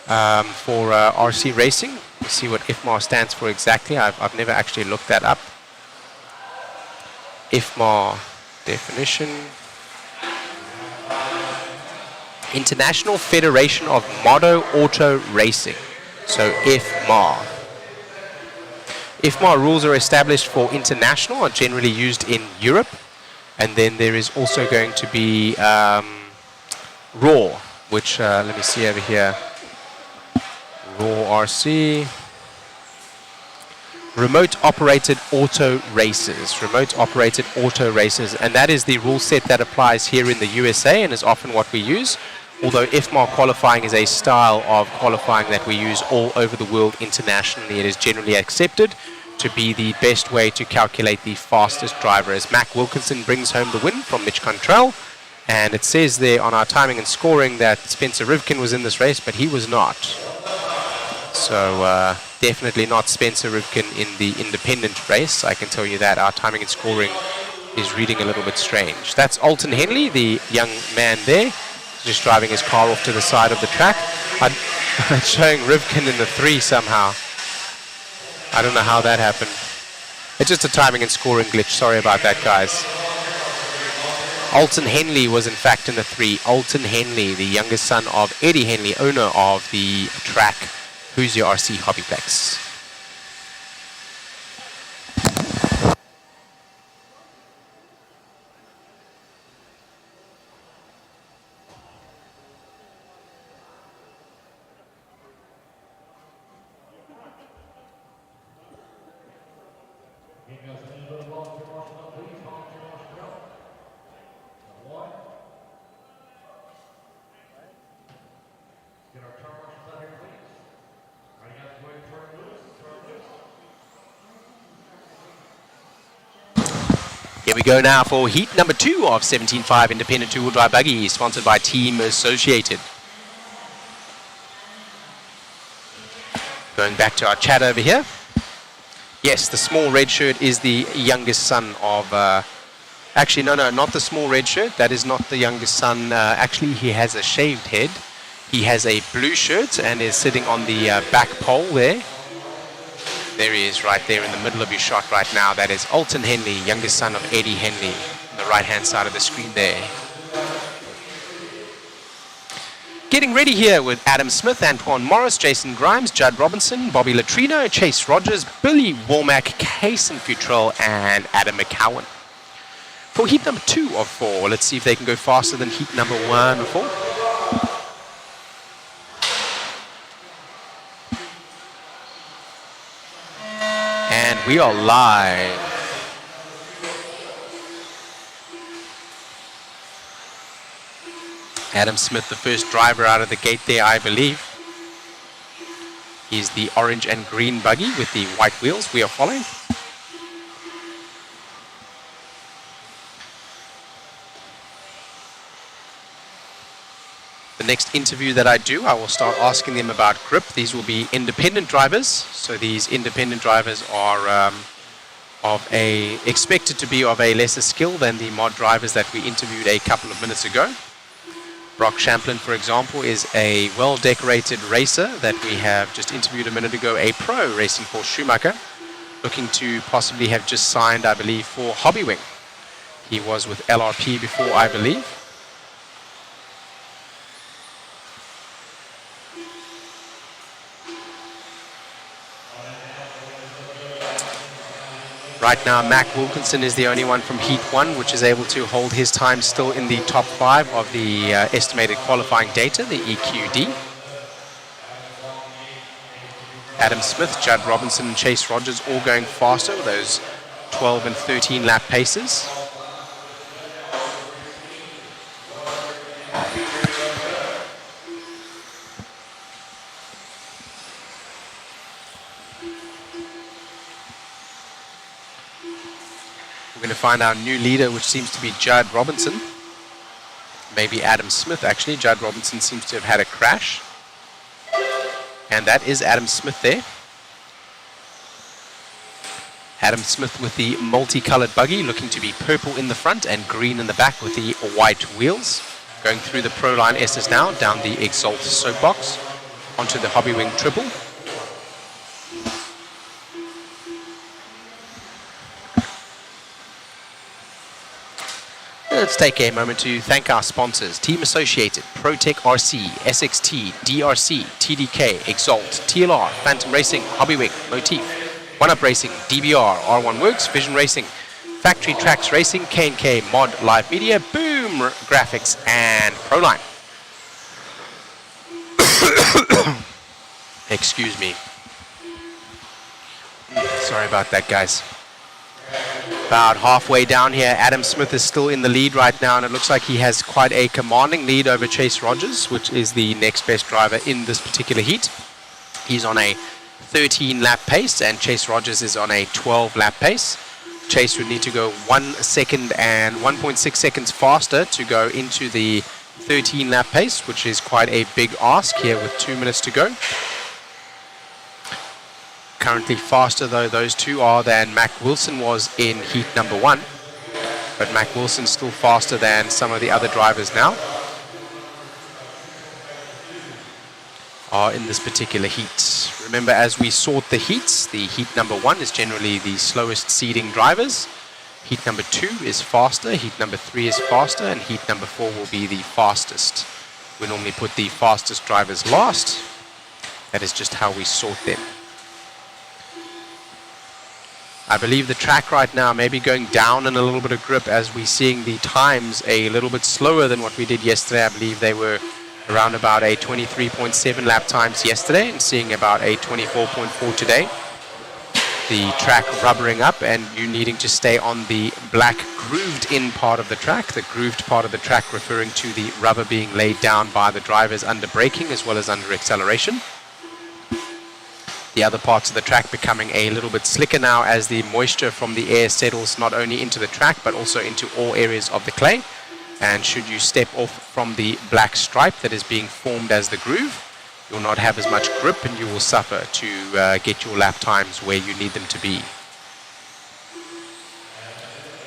for RC racing. Let's see what IFMAR stands for exactly. I've never actually looked that up. IFMAR definition. International Federation of Moto Auto Racing, so IFMAR. IFMAR rules are established for international, are generally used in Europe, and then there is also going to be RAW, which, let me see over here, RAW RC, Remote Operated Auto Races, Remote Operated Auto Races, and that is the rule set that applies here in the USA and is often what we use. Although IFMAR qualifying is a style of qualifying that we use all over the world internationally, it is generally accepted to be the best way to calculate the fastest driver, as Mac Wilkinson brings home the win from Mitch Cantrell. And it says there on our timing and scoring that Spencer Rivkin was in this race, but he was not. So definitely not Spencer Rivkin in the independent race, I can tell you that. Our timing and scoring is reading a little bit strange. That's Alton Henley, the young man there, just driving his car off to the side of the track. I'm showing Rivkin in the 3 somehow. I don't know how that happened. It's just a timing and scoring glitch. Sorry about that, guys. Alton Henley was in fact in the 3. Alton Henley, the youngest son of Eddie Henley, owner of the track Hoosier RC HobbyPlex. Here we go now for heat number 2 of 17.5 independent two-wheel drive buggy, sponsored by Team Associated. Going back to our chat over here. Yes, the small red shirt is the youngest son of... actually, no, not the small red shirt. That is not the youngest son. Actually, he has a shaved head. He has a blue shirt and is sitting on the back pole there. There he is right there in the middle of your shot right now. That is Alton Henley, youngest son of Eddie Henley, on the right-hand side of the screen there. Getting ready here with Adam Smith, Antoine Morris, Jason Grimes, Judd Robinson, Bobby Latrino, Chase Rogers, Billy Womack, Cason Futrell, and Adam McCowan. For heat number 2 of 4, let's see if they can go faster than heat number 1 or 4. And we are live. Adam Smith, the first driver out of the gate there, I believe. He's the orange and green buggy with the white wheels we are following. The next interview that I do, I will start asking them about grip. These will be independent drivers. So these independent drivers are expected to be of a lesser skill than the mod drivers that we interviewed a couple of minutes ago. Brock Champlin, for example, is a well-decorated racer that we have just interviewed a minute ago, a pro racing for Schumacher, looking to possibly have just signed, I believe, for Hobbywing. He was with LRP before, I believe. Right now, Mac Wilkinson is the only one from Heat 1 which is able to hold his time still in the top 5 of the estimated qualifying data, the EQD. Adam Smith, Judd Robinson, and Chase Rogers all going faster with those 12 and 13 lap paces. We're going to find our new leader, which seems to be Judd Robinson. Maybe Adam Smith, actually. Judd Robinson seems to have had a crash. And that is Adam Smith there. Adam Smith with the multicolored buggy, looking to be purple in the front and green in the back with the white wheels. Going through the Proline S's now, down the Exalt soapbox, onto the Hobbywing Triple. Let's take a moment to thank our sponsors: Team Associated, ProTech RC, SXT, DRC, TDK, Exalt, TLR, Phantom Racing, Hobbywing, Motif, One Up Racing, DBR, R1 Works, Vision Racing, Factory Tracks Racing, K&K, Mod Live Media, Boom Graphics, and Proline. Excuse me. Sorry about that, guys. About halfway down here, Adam Smith is still in the lead right now, and it looks like he has quite a commanding lead over Chase Rogers, which is the next best driver in this particular heat. He's on a 13 lap pace, and Chase Rogers is on a 12 lap pace. Chase would need to go 1 second and 1.6 seconds faster to go into the 13 lap pace, which is quite a big ask here with 2 minutes to go. Currently faster, though, those two are than Mac Wilson was in heat number 1. But Mac Wilson's still faster than some of the other drivers now. are in this particular heat. Remember, as we sort the heats, the heat number 1 is generally the slowest seeding drivers. Heat number 2 is faster, heat number 3 is faster, and heat number 4 will be the fastest. We normally put the fastest drivers last. That is just how we sort them. I believe the track right now may be going down in a little bit of grip as we're seeing the times a little bit slower than what we did yesterday. I believe they were around about a 23.7 lap times yesterday and seeing about a 24.4 today. The track rubbering up and you needing to stay on the black grooved in part of the track. The grooved part of the track referring to the rubber being laid down by the drivers under braking as well as under acceleration. The other parts of the track becoming a little bit slicker now as the moisture from the air settles not only into the track but also into all areas of the clay. And should you step off from the black stripe that is being formed as the groove, you'll not have as much grip and you will suffer to get your lap times where you need them to be.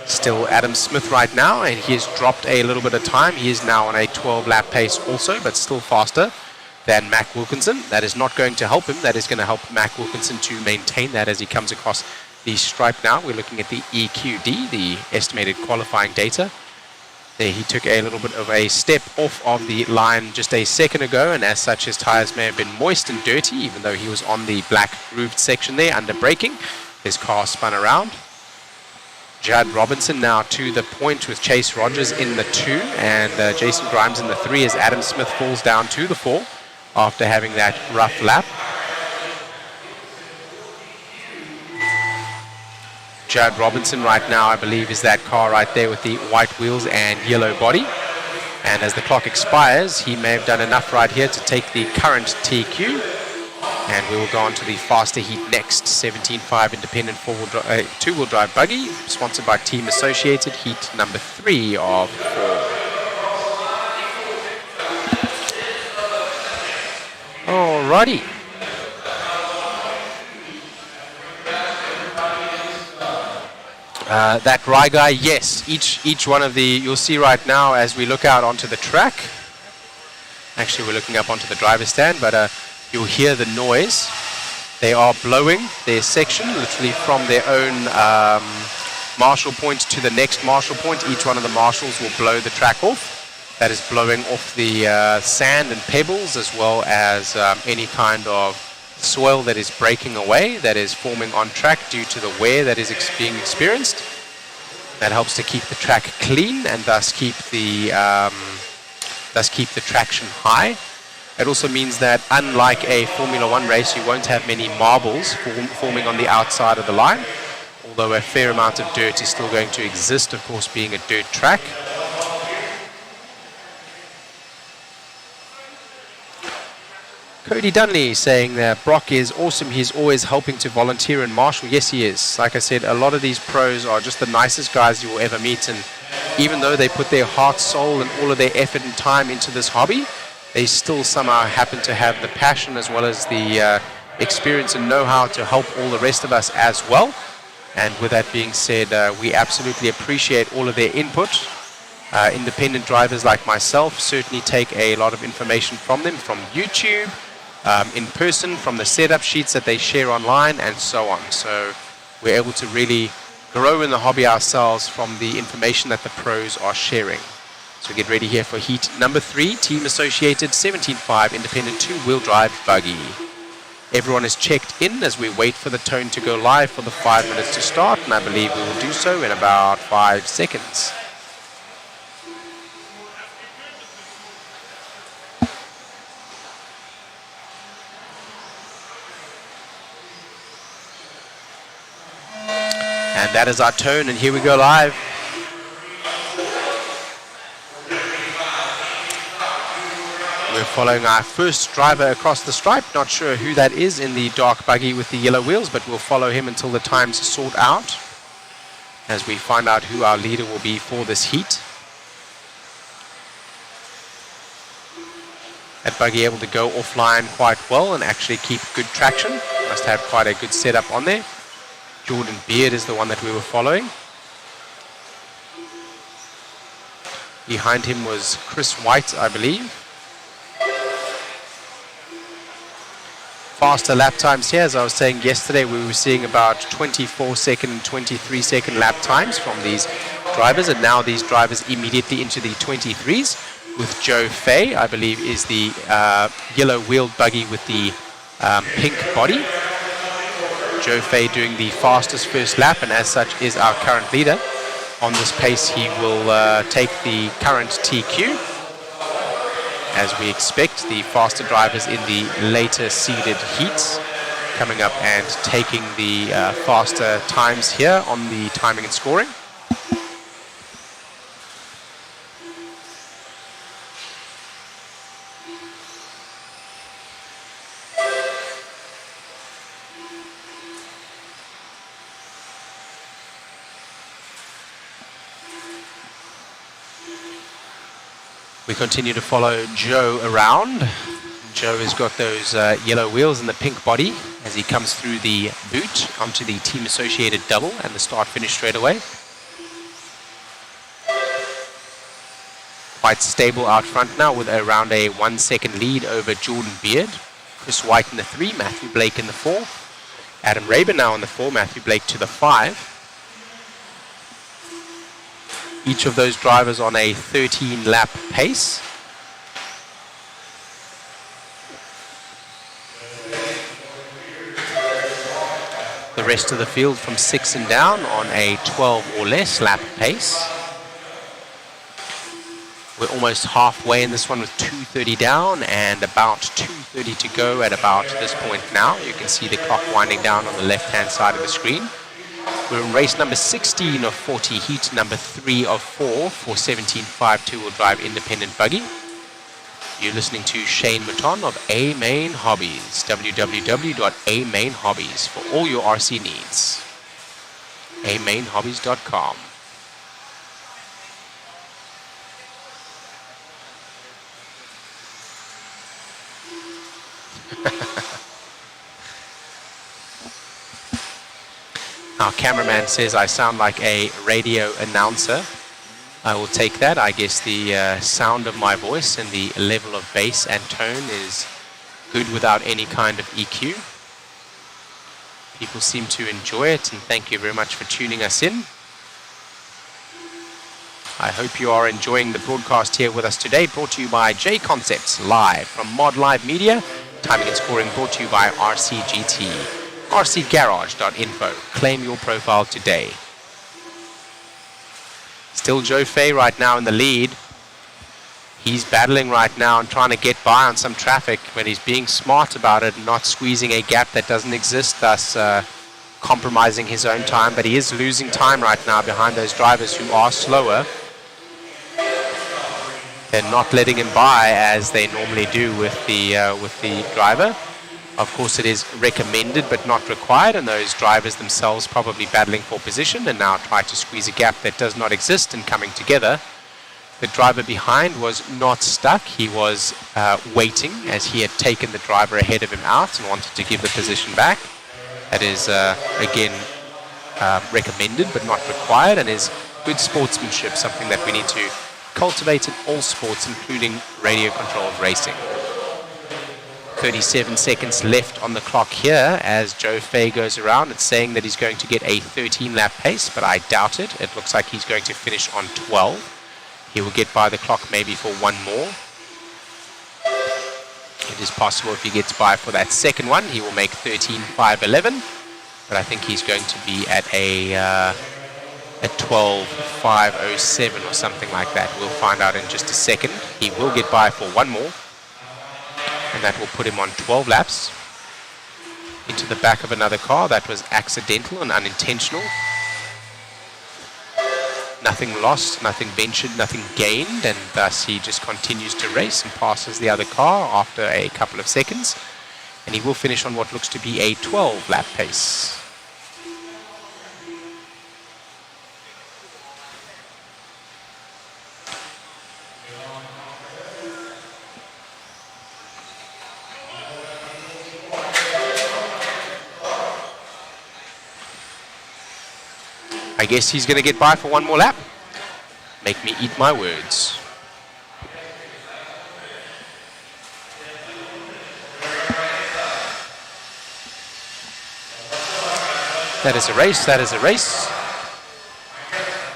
Still Adam Smith right now, and he has dropped a little bit of time. He is now on a 12 lap pace also, but still faster than Mac Wilkinson. That is not going to help him. That is going to help Mac Wilkinson to maintain that as he comes across the stripe now. We're looking at the EQD, the estimated qualifying data. There he took a little bit of a step off of the line just a second ago, and as such his tires may have been moist and dirty even though he was on the black grooved section there under braking. His car spun around. Judd Robinson now to the point with Chase Rogers in the 2 and Jason Grimes in the 3 as Adam Smith falls down to the 4 after having that rough lap. Judd Robinson right now, I believe, is that car right there with the white wheels and yellow body. And as the clock expires, he may have done enough right here to take the current TQ. And we will go on to the faster heat next. 17.5 independent two-wheel drive buggy, sponsored by Team Associated, heat number 3 of 4. Alrighty. That Rye guy, yes, each one of the, you'll see right now as we look out onto the track. Actually, we're looking up onto the driver's stand, but you'll hear the noise. They are blowing their section literally from their own marshal point to the next marshal point. Each one of the marshals will blow the track off. That is blowing off the sand and pebbles as well as any kind of soil that is breaking away, that is forming on track due to the wear that is being experienced. That helps to keep the track clean and thus keep the traction high. It also means that unlike a Formula 1 race, you won't have many marbles forming on the outside of the line, although a fair amount of dirt is still going to exist, of course, being a dirt track. Cody Dunley saying that Brock is awesome. He's always helping to volunteer and marshal. Yes, he is. Like I said, a lot of these pros are just the nicest guys you will ever meet. And even though they put their heart, soul, and all of their effort and time into this hobby, they still somehow happen to have the passion as well as the experience and know-how to help all the rest of us as well. And with that being said, we absolutely appreciate all of their input. Independent drivers like myself certainly take a lot of information from them, from YouTube, in person, from the setup sheets that they share online, and so on. So we're able to really grow in the hobby ourselves from the information that the pros are sharing. So get ready here for heat number 3, Team Associated 17.5 independent two-wheel drive buggy. Everyone is checked in as we wait for the tone to go live for the 5 minutes to start, and I believe we will do so in about 5 seconds. And that is our tone, and here we go live. We're following our first driver across the stripe. Not sure who that is in the dark buggy with the yellow wheels, but we'll follow him until the times sort out as we find out who our leader will be for this heat. That buggy able to go offline quite well and actually keep good traction. Must have quite a good setup on there. Jordan Beard is the one that we were following. Behind him was Chris White, I believe. faster lap times here. As I was saying yesterday, we were seeing about 24-second and 23-second lap times from these drivers, and now these drivers immediately into the 23s with Joe Fay, I believe, is the yellow-wheeled buggy with the pink body. Joe Fay doing the fastest first lap, and as such is our current leader. On this pace, he will take the current TQ. As we expect, the faster drivers in the later seeded heats coming up and taking the faster times here on the timing and scoring. We continue to follow Joe around. Joe has got those yellow wheels and the pink body as he comes through the boot onto the team associated double and the start finish straight away. Quite stable out front now with around a 1 second lead over Jordan Beard. Chris White in the 3, Matthew Blake in the 4. Adam Rayburn now in the 4, Matthew Blake to the 5. Each of those drivers on a 13-lap pace. The rest of the field from 6 and down on a 12 or less lap pace. We're almost halfway in this one with 2:30 down and about 2:30 to go at about this point now. You can see the clock winding down on the left-hand side of the screen. We're in race number 16 of 40, heat number 3 of 4 for 17.5 two-wheel drive independent buggy. You're listening to Shane Mouton of A Main Hobbies, www.amainhobbies for all your RC needs. amainhobbies.com. Our cameraman says I sound like a radio announcer. I will take that. I guess the sound of my voice and the level of bass and tone is good without any kind of EQ. People seem to enjoy it, and thank you very much for tuning us in. I hope you are enjoying the broadcast here with us today, brought to you by JConcepts, live from Mod Live Media. Timing and scoring brought to you by RCGT. rcgarage.info. Claim your profile today. Still Joe Fay right now in the lead. He's battling right now and trying to get by on some traffic, but he's being smart about it and not squeezing a gap that doesn't exist, thus compromising his own time. But he is losing time right now behind those drivers who are slower. They're not letting him by as they normally do with the driver. Of course, it is recommended but not required, and those drivers themselves probably battling for position and now try to squeeze a gap that does not exist and coming together. The driver behind was not stuck. He was waiting as he had taken the driver ahead of him out and wanted to give the position back. That is, again, recommended but not required, and is good sportsmanship, something that we need to cultivate in all sports, including radio-controlled racing. 37 seconds left on the clock here as Joe Fay goes around. It's saying that he's going to get a 13-lap pace, but I doubt it. It looks like he's going to finish on 12. He will get by the clock maybe for one more. It is possible if he gets by for that second one, he will make 13.511. But I think he's going to be at a 12.507 or something like that. We'll find out in just a second. He will get by for one more, and that will put him on 12 laps into the back of another car. That was accidental and unintentional. Nothing lost, nothing ventured, nothing gained, and thus he just continues to race and passes the other car after a couple of seconds, and he will finish on what looks to be a 12-lap pace. I guess he's going to get by for one more lap. Make me eat my words. That is a race. That is a race.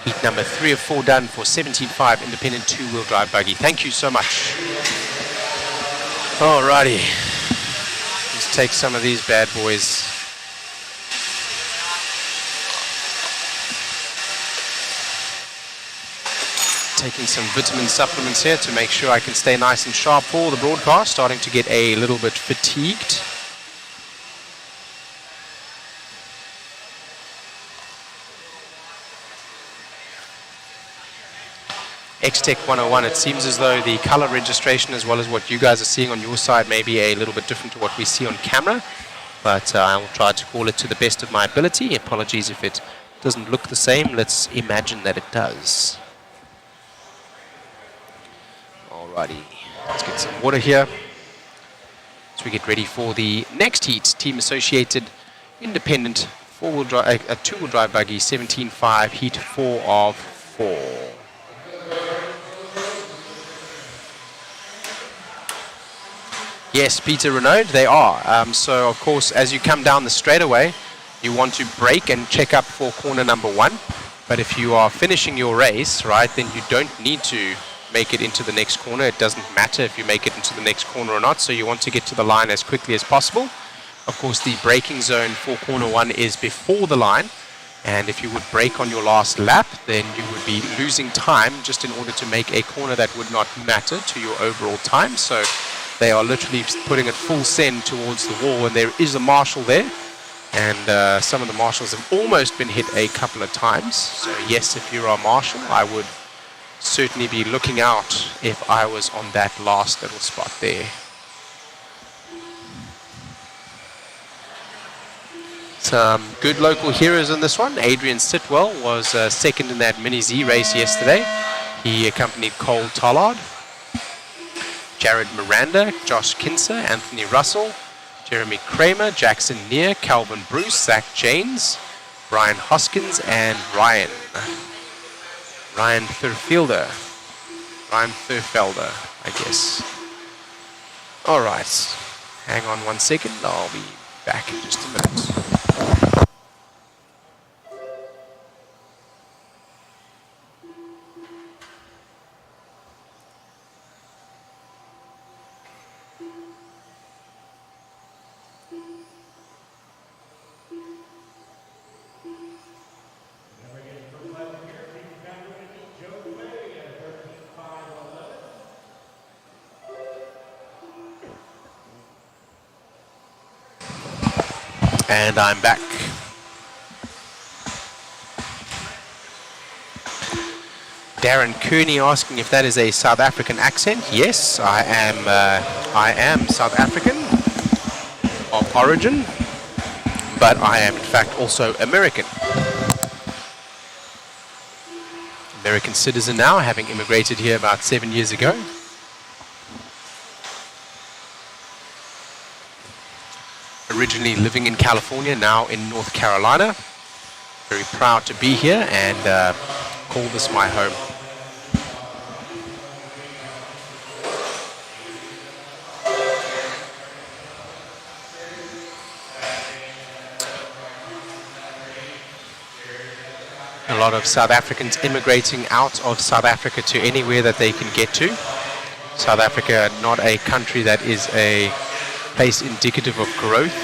Heat number 3 of 4 done for 17.5 independent 2-wheel drive buggy. Thank you so much. Alrighty. Let's take some of these bad boys. Taking some vitamin supplements here to make sure I can stay nice and sharp for the broadcast. Starting to get a little bit fatigued. X-Tech 101, it seems as though the color registration as well as what you guys are seeing on your side may be a little bit different to what we see on camera, but I will try to call it to the best of my ability. Apologies if it doesn't look the same. Let's imagine that it does. Alrighty, let's get some water here as we get ready for the next heat. Team Associated Independent 4-wheel drive, a 2-wheel drive buggy, 17.5, heat 4 of 4. Yes, Peter Renaud, they are. So, of course, as you come down the straightaway, you want to brake and check up for corner number 1. But if you are finishing your race, right, then you don't need to make it into the next corner. It doesn't matter if you make it into the next corner or not. So you want to get to the line as quickly as possible. Of course, the braking zone for corner 1 is before the line. And if you would brake on your last lap, then you would be losing time just in order to make a corner that would not matter to your overall time. So they are literally putting it full send towards the wall, and there is a marshal there. And some of the marshals have almost been hit a couple of times. So yes, if you're a marshal, I would certainly be looking out if I was on that last little spot there. Some good local heroes in this one. Adrian Sitwell was second in that Mini Z race yesterday. He accompanied Cole Tollard, Jared Miranda, Josh Kinser, Anthony Russell, Jeremy Kramer, Jackson Neer, Calvin Bruce, Zach Janes, Brian Hoskins, and Ryan Thurfelder, I guess. All right, hang on 1 second. I'll be back in just a minute. And I'm back. Darren Kearney asking if that is a South African accent. Yes, I am South African of origin, but I am in fact also American. American citizen now, having immigrated here about 7 years ago. Originally living in California, now in North Carolina. Very proud to be here and call this my home. A lot of South Africans immigrating out of South Africa to anywhere that they can get to. South Africa, not a country that is a place indicative of growth.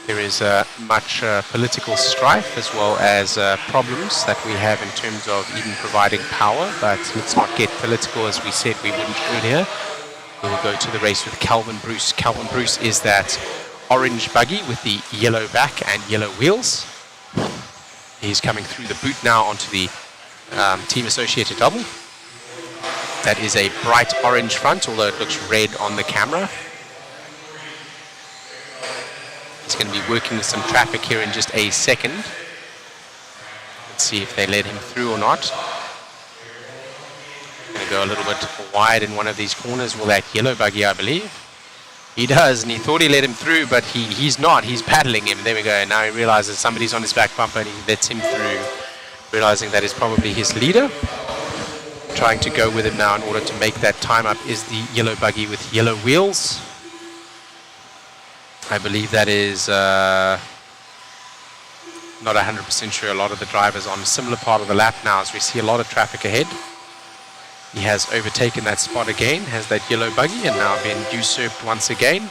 There is much political strife as well as problems that we have in terms of even providing power, but let's not get political as we said we wouldn't earlier. We will go to the race with Calvin Bruce. Calvin Bruce is that orange buggy with the yellow back and yellow wheels. He's coming through the boot now onto the Team Associated double. That is a bright orange front, although it looks red on the camera. He's going to be working with some traffic here in just a second. Let's see if they let him through or not. Going to go a little bit wide in one of these corners. Will that yellow buggy, I believe? He does, and he thought he let him through, but he's not. He's paddling him. There we go. Now he realizes somebody's on his back bumper, and he lets him through, realizing that is probably his leader. Trying to go with him now in order to make that time up is the yellow buggy with yellow wheels. I believe that is not 100% sure. A lot of the drivers on a similar part of the lap now, as we see a lot of traffic ahead. He has overtaken that spot again, has that yellow buggy, and now been usurped once again.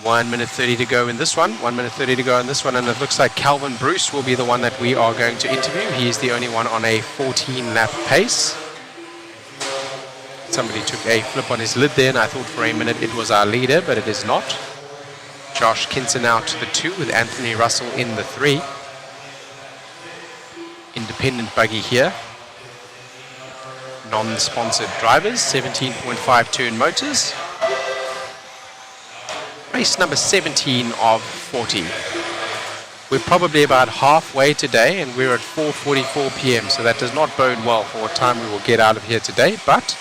One minute 30 to go in this one. 1 minute 30 to go in this one, and it looks like Calvin Bruce will be the one that we are going to interview. He's the only one on a 14-lap pace. Somebody took a flip on his lid there, and I thought for a minute it was our leader, but it is not. Josh Kinson out to the 2 with Anthony Russell in the 3. Independent buggy here. Non-sponsored drivers, 17.5 turn motors. Race number 17 of 40. We're probably about halfway today, and we're at 4:44 p.m., so that does not bode well for what time we will get out of here today, but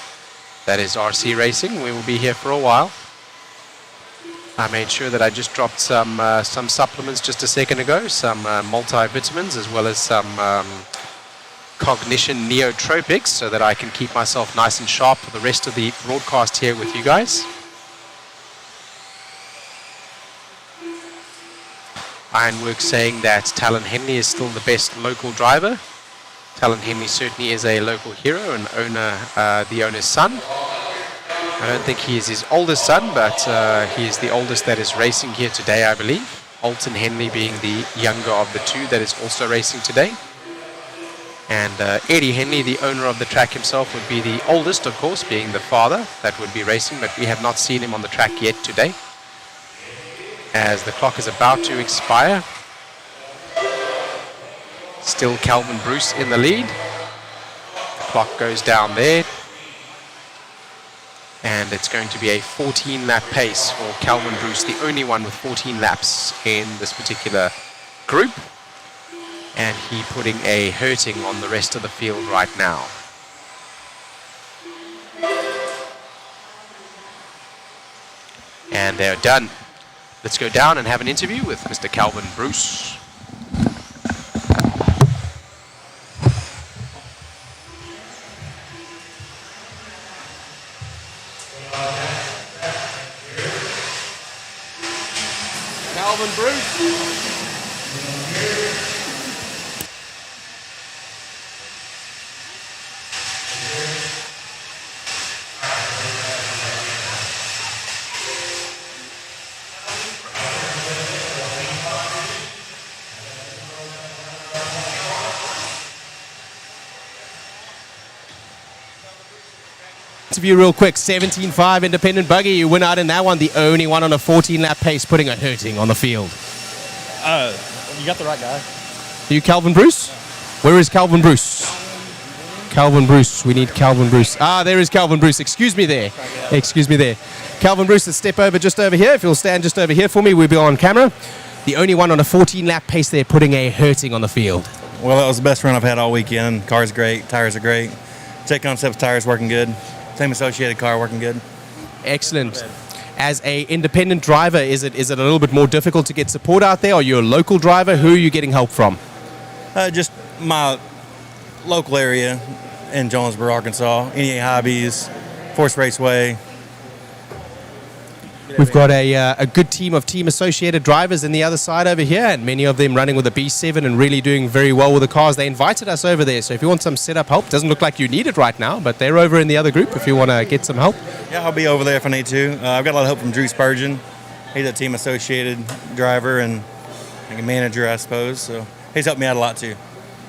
that is RC Racing. We will be here for a while. I made sure that I just dropped some supplements just a second ago, some multivitamins, as well as some Cognition Neotropics, so that I can keep myself nice and sharp for the rest of the broadcast here with you guys. Ironworks saying that Talon Henley is still the best local driver. Talon Henley certainly is a local hero and the owner's son. I don't think he is his oldest son, but he is the oldest that is racing here today, I believe. Alton Henley being the younger of the two that is also racing today. And Eddie Henley, the owner of the track himself, would be the oldest, of course, being the father that would be racing, but we have not seen him on the track yet today, as the clock is about to expire. Still Calvin Bruce in the lead. The clock goes down there. And it's going to be a 14-lap pace for Calvin Bruce, the only one with 14 laps in this particular group. And he putting a hurting on the rest of the field right now. And they're done. Let's go down and have an interview with Mr. Calvin Bruce. Calvin Bruce. Interview real quick. 17.5 independent buggy. You win out in that one. The only one on a 14-lap pace, putting a hurting on the field. You got the right guy. Are you Calvin Bruce? Where is Calvin Bruce? Calvin Bruce. We need Calvin Bruce. Ah, there is Calvin Bruce. Excuse me there. Excuse me there. Calvin Bruce, let's step over just over here. If you'll stand just over here for me, we'll be on camera. The only one on a 14-lap pace there, putting a hurting on the field. Well, that was the best run I've had all weekend. Car's great. Tires are great. JConcepts tires working good. Same associated car working good. Excellent. As a independent driver, is it a little bit more difficult to get support out there? Are you a local driver? Who are you getting help from? Just my local area in Jonesboro, Arkansas. NEA Hobbies, Force Raceway. We've got a good team of team-associated drivers in the other side over here, and many of them running with a B7 and really doing very well with the cars. They invited us over there, so if you want some setup help, doesn't look like you need it right now, but they're over in the other group if you want to get some help. Yeah, I'll be over there if I need to. I've got a lot of help from Drew Spurgeon. He's a team-associated driver and like a manager, I suppose, so he's helped me out a lot too.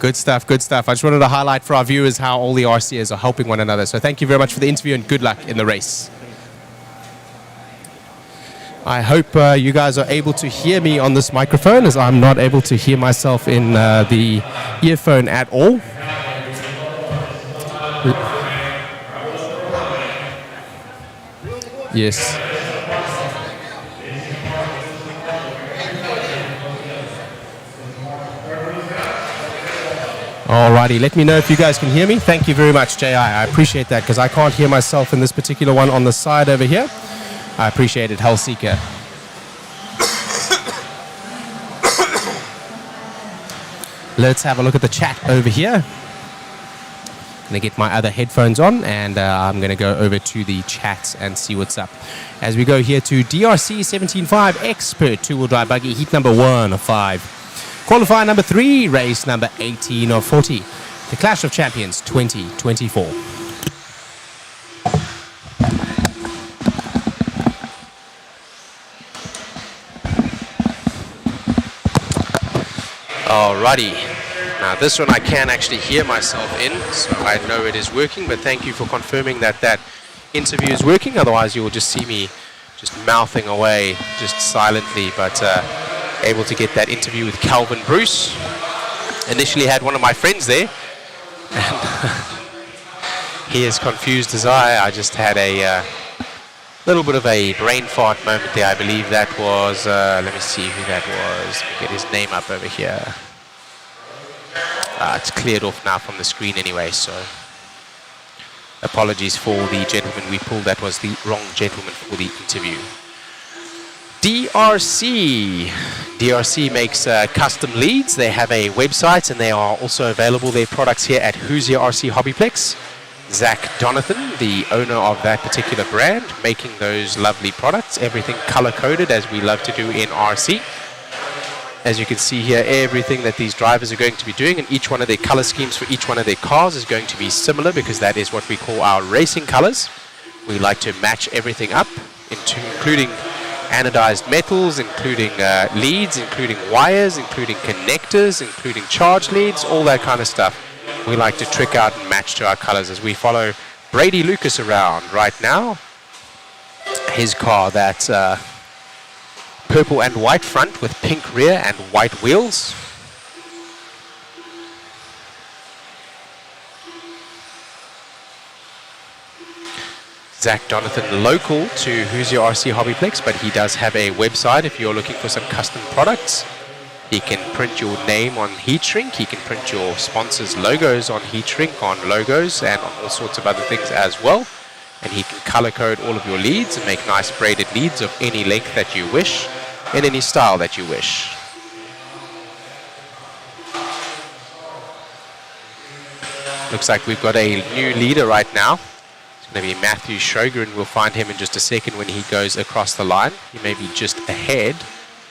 Good stuff, good stuff. I just wanted to highlight for our viewers how all the RCAs are helping one another. So thank you very much for the interview and good luck in the race. I hope you guys are able to hear me on this microphone, as I'm not able to hear myself in the earphone at all. Yes. Alrighty, let me know if you guys can hear me. Thank you very much, J.I. I appreciate that, because I can't hear myself in this particular one on the side over here. I appreciate it, Hellseeker. let's have a look at the chat over here. Going to get my other headphones on, and I'm going to go over to the chat and see what's up. As we go here to DRC 17.5 Expert two-wheel drive buggy, heat number 1 of 5. Qualifier number 3, race number 18 of 40. The Clash of Champions 2024. Alrighty. Now this one I can actually hear myself in, so I know it is working, but thank you for confirming that that interview is working. Otherwise you will just see me just mouthing away just silently, but able to get that interview with Calvin Bruce. Initially had one of my friends there, and he is confused as I just had a little bit of a brain fart moment there. I believe that was, let me see who that was. Get his name up over here. It's cleared off now from the screen anyway, so apologies for the gentleman we pulled. That was the wrong gentleman for the interview. DRC makes custom leads. They have a website, and they are also available, their products here at Hoosier RC HobbyPlex. Zach Jonathan, the owner of that particular brand, making those lovely products. Everything color-coded, as we love to do in RC. As you can see here, everything that these drivers are going to be doing, and each one of their color schemes for each one of their cars is going to be similar, because that is what we call our racing colors. We like to match everything up, including anodized metals, including leads, including wires, including connectors, including charge leads, all that kind of stuff. We like to trick out and match to our colors as we follow Brady Lucas around right now. His car, that purple and white front with pink rear and white wheels. Zach Jonathan, local to Hoosier RC HobbyPlex, but he does have a website if you're looking for some custom products. He can print your name on heat shrink. He can print your sponsors' logos on heat shrink, on logos, and on all sorts of other things as well. And he can color code all of your leads and make nice braided leads of any length that you wish, in any style that you wish. Looks like we've got a new leader right now. It's going to be Matthew Schroger, and we'll find him in just a second when he goes across the line. He may be just ahead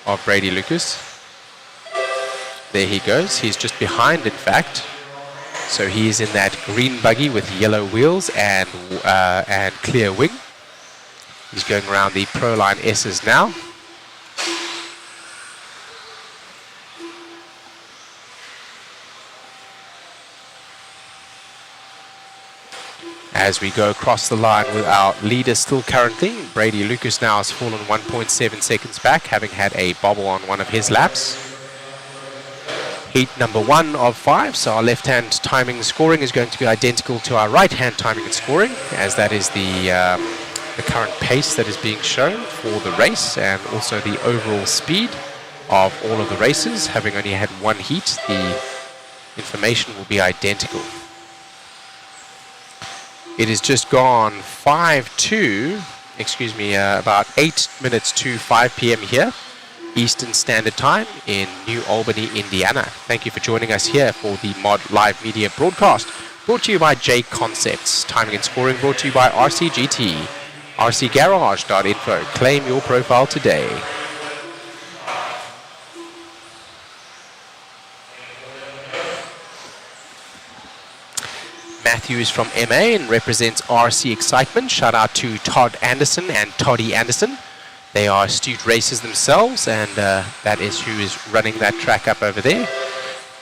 of Brady Lucas. There he goes. He's just behind, in fact. So he's in that green buggy with yellow wheels and clear wing. He's going around the Proline S's now. As we go across the line with our leader still currently, Brady Lucas now has fallen 1.7 seconds back, having had a bobble on one of his laps. Heat number 1 of 5, so our left-hand timing and scoring is going to be identical to our right-hand timing and scoring, as that is the current pace that is being shown for the race, and also the overall speed of all of the races. Having only had one heat, the information will be identical. It has just gone about 8 minutes to 5 p.m. here, Eastern Standard Time in New Albany, Indiana. Thank you for joining us here for the Mod Live Media broadcast, brought to you by JConcepts. Timing and scoring brought to you by RCGT. RCGarage.info. Claim your profile today. Matthew is from MA and represents RC Excitement. Shout out to Todd Anderson and Toddy Anderson. They are astute racers themselves, and that is who is running that track up over there.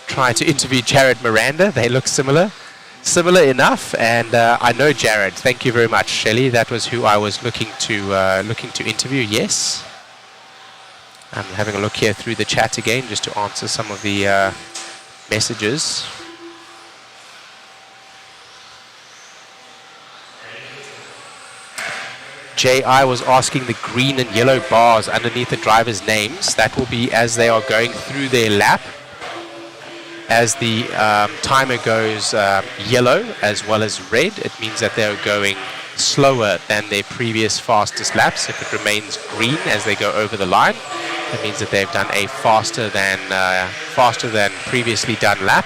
Trying to interview Jared Miranda. They look similar enough, and I know Jared. Thank you very much, Shelley. That was who I was looking to interview. Yes. I'm having a look here through the chat again just to answer some of the messages. J.I. was asking the green and yellow bars underneath the drivers' names. That will be as they are going through their lap. As the timer goes yellow as well as red, it means that they're going slower than their previous fastest laps. If it remains green as they go over the line, That means that they've done a faster than previously done lap.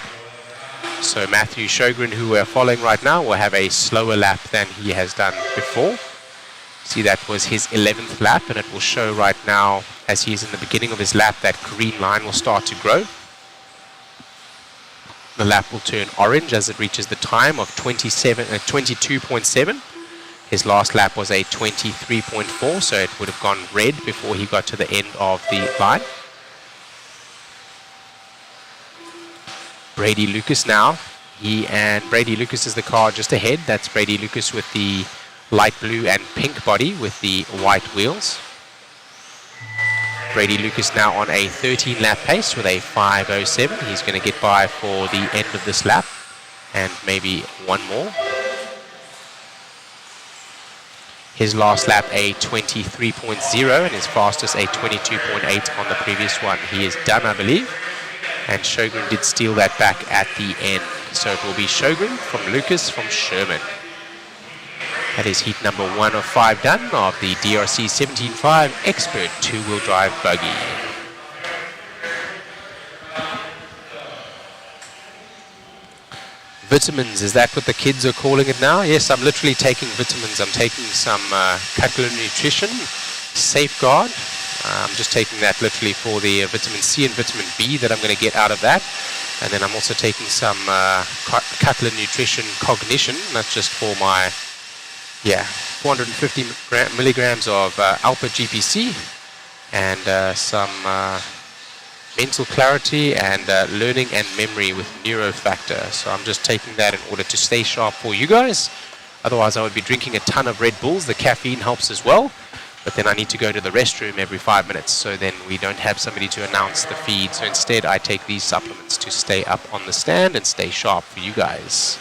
So Matthew Sjogren, who we're following right now, will have a slower lap than he has done before. See, that was his 11th lap, and it will show right now as he's in the beginning of his lap, that green line will start to grow. The lap will turn orange as it reaches the time of 22.7. His last lap was a 23.4, so it would have gone red before he got to the end of the line. Brady Lucas now. Brady Lucas is the car just ahead. That's Brady Lucas with the light blue and pink body with the white wheels. Brady Lucas now on a 13-lap pace with a 5:07. He's going to get by for the end of this lap and maybe one more. His last lap a 23.0 and his fastest a 22.8 on the previous one. He is done, I believe. And Sjogren did steal that back at the end. So it will be Sjogren from Lucas from Sherman. That is heat number 1 of 5 done of the DRC 17.5 Expert two-wheel drive buggy. Vitamins, is that what the kids are calling it now? Yes, I'm literally taking vitamins. I'm taking some Qual Nutrition, Safeguard. I'm just taking that literally for the vitamin C and vitamin B that I'm going to get out of that. And then I'm also taking some Qual Nutrition Cognition. That's just for my, 450 milligrams of Alpha GPC and some mental clarity and learning and memory with Neurofactor. So I'm just taking that in order to stay sharp for you guys. Otherwise, I would be drinking a ton of Red Bulls. The caffeine helps as well. But then I need to go to the restroom every 5 minutes, so then we don't have somebody to announce the feed. So instead, I take these supplements to stay up on the stand and stay sharp for you guys.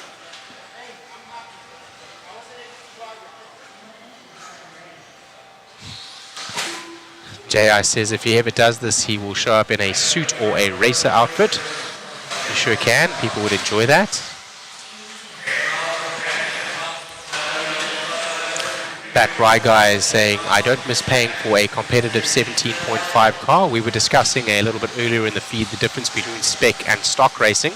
JI says if he ever does this, he will show up in a suit or a racer outfit. You sure can. People would enjoy that. That Rye guy is saying, I don't miss paying for a competitive 17.5 car. We were discussing a little bit earlier in the feed the difference between spec and stock racing.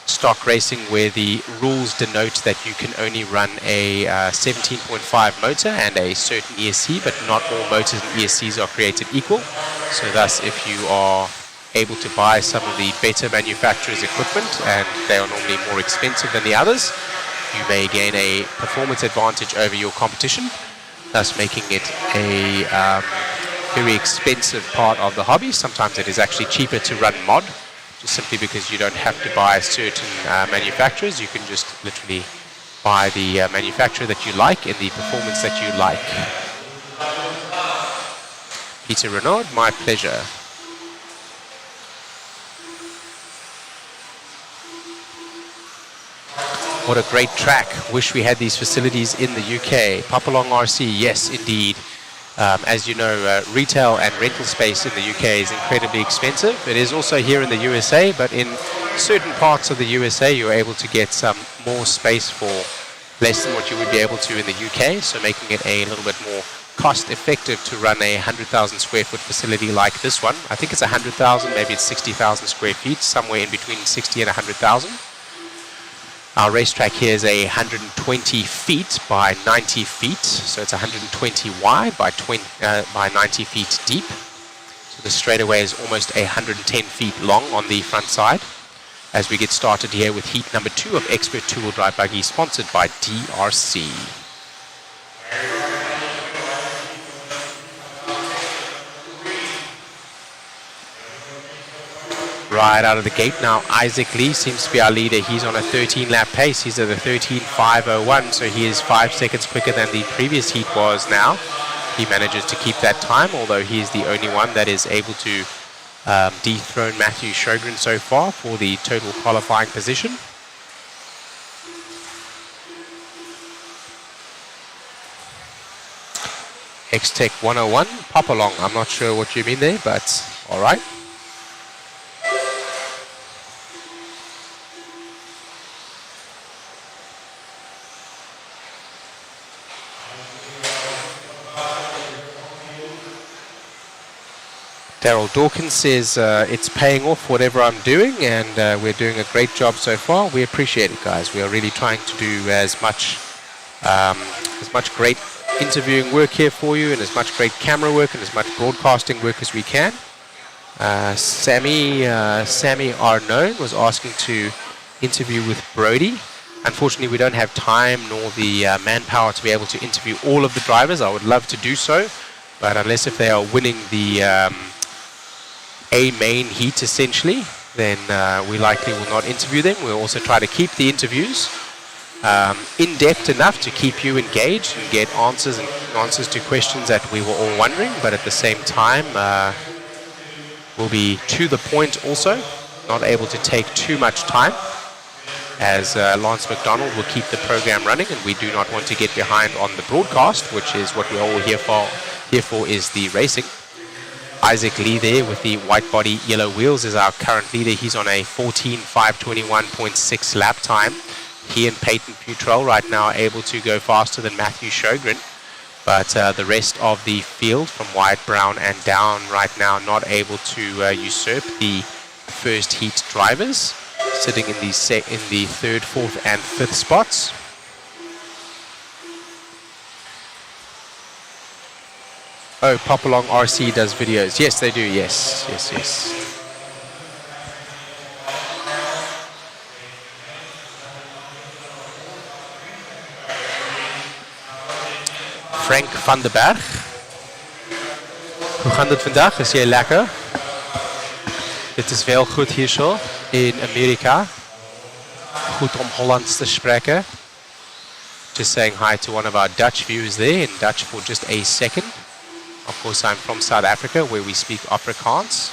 Stock racing, where the rules denote that you can only run a 17.5 motor and a certain ESC, but not all motors and ESCs are created equal. So thus, if you are able to buy some of the better manufacturers' equipment, and they are normally more expensive than the others, you may gain a performance advantage over your competition, thus making it a very expensive part of the hobby. Sometimes it is actually cheaper to run mod, just simply because you don't have to buy certain manufacturers. You can just literally buy the manufacturer that you like and the performance that you like. Peter Renaud, my pleasure. What a great track. Wish we had these facilities in the UK. Papalong RC, yes, indeed. As you know, retail and rental space in the UK is incredibly expensive. It is also here in the USA, but in certain parts of the USA, you're able to get some more space for less than what you would be able to in the UK, so making it a little bit more cost-effective to run a 100,000 square foot facility like this one. I think it's 100,000, maybe it's 60,000 square feet, somewhere in between 60 and 100,000. Our racetrack here is 120 feet by 90 feet, so it's 120 wide by 90 feet deep. So the straightaway is almost 110 feet long on the front side. As we get started here with heat number 2 of Expert Two-Wheel Drive Buggy, sponsored by DRC. Right out of the gate now, Isaac Lee seems to be our leader. He's on a 13-lap pace. He's at the 13.501, so he is 5 seconds quicker than the previous heat was now. He manages to keep that time, although he is the only one that is able to dethrone Matthew Sjogren so far for the total qualifying position. X-Tech 101, Papalong. I'm not sure what you mean there, but all right. Daryl Dawkins says it's paying off whatever I'm doing, and we're doing a great job so far. We appreciate it, guys. We are really trying to do as much great interviewing work here for you, and as much great camera work and as much broadcasting work as we can. Sammy Arnone was asking to interview with Brody. Unfortunately, we don't have time nor the manpower to be able to interview all of the drivers. I would love to do so, but unless if they are winning the A main heat essentially, then we likely will not interview them. We'll also try to keep the interviews in-depth enough to keep you engaged and get answers to questions that we were all wondering, but at the same time we'll be to the point also, not able to take too much time, as Lance McDonald will keep the program running, and we do not want to get behind on the broadcast, which is what we're all here for. Here for is the racing. Isaac Lee there with the white body, yellow wheels is our current leader. He's on a 14:5:21.6 lap time. He and Peyton Futrell right now are able to go faster than Matthew Sjogren, but the rest of the field from white, brown and down right now not able to usurp the first heat drivers, sitting in the third, fourth and fifth spots. Oh, Popalong RC does videos. Yes, they do. Yes. Frank van der Berg. Hoe gaat het vandaag? Is jij lekker? Het is wel goed hier zo in Amerika. Goed om Hollands te spreken. Just saying hi to one of our Dutch viewers there in Dutch for just a second. Of course, I'm from South Africa, where we speak Afrikaans.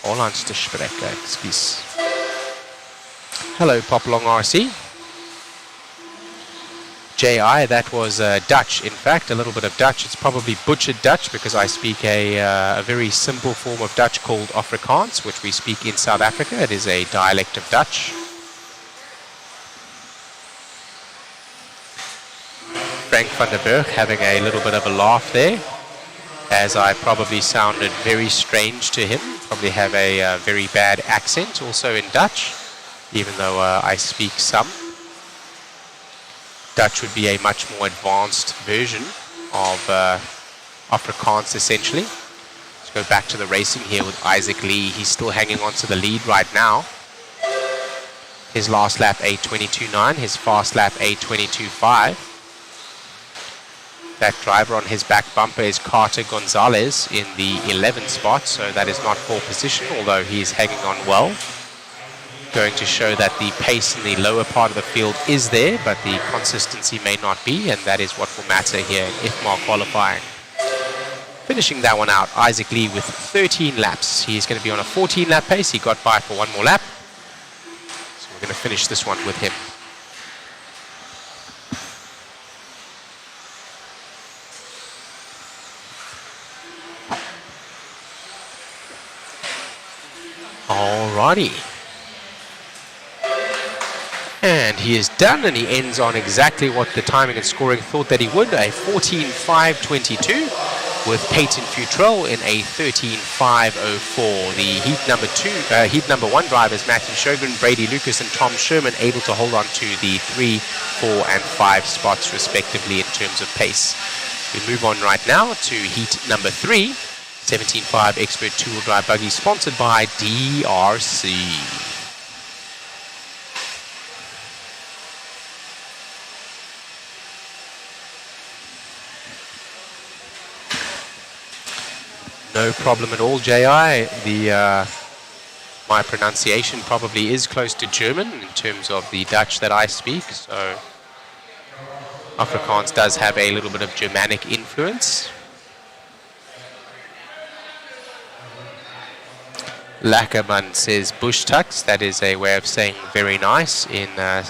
Hollands te spreken, excuse. Hello, Popalong RC. JI, that was Dutch, in fact, a little bit of Dutch. It's probably butchered Dutch because I speak a very simple form of Dutch called Afrikaans, which we speak in South Africa. It is a dialect of Dutch. Frank van der Berg having a little bit of a laugh there, as I probably sounded very strange to him. Probably have a very bad accent also in Dutch, even though I speak some. Dutch would be a much more advanced version of Afrikaans essentially. Let's go back to the racing here with Isaac Lee. He's still hanging on to the lead right now. His last lap a 22.9, his fast lap a 22.5. That driver on his back bumper is Carter Gonzalez in the 11th spot, so that is not pole position, although he is hanging on well. Going to show that the pace in the lower part of the field is there, but the consistency may not be, and that is what will matter here in IFMAR qualifying. Finishing that one out, Isaac Lee with 13 laps. He's going to be on a 14-lap pace. He got by for one more lap. So we're going to finish this one with him. Alrighty. And he is done, and he ends on exactly what the timing and scoring thought that he would, a 14.522 with Peyton Futrell in a 13.504. The heat number one drivers, Matthew Sjogren, Brady Lucas and Tom Sherman, able to hold on to the 3, 4 and 5 spots respectively in terms of pace. We move on right now to heat number 3, 17.5 Expert two-wheel drive buggy, sponsored by DRC. No problem at all, JI. My pronunciation probably is close to German in terms of the Dutch that I speak, so Afrikaans does have a little bit of Germanic influence. Lackerman says bush tucks. That is a way of saying very nice in a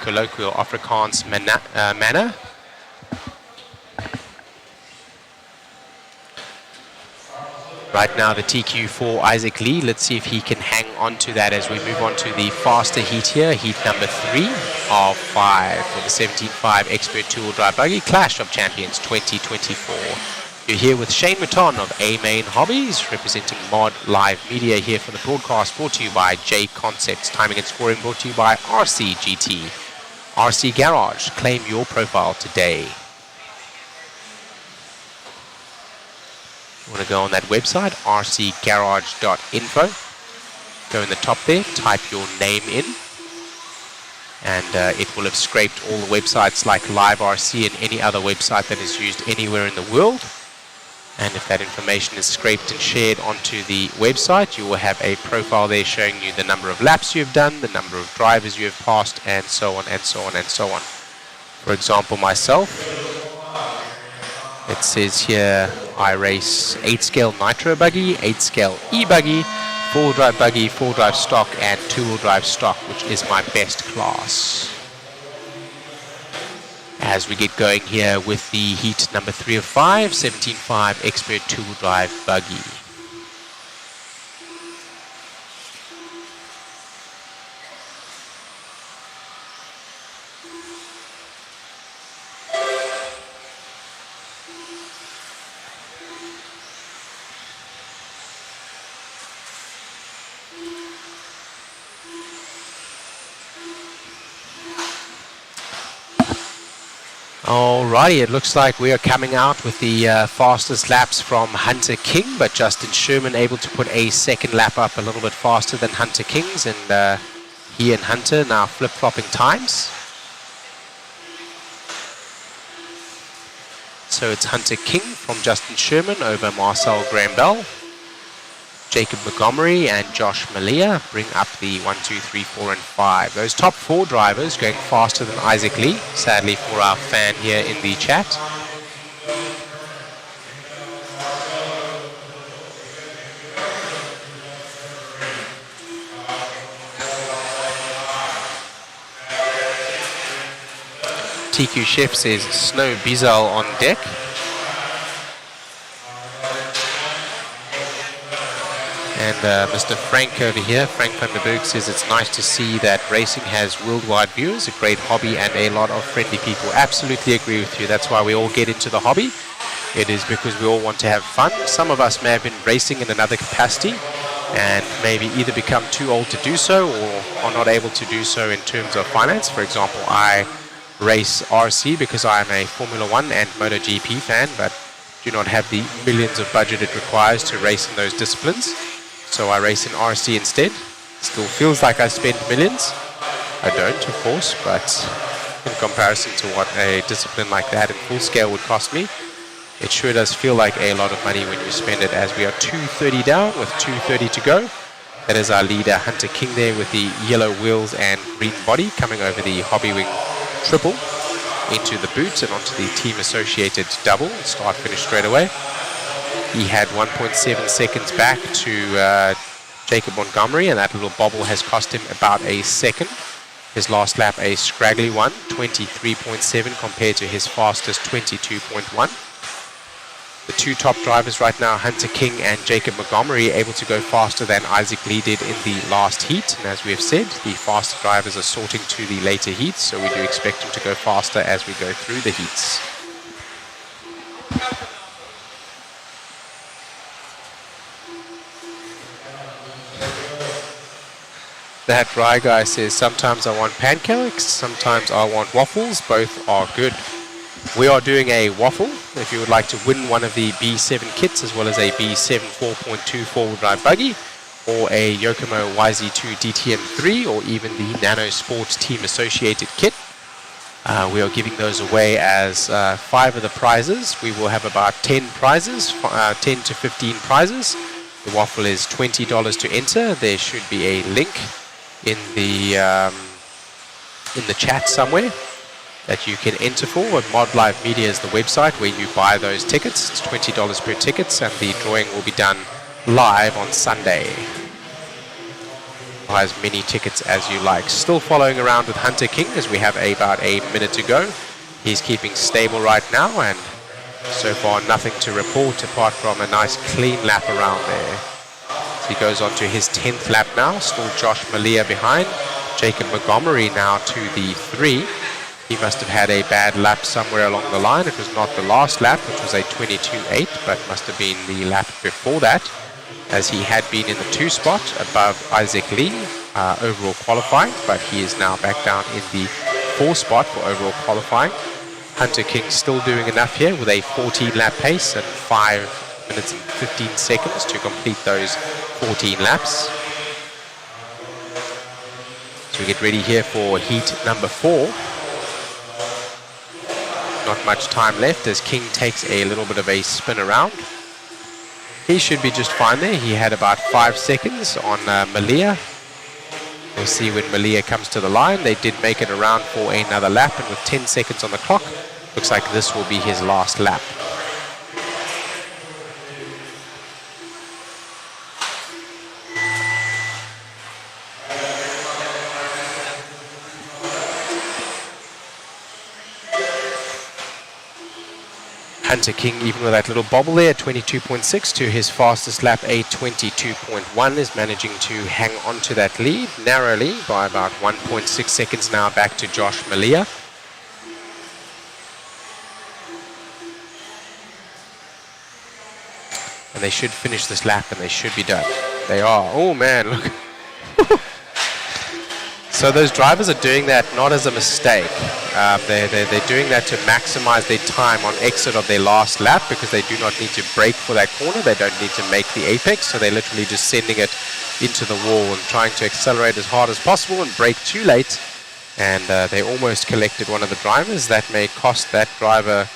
colloquial Afrikaans manner. Right now the TQ for Isaac Lee. Let's see if he can hang on to that as we move on to the faster heat here. Heat number 3 of 5 for the 17.5 Expert Two-Wheel Drive Buggy Clash of Champions 2024. You're here with Shane Mouton of A-Main Hobbies, representing Mod Live Media here for the broadcast, brought to you by JConcepts. Timing and scoring brought to you by RCGT. RC Garage, claim your profile today. You want to go on that website, rcgarage.info. Go in the top there, type your name in, and it will have scraped all the websites like LiveRC and any other website that is used anywhere in the world. And if that information is scraped and shared onto the website, you will have a profile there showing you the number of laps you've done, the number of drivers you have passed, and so on and so on and so on. For example, myself, it says here I race 8-scale Nitro Buggy, 8-scale E-Buggy, 4-wheel drive Buggy, 4-wheel drive stock, and 2-wheel drive stock, which is my best class. As we get going here with the heat number 3 of 5, 17.5 Expert 2-wheel drive Buggy. Alrighty, it looks like we are coming out with the fastest laps from Hunter King, but Justin Sherman able to put a second lap up a little bit faster than Hunter King's, and he and Hunter now flip-flopping times. So it's Hunter King from Justin Sherman over Marcel Graham-Bell. Jacob Montgomery and Josh Malia bring up the 1, 2, 3, 4, and 5. Those top 4 drivers going faster than Isaac Lee, sadly for our fan here in the chat. TQ Chef says Snow Bizal on deck. And Mr. Frank over here, Frank van der Berg, says it's nice to see that racing has worldwide viewers, a great hobby and a lot of friendly people. Absolutely agree with you. That's why we all get into the hobby. It is because we all want to have fun. Some of us may have been racing in another capacity and maybe either become too old to do so or are not able to do so in terms of finance. For example, I race RC because I am a Formula 1 and MotoGP fan, but do not have the millions of budget it requires to race in those disciplines. So I race in RC instead. Still feels like I spend millions. I don't, of course, but in comparison to what a discipline like that in full scale would cost me, it sure does feel like a lot of money when you spend it, as we are 230 down with 230 to go. That is our leader, Hunter King, there with the yellow wheels and green body, coming over the Hobby Wing triple into the boot and onto the team associated double. Start finish straight away. He had 1.7 seconds back to Jacob Montgomery, and that little bobble has cost him about a second. His last lap a scraggly one, 23.7 compared to his fastest 22.1. The two top drivers right now, Hunter King and Jacob Montgomery, able to go faster than Isaac Lee did in the last heat. And as we have said, the faster drivers are sorting to the later heats, so we do expect them to go faster as we go through the heats. That Rye guy says, sometimes I want pancakes, sometimes I want waffles, both are good. We are doing a waffle. If you would like to win one of the B7 kits, as well as a B7 4.2 4-wheel drive buggy, or a Yokomo YZ2 DTM3, or even the Nano Sport Team Associated kit, we are giving those away as 5 of the prizes. We will have about 10 prizes, 10 to 15 prizes. The waffle is $20 to enter. There should be a link in the chat somewhere that you can enter for. Mod Live Media is the website where you buy those tickets. It's $20 per ticket, and the drawing will be done live on Sunday. Buy as many tickets as you like. Still following around with Hunter King as we have about a minute to go. He's keeping stable right now, and So far, nothing to report apart from a nice clean lap around there. So he goes on to his 10th lap now. Still Josh Malia behind. Jacob Montgomery now to the 3. He must have had a bad lap somewhere along the line. It was not the last lap, which was a 22.8, but must have been the lap before that, as he had been in the 2 spot above Isaac Lee overall qualifying, but he is now back down in the 4 spot for overall qualifying. Hunter King still doing enough here with a 14 lap pace and 5 minutes and 15 seconds to complete those 14 laps. So we get ready here for heat number 4. Not much time left as King takes a little bit of a spin around. He should be just fine there. He had about 5 seconds on Malia. We'll see when Malia comes to the line. They did make it around for another lap, and with 10 seconds on the clock, looks like this will be his last lap. Hunter King, even with that little bobble there, 22.6 to his fastest lap, a 22.1, is managing to hang on to that lead narrowly by about 1.6 seconds now back to Josh Malia. And they should finish this lap and they should be done. They are. Oh man, look. So those drivers are doing that not as a mistake. They're doing that to maximize their time on exit of their last lap, because they do not need to brake for that corner. They don't need to make the apex, so they're literally just sending it into the wall and trying to accelerate as hard as possible and brake too late. And they almost collected one of the drivers. That may cost that driver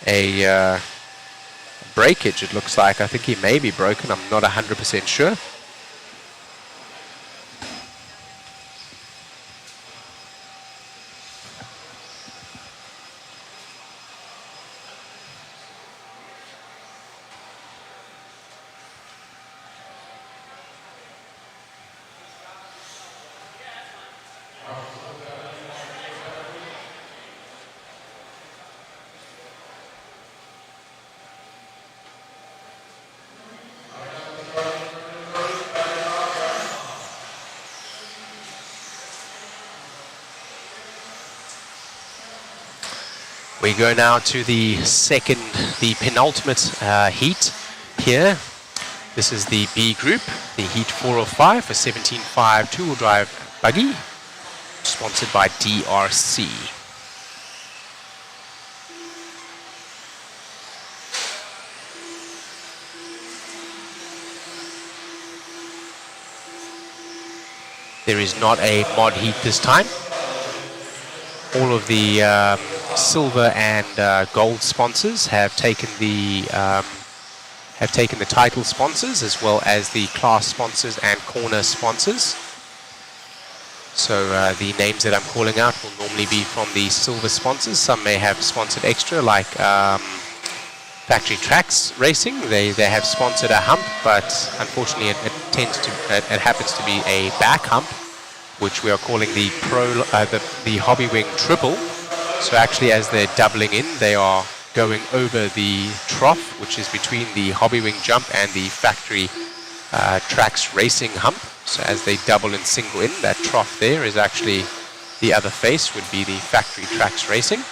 a breakage, it looks like. I think he may be broken. I'm not 100% sure. We go now to the penultimate heat here. This is the B group, the heat 4 of 5 for 17.5 two-wheel drive buggy, sponsored by DRC. There is not a mod heat this time. All of the silver and gold sponsors have taken the title sponsors, as well as the class sponsors and corner sponsors. So the names that I'm calling out will normally be from the silver sponsors. Some may have sponsored extra, like Factory Tracks Racing. They have sponsored a hump, but unfortunately it happens to be a back hump, which we are calling the Hobby Wing Triple. So actually, as they're doubling in, they are going over the trough, which is between the Hobby Wing jump and the Factory Tracks Racing hump. So as they double and single in, that trough there is actually the other face, would be the Factory Tracks Racing.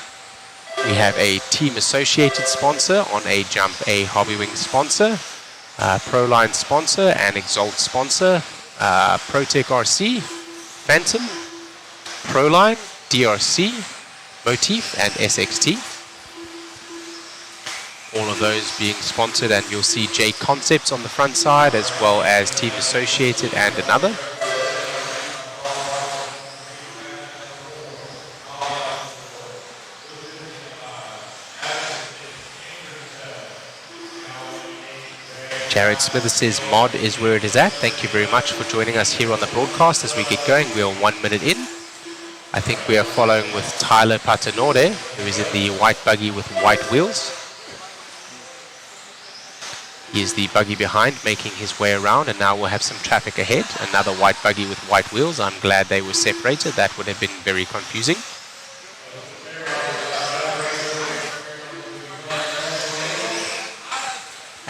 We have a team associated sponsor on a jump, a Hobby Wing sponsor, Proline sponsor, and Exalt sponsor, ProTech RC, Phantom, Proline, DRC, Motif, and SXT. All of those being sponsored, and you'll see JConcepts on the front side, as well as Team Associated and another. Jared Smith says mod is where it is at. Thank you very much for joining us here on the broadcast as we get going. We are 1 minute in. I think we are following with Tyler Patanore, who is in the white buggy with white wheels. He is the buggy behind, making his way around, and now we'll have some traffic ahead. Another white buggy with white wheels. I'm glad they were separated. That would have been very confusing.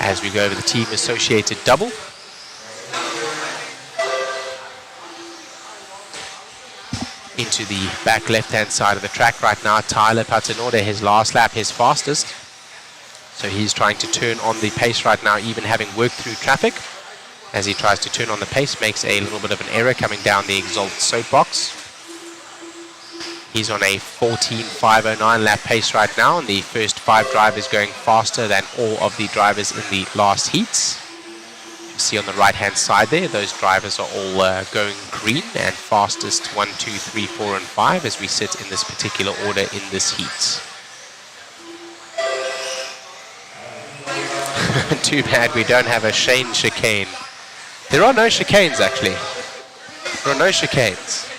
as we go over the team associated double. Into the back left-hand side of the track right now, Tyler Paternotte, his last lap, his fastest. So he's trying to turn on the pace right now, even having worked through traffic. As he tries to turn on the pace, makes a little bit of an error coming down the exalt soapbox. He's on a 14.509 lap pace right now, and the first 5 drivers going faster than all of the drivers in the last heats. You see on the right-hand side there, those drivers are all going green, and fastest 1, 2, 3, 4, and 5 as we sit in this particular order in this heat. Too bad we don't have a Shane chicane. There are no chicanes, actually. There are no chicanes.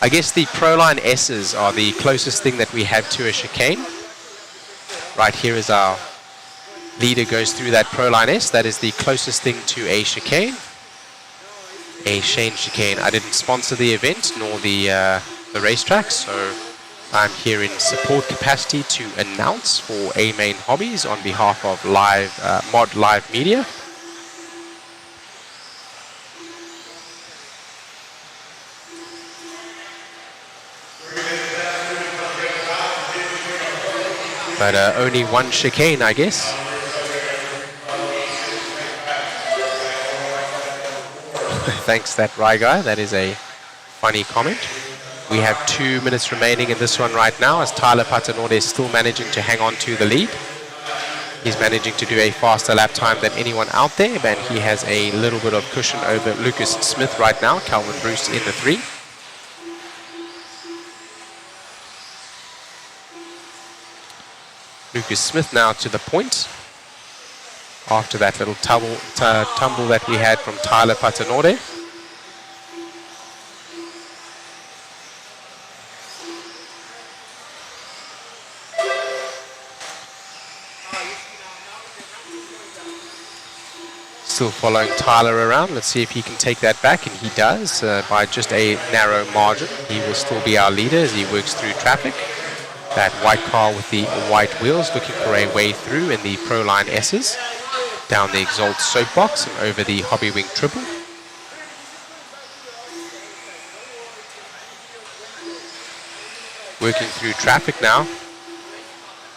I guess the Proline S's are the closest thing that we have to a chicane. Right here is our leader goes through that Proline S. That is the closest thing to a chicane. A Shane chicane. I didn't sponsor the event nor the racetrack, so I'm here in support capacity to announce for A Main Hobbies on behalf of Mod Live Media. But only one chicane, I guess. Thanks, that Rye guy. That is a funny comment. We have 2 minutes remaining in this one right now, as Tyler Paternotte is still managing to hang on to the lead. He's managing to do a faster lap time than anyone out there, and he has a little bit of cushion over Lucas Smith right now. Calvin Bruce in the 3. Lucas Smith now to the point after that little tumble that we had from Tyler Paternotte. Still following Tyler around. Let's see if he can take that back, and he does by just a narrow margin. He will still be our leader as he works through traffic. That white car with the white wheels looking for a way through in the Proline S's. Down the Exalt soapbox and over the Hobby Wing triple. Working through traffic now.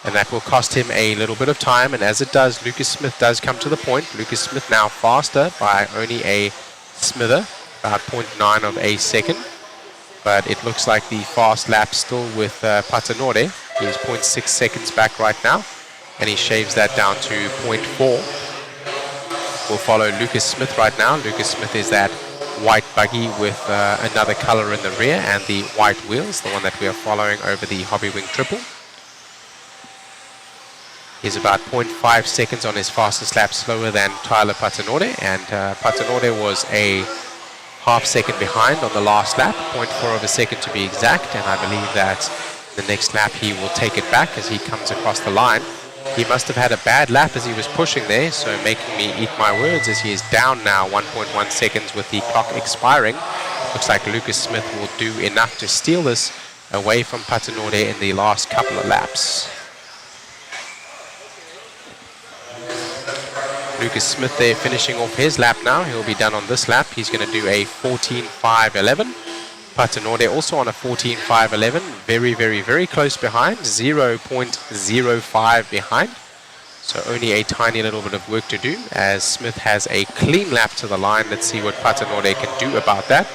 And that will cost him a little bit of time. And as it does, Lucas Smith does come to the point. Lucas Smith now faster by only a smither, about 0.9 of a second. But it looks like the fast lap still with Paternotte. He's 0.6 seconds back right now, and he shaves that down to 0.4. We'll follow Lucas Smith right now. Lucas Smith is that white buggy with another color in the rear and the white wheels, the one that we are following over the Hobby Wing triple. He's about 0.5 seconds on his fastest lap slower than Tyler Paternotte, and Paternotte was a half second behind on the last lap, 0.4 of a second to be exact, and I believe that the next lap he will take it back as he comes across the line. He must have had a bad lap as he was pushing there, so making me eat my words as he is down now 1.1 seconds with the clock expiring. Looks like Lucas Smith will do enough to steal this away from Paternotte in the last couple of laps. Lucas Smith there finishing off his lap now. He'll be done on this lap. He's going to do a 14.511. Paternotte also on a 14.511. Very, very, very close behind. 0.05 behind. So only a tiny little bit of work to do as Smith has a clean lap to the line. Let's see what Paternotte can do about that.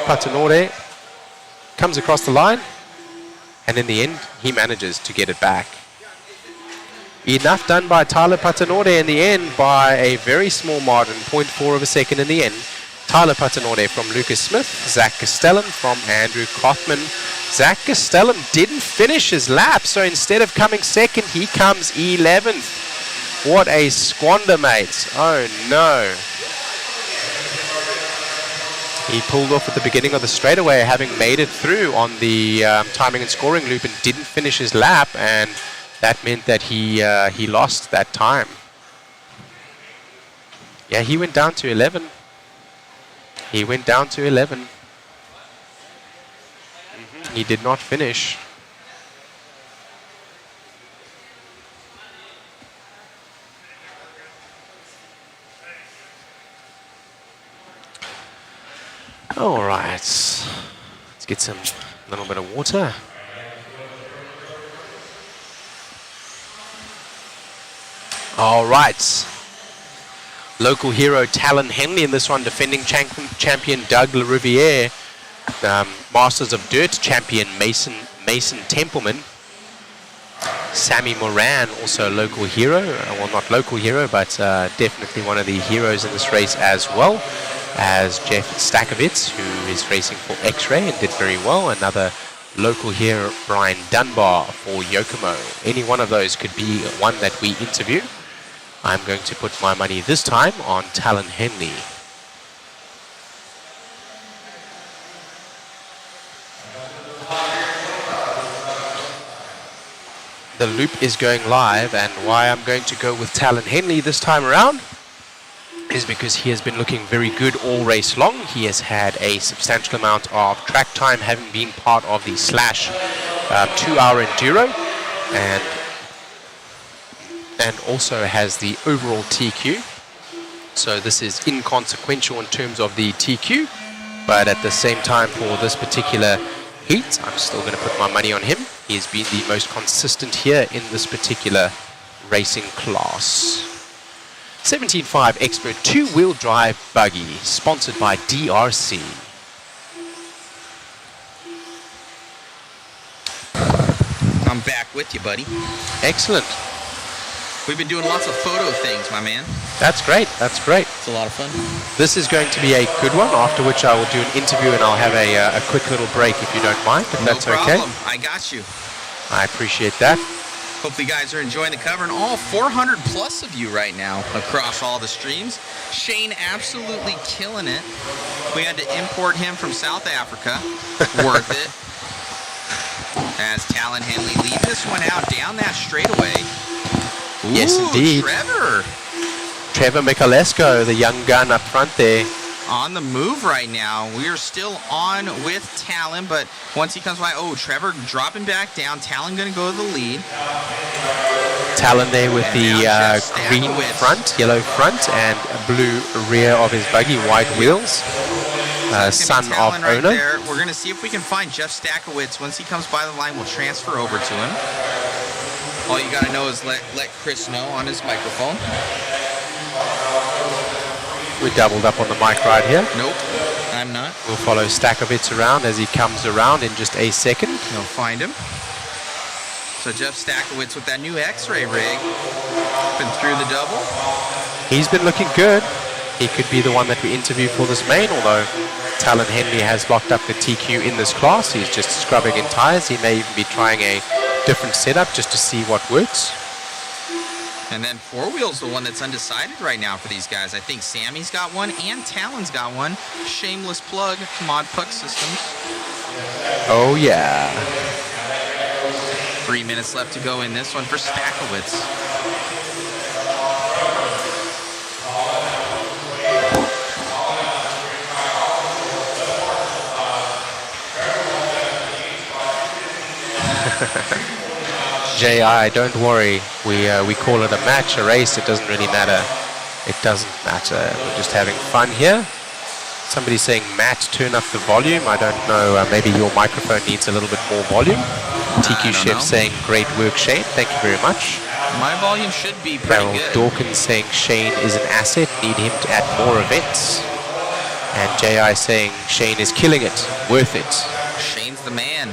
Paternotte comes across the line, and in the end, he manages to get it back. Enough done by Tyler Paternotte in the end by a very small margin, 0.4 of a second in the end. Tyler Paternotte from Lucas Smith, Zach Castellan from Andrew Kaufman. Zach Castellan didn't finish his lap, so instead of coming second, he comes 11th. What a squander, mates. Oh no. He pulled off at the beginning of the straightaway, having made it through on the timing and scoring loop, and didn't finish his lap, and that meant that he lost that time. Yeah, he went down to 11. He went down to 11. He did not finish. All right. Let's get a little bit of water. All right. Local hero Talon Henley in this one, defending champion Doug LaRiviere, Masters of Dirt champion Mason Templeman, Sammy Moran, also a local hero, well not local hero, but definitely one of the heroes in this race as well, as Jeff Stakovitz, who is racing for X-Ray and did very well. Another local hero, Brian Dunbar for Yokomo. Any one of those could be one that we interview. I'm going to put my money this time on Talon Henley. The loop is going live, and why I'm going to go with Talon Henley this time around is because he has been looking very good all race long. He has had a substantial amount of track time, having been part of the Slash 2-hour enduro, and also has the overall TQ. So this is inconsequential in terms of the TQ, but at the same time for this particular heat, I'm still going to put my money on him. He's been the most consistent here in this particular racing class. 17.5 Expert 2-wheel drive buggy, sponsored by DRC. I'm back with you, buddy. Excellent. We've been doing lots of photo things, my man. That's great. That's great. It's a lot of fun. This is going to be a good one, after which I will do an interview and I'll have a quick little break if you don't mind, if that's okay. No problem. I got you. I appreciate that. Hopefully you guys are enjoying the cover, and all 400 plus of you right now across all the streams. Shane absolutely killing it. We had to import him from South Africa. Worth it. As Talon Henley leads this one out down that straightaway. Ooh, yes, indeed. Trevor Michalesco, the young gun up front there. On the move right now. We are still on with Talon, but once he comes by, Trevor dropping back down. Talon going to go to the lead. Talon there with the green front, yellow front, and blue rear of his buggy, white wheels. Son of right owner. There. We're going to see if we can find Jeff Stakowitz. Once he comes by the line, we'll transfer over to him. All you got to know is let Chris know on his microphone. We're doubled up on the mic right here. Nope, I'm not. We'll follow Stakovitz around as he comes around in just a second. We'll find him. So Jeff Stakowitz with that new X-ray rig. Been through the double. He's been looking good. He could be the one that we interview for this main, although Talon Henley has locked up the TQ in this class. He's just scrubbing in tires. He may even be trying a different setup just to see what works. And then Four Wheel's the one that's undecided right now for these guys. I think Sammy's got one and Talon's got one. Shameless plug, Mod Puck Systems. Oh yeah. 3 minutes left to go in this one for Stakowitz. J.I., don't worry. We call it a match, a race. It doesn't really matter. It doesn't matter. We're just having fun here. Somebody's saying, Matt, turn up the volume. I don't know. Maybe your microphone needs a little bit more volume. TQ Chef saying, great work, Shane. Thank you very much. My volume should be pretty Darryl good. Dawkins saying Shane is an asset. Need him to add more events. And J.I. saying Shane is killing it. Worth it. Shane's the man.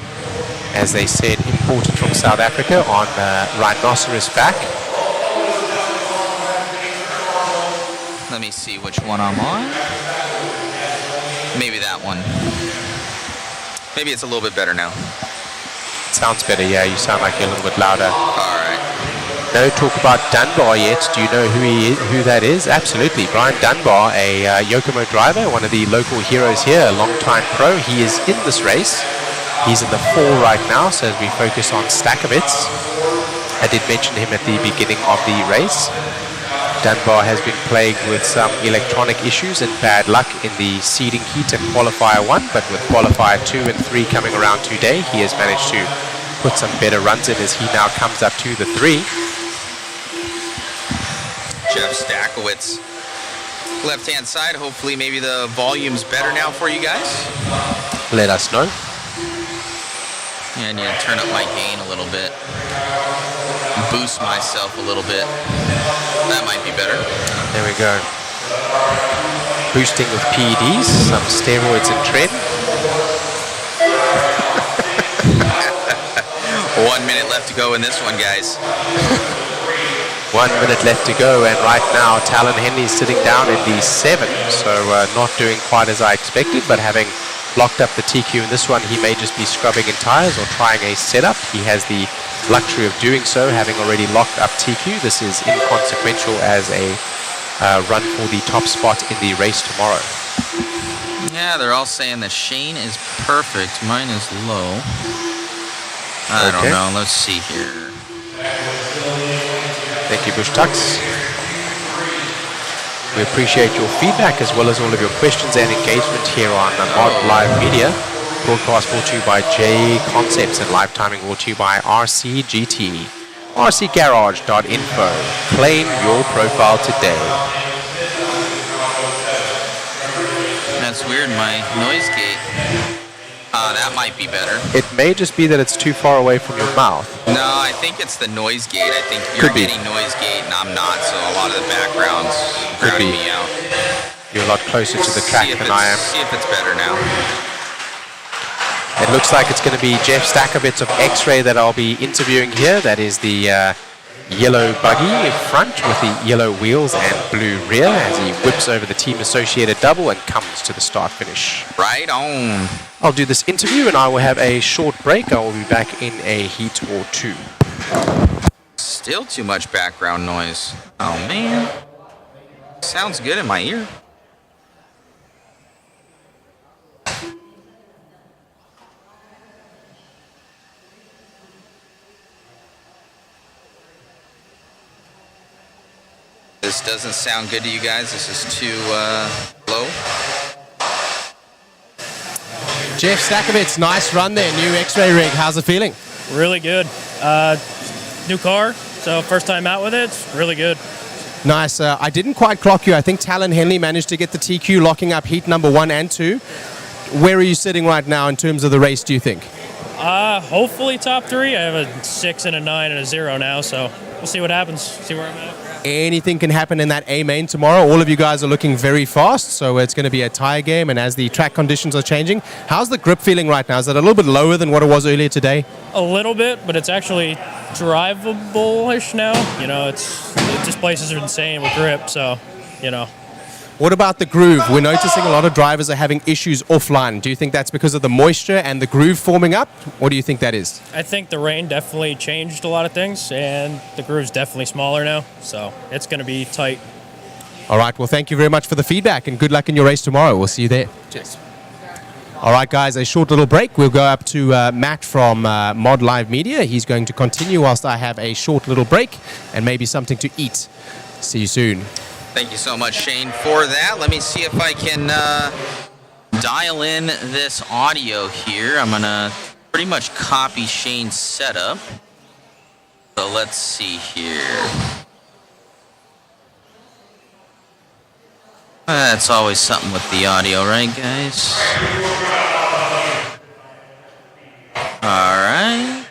As they said, imported from South Africa on rhinoceros back. Let me see which one I'm on. Maybe that one. Maybe it's a little bit better now. Sounds better, yeah. You sound like you're a little bit louder. All right. No talk about Dunbar yet. Do you know who that is? Absolutely. Brian Dunbar, a Yokomo driver, one of the local heroes here, a long-time pro. He is in this race. He's in the 4 right now, so as we focus on Stakovitz, I did mention him at the beginning of the race. Dunbar has been plagued with some electronic issues and bad luck in the seeding heat at qualifier 1, but with qualifier 2 and 3 coming around today, he has managed to put some better runs in as he now comes up to the 3. Jeff Stakowitz left-hand side. Hopefully maybe the volume's better now for you guys. Let us know. Yeah, I need to turn up my gain a little bit. Boost myself a little bit. That might be better. There we go. Boosting with PEDs, some steroids and tren. 1 minute left to go in this one, guys. 1 minute left to go, and right now Talon Henley's sitting down in the 7, so not doing quite as I expected, but having locked up the TQ in this one, he may just be scrubbing in tires or trying a setup. He has the luxury of doing so, having already locked up TQ. This is inconsequential as a run for the top spot in the race tomorrow. Yeah, they're all saying that Shane is perfect. Mine is low. I don't know. Let's see here. Thank you, Bush Tux. We appreciate your feedback as well as all of your questions and engagement here on Mod Live Media. Broadcast brought to you by JConcepts and live timing brought to you by RCGT. RCGarage.info. Claim your profile today. That's weird, my noise gate. That might be better. It may just be that it's too far away from your mouth. No, I think it's the noise gate. I think you're getting noise gate and I'm not, so a lot of the background's drowning me out. You're a lot closer to the track than I am. See if it's better now. It looks like it's going to be Jeff Stackovitz of X-Ray that I'll be interviewing here. That is the yellow buggy front with the yellow wheels and blue rear as he whips over the team associated double and comes to the start finish. Right on. I'll do this interview and I will have a short break. I will be back in a heat or two. Still too much background noise. Oh man. Sounds good in my ear. This doesn't sound good to you guys. This is too low. Jeff Stackovitz, nice run there. New X-Ray rig. How's it feeling? Really good. New car, so first time out with it. It's really good. Nice. I didn't quite clock you. I think Talon Henley managed to get the TQ locking up heat number 1 and 2. Where are you sitting right now in terms of the race, do you think? Hopefully top 3. I have a 6 and a 9 and a 0 now, so we'll see what happens. See where I'm at. Anything can happen in that A main tomorrow. All of you guys are looking very fast, so it's going to be a tire game, and as the track conditions are changing, how's the grip feeling right now? Is it a little bit lower than what it was earlier today? A little bit, but it's actually drivable-ish now. You know, these places are insane with grip, so, you know. What about the groove? We're noticing a lot of drivers are having issues offline. Do you think that's because of the moisture and the groove forming up? What do you think that is? I think the rain definitely changed a lot of things, and the groove's definitely smaller now, so it's going to be tight. All right, well, thank you very much for the feedback, and good luck in your race tomorrow. We'll see you there. Cheers. All right, guys, a short little break. We'll go up to Matt from Mod Live Media. He's going to continue whilst I have a short little break and maybe something to eat. See you soon. Thank you so much, Shane, for that. Let me see if I can dial in this audio here. I'm going to pretty much copy Shane's setup. So let's see here. That's always something with the audio, right, guys? All right.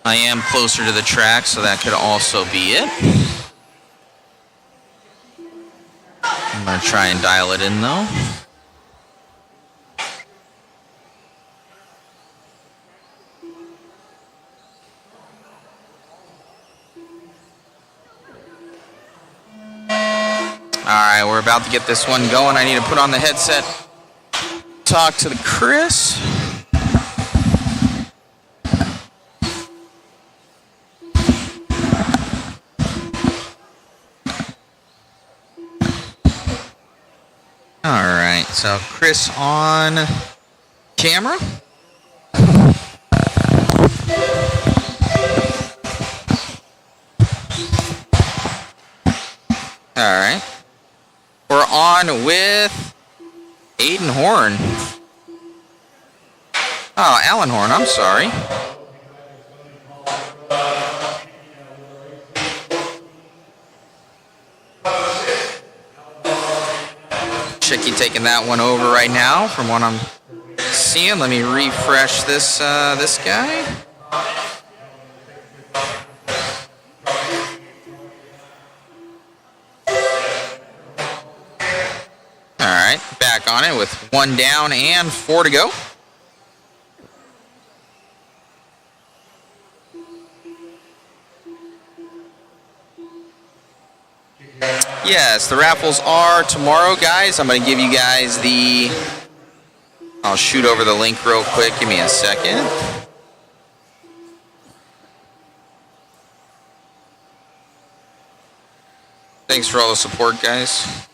I am closer to the track, so that could also be it. I'm going to try and dial it in, though. Alright, we're about to get this one going. I need to put on the headset, talk to the Chris. Alright, so Chris on camera. Alright. We're on with Aiden Horn. Oh, Allen horn, I'm sorry. Chicky taking that one over right now from what I'm seeing. Let me refresh this this guy. All right, back on it with 1 down and 4 to go. Yes, the raffles are tomorrow, guys. I'm going to give you guys the... I'll shoot over the link real quick. Give me a second. Thanks for all the support, guys.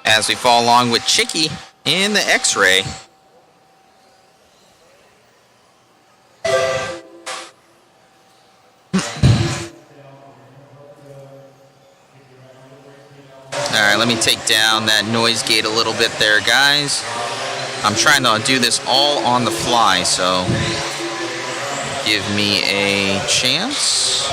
As we follow along with Chicky in the X-Ray. Alright, let me take down that noise gate a little bit there, guys. I'm trying to do this all on the fly, so give me a chance.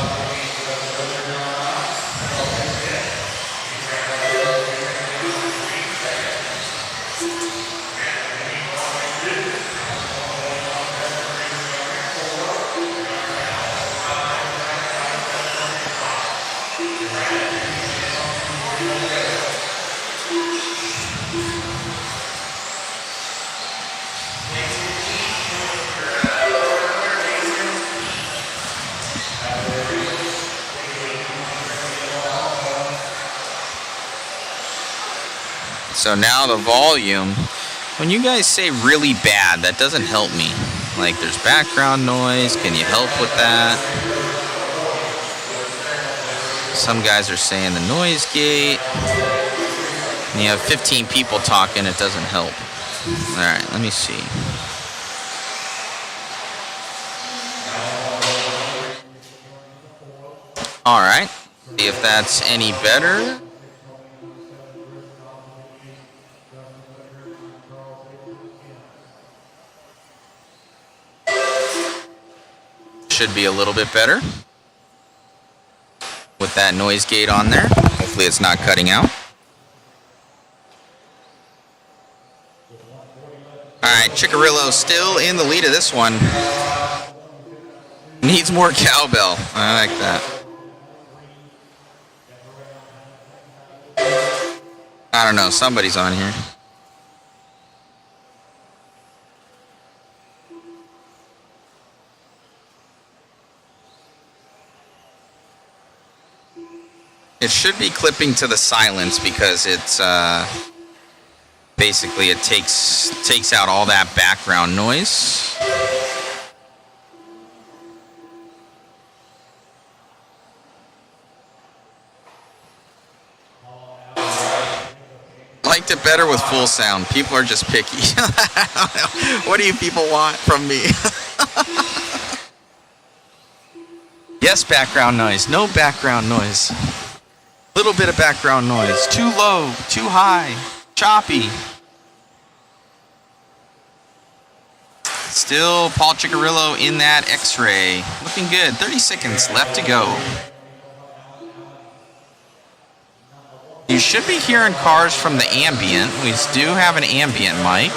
So now the volume, when you guys say really bad, that doesn't help me. Like there's background noise, can you help with that? Some guys are saying the noise gate. When you have 15 people talking, it doesn't help. All right, let me see. All right, see if that's any better. Should be a little bit better with that noise gate on there. Hopefully it's not cutting out. Alright, Chickarillo still in the lead of this one. Needs more cowbell. I like that. I don't know, somebody's on here. It should be clipping to the silence because it's basically it takes out all that background noise. Liked it better with full sound. People are just picky. What do you people want from me? Yes, background noise. No background noise. Little bit of background noise. Too low, too high, choppy. Still Paul Chickarillo in that X-Ray. Looking good. 30 seconds left to go. You should be hearing cars from the ambient. We do have an ambient mic.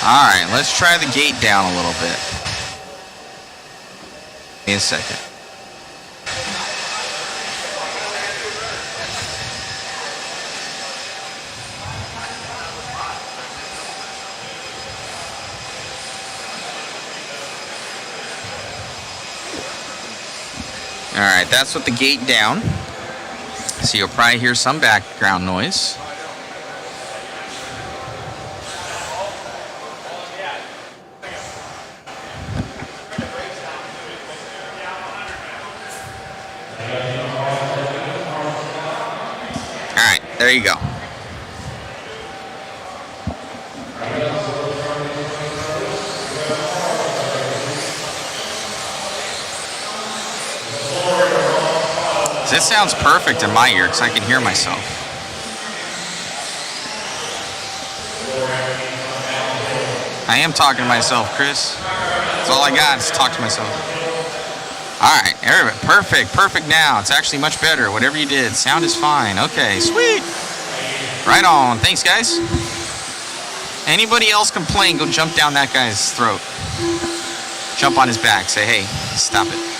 All right, let's try the gate down a little bit. Give me a second. All right, that's with the gate down. So you'll probably hear some background noise. All right, there you go. This sounds perfect in my ear because I can hear myself. I am talking to myself, Chris. That's all I got is talk to myself. All right, everybody, perfect now. It's actually much better. Whatever you did, sound is fine. Okay, sweet. Right on. Thanks, guys. Anybody else complain, go jump down that guy's throat. Jump on his back. Say, hey, stop it.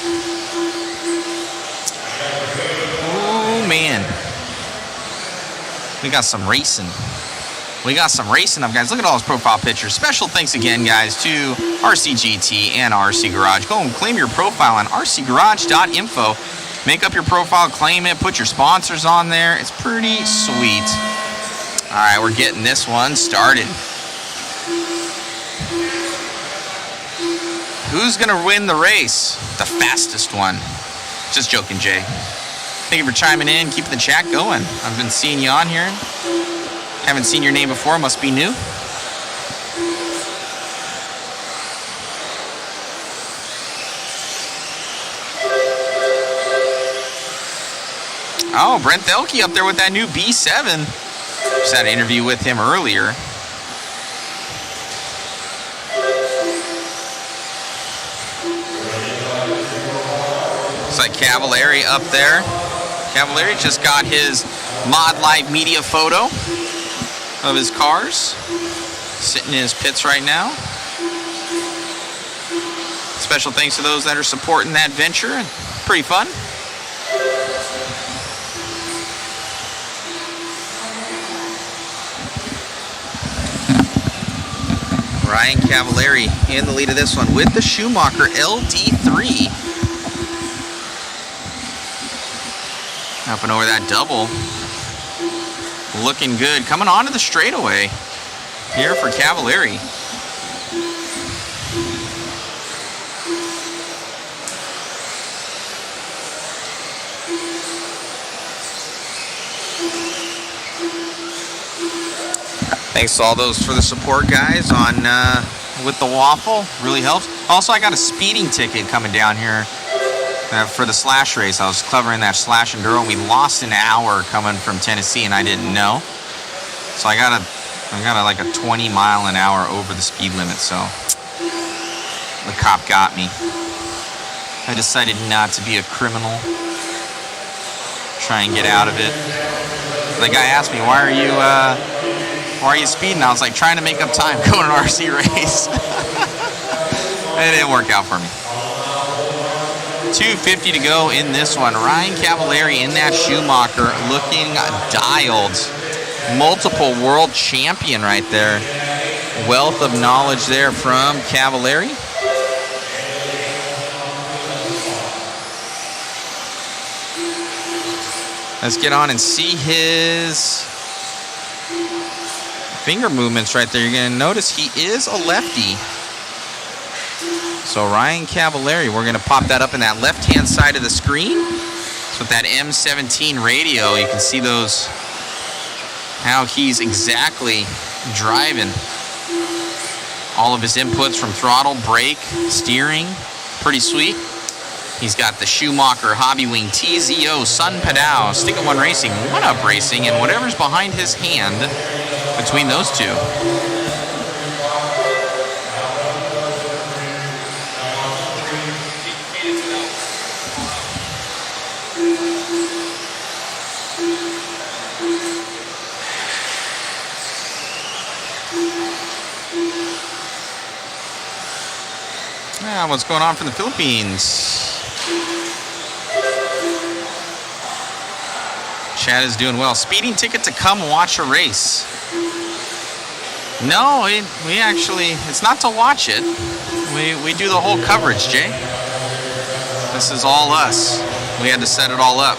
Man, we got some racing. Up, guys. Look at all those profile pictures. Special thanks again, guys, to RCGT and RC Garage. Go and claim your profile on rcgarage.info. Make up your profile, claim it, put your sponsors on there. It's pretty sweet. All right, we're getting this one started. Who's gonna win the race? The fastest one. Just joking, Jay. Thank you for chiming in, keeping the chat going. I've been seeing you on here. Haven't seen your name before, must be new. Oh, Brent Thelke up there with that new B7. Just had an interview with him earlier. It's like Cavallari up there. Cavallari just got his Mod Live media photo of his cars. Sitting in his pits right now. Special thanks to those that are supporting that venture. Pretty fun. Ryan Cavallari in the lead of this one with the Schumacher LD3. Up and over that double. Looking good. Coming onto the straightaway here for Cavallari. Thanks to all those for the support, guys, on with the waffle. Really helps. Also, I got a speeding ticket coming down here for the slash race. I was covering that slash enduro, and we lost an hour coming from Tennessee, and I didn't know. So I got like a 20 mile an hour over the speed limit. So the cop got me. I decided not to be a criminal. Try and get out of it. The guy asked me, "Why are you speeding?" I was like, trying to make up time going an RC race. It didn't work out for me. 2:50 to go in this one. Ryan Cavallari in that Schumacher looking dialed. Multiple world champion right there. Wealth of knowledge there from Cavallari. Let's get on and see his finger movements right there. You're going to notice he is a lefty. So Ryan Cavallari, we're going to pop that up in that left-hand side of the screen. So with that M17 radio, you can see those, how he's exactly driving. All of his inputs from throttle, brake, steering, pretty sweet. He's got the Schumacher Hobby Wing TZO Sun Padao, Stick at One Racing, One Up Racing, and whatever's behind his hand between those two. what's going on from the Philippines? Chad is doing well. Speeding ticket to come watch a race. No, we actually, it's not to watch it. We do the whole coverage, Jay. This is all us. We had to set it all up.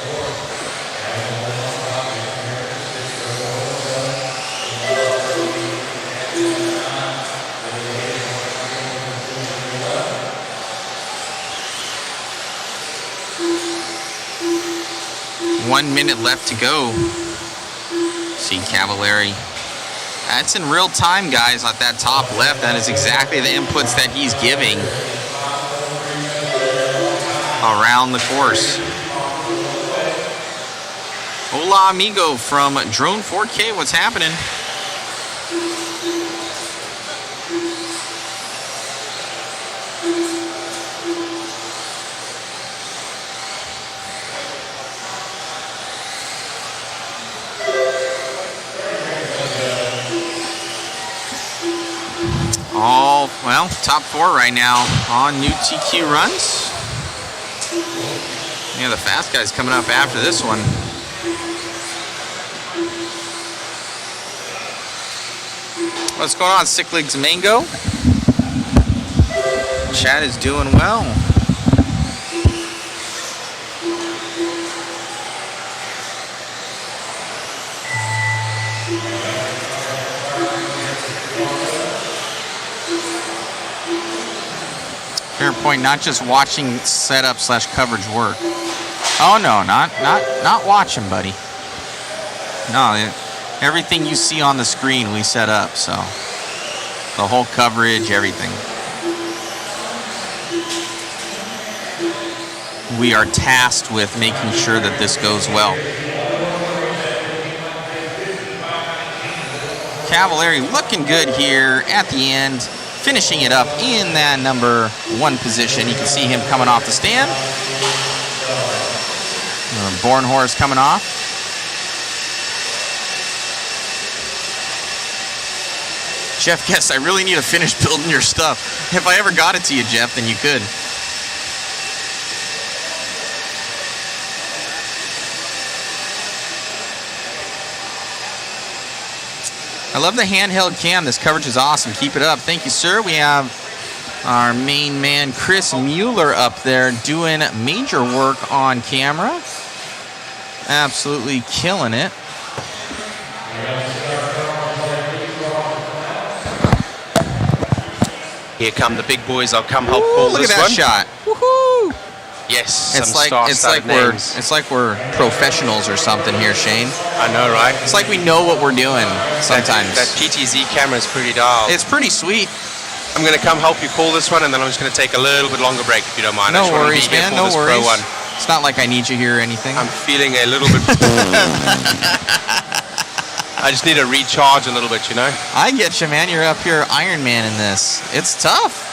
One minute left to go. See Cavallari. That's in real time, guys, at that top left. That is exactly the inputs that he's giving around the course. Hola, amigo from Drone 4K. What's happening? All, well, top 4 right now on new TQ runs. Yeah, the fast guy's coming up after this one. What's going on, Sick Leagues Mango? Chad is doing well. Fair point, not just watching setup / coverage work. Oh no, not watching, buddy. No, everything you see on the screen we set up, so the whole coverage, everything. We are tasked with making sure that this goes well. Cavallari looking good here at the end, finishing it up in that number 1 position. You can see him coming off the stand. Born horse coming off. Jeff, yes, I really need to finish building your stuff. If I ever got it to you, Jeff, then you could. I love the handheld cam. This coverage is awesome. Keep it up. Thank you, sir. We have our main man, Chris Mueller, up there doing major work on camera. Absolutely killing it. Here come the big boys. I'll come help pull Look this at that one. shot. Woohoo! Yes, It's like we're professionals or something here, Shane. I know, right? It's like we know what we're doing sometimes. That PTZ camera is pretty dialed. It's pretty sweet. I'm going to come help you pull this one, and then I'm just going to take a little bit longer break if you don't mind. No I just worries, want to be here man. for No this worries. Pro one. It's not like I need you here or anything. I'm feeling a little bit. I just need to recharge a little bit, you know? I get you, man. You're up here Iron Man in this. It's tough.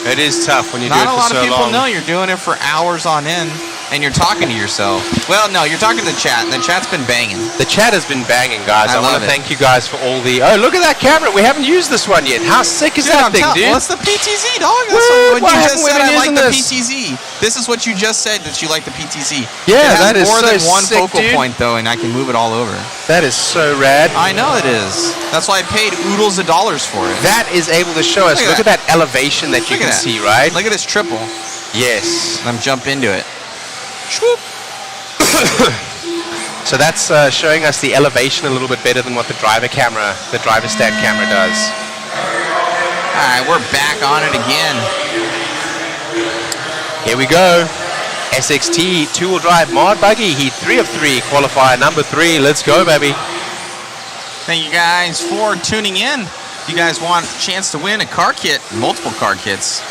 It is tough when you do Not it a for lot so of people long. know you're doing it for hours on end, and you're talking to yourself. Well, no, you're talking to the chat. The chat's been banging. The chat has been banging, guys. I want love to it. thank you guys for all the... Oh, look at that camera. We haven't used this one yet. How sick is that thing, dude? Well, it's the PTZ, dog. That's What? what Why you haven't just we said. been I like using the this? PTZ. This is what you just said, that you like the PTZ. Yeah, it has that is more so than one sick, focal dude. point, though, and I can move it all over. That is so rad. I know it is. That's why I paid oodles of dollars for it. That is able to show us. Look at that elevation that you Look can at that. see, right? Look at this triple. Yes. And I'm jump into it. So that's showing us the elevation a little bit better than what the driver stand camera does. All right, we're back on it again. Here we go. SXT two-wheel drive mod buggy. Heat 3 of 3. Qualifier number 3. Let's go, baby. Thank you guys for tuning in. If you guys want a chance to win a car kit, multiple car kits,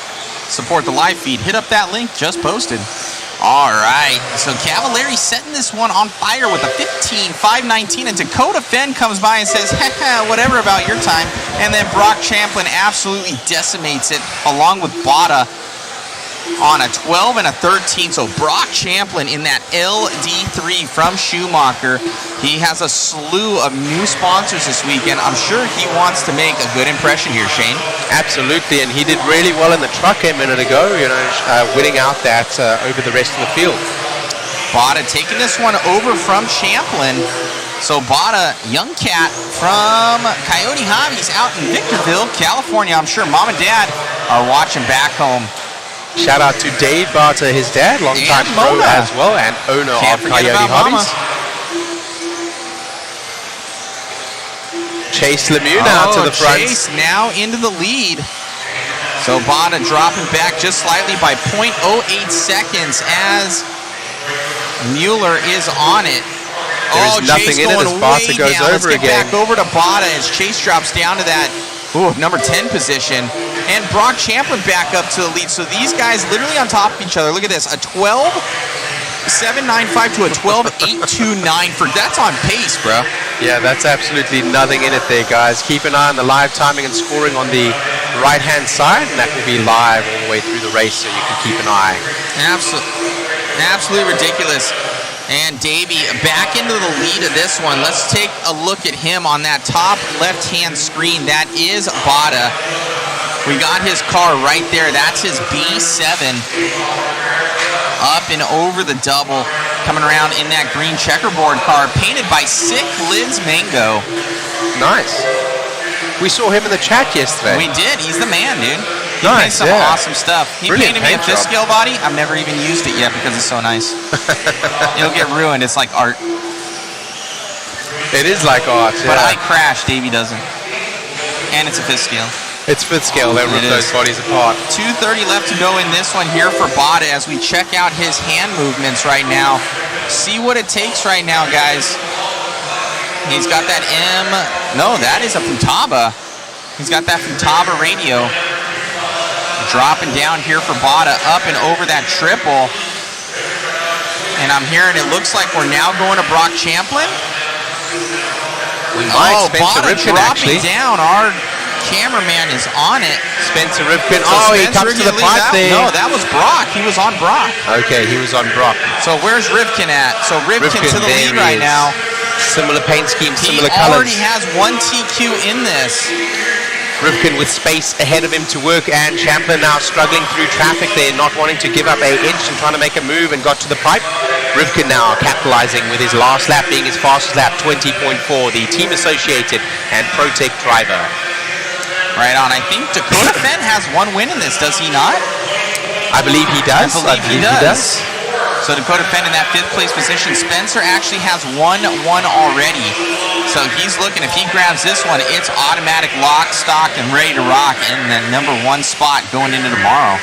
support the live feed, hit up that link just posted. All right, so Cavallari setting this one on fire with a 15.519, and Dakota Fenn comes by and says, haha, whatever about your time. And then Brock Champlin absolutely decimates it, along with Bada. on a 12 and a 13. So Brock Champlin in that LD3 from Schumacher. He has a slew of new sponsors this weekend. I'm sure he wants to make a good impression here, Shane. Absolutely, and he did really well in the truck a minute ago, winning out that over the rest of the field. Bada taking this one over from Champlin. So Bada, young cat from Coyote Hobbies out in Victorville, California. I'm sure mom and dad are watching back home. Shout out to Dave Bata, his dad, longtime pro as well, and owner of Coyote Hobbies. Chase Lemieux now to the front. Chase now into the lead. So Bada dropping back just slightly by 0.08 seconds as Mueller is on it. There's nothing in it as Bata goes over Let's get again. back over to Bada as Chase drops down to that number 10 position. And Brock Champlin back up to the lead. So these guys literally on top of each other. Look at this. A 12.795 to a 12.829. That's on pace, bro. Yeah, that's absolutely nothing in it there, guys. Keep an eye on the live timing and scoring on the right-hand side, and that will be live all the way through the race, so you can keep an eye. Absolutely ridiculous. And Davey back into the lead of this one. Let's take a look at him on that top left-hand screen. That is Bada. We got his car right there. That's his B7. Up and over the double. Coming around in that green checkerboard car. Painted by Sick Lids Mango. Nice. We saw him in the chat yesterday. We did. He's the man, dude. He Nice, paints some yeah. awesome stuff. He Brilliant painted me a paint fifth job. scale body. I've never even used it yet because it's so nice. It'll get ruined. It's like art. It is like art, yeah. But I crash. Davey doesn't. And it's a fifth scale. It's fifth scale. They rip those bodies apart. 2:30 left to go in this one here for Bada as we check out his hand movements right now. See what it takes right now, guys. He's got that No, that is a Futaba. He's got that Futaba radio. Dropping down here for Bada, up and over that triple. And I'm hearing it looks like we're now going to Brock Champlin. We might. Spencer Bada Ripken, dropping actually. down. Our cameraman is on it. Spencer Ripken. So He Spencer comes to the leaves pipe out. there. No, that was Brock. He was on Brock. Okay, he was on Brock. So where's Ripken at? So Ripken to the there lead he right is. now. Similar paint scheme, similar He colors. already has one TQ in this. Ripken with space ahead of him to work, and Champlin now struggling through traffic there, not wanting to give up an inch and trying to make a move, and got to the pipe. Ripken now capitalizing with his last lap being his fastest lap, 20.4, the team associated and ProTech driver. Right on. I think Dakota Fenn has one win in this, does he not? I believe he does. I believe he does. So Dakota Fenn in that fifth place position. Spencer actually has one already. So he's looking, if he grabs this one, it's automatic lock, stock, and ready to rock in the number 1 spot going into tomorrow.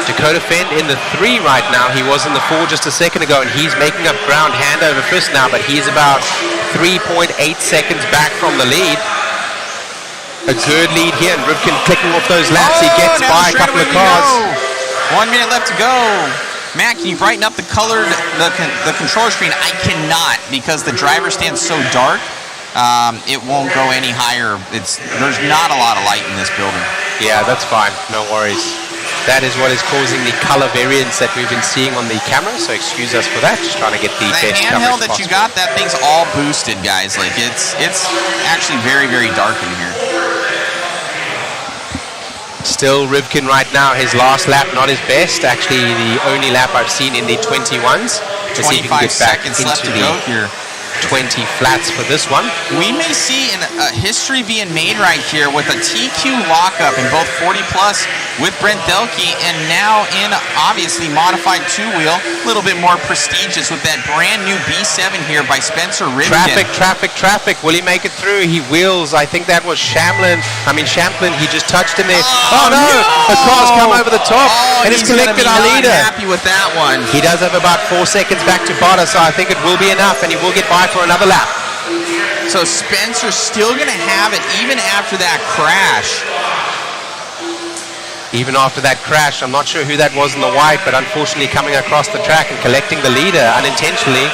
Dakota Fenn in the 3 right now. He was in the 4 just a second ago, and he's making up ground hand over fist now, but he's about 3.8 seconds back from the lead. A good lead here, and Ripken clicking off those laps. He gets by a couple of cars. 1 minute left to go. Matt, can you brighten up the controller screen? I cannot, because the driver stands so dark. It won't go any higher. There's not a lot of light in this building. Yeah, that's fine. No worries. That is what is causing the color variance that we've been seeing on the camera, so excuse us for that. Just trying to get the best handheld coverage that you possible. got, that thing's all boosted, guys. Like it's actually very, very dark in here. Still Ripken right now, his last lap, not his best. Actually, the only lap I've seen in the 21s. To see if he can 25 get back seconds left into to the go here. 20 flats for this one. We may see a history being made right here with a TQ lockup in both 40 plus with Brent Delkey, and now in obviously modified 2-wheel, a little bit more prestigious with that brand new B7 here by Spencer Ripken. Traffic. Will he make it through? He wheels. I think that was Champlin. He just touched him there. Oh no! The car's come over the top and it's collected our leader. Happy with that one. He does have about 4 seconds back to Bada, so I think it will be enough, and he will get by for another lap. So Spencer's still going to have it even after that crash. Even after that crash, I'm not sure who that was in the white, but unfortunately coming across the track and collecting the leader unintentionally.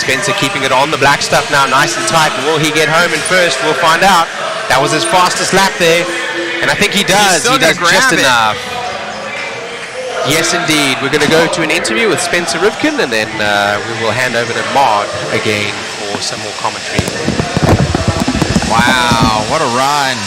Spencer keeping it on the black stuff now, nice and tight. Will he get home in first? We'll find out. That was his fastest lap there. And I think he does. still He does gonna just grab it. enough. Yes, indeed. We're going to go to an interview with Spencer Rivkin, and then we will hand over to Maud again for some more commentary. Wow, what a run.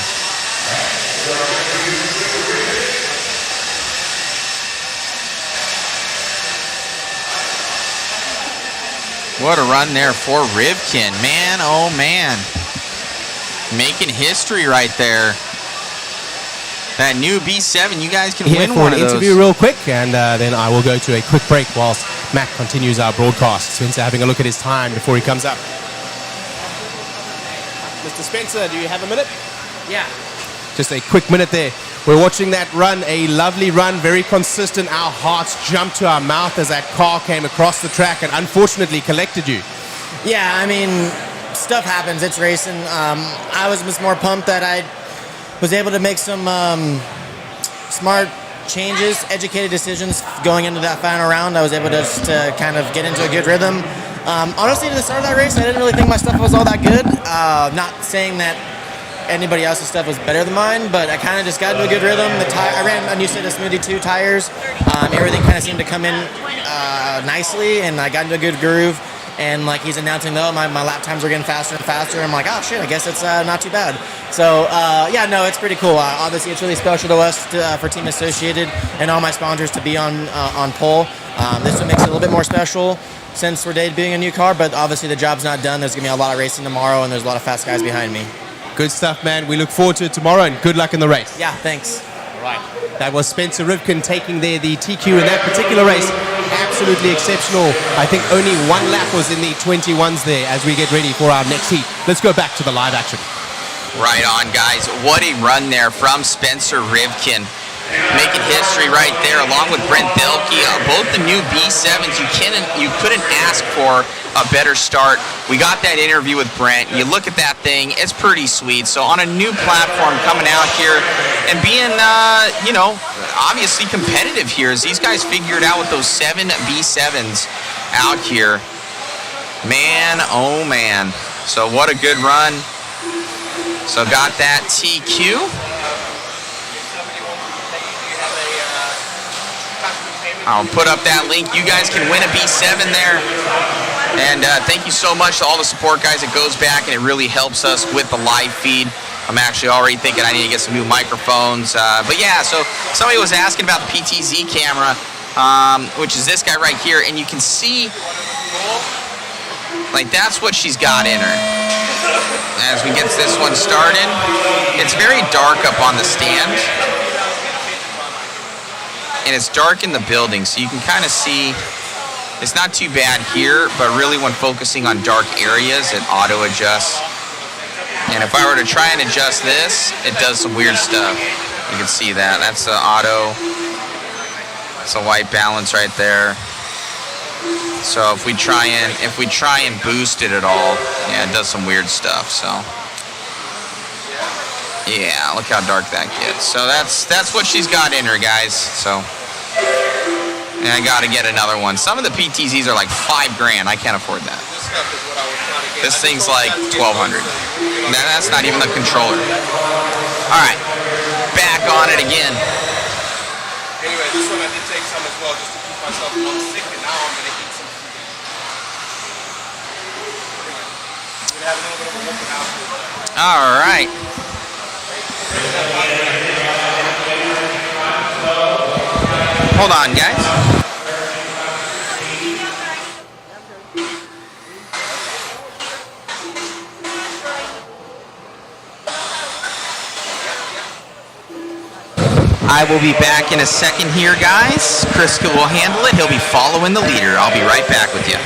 What a run there for Rivkin. Man, oh man. Making history right there. That new B7, you guys can Here win for one an of those. interview real quick, and then I will go to a quick break whilst Matt continues our broadcast. Spencer having a look at his time before he comes up. Mr. Spencer, do you have a minute? Yeah. Just a quick minute there. We're watching that run, a lovely run, very consistent. Our hearts jumped to our mouth as that car came across the track and unfortunately collected you. Yeah, I mean, stuff happens. It's racing. I was just more pumped that I was able to make some smart changes, educated decisions going into that final round. I was able to just kind of get into a good rhythm. Honestly, to the start of that race, I didn't really think my stuff was all that good. Not saying that anybody else's stuff was better than mine, but I kind of just got into a good rhythm. I ran a new set of Smoothie 2 tires. Everything kind of seemed to come in nicely, and I got into a good groove. And like he's announcing, though, my lap times were getting faster and faster. I'm like, oh shit, I guess it's not too bad. So yeah, no, it's pretty cool. Obviously, it's really special to us for Team Associated and all my sponsors to be on pole. This one makes it a little bit more special since we're debuting a new car, but obviously the job's not done. There's gonna be a lot of racing tomorrow, and there's a lot of fast guys behind me. Good stuff, man. We look forward to it tomorrow, and good luck in the race. Yeah, thanks. All right. That was Spencer Rivkin taking there the TQ in that particular race. Absolutely exceptional. I think only one lap was in the 21s there as we get ready for our next heat. Let's go back to the live action. Right on, guys. What a run there from Spencer Rivkin. Making history right there, along with Brent Delkey. Both the new B7s. You couldn't ask for a better start. We got that interview with Brent. You look at that thing, it's pretty sweet. So on a new platform coming out here and being, obviously competitive here as these guys figure it out with those 7 B7s out here. Man, oh man. So what a good run. So got that TQ. I'll put up that link. You guys can win a B7 there. And thank you so much to all the support guys. It goes back and it really helps us with the live feed. I'm actually already thinking I need to get some new microphones. But yeah, so somebody was asking about the PTZ camera, which is this guy right here. And you can see, like, that's what she's got in her. As we get this one started, it's very dark up on the stand. And it's dark in the building, so you can kind of see it's not too bad here, but really when focusing on dark areas, it auto adjusts. And if I were to try and adjust this, it does some weird stuff. You can see that. That's the auto. It's a white balance right there. So if we try and boost it at all, yeah, it does some weird stuff. So yeah, look how dark that gets. So that's what she's got in her, guys. So and I got to get another one. Some of the PTZs are like $5 grand. I can't afford that. This thing's like $1,200. That's not even the controller. All right, back on it again. Anyway, this one I did take some as well just to keep myself from sick, and now I'm gonna eat some. We're gonna have a little bit of a working out. All right. Hold on, guys. I will be back in a second here, guys. Chris will handle it. He'll be following the leader. I'll be right back with you.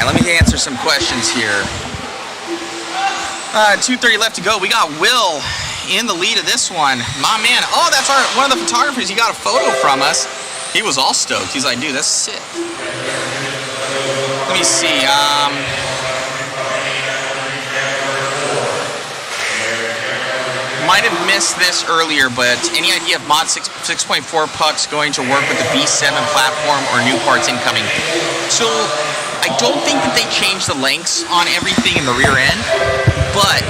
let me answer some questions here. 2:30 left to go. We got Will in the lead of this one. My man. Oh, that's one of the photographers. He got a photo from us. He was all stoked. He's like, dude, that's sick. Let me see. Might have missed this earlier, but any idea of Mod 6.4 pucks going to work with the B7 platform or new parts incoming? So I don't think that they changed the lengths on everything in the rear end, but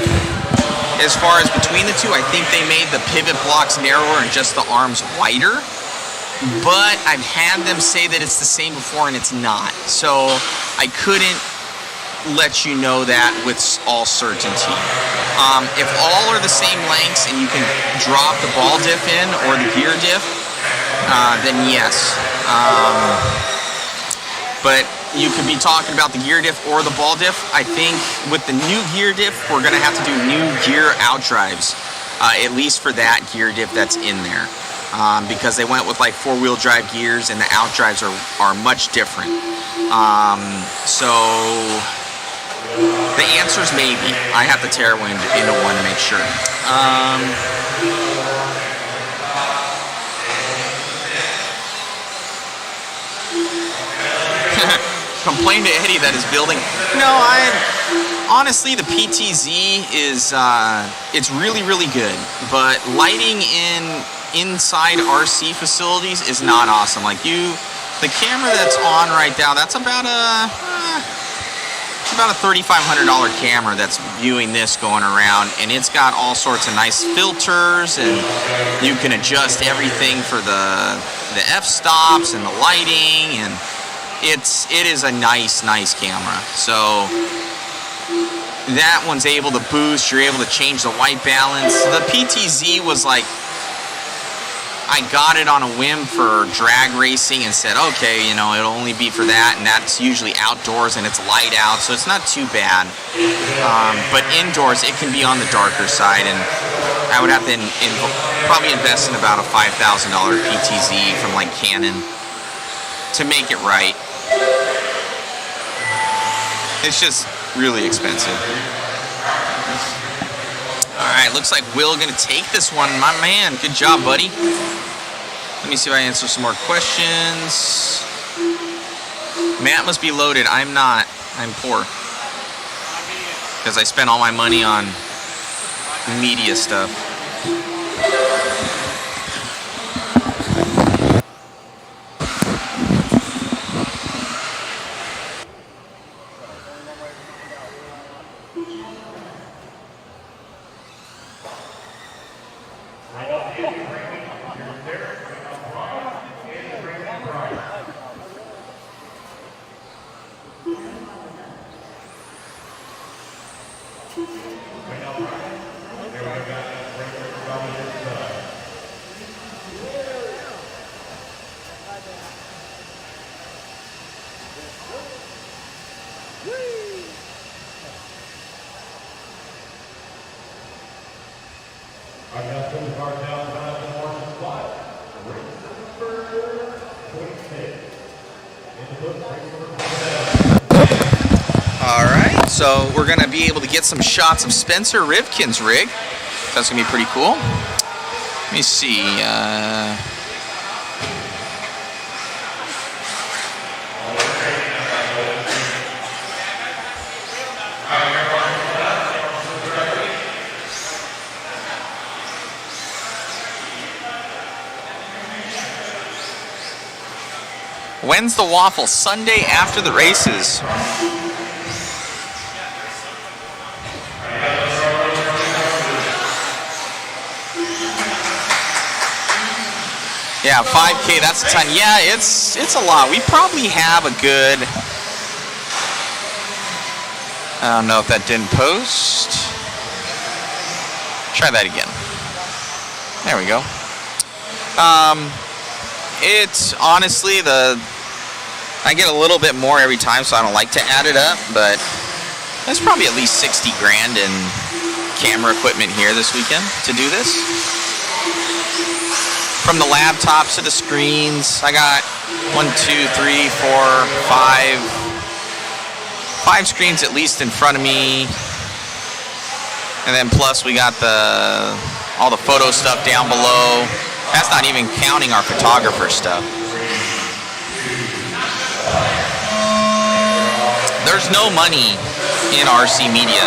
as far as between the two, I think they made the pivot blocks narrower and just the arms wider. But I've had them say that it's the same before and it's not. So I couldn't let you know that with all certainty. If all are the same lengths and you can drop the ball diff in or the gear diff, then yes. But you could be talking about the gear diff or the ball diff. I think with the new gear diff, we're going to have to do new gear out drives, at least for that gear diff that's in there. Because they went with like 4-wheel drive gears and the out drives are much different. So the answer is maybe. I have to tear one into one to make sure. Complain to Eddie that is building. No, honestly, the PTZ is it's really, really good, but lighting inside RC facilities is not awesome. Like the camera that's on right now, that's about a $3,500 camera that's viewing this going around, and it's got all sorts of nice filters, and you can adjust everything for the f-stops and the lighting, and it is a nice camera. So that one's able to boost, you're able to change the white balance. The PTZ was like, I got it on a whim for drag racing and said, okay, it'll only be for that, and that's usually outdoors and it's light out, so it's not too bad. But indoors, it can be on the darker side, and I would have to probably invest in about a $5,000 PTZ from like Canon to make it right. It's just really expensive. All right, looks like Will gonna take this one. My man, good job, buddy. Let me see if I answer some more questions. Matt must be loaded. I'm not. I'm poor. Because I spent all my money on media stuff. Alright, so we're going to be able to get some shots of Spencer Rivkin's rig. That's going to be pretty cool. Let me see. When's the waffle? Sunday after the races. Yeah, 5K, that's a ton. Yeah, it's a lot. We probably have a good, I don't know if that didn't post. Try that again. There we go. It's honestly I get a little bit more every time, so I don't like to add it up, but there's probably at least 60 grand in camera equipment here this weekend to do this. From the laptops to the screens, I got 1, 2, 3, 4, 5, 5 screens at least in front of me. And then plus we got all the photo stuff down below. That's not even counting our photographer stuff. There's no money in RC media,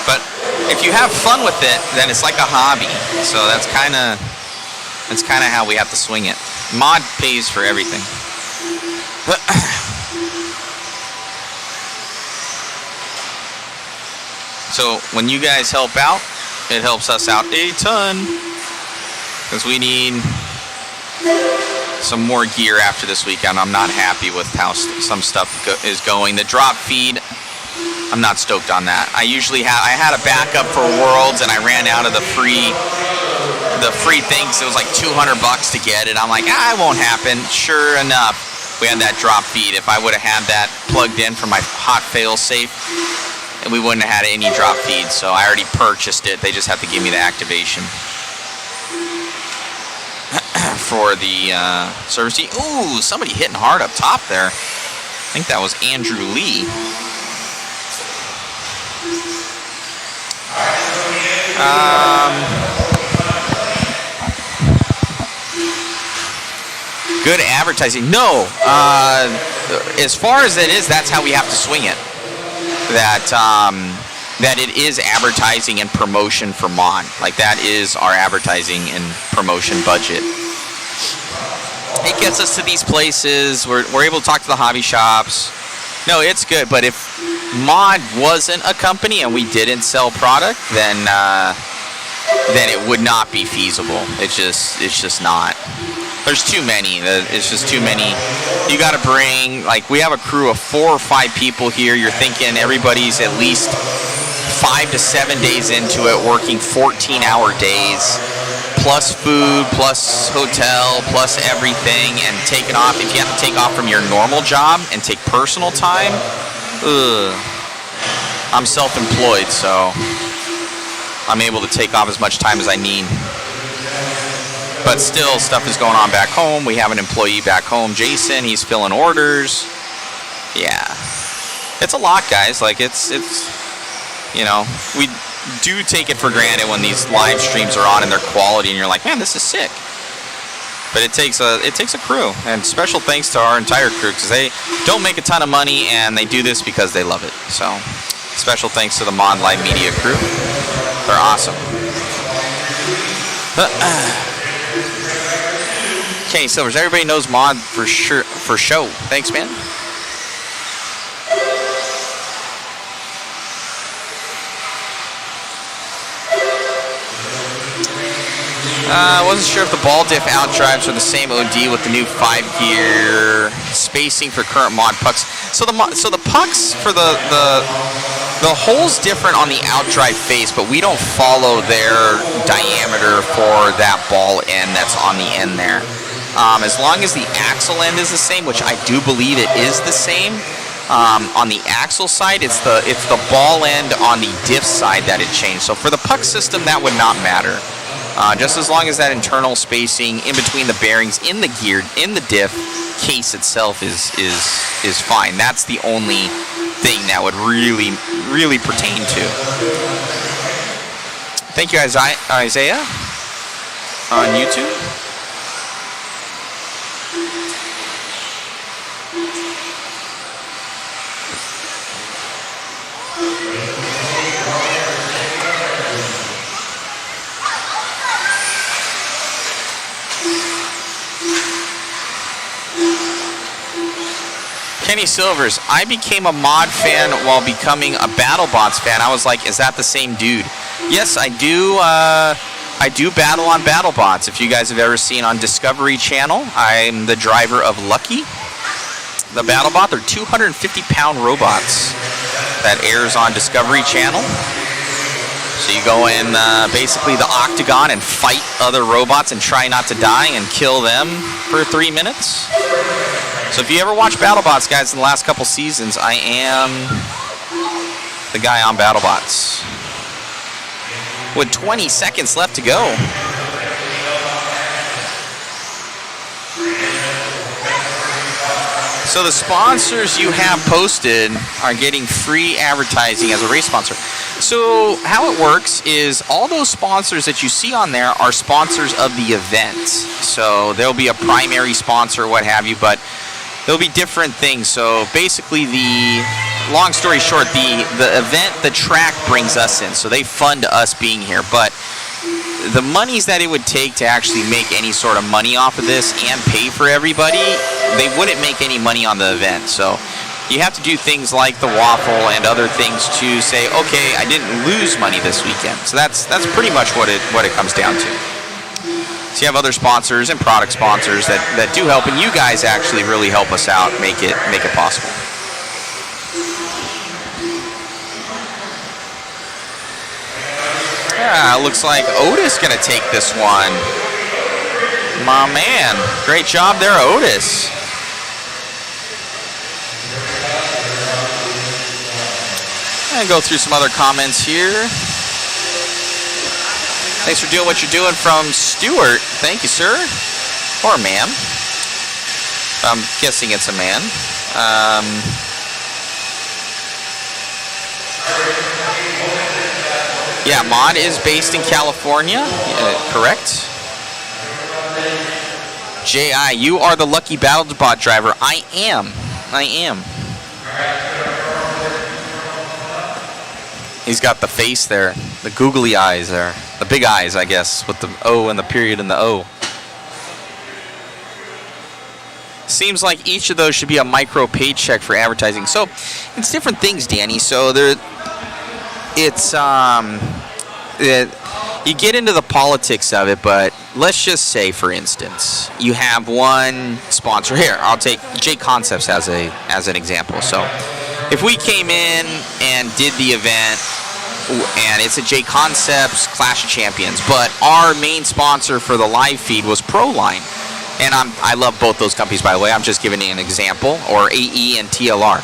but if you have fun with it, then it's like a hobby. So that's kind of how we have to swing it. Mod pays for everything. So when you guys help out, it helps us out a ton, because we need some more gear after this weekend. I'm not happy with how some stuff is going. The drop feed, I'm not stoked on that. I had a backup for Worlds, and I ran out of the free things. It was like $200 to get it. I'm like, it won't happen. Sure enough, we had that drop feed. If I would have had that plugged in for my hot fail safe, we wouldn't have had any drop feed. So I already purchased it. They just have to give me the activation for the service. Ooh, somebody hitting hard up top there. I think that was Andrew Lee. Good advertising. No, as far as it is, that's how we have to swing it. That it is advertising and promotion for Mon. Like, that is our advertising and promotion budget. It gets us to these places. We're able to talk to the hobby shops. No, it's good. But if Mod wasn't a company and we didn't sell product, then it would not be feasible. It's just not. There's too many. It's just too many. You got to bring, like, we have a crew of 4 or 5 people here. You're thinking everybody's at least 5 to 7 days into it, working 14-hour days, plus food, plus hotel, plus everything, and taking off. If you have to take off from your normal job and take personal time, I'm self-employed, so I'm able to take off as much time as I need. But still, stuff is going on back home. We have an employee back home, Jason. He's filling orders. Yeah. It's a lot, guys. Like, it's you know, we do take it for granted when these live streams are on and they're quality and you're like, man, this is sick. But it takes a crew. And special thanks to our entire crew, because they don't make a ton of money and they do this because they love it. So, special thanks to the Mod Live Media crew. They're awesome. Okay, Silvers, everybody knows Mod for sure, for show. Thanks, man. I wasn't sure if the ball diff outdrives are the same OD with the new 5-gear spacing for current mod pucks. So the pucks for the hole's different on the outdrive face, but we don't follow their diameter for that ball end that's on the end there. As long as the axle end is the same, which I do believe it is the same. On the axle side, it's the ball end on the diff side that it changed. So for the puck system, that would not matter. Just as long as that internal spacing in between the bearings in the gear, in the diff case itself is fine. That's the only thing that would really pertain to. Thank you, Isaiah, on YouTube. Kenny Silvers, I became a mod fan while becoming a BattleBots fan. I was like, is that the same dude? Yes, I do. I do battle on BattleBots. If you guys have ever seen on Discovery Channel, I'm the driver of Lucky, the BattleBot. They're 250-pound robots that airs on Discovery Channel. So you go in basically the octagon and fight other robots and try not to die and kill them for 3 minutes. So if you ever watch BattleBots, guys, in the last couple seasons, I am the guy on BattleBots. With 20 seconds left to go. So the sponsors you have posted are getting free advertising as a race sponsor. So how it works is all those sponsors that you see on there are sponsors of the event. So there'll be a primary sponsor, what have you, but there'll be different things. So basically, the long story short, the event, the track brings us in. So they fund us being here. But the monies that it would take to actually make any sort of money off of this and pay for everybody, they wouldn't make any money on the event. So you have to do things like the waffle and other things to say, okay, I didn't lose money this weekend. So that's pretty much what it comes down to. So you have other sponsors and product sponsors that do help, and you guys actually really help us out, make it possible. Yeah, looks like Otis gonna take this one. My man, great job there, Otis. And go through some other comments here. Thanks for doing what you're doing from Stuart. Thank you, sir. Or ma'am. I'm guessing it's a man. Yeah, Mod is based in California. Correct. J.I., you are the lucky BattleBot driver. I am. He's got the face there, the googly eyes there, the big eyes, I guess, with the O and the period and the O. Seems like each of those should be a micro paycheck for advertising. So it's different things, Danny. So you get into the politics of it, but let's just say, for instance, you have one sponsor. Here, I'll take JConcepts as an example. So if we came in and did the event, and it's a JConcepts Clash of Champions, but our main sponsor for the live feed was Proline, and I love both those companies, by the way. I'm just giving you an example, or AE and TLR.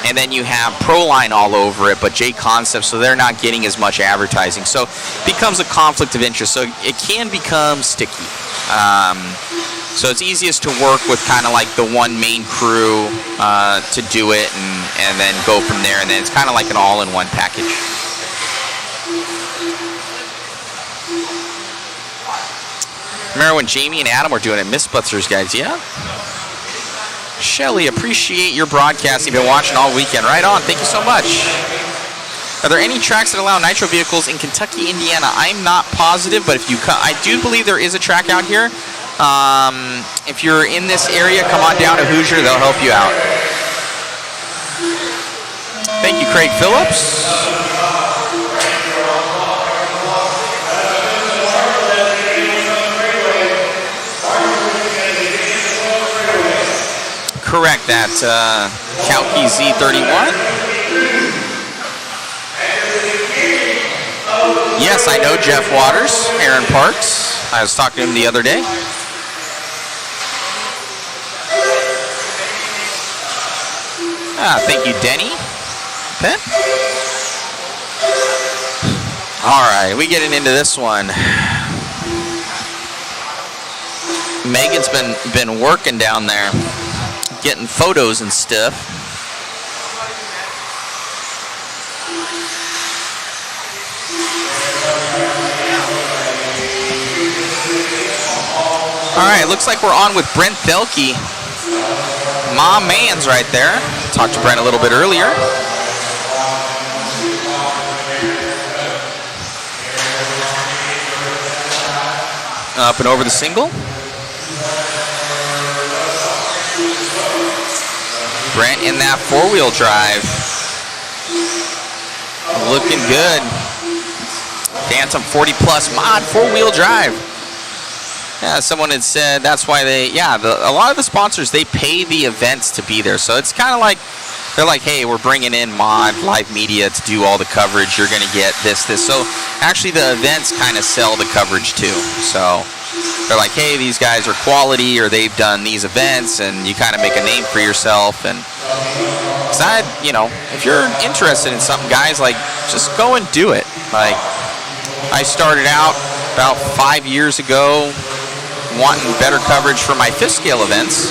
And then you have Proline all over it, but JConcepts, so they're not getting as much advertising. So it becomes a conflict of interest. So it can become sticky. So it's easiest to work with kind of like the one main crew to do it and then go from there. And then it's kind of like an all-in-one package. Remember when Jamie and Adam were doing it, Mythbusters, guys, yeah? Shelly, appreciate your broadcasting. Been watching all weekend. Right on. Thank you so much. Are there any tracks that allow nitro vehicles in Kentucky, Indiana? I'm not positive, but if you I do believe there is a track out here. If you're in this area, come on down to Hoosier. They'll help you out. Thank you, Craig Phillips. Correct, that Kalki Z31. Yes, I know Jeff Waters, Aaron Parks. I was talking to him the other day. Thank you, Denny. Penn. All right, we getting into this one. Megan's been working down there, getting photos and stuff. All right, looks like we're on with Brent Thelke. My man's right there. Talked to Brent a little bit earlier. Up and over the single. Brent in that four-wheel drive. Looking good. Anthem 40 plus mod four-wheel drive. Yeah, someone had said that's why a lot of the sponsors, they pay the events to be there. So it's kind of like, they're like, hey, we're bringing in mod, live media to do all the coverage. You're going to get this. So actually the events kind of sell the coverage too. So they're like, hey, these guys are quality, or they've done these events, and you kind of make a name for yourself. And if you're interested in something, guys, like, just go and do it. Like, I started out about 5 years ago wanting better coverage for my fifth scale events,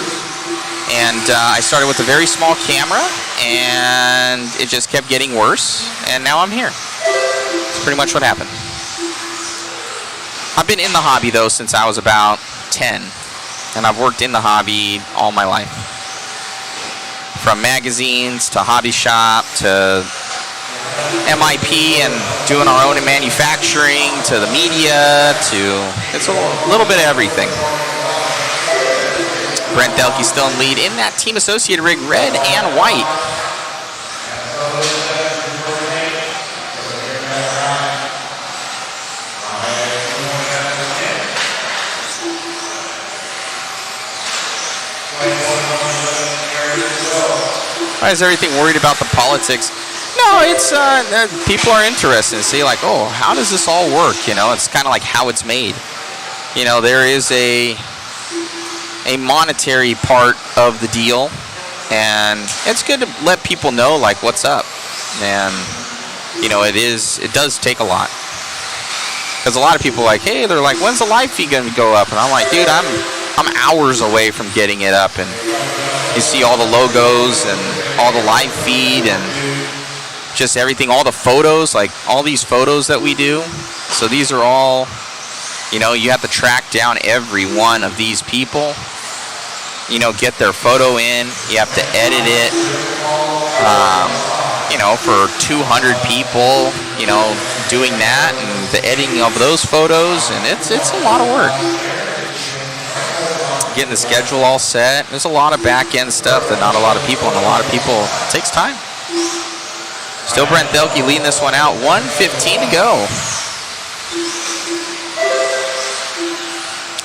And I started with a very small camera, and it just kept getting worse, and now I'm here. That's pretty much what happened. I've been in the hobby, though, since I was about 10, and I've worked in the hobby all my life. From magazines to hobby shop to MIP and doing our own in manufacturing to the media to, it's a little bit of everything. Brent Delkey still in lead in that Team Associated rig, red and white. Why is everything worried about the politics? No, it's people are interested and see like, oh, how does this all work? You know, it's kind of like how it's made. You know, there is a monetary part of the deal, and it's good to let people know like what's up. And you know, it does take a lot, because a lot of people are like, hey, they're like, when's the live feed gonna go up? And I'm like, dude, I'm hours away from getting it up, and you see all the logos and all the live feed and just everything, all the photos, like all these photos that we do. So these are all, you know, you have to track down every one of these people, you know, get their photo in, you have to edit it, you know, for 200 people, you know, doing that and the editing of those photos, and it's a lot of work. Getting the schedule all set. There's a lot of back-end stuff that not a lot of people, and a lot of people, it takes time. Still Brent Delkey leading this one out. 1:15 to go.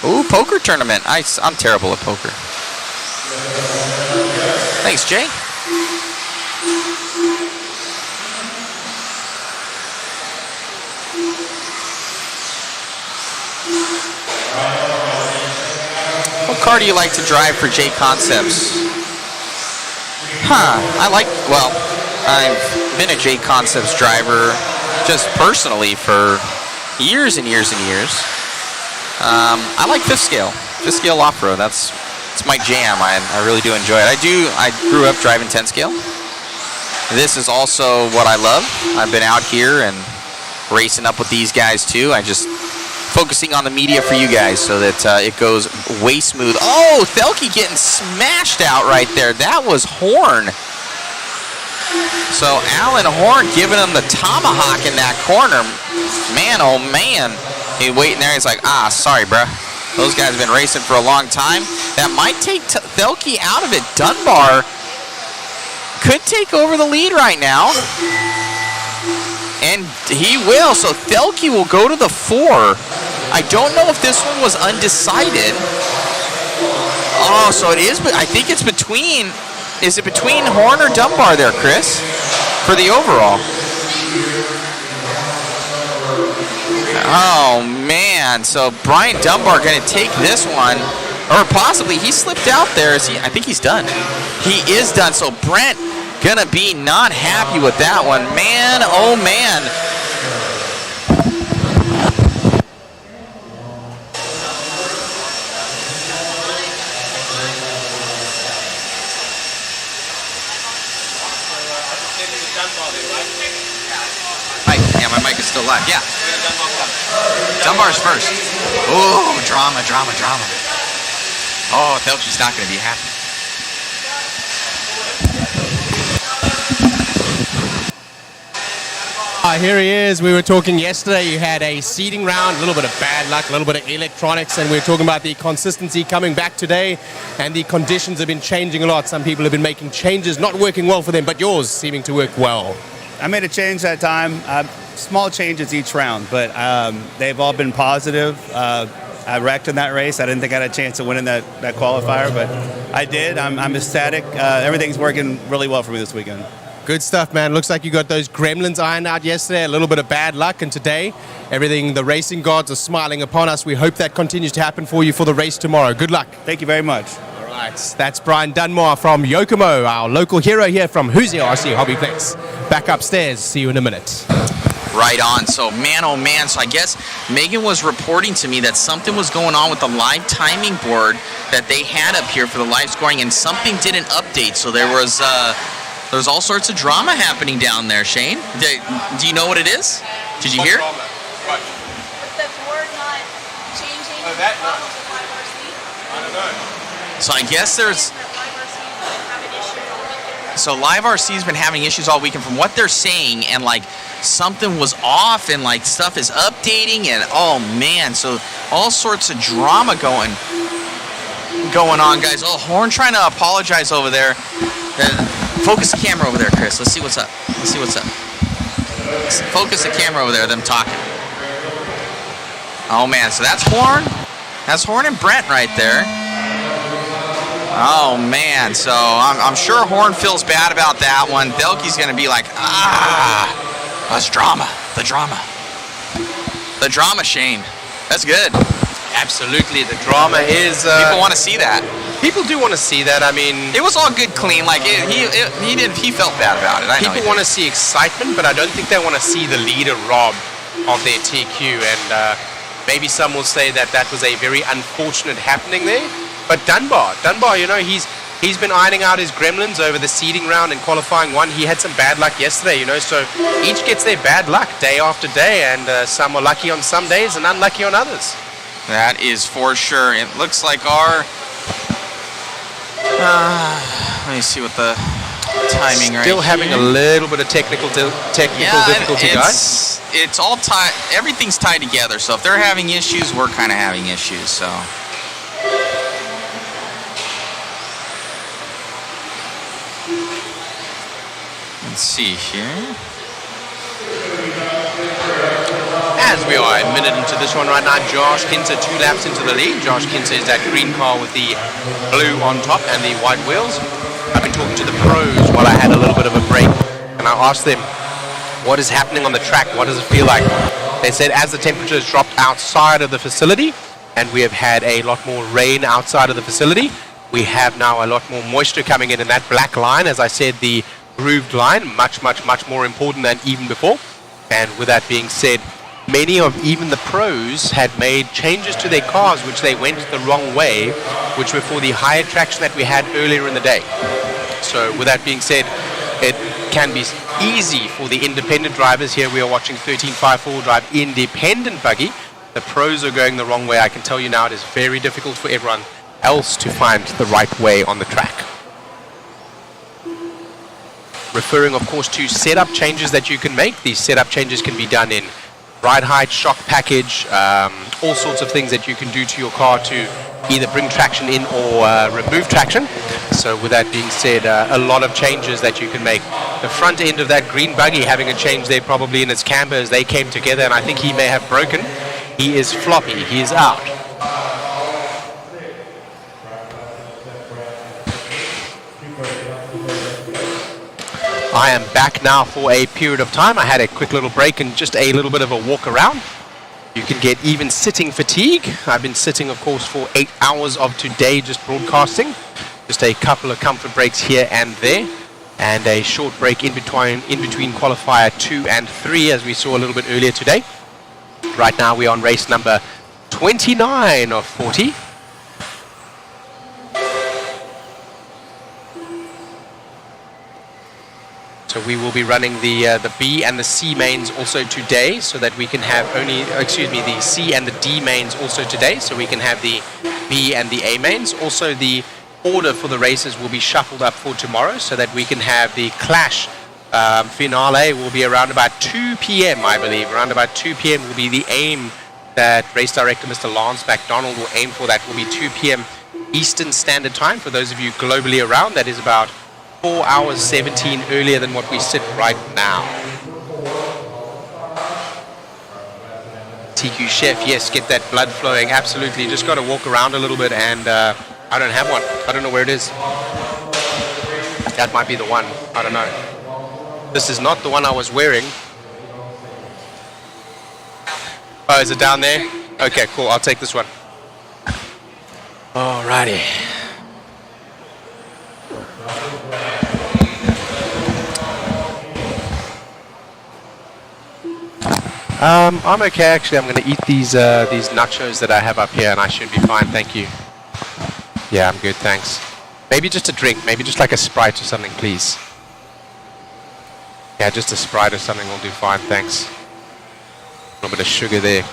Ooh, poker tournament. I'm terrible at poker. Thanks, Jay. What car do you like to drive for JConcepts? I've been a JConcepts driver just personally for years and years and years. I like fifth scale off-road. That's my jam. I really do enjoy it. I grew up driving 10 scale. This is also what I love. I've been out here and racing up with these guys too. I just focusing on the media for you guys so that it goes way smooth. Oh, Delkey getting smashed out right there. That was Horn. So Alan Horn giving him the tomahawk in that corner. Man, oh man. He's waiting there. He's like, sorry, bruh. Those guys have been racing for a long time. That might take Delkey out of it. Dunbar could take over the lead right now. And he will. So Delkey will go to the 4. I don't know if this one was undecided. Oh, so it is. But I think it's between. Is it between Horn or Dunbar there, Chris? For the overall. Oh, man. So Brian Dunbar going to take this one. Or possibly he slipped out there. I think he's done. He is done. So Brent going to be not happy with that one. Man, oh, man. My mic is still live. Yeah. Dunbar's first. Oh, drama. Oh, Delkey's not going to be happy. Here he is. We were talking yesterday. You had a seeding round, a little bit of bad luck, a little bit of electronics, and we were talking about the consistency coming back today, and the conditions have been changing a lot. Some people have been making changes, not working well for them, but yours seeming to work well. I made a change that time. Small changes each round, but they've all been positive. I wrecked in that race. I didn't think I had a chance of winning that qualifier, but I did. I'm ecstatic. Everything's working really well for me this weekend. Good stuff, man. Looks like you got those gremlins ironed out yesterday. A little bit of bad luck, and today, everything, the racing gods are smiling upon us. We hope that continues to happen for you for the race tomorrow. Good luck. Thank you very much. All right. That's Brian Dunbar from Yokomo, our local hero here from Hoosier RC HobbyPlex. Back upstairs. See you in a minute. Right on. So, man, oh man. So I guess Megan was reporting to me that something was going on with the live timing board that they had up here for the live scoring, and something didn't update. So there was all sorts of drama happening down there. Shane, do you know what it is? Did you hear? The board not changing. Oh, that problems with YRC. I don't know. So I guess there's. So Live RC's been having issues all weekend from what they're saying, and like something was off, and like stuff is updating, and oh man, so all sorts of drama going on, guys. Oh, Horn trying to apologize over there. Focus the camera over there, Chris. Let's see what's up. Focus the camera over there, them talking. Oh man, so that's Horn. That's Horn and Brent right there. Oh man, so I'm sure Horn feels bad about that one. Belky's gonna be like, that's drama. The drama, Shane. That's good. Absolutely, the drama is. People want to see that. People do want to see that. I mean, it was all good, clean. Like he felt bad about it. People want to see excitement, but I don't think they want to see the leader robbed of their TQ. And maybe some will say that was a very unfortunate happening there. But Dunbar, you know, he's been ironing out his gremlins over the seeding round and qualifying one. He had some bad luck yesterday, you know, so each gets their bad luck day after day, and some are lucky on some days and unlucky on others. That is for sure. It looks like our... let me see what the timing right Still having here. a little bit of technical difficulty, guys. It's all tied. Everything's tied together, so if they're having issues, we're kind of having issues, so... Let's see here. As we are a minute into this one right now, Josh Kinter 2 laps into the lead. Josh Kinter is that green car with the blue on top and the white wheels. I've been talking to the pros while I had a little bit of a break, and I asked them, what is happening on the track? What does it feel like? They said as the temperature has dropped outside of the facility, and we have had a lot more rain outside of the facility, we have now a lot more moisture coming in, and that black line, as I said, the grooved line, much more important than even before. And with that being said, many of even the pros had made changes to their cars which they went the wrong way, which were for the higher traction that we had earlier in the day. So with that being said, it can be easy for the independent drivers. Here we are watching 13.5 drive independent buggy. The pros are going the wrong way. I can tell you now it is very difficult for everyone else to find the right way on the track. Referring, of course, to setup changes that you can make. These setup changes can be done in ride height, shock package, all sorts of things that you can do to your car to either bring traction in or remove traction. So with that being said, a lot of changes that you can make. The front end of that green buggy having a change there probably in its camber as they came together, and I think he may have broken. He is floppy. He is out. I am back now for a period of time. I had a quick little break and just a little bit of a walk around. You can get even sitting fatigue. I've been sitting, of course, for 8 hours of today just broadcasting. Just a couple of comfort breaks here and there, and a short break in between qualifier 2 and 3, as we saw a little bit earlier today. Right now we're on race number 29 of 40. So we will be running the B and the C mains also today, so that we can have the C and the D mains also today, so we can have the B and the A mains. Also, the order for the races will be shuffled up for tomorrow, so that we can have the Clash finale will be around about 2 p.m. I believe. Around about 2 p.m. will be the aim that race director Mr. Lance McDonald will aim for. That will be 2 p.m. Eastern Standard Time. For those of you globally around, that is about 4 hours 17 earlier than what we sit right now. TQ Chef, yes, get that blood flowing, absolutely. Just got to walk around a little bit, and I don't have one. I don't know where it is. That might be the one. I don't know. This is not the one I was wearing. Oh, is it down there? Okay, cool. I'll take this one. Alrighty. I'm okay actually. I'm going to eat these nachos that I have up here, and I should be fine. Thank you. Yeah, I'm good. Thanks. Maybe just a drink. Maybe just like a Sprite or something, please. Yeah, just a Sprite or something will do fine. Thanks. A little bit of sugar there.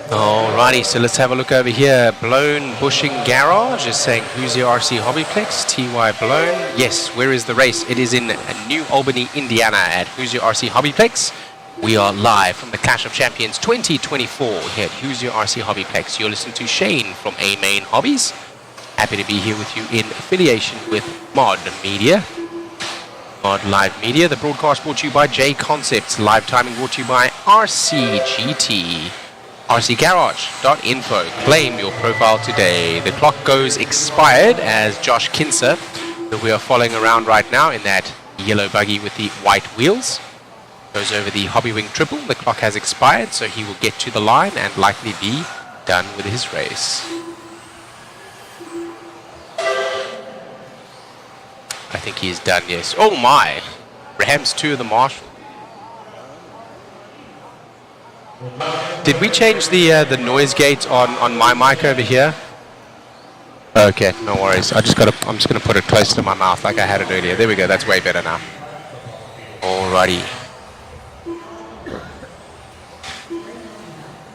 Alrighty, so let's have a look over here. Blown Bushing Garage is saying Hoosier RC HobbyPlex, TY Blown. Yes, where is the race? It is in New Albany, Indiana at Hoosier RC HobbyPlex. We are live from the Clash of Champions 2024 here at Hoosier RC HobbyPlex. You're listening to Shane from A Main Hobbies. Happy to be here with you in affiliation with Mod Media. Mod Live Media. The broadcast brought to you by JConcepts. Live timing brought to you by RCGT. RCGarage.info. Claim your profile today. The clock goes expired as Josh Kinser, that we are following around right now in that yellow buggy with the white wheels, goes over the Hobby Wing Triple. The clock has expired, so he will get to the line and likely be done with his race. I think he is done, yes. Oh my! Rams 2 of the Marshall. Did we change the noise gate on my mic over here? Okay, no worries. I'm just gonna put it close to my mouth like I had it earlier. There we go. That's way better now. Alrighty.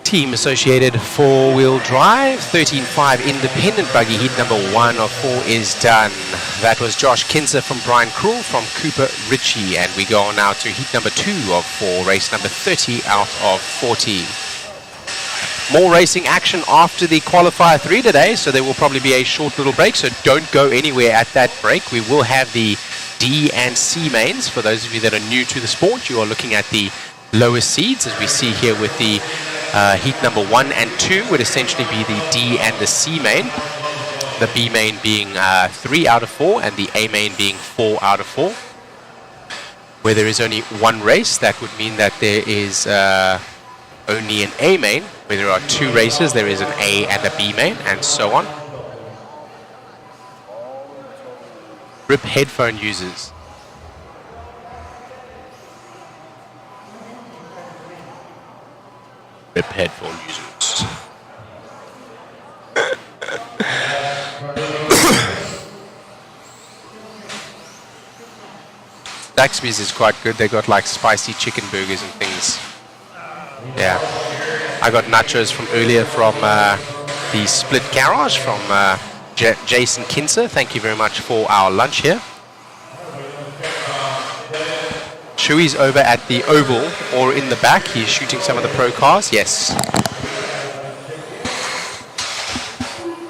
Team Associated 4-wheel drive 13.5 independent buggy heat number 1 of 4 is done. That was Josh Kinser from Brian Krul from Cooper Ritchie, and we go on now to heat number 2 of 4, race number 30 out of 40. More racing action after the qualifier 3 today, so there will probably be a short little break, so don't go anywhere at that break. We will have the D and C mains. For those of you that are new to the sport, you are looking at the lowest seeds, as we see here with the heat number 1 and 2 would essentially be the D and the C main. The B main being 3 out of 4 and the A main being 4 out of 4. Where there is only one race, that would mean that there is only an A main. Where there are 2 races, there is an A and a B main, and so on. RIP headphone users. RIP headphone users. Zaxby's is quite good. They got like spicy chicken burgers and things. Yeah. I got nachos from earlier from the Split Garage from Jason Kinser. Thank you very much for our lunch here. Chewy's over at the Oval or in the back. He's shooting some of the pro cars. Yes.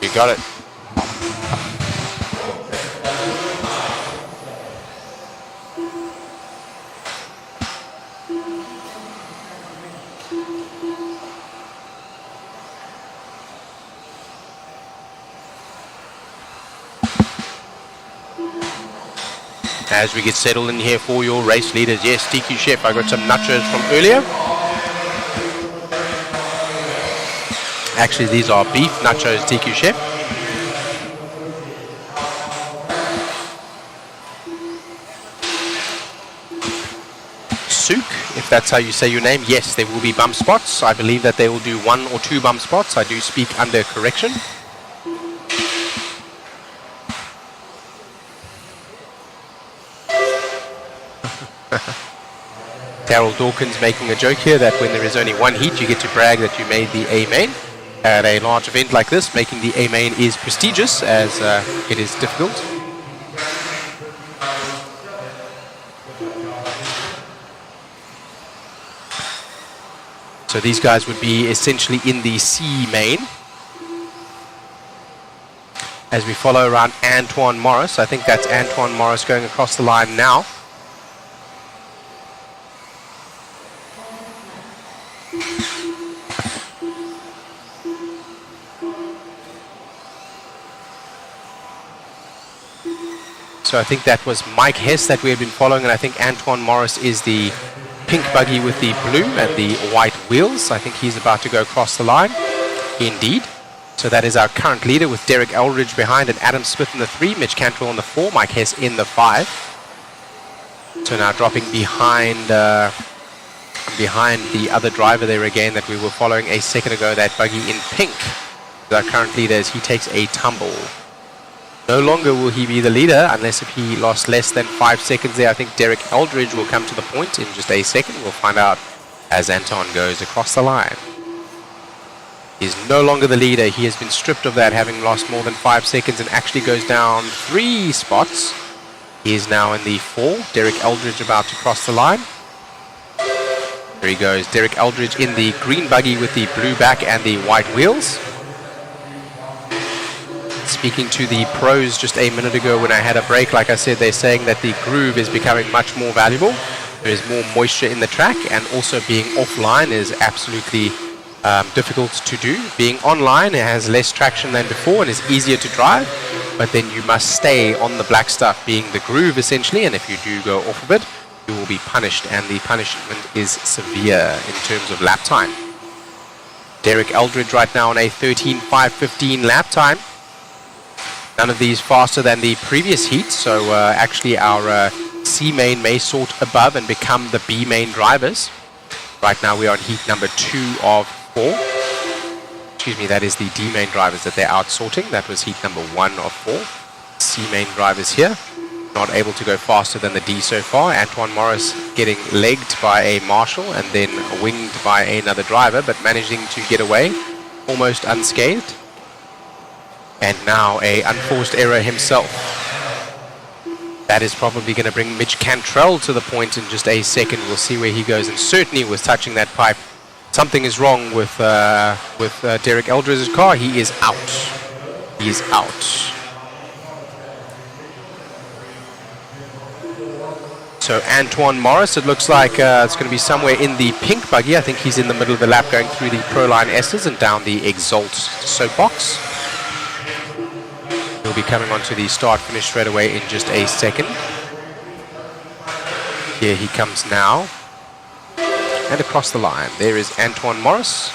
You got it. As we get settled in here for your race leaders. Yes, DQ Chef, I got some nachos from earlier. Actually, these are beef nachos, DQ Chef. Souk, if that's how you say your name. Yes, there will be bump spots. I believe that they will do 1 or 2 bump spots. I do speak under correction. Daryl Dawkins making a joke here that when there is only one heat, you get to brag that you made the A main. At a large event like this, making the A main is prestigious, as it is difficult. So these guys would be essentially in the C main. As we follow around Antoine Morris. I think that's Antoine Morris going across the line now. So I think that was Mike Hess that we have been following, and I think Antoine Morris is the pink buggy with the blue and the white wheels. I think he's about to go across the line. Indeed. So that is our current leader, with Derek Eldridge behind and Adam Smith in the 3, Mitch Cantrell on the 4, Mike Hess in the 5. So now dropping behind behind the other driver there again that we were following a second ago, that Buggy in pink. Our current leader as he takes a tumble. No longer will he be the leader unless if he lost less than 5 seconds there. I think Derek Eldridge will come to the point in just a second. We'll find out as Anton goes across the line. He's no longer the leader. He has been stripped of that, having lost more than 5 seconds, and actually goes down 3 spots. He is now in the 4. Derek Eldridge about to cross the line. There he goes. Derek Eldridge in the green buggy with the blue back and the white wheels. Speaking to the pros just a minute ago when I had a break, like I said, they're saying that the groove is becoming much more valuable. There is more moisture in the track, and also being offline is absolutely difficult to do. Being online, it has less traction than before and is easier to drive, but then you must stay on the black stuff, being the groove essentially, and if you do go off of it, you will be punished, and the punishment is severe in terms of lap time. Derek Eldridge right now on a 13.515 lap time. None of these faster than the previous heat, so actually our C main may sort above and become the B main drivers. Right now we are in heat number 2 of 4. Excuse me, that is the D main drivers that they're out sorting. That was heat number 1 of 4. C main drivers here, not able to go faster than the D so far. Antoine Morris getting legged by a marshal and then winged by another driver, but managing to get away almost unscathed. And now a unforced error himself. That is probably going to bring Mitch Cantrell to the point in just a second. We'll see where he goes, and certainly with touching that pipe, something is wrong with Derek Eldridge's car. He is out. He is out. So Antoine Morris, it looks like it's going to be somewhere in the pink buggy. I think he's in the middle of the lap going through the Proline S's and down the Exalt soapbox. He'll be coming onto the start finish straight away in just a second. Here he comes now. And across the line, there is Antoine Morris.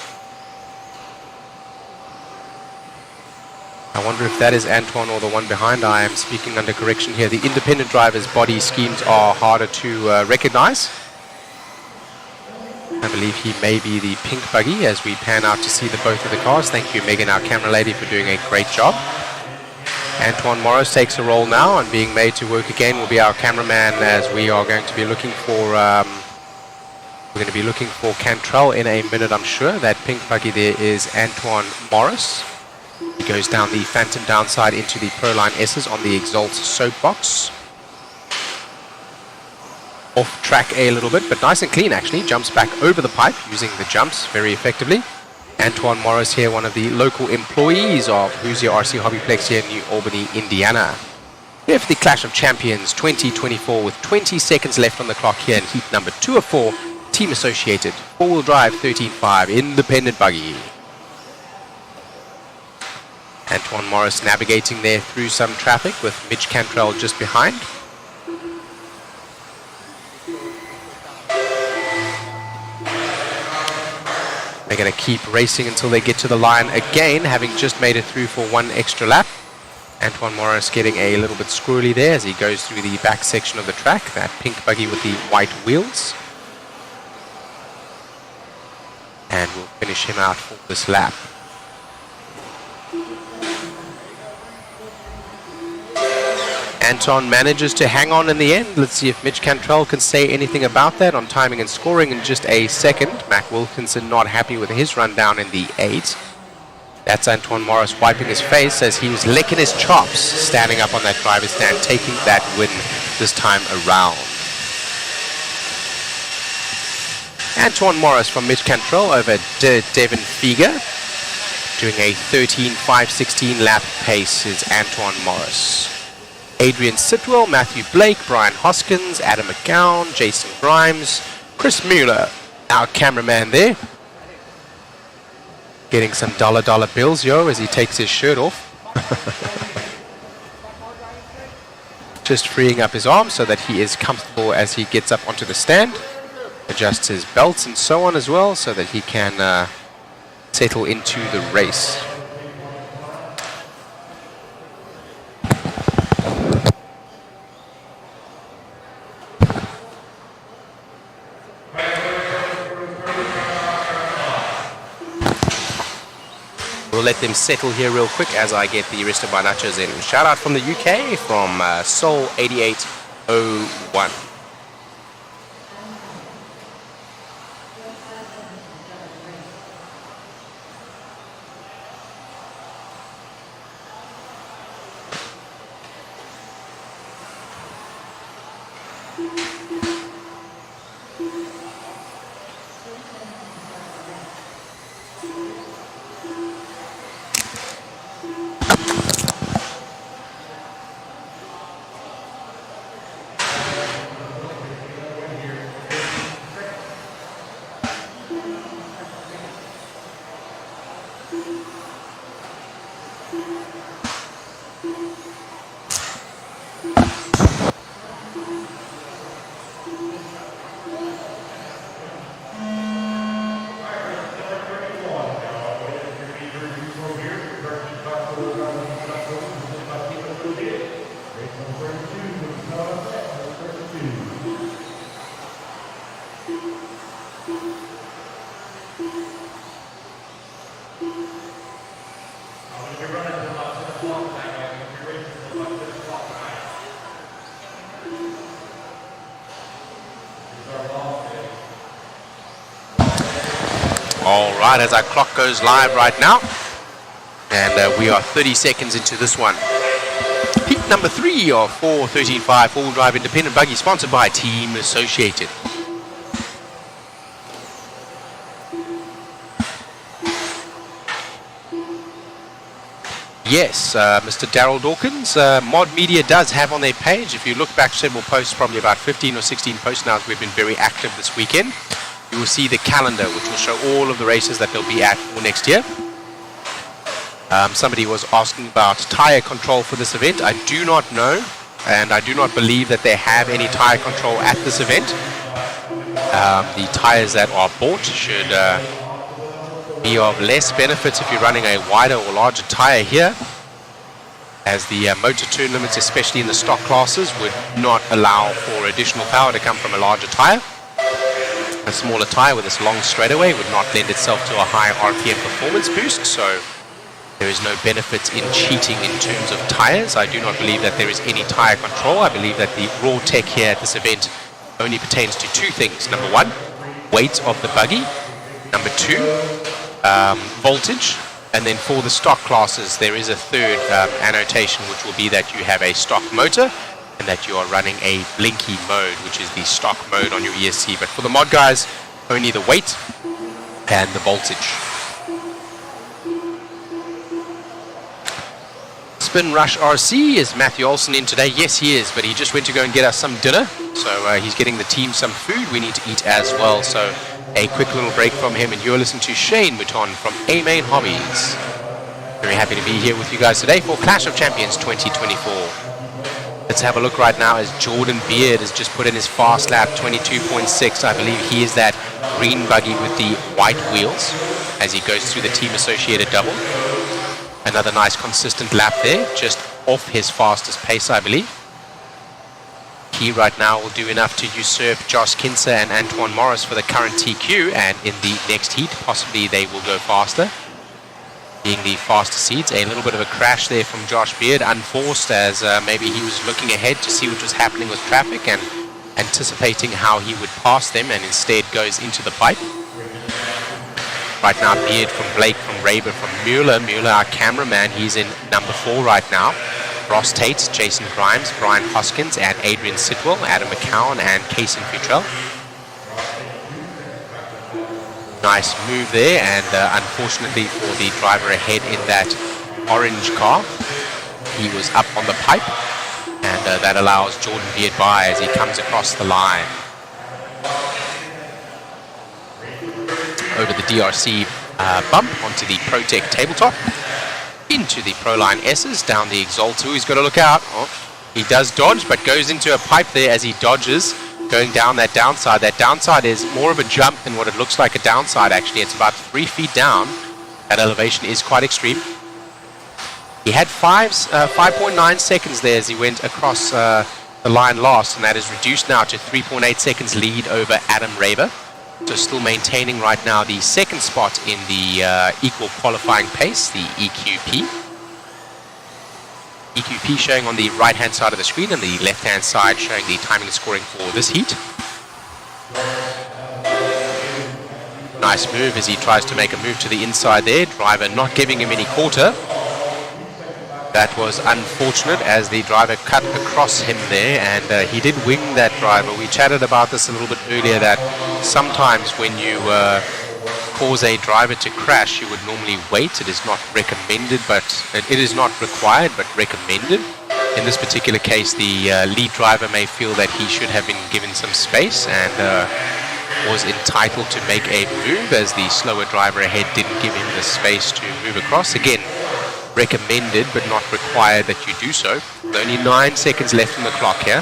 I wonder if that is Antoine or the one behind. I am speaking under correction here. The independent drivers' body schemes are harder to recognize. I believe he may be the pink buggy as we pan out to see the both of the cars. Thank you, Megan, our camera lady, for doing a great job. Antoine Morris takes a role now, and being made to work again will be our cameraman, as we are going to be looking for Cantrell in a minute, I'm sure. That pink buggy there is Antoine Morris. He goes down the Phantom downside into the Proline S's on the Exalt soapbox. Off track a little bit, but nice and clean actually. Jumps back over the pipe using the jumps very effectively. Antoine Morris here, one of the local employees of Hoosier RC HobbyPlex here in New Albany, Indiana. Here for the Clash of Champions 2024 with 20 seconds left on the clock here in heat number 2 of 4. Team Associated, 4-wheel drive 13.5 independent buggy. Antoine Morris navigating there through some traffic with Mitch Cantrell just behind. They're going to keep racing until they get to the line again, having just made it through for one extra lap. Antoine Morris getting a little bit squirrely there as he goes through the back section of the track. That pink buggy with the white wheels. And we'll finish him out for this lap. Anton manages to hang on in the end. Let's see if Mitch Cantrell can say anything about that on timing and scoring in just a second. Mac Wilkinson not happy with his run down in the 8. That's Antoine Morris wiping his face as he was licking his chops, standing up on that driver's stand, taking that win this time around. Antoine Morris from Mitch Cantrell over Devin Fieger. Doing a 13.516 lap pace is Antoine Morris. Adrian Sitwell, Matthew Blake, Brian Hoskins, Adam McGowan, Jason Grimes, Chris Mueller, our cameraman there. Getting some dollar bills, yo, as he takes his shirt off. Just freeing up his arms so that he is comfortable as he gets up onto the stand. Adjusts his belts and so on as well so that he can settle into the race. We'll let them settle here real quick as I get the rest of my nachos in. Shout out from the UK from Soul8801. All right, as our clock goes live right now, and we are 30 seconds into this one. Heat number 3 of 413.5 four-wheel drive independent buggy, sponsored by Team Associated. Yes, Mr. Daryl Dawkins, Mod Media does have on their page, if you look back several posts, probably about 15 or 16 posts now, we've been very active this weekend. You will see the calendar, which will show all of the races that they'll be at for next year. Somebody was asking about tire control for this event. I do not know, and I do not believe that they have any tire control at this event. The tires that are bought should be of less benefit if you're running a wider or larger tire here, as the motor turn limits, especially in the stock classes, would not allow for additional power to come from a larger tire. A smaller tire with this long straightaway would not lend itself to a high RPM performance boost, so there is no benefit in cheating in terms of tires. I do not believe that there is any tire control. I believe that the raw tech here at this event only pertains to two things. Number one, weight of the buggy. Number two, voltage. And then for the stock classes, there is a third annotation, which will be that you have a stock motor and that you are running a blinky mode, which is the stock mode on your ESC. But for the mod guys, only the weight and the voltage. Spin Rush RC, is Matthew Olson in today? Yes, he is, but he just went to go and get us some dinner. So he's getting the team some food. We need to eat as well. So a quick little break from him, and you're listening to Shane Mouton from A-Main Hobbies. Very happy to be here with you guys today for Clash of Champions 2024. Let's have a look right now as Jordan Beard has just put in his fast lap, 22.6. I believe he is that green buggy with the white wheels as he goes through the team associated double. Another nice consistent lap there, just off his fastest pace, I believe. He right now will do enough to usurp Josh Kinser and Antoine Morris for the current TQ, and in the next heat, possibly they will go faster. Being the faster seeds, a little bit of a crash there from Josh Beard, unforced, as maybe he was looking ahead to see what was happening with traffic and anticipating how he would pass them, and instead goes into the pipe. Right now, Beard from Blake, from Raber, from Mueller. Mueller, our cameraman, he's in number 4 right now. Ross Tate, Jason Grimes, Brian Hoskins, and Adrian Sitwell, Adam McCowan, and Kaysen Futrell. Nice move there, and unfortunately for the driver ahead in that orange car, he was up on the pipe, and that allows Jordan Beard by as he comes across the line. Over the DRC bump onto the ProTech tabletop, into the Proline S's, down the Exalto. He's got to look out. Oh, he does dodge, but goes into a pipe there as he dodges, going down that downside. That downside is more of a jump than what it looks like a downside, actually. It's about 3 feet down. That elevation is quite extreme. He had 5.9 seconds there as he went across the line last, and that is reduced now to 3.8 seconds lead over Adam Raber. So still maintaining right now the second spot in the equal qualifying pace, the EQP. EQP showing on the right-hand side of the screen and the left-hand side showing the timing scoring for this heat. Nice move as he tries to make a move to the inside there. Driver not giving him any quarter. That was unfortunate as the driver cut across him there, and he did wing that driver. We chatted about this a little bit earlier, that sometimes when you cause a driver to crash, you would normally wait. It is not recommended, but it is not required, but recommended. In this particular case, the lead driver may feel that he should have been given some space and was entitled to make a move, as the slower driver ahead didn't give him the space to move across. Again, recommended, but not required that you do so. Only 9 seconds left on the clock here.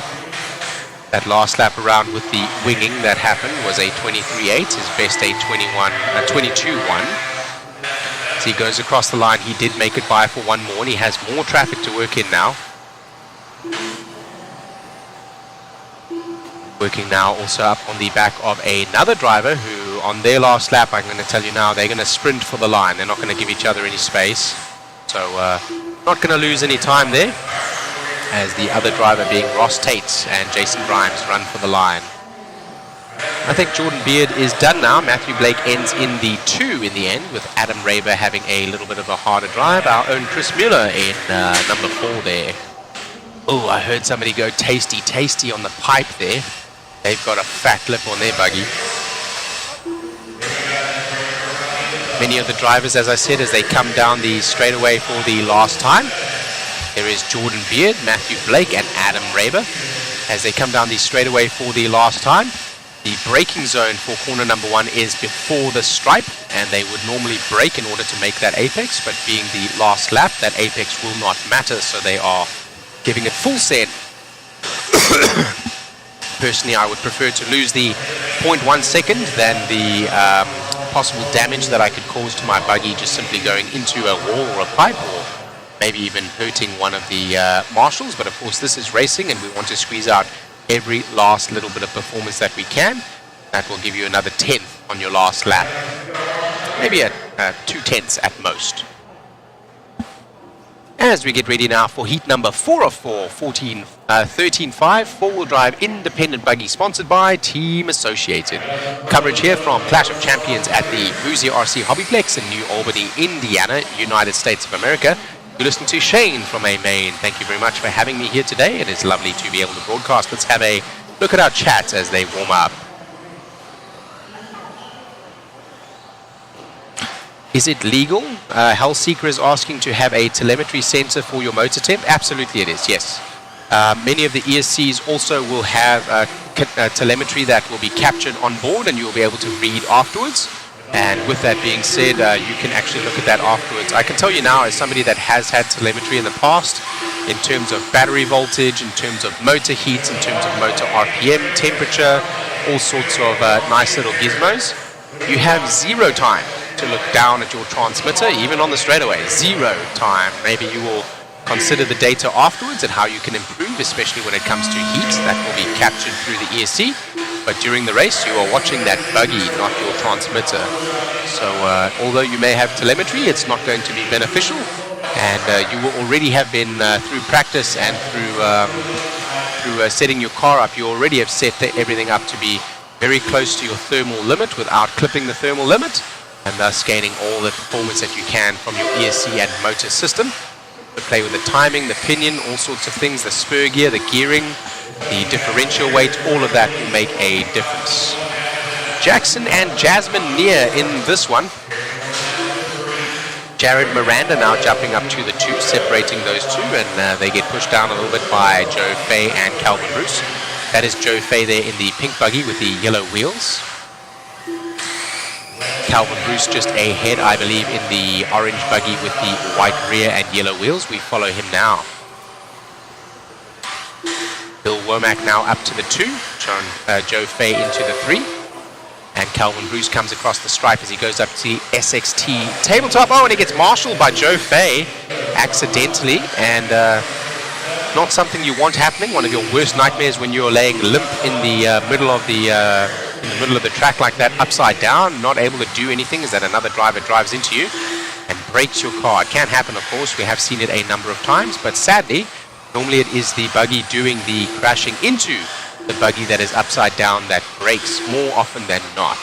That last lap around with the winging that happened was a 23.8, his best a 22.1. As he goes across the line, he did make it by for one more, and he has more traffic to work in now. Working now also up on the back of another driver who, on their last lap, I'm going to tell you now, they're going to sprint for the line. They're not going to give each other any space. So not going to lose any time there, as the other driver being Ross Tate and Jason Grimes run for the line. I think Jordan Beard is done now. Matthew Blake ends in the 2 in the end, with Adam Raber having a little bit of a harder drive. Our own Chris Mueller in number 4 there. Oh, I heard somebody go tasty, tasty on the pipe there. They've got a fat lip on their buggy. Many of the drivers, as I said, as they come down the straightaway for the last time. There is Jordan Beard, Matthew Blake, and Adam Raber. As they come down the straightaway for the last time, the braking zone for corner number 1 is before the stripe, and they would normally brake in order to make that apex, but being the last lap, that apex will not matter, so they are giving it full send. Personally, I would prefer to lose the 0.1 second than the possible damage that I could cause to my buggy just simply going into a wall or a pipe, or maybe even hurting one of the marshals. But of course, this is racing, and we want to squeeze out every last little bit of performance that we can. That will give you another 10th on your last lap, maybe a 2 tenths at most. As we get ready now for heat number 4 of 4, 13.5 four-wheel drive independent buggy, sponsored by Team Associated. Coverage here from Clash of Champions at the Hoosier RC HobbyPlex in New Albany, Indiana, United States of America. You listen to Shane from Maine. Thank you very much for having me here today. It is lovely to be able to broadcast. Let's have a look at our chat as they warm up. Is it legal? Hellseeker is asking to have a telemetry sensor for your motor temp. Absolutely it is, yes. Many of the ESCs also will have telemetry that will be captured on board, and you will be able to read afterwards. And with that being said, you can actually look at that afterwards. I can tell you now, as somebody that has had telemetry in the past, in terms of battery voltage, in terms of motor heat, in terms of motor RPM, temperature, all sorts of nice little gizmos, you have 0 time to look down at your transmitter, even on the straightaway. 0 time. Maybe you will consider the data afterwards and how you can improve, especially when it comes to heat. That will be captured through the ESC. But during the race, you are watching that buggy, not your transmitter. So although you may have telemetry, it's not going to be beneficial. And you will already have been through practice and through setting your car up, you already have set everything up to be very close to your thermal limit without clipping the thermal limit, and thus gaining all the performance that you can from your ESC and motor system. To play with the timing, the pinion, all sorts of things, the spur gear, the gearing, the differential weight, all of that will make a difference. Jackson and Jasmine near in this one. Jared Miranda now jumping up to the 2, separating those two, and they get pushed down a little bit by Joe Fay and Calvin Bruce. That is Joe Fay there in the pink buggy with the yellow wheels. Calvin Bruce just ahead, I believe, in the orange buggy with the white rear and yellow wheels. We follow him now. Bill Womack now up to the 2, Joe Fay into the 3. And Calvin Bruce comes across the stripe as he goes up to the SXT tabletop. Oh, and he gets marshaled by Joe Fay accidentally, and not something you want happening. One of your worst nightmares when you're laying limp in the middle of the in the middle of the track like that, upside down, not able to do anything, is that another driver drives into you and breaks your car. It can happen, of course. We have seen it a number of times, but sadly, normally it is the buggy doing the crashing into the buggy that is upside down that breaks more often than not.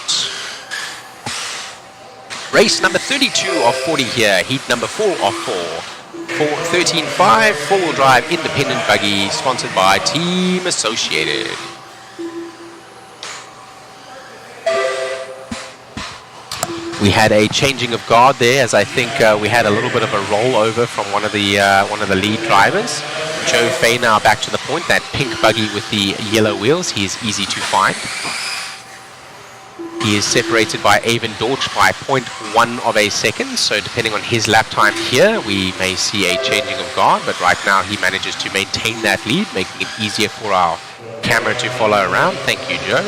Race number 32 of 40 here, heat number 4 of 4. 13.5 four-wheel drive independent buggy, sponsored by Team Associated. We had a changing of guard there, as I think we had a little bit of a rollover from one of the lead drivers. Joe Fay now back to the point. That pink buggy with the yellow wheels, he is easy to find. He is separated by Avon Dorch by 0.1 of a second, so depending on his lap time here, we may see a changing of guard, but right now he manages to maintain that lead, making it easier for our camera to follow around. Thank you, Joe.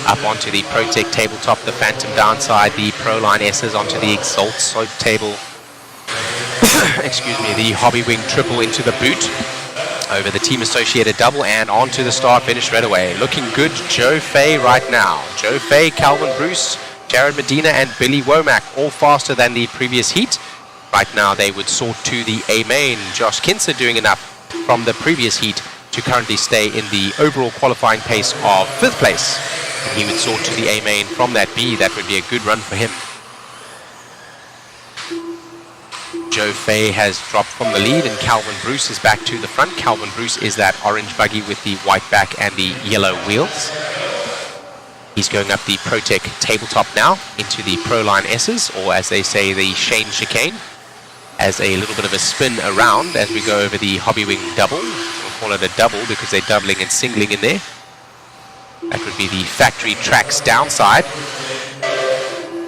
Up onto the ProTech tabletop, the Phantom downside, the Proline S's onto the Exalt slope table. Excuse me, the Hobby Wing triple into the boot. Over the Team Associated double and onto the start finish right away. Looking good, Joe Fay right now. Joe Fay, Calvin Bruce, Jared Medina and Billy Womack, all faster than the previous heat. Right now they would sort to the A main. Josh Kinser doing enough from the previous heat to currently stay in the overall qualifying pace of 5th place. And he would sort to the A main from that B. That would be a good run for him. Joe Fay has dropped from the lead and Calvin Bruce is back to the front. Calvin Bruce is that orange buggy with the white back and the yellow wheels. He's going up the ProTech tabletop now into the Proline S's, or as they say, the Shane chicane, as a little bit of a spin around as we go over the Hobby Wing double. We'll call it a double because they're doubling and singling in there. That would be the factory tracks downside.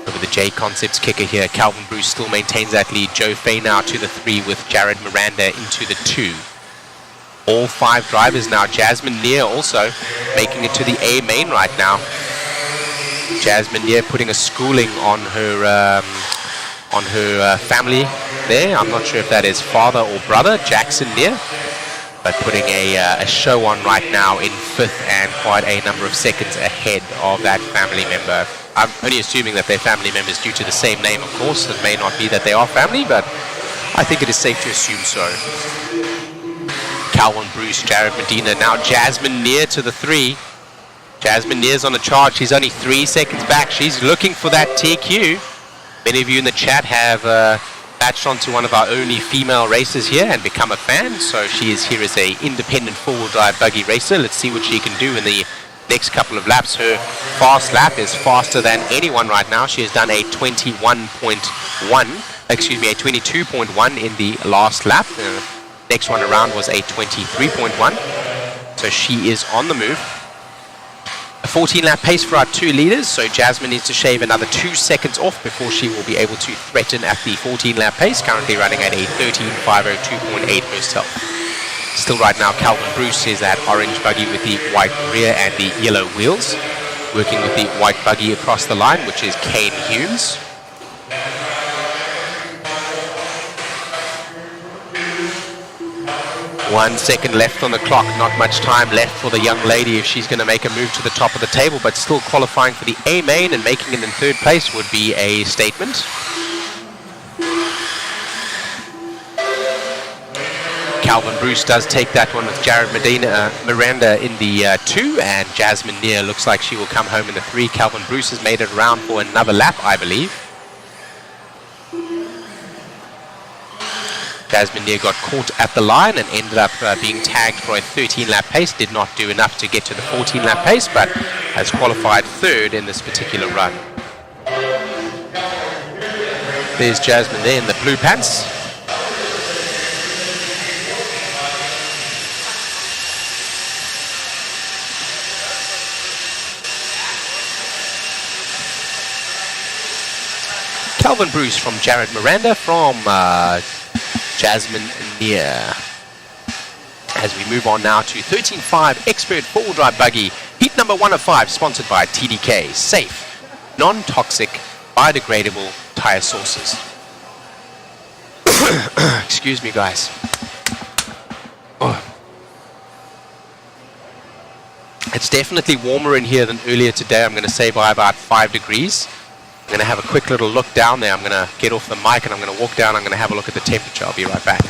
Over the JConcepts kicker here, Calvin Bruce still maintains that lead. Joe Fay now to the 3 with Jared Miranda into the 2. All 5 drivers now. Jasmine Neer also making it to the A main right now. Jasmine Neer putting a schooling on her family there. I'm not sure if that is father or brother, Jackson Neer, but putting a show on right now in 5th and quite a number of seconds ahead of that family member. I'm only assuming that they're family members due to the same name, of course. It may not be that they are family, but I think it is safe to assume so. Calvin Bruce, Jared Medina, now Jasmine Neer to the 3. Jasmine Neer's on the charge. She's only 3 seconds back. She's looking for that TQ. Many of you in the chat have latched onto one of our only female racers here and become a fan. So she is here as a independent four-wheel drive buggy racer. Let's see what she can do in the next couple of laps. Her fast lap is faster than anyone right now. She has done a 22.1 in the last lap. The next one around was a 23.1. So she is on the move. A 14-lap pace for our 2 leaders, so Jasmine needs to shave another 2 seconds off before she will be able to threaten at the 14-lap pace, currently running at a 13.502.8 herself. Still right now, Calvin Bruce is that orange buggy with the white rear and the yellow wheels, working with the white buggy across the line, which is Kane Humes. One second left on the clock, not much time left for the young lady if she's going to make a move to the top of the table, but still qualifying for the A main and making it in 3rd place would be a statement. Calvin Bruce does take that one with Jared Miranda in the 2, and Jasmine Neer looks like she will come home in the 3. Calvin Bruce has made it around for another lap, I believe. Jasmine Neer got caught at the line and ended up being tagged for a 13-lap pace. Did not do enough to get to the 14-lap pace, but has qualified 3rd in this particular run. There's Jasmine there in the blue pants. Calvin Bruce from Jared Miranda from Jasmine Neer. As we move on now to 13.5 Expert 4-wheel drive buggy, heat number 1 of 5, sponsored by TDK. Safe, non-toxic, biodegradable tire sources. Excuse me, guys. Oh. It's definitely warmer in here than earlier today. I'm going to say by about 5 degrees. I'm going to have a quick little look down there. I'm going to get off the mic and I'm going to walk down. I'm going to have a look at the temperature. I'll be right back.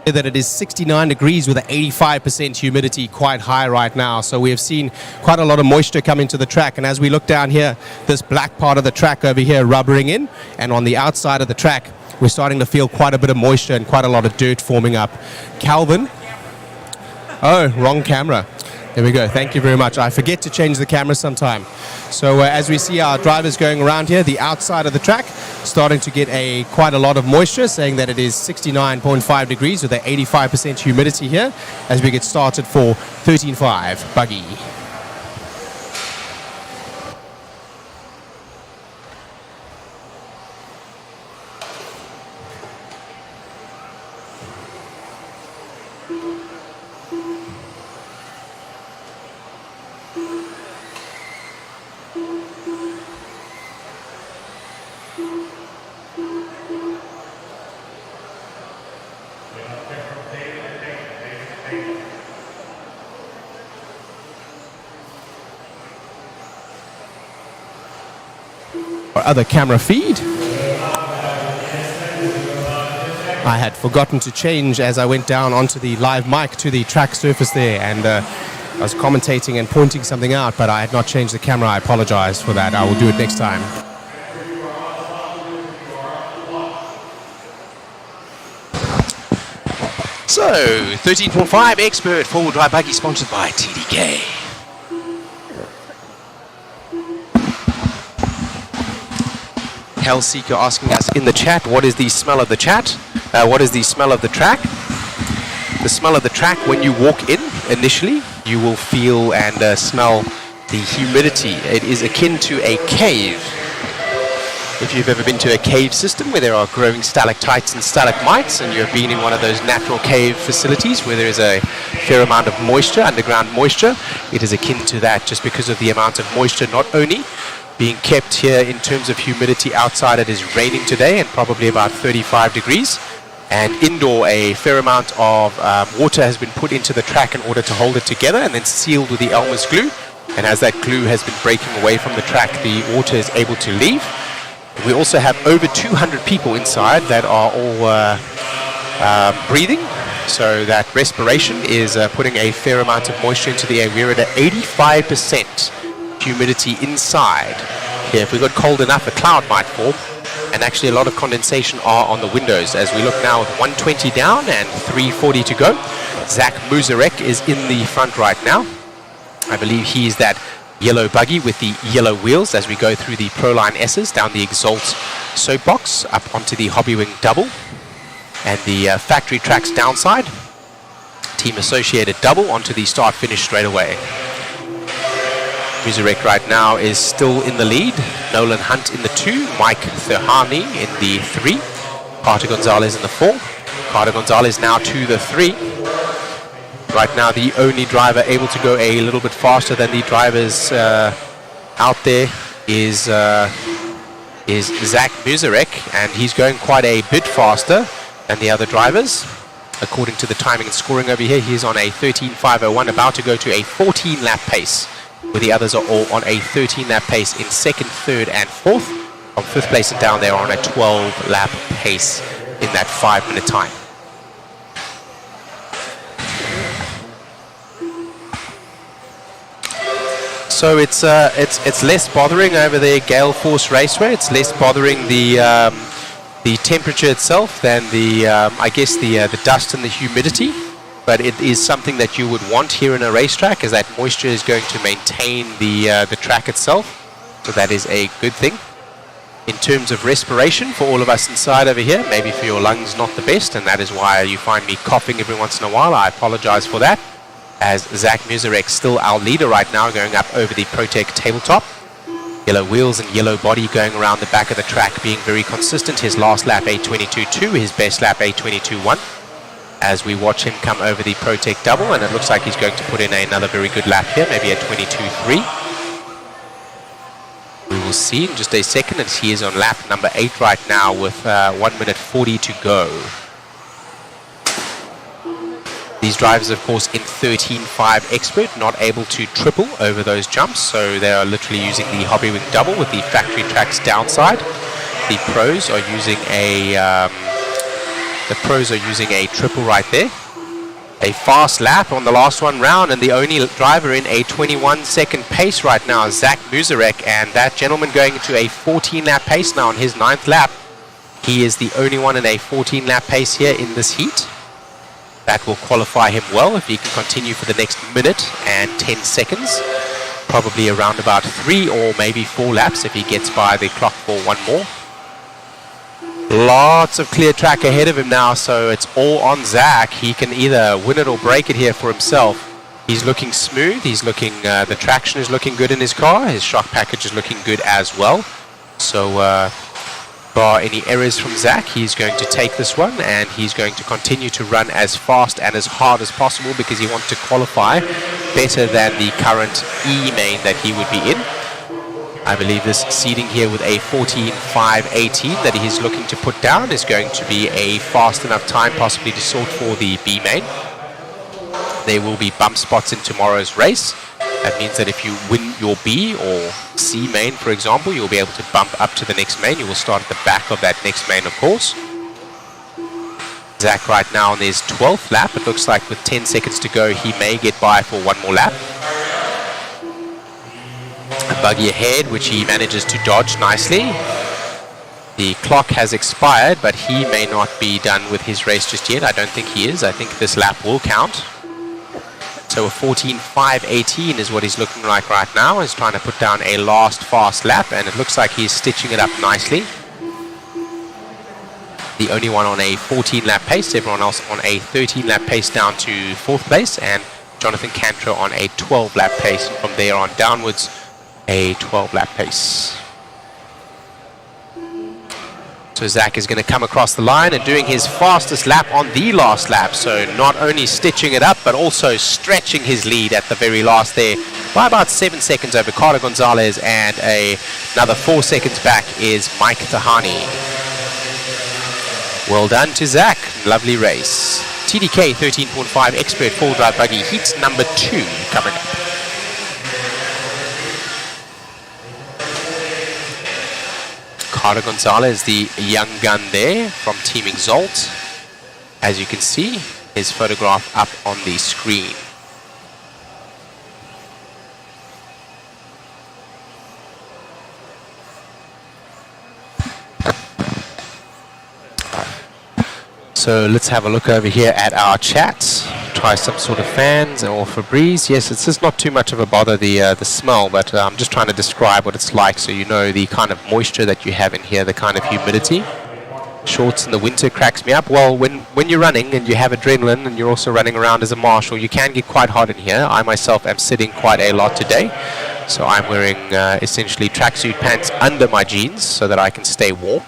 That it is 69 degrees with an 85% humidity, quite high right now. So we have seen quite a lot of moisture come into the track. And as we look down here, this black part of the track over here rubbering in, and on the outside of the track, we're starting to feel quite a bit of moisture and quite a lot of dirt forming up. Calvin. Oh, wrong camera. There we go. Thank you very much. I forget to change the camera sometime. So as we see our drivers going around here, the outside of the track starting to get quite a lot of moisture, saying that it is 69.5 degrees with an 85% humidity here as we get started for 13.5 Buggy. Other camera feed. I had forgotten to change as I went down onto the live mic to the track surface there, and I was commentating and pointing something out, but I had not changed the camera. I apologize for that. I will do it next time. So 13.5 Expert four-wheel drive buggy sponsored by TDK. Hellseeker asking us in the chat, what is the smell of the chat? What is the smell of the track? The smell of the track, when you walk in initially, you will feel and smell the humidity. It is akin to a cave. If you've ever been to a cave system where there are growing stalactites and stalagmites, and you've been in one of those natural cave facilities where there is a fair amount of moisture, underground moisture, it is akin to that, just because of the amount of moisture not only being kept here in terms of humidity outside. It is raining today and probably about 35 degrees, and indoor a fair amount of water has been put into the track in order to hold it together and then sealed with the Elmer's glue, and as that glue has been breaking away from the track, the water is able to leave. We also have over 200 people inside that are all breathing, so that respiration is putting a fair amount of moisture into the air. We're at 85% humidity inside here. If we got cold enough, a cloud might form, and actually a lot of condensation are on the windows. As we look now with 120 down and 340 to go, Zach Muzarek is in the front right now. I believe he's that yellow buggy with the yellow wheels as we go through the Proline S's down the Exalt soapbox up onto the Hobbywing double and the factory tracks downside. Team Associated double onto the start finish straight away. Muzarek right now is still in the lead. Nolan Hunt in the 2, Mike Thurhani in the 3, Carter Gonzalez in the 4. Carter Gonzalez now to the 3. Right now the only driver able to go a little bit faster than the drivers out there is Zach Muzarek, and he's going quite a bit faster than the other drivers. According to the timing and scoring over here, he's on a 13.501, about to go to a 14 lap pace, where the others are all on a 13 lap pace in second, third and fourth. From fifth place and down, they're on a 12 lap pace in that 5-minute time. So it's less bothering over there, Gale Force Raceway. It's less bothering the temperature itself than the I guess the dust and the humidity. But it is something that you would want here in a racetrack, as that moisture is going to maintain the track itself. So that is a good thing. In terms of respiration, for all of us inside over here, maybe for your lungs not the best, and that is why you find me coughing every once in a while. I apologize for that. As Zach Muzarek, still our leader right now, going up over the ProTech tabletop. Yellow wheels and yellow body going around the back of the track, being very consistent. His last lap 8:22.2, his best lap 8:22.1. As we watch him come over the Protect double, and it looks like he's going to put in another very good lap here, maybe a 22.3. We will see in just a second, as he is on lap number 8 right now with 1 minute 40 to go. These drivers, of course, in 13.5 Expert, not able to triple over those jumps, so they are literally using the Hobby Wing double with the factory tracks downside. The pros are using a triple right there. A fast lap on the last one round, and the only driver in a 21-second pace right now is Zach Muzarek, and that gentleman going into a 14-lap pace now on his 9th lap. He is the only one in a 14-lap pace here in this heat. That will qualify him well if he can continue for the next minute and 10 seconds. Probably around about 3 or maybe 4 laps if he gets by the clock for one more. Lots of clear track ahead of him now, so it's all on Zach. He can either win it or break it here for himself. He's looking smooth. He's looking, the traction is looking good in his car. His shock package is looking good as well. So, bar any errors from Zach, he's going to take this one, and he's going to continue to run as fast and as hard as possible because he wants to qualify better than the current E main that he would be in. I believe this seeding here with a 14.518 that he's looking to put down is going to be a fast enough time possibly to sort for the B main. There will be bump spots in tomorrow's race. That means that if you win your B or C main, for example, you'll be able to bump up to the next main. You will start at the back of that next main, of course. Zach right now on his 12th lap. It looks like with 10 seconds to go, he may get by for one more lap. A Buggy ahead, which he manages to dodge nicely. The clock has expired, but he may not be done with his race just yet. I don't think he is. I think this lap will count. So a 14.518 is what he's looking like right now. He's trying to put down a last fast lap, and it looks like he's stitching it up nicely. The only one on a 14-lap pace, everyone else on a 13-lap pace down to 4th place, and Jonathan Cantrell on a 12-lap pace, and from there on downwards, a 12-lap pace. So Zach is going to come across the line and doing his fastest lap on the last lap. So not only stitching it up, but also stretching his lead at the very last there by about 7 seconds over Carter Gonzalez, and another 4 seconds back is Mike Tahani. Well done to Zach. Lovely race. TDK 13.5 Expert 4-Drive Buggy heat number 2 coming up. Carter Gonzalez, the young gun there from Team Exalt. As you can see, his photograph up on the screen. So let's have a look over here at our chat. Try some sort of fans or Febreze. Yes, it's just not too much of a bother, the smell, but I'm just trying to describe what it's like so you know the kind of moisture that you have in here, the kind of humidity. Shorts in the winter cracks me up. Well, when you're running and you have adrenaline and you're also running around as a marshal, you can get quite hot in here. I myself am sitting quite a lot today, so I'm wearing essentially tracksuit pants under my jeans so that I can stay warm.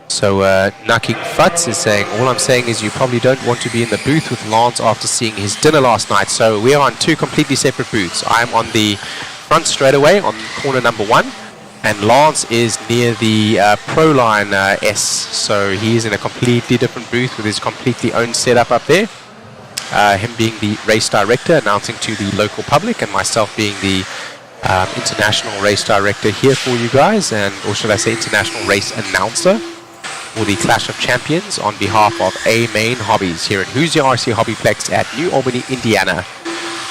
So Knocking Futz is saying, all I'm saying is you probably don't want to be in the booth with Lance after seeing his dinner last night. So we are on 2 completely separate booths. I'm on the front straightaway on corner number 1, and Lance is near the Pro Line S. So he's in a completely different booth with his completely own setup up there. Him being the race director, announcing to the local public, and myself being the international race director here for you guys, and or should I say international race announcer for the Clash of Champions on behalf of A Main Hobbies here at Hoosier RC HobbyPlex at New Albany, Indiana.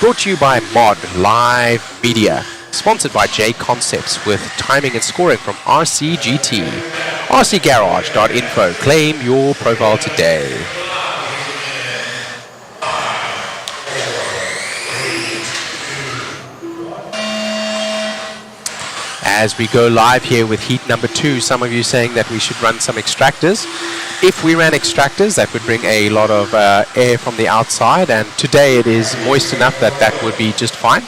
Brought to you by Mod Live Media. Sponsored by JConcepts with timing and scoring from RCGT. RCGarage.info. Claim your profile today. as we go live here with heat number 2. Some of you saying that we should run some extractors. If we ran extractors, that would bring a lot of air from the outside, and today it is moist enough that that would be just fine.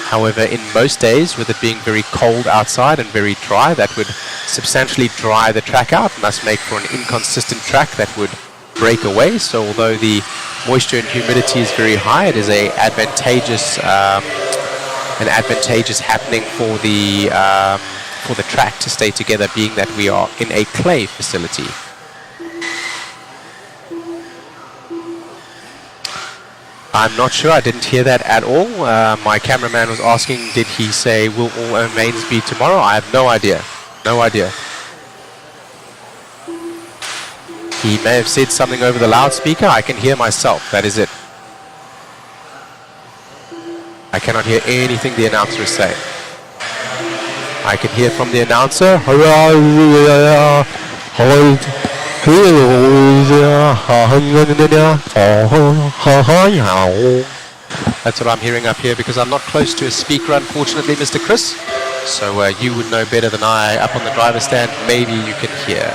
However, in most days, with it being very cold outside and very dry, that would substantially dry the track out, and thus make for an inconsistent track that would break away. So although the moisture and humidity is very high, it is an advantageous happening for the track to stay together, being that we are in a clay facility. I'm not sure. I didn't hear that at all. My cameraman was asking, did he say, will all mains be tomorrow? I have no idea. No idea. He may have said something over the loudspeaker. I can hear myself. That is it. I cannot hear anything the announcer is saying. I can hear from the announcer. That's what I'm hearing up here, because I'm not close to a speaker, unfortunately, Mr. Chris. So you would know better than I. Up on the driver's stand, maybe you can hear.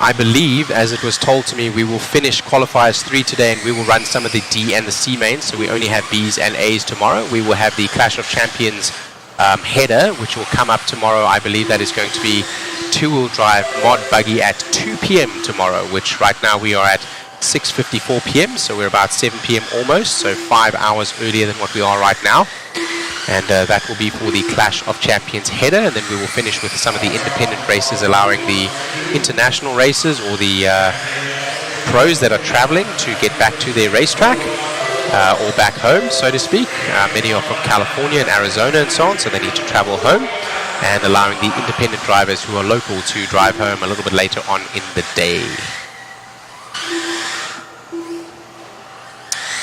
I believe, as it was told to me, we will finish qualifiers 3 today, and we will run some of the D and the C mains, so we only have Bs and As tomorrow. We will have the Clash of Champions header, which will come up tomorrow. I believe that is going to be two-wheel drive mod buggy at 2 p.m. tomorrow, which right now we are at 6:54 p.m., so we're about 7 p.m. almost, so 5 hours earlier than what we are right now. And that will be for the Clash of Champions header, and then we will finish with some of the independent races, allowing the international racers or the pros that are traveling to get back to their racetrack or back home, so to speak. Many are from California and Arizona and so on, so they need to travel home, and allowing the independent drivers who are local to drive home a little bit later on in the day.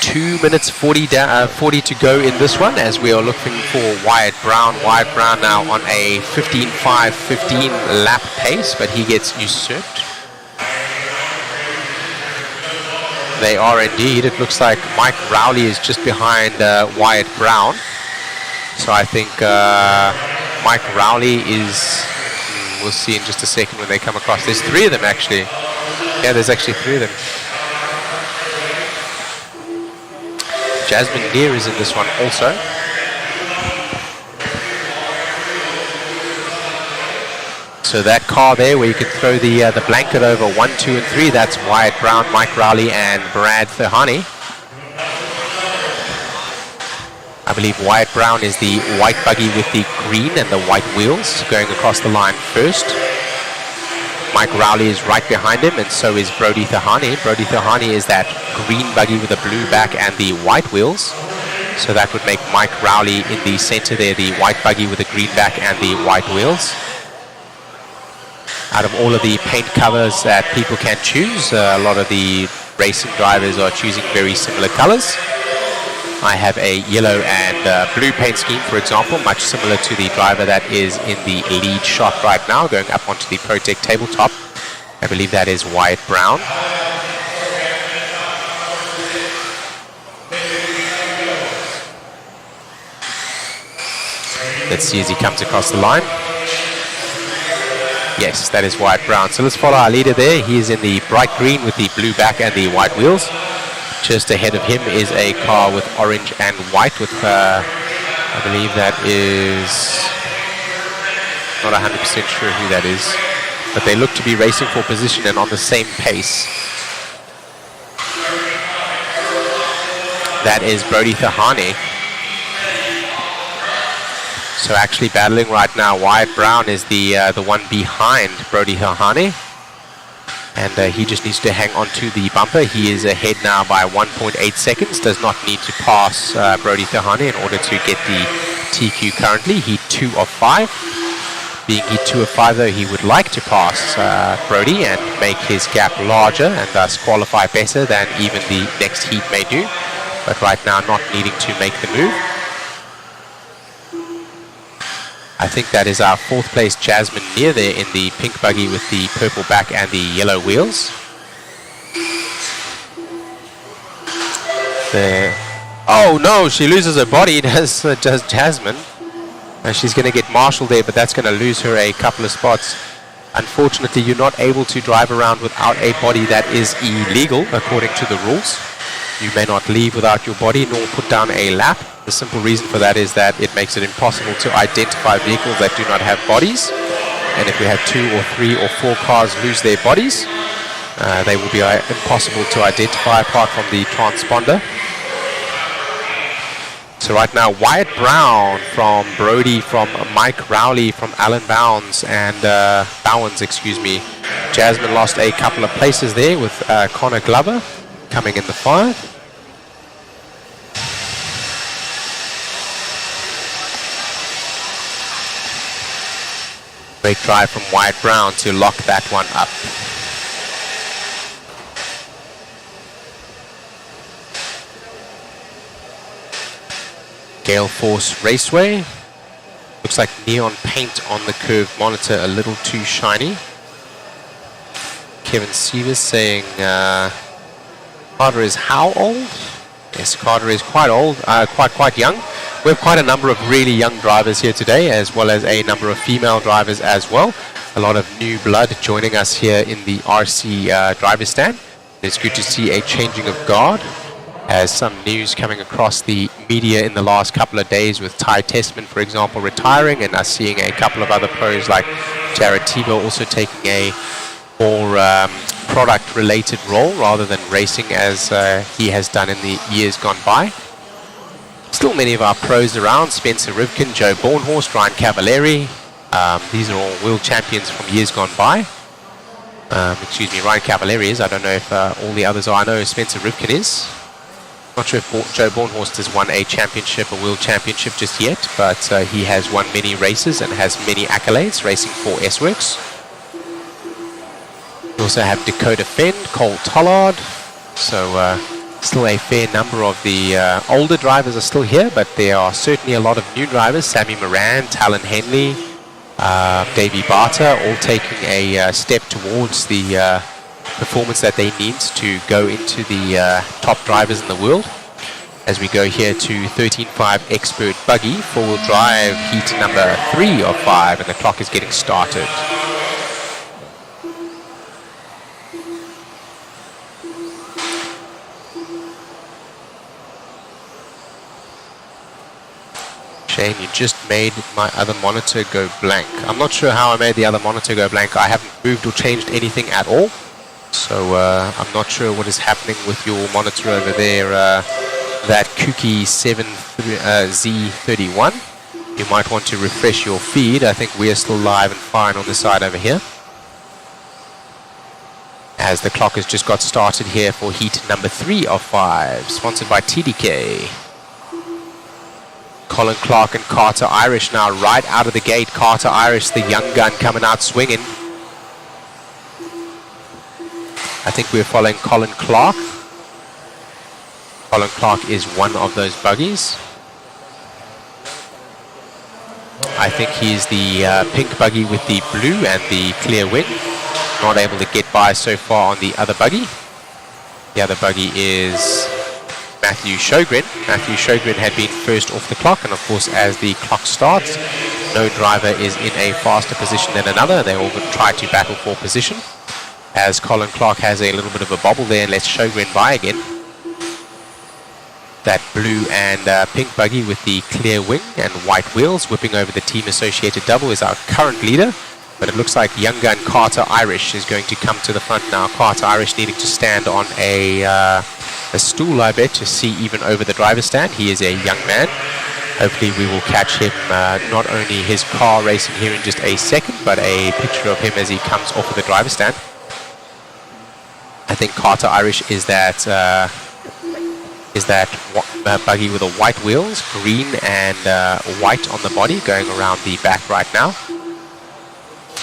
2 minutes 40 to go in this one, as we are looking for Wyatt Brown. Wyatt Brown now on a 15.5-15 lap pace, but he gets usurped. They are indeed. It looks like Mike Rowley is just behind Wyatt Brown. So I think Mike Rowley is... we'll see in just a second when they come across. There's 3 of them, actually. Yeah, there's actually 3 of them. Jasmine Deere is in this one also. So that car there, where you can throw the blanket over 1, 2, and 3, that's Wyatt Brown, Mike Rowley, and Brad Thehani. I believe Wyatt Brown is the white buggy with the green and the white wheels going across the line first. Mike Rowley is right behind him, and so is Brody Thehani. Brody Thehani is that green buggy with the blue back and the white wheels. So that would make Mike Rowley in the center there, the white buggy with the green back and the white wheels. Out of all of the paint covers that people can choose, a lot of the racing drivers are choosing very similar colors. I have a yellow and blue paint scheme, for example, much similar to the driver that is in the lead shot right now, going up onto the ProTech tabletop. I believe that is Wyatt Brown. Let's see as he comes across the line. Yes, that is Wyatt Brown. So let's follow our leader there. He is in the bright green with the blue back and the white wheels. Just ahead of him is a car with orange and white with, I believe that is, not 100% sure who that is, but they look to be racing for position and on the same pace. That is Brody Thehani. So actually battling right now, Wyatt Brown is the one behind Brody Thehani. And he just needs to hang on to the bumper. He is ahead now by 1.8 seconds. Does not need to pass Brody Thehani in order to get the TQ currently. Heat 2 of 5. Being heat 2 of 5, though, he would like to pass Brody and make his gap larger and thus qualify better than even the next heat may do. But right now, not needing to make the move. I think that is our 4th place Jasmine Deere there in the pink buggy with the purple back and the yellow wheels. The Oh no, she loses her body, does Jasmine. She's going to get marshaled there, but that's going to lose her a couple of spots. Unfortunately, you're not able to drive around without a body. That is illegal according to the rules. You may not leave without your body nor put down a lap. The simple reason for that is that it makes it impossible to identify vehicles that do not have bodies. And if we have 2 or 3 or 4 cars lose their bodies, they will be impossible to identify apart from the transponder. So right now, Wyatt Brown from Brody, from Mike Rowley, from Alan Bowens, and Bowens, excuse me. Jasmine lost a couple of places there with Connor Glover coming in the 5. Great drive from Wyatt Brown to lock that one up. Gale Force Raceway. Looks like neon paint on the curved monitor, a little too shiny. Kevin Sievers saying Carter is how old? Yes, Carter is quite old, quite young. We have quite a number of really young drivers here today, as well as a number of female drivers as well. A lot of new blood joining us here in the RC driver's stand. It's good to see a changing of guard, as some news coming across the media in the last couple of days with Ty Testman, for example, retiring, and us seeing a couple of other pros like Jared Tebow also taking a more product-related role rather than racing as he has done in the years gone by. Still many of our pros around: Spencer Rivkin, Joe Bornhorst, Ryan Cavallari. These are all world champions from years gone by. Excuse me, Ryan Cavallari is. I don't know if all the others are. I know Spencer Rivkin is. Not sure if Joe Bornhorst has won a championship, a world championship just yet, but he has won many races and has many accolades racing for S-Works. We also have Dakota Fenn, Cole Tollard. So still a fair number of the older drivers are still here, but there are certainly a lot of new drivers. Sammy Moran, Talon Henley, Davey Barter, all taking a step towards the performance that they need to go into the top drivers in the world. As we go here to 13.5 Expert Buggy, 4-wheel drive, heat number 3 of 5, and the clock is getting started. Shane, you just made my other monitor go blank. I'm not sure how I made the other monitor go blank. I haven't moved or changed anything at all. So I'm not sure what is happening with your monitor over there, that kooky 7Z31. You might want to refresh your feed. I think we are still live and fine on the side over here, as the clock has just got started here for heat number 3 of 5, sponsored by TDK. Colin Clark and Carter Irish now right out of the gate. Carter Irish, the young gun, coming out swinging. I think we're following Colin Clark. Colin Clark is one of those buggies. I think he's the pink buggy with the blue and the clear wing. Not able to get by so far on the other buggy. The other buggy is Matthew Sjogren. Matthew Sjogren had been first off the clock, and of course as the clock starts, no driver is in a faster position than another. They all try to battle for position, as Colin Clark has a little bit of a bobble there and lets Sjogren by again. That blue and pink buggy with the clear wing and white wheels whipping over the team associated double is our current leader, but it looks like young gun Carter Irish is going to come to the front now. Carter Irish needing to stand on a stool, I bet, to see even over the driver's stand. He is a young man. Hopefully we will catch him, not only his car racing here in just a second, but a picture of him as he comes off of the driver's stand. I think Carter Irish is that buggy with the white wheels, green and white on the body, going around the back right now.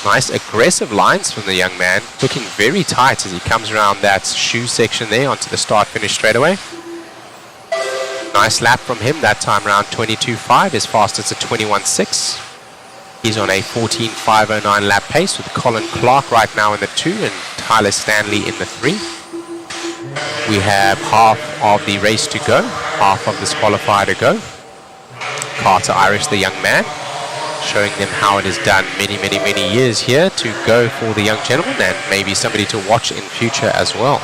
Nice aggressive lines from the young man, looking very tight as he comes around that shoe section there onto the start-finish straightaway. Nice lap from him, that time around 22.5, his fastest at 21.6. He's on a 14.509 lap pace with Colin Clark right now in the 2 and Tyler Stanley in the 3. We have half of the race to go. half of this qualifier to go. Carter Irish, the young man, showing them how it is done many years here to go for the young gentleman, and maybe somebody to watch in future as well.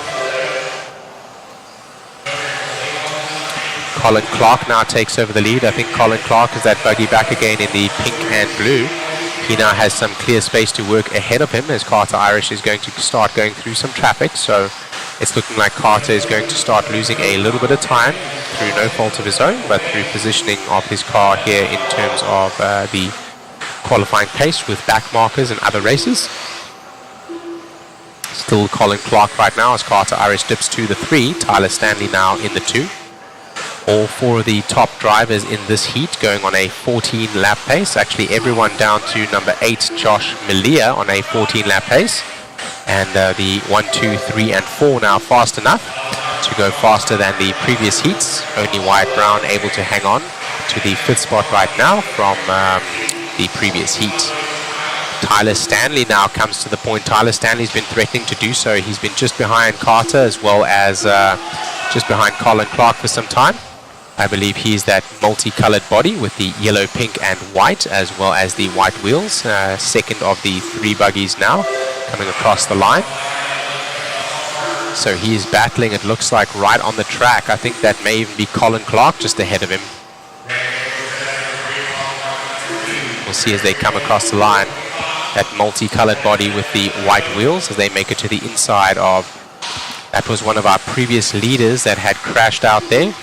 Colin Clark now takes over the lead. I think Colin Clark is that buggy back again in the pink and blue. He now has some clear space to work ahead of him as Carter Irish is going to start going through some traffic. So it's looking like Carter is going to start losing a little bit of time through no fault of his own, but through positioning of his car here in terms of the qualifying pace with back markers and other races. Still Colin Clark right now as Carter Irish dips to the 3. Tyler Stanley now in the 2. All 4 of the top drivers in this heat going on a 14-lap pace. Actually, everyone down to number 8, Josh Malia, on a 14-lap pace. And the 1, 2, 3, and 4 now fast enough to go faster than the previous heats. Only Wyatt Brown able to hang on to the 5th spot right now from the previous heat. Tyler Stanley now comes to the point. Tyler Stanley's been threatening to do so. He's been just behind Carter as well as just behind Colin Clark for some time. I believe he's that multicolored body with the yellow, pink, and white, as well as the white wheels. Second of the 3 buggies now coming across the line. So he's battling, it looks like, right on the track. I think that may even be Colin Clark just ahead of him. We'll see as they come across the line. That multicolored body with the white wheels as they make it to the inside of... That was one of our previous leaders that had crashed out there.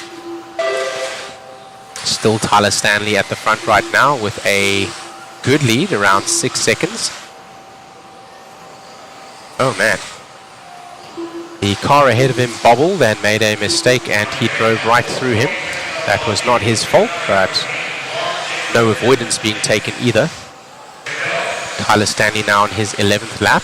Still Tyler Stanley at the front right now with a good lead, around 6 seconds. Oh man. The car ahead of him bobbled and made a mistake, and he drove right through him. That was not his fault, but no avoidance being taken either. Tyler Stanley now on his 11th lap.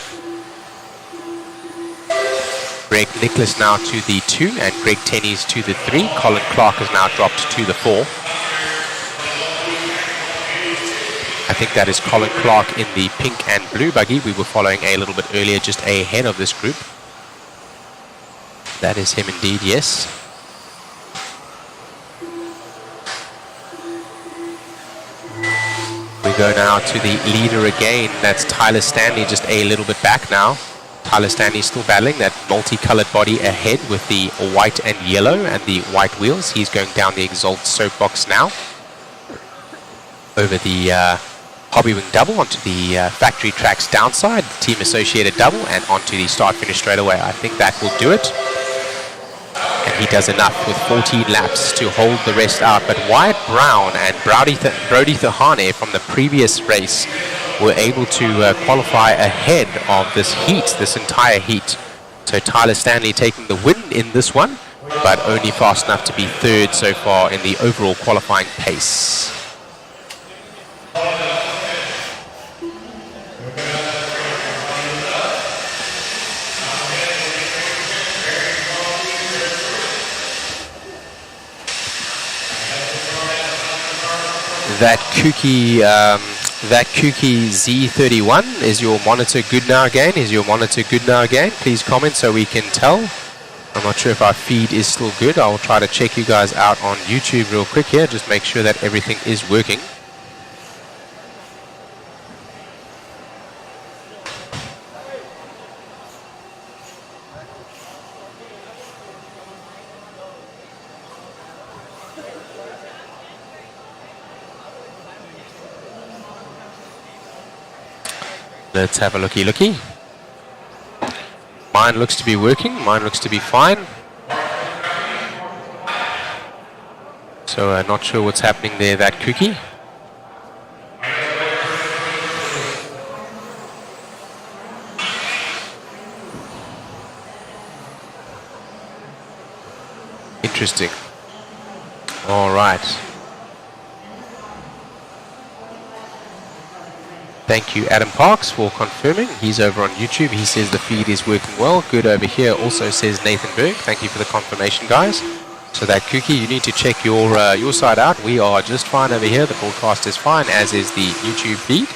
Greg Nicholas now to the 2 and Greg Tenney's to the 3. Colin Clark has now dropped to the 4. I think that is Colin Clark in the pink and blue buggy. We were following a little bit earlier, just ahead of this group. That is him indeed, yes. We go now to the leader again. That's Tyler Stanley, just a little bit back now. Tyler Stanley still battling that multicolored body ahead with the white and yellow and the white wheels. He's going down the Exalt soapbox now. Over the Hobbywing double onto the factory tracks downside, team associated double, and onto the start-finish straightaway. I think that will do it. And he does enough with 14 laps to hold the rest out. But Wyatt Brown and Brody Thahane from the previous race were able to qualify ahead of this heat, this entire heat. So Tyler Stanley taking the win in this one, but only fast enough to be 3rd so far in the overall qualifying pace. That kooky Z31, is your monitor good now again? Is your monitor good now again? Please comment so we can tell. I'm not sure if our feed is still good. I'll try to check you guys out on YouTube real quick here. Just make sure that everything is working. Let's have a looky. Mine looks to be working. Mine looks to be fine. So not sure what's happening there, that cookie. Interesting. All right. Thank you, Adam Parks, for confirming. He's over on YouTube. He says the feed is working well. Good over here also says Nathan Berg. Thank you for the confirmation, guys. So that cookie, you need to check your side out. We are just fine over here. The broadcast is fine, as is the YouTube feed.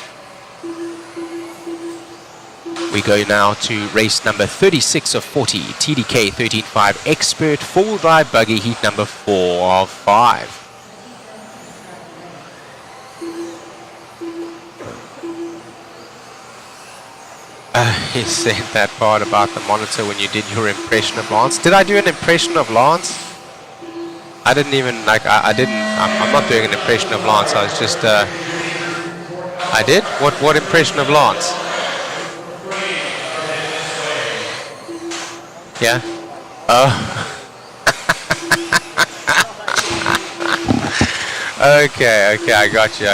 We go now to race number 36 of 40, TDK 13.5 Expert 4-wheel drive buggy, heat number 4 of 5. He said that part about the monitor when you did your impression of Lance. Did I do an impression of Lance? I didn't even, like, I didn't, I'm not doing an impression of Lance. I was just, I did? What impression of Lance? Yeah? Okay, I got you,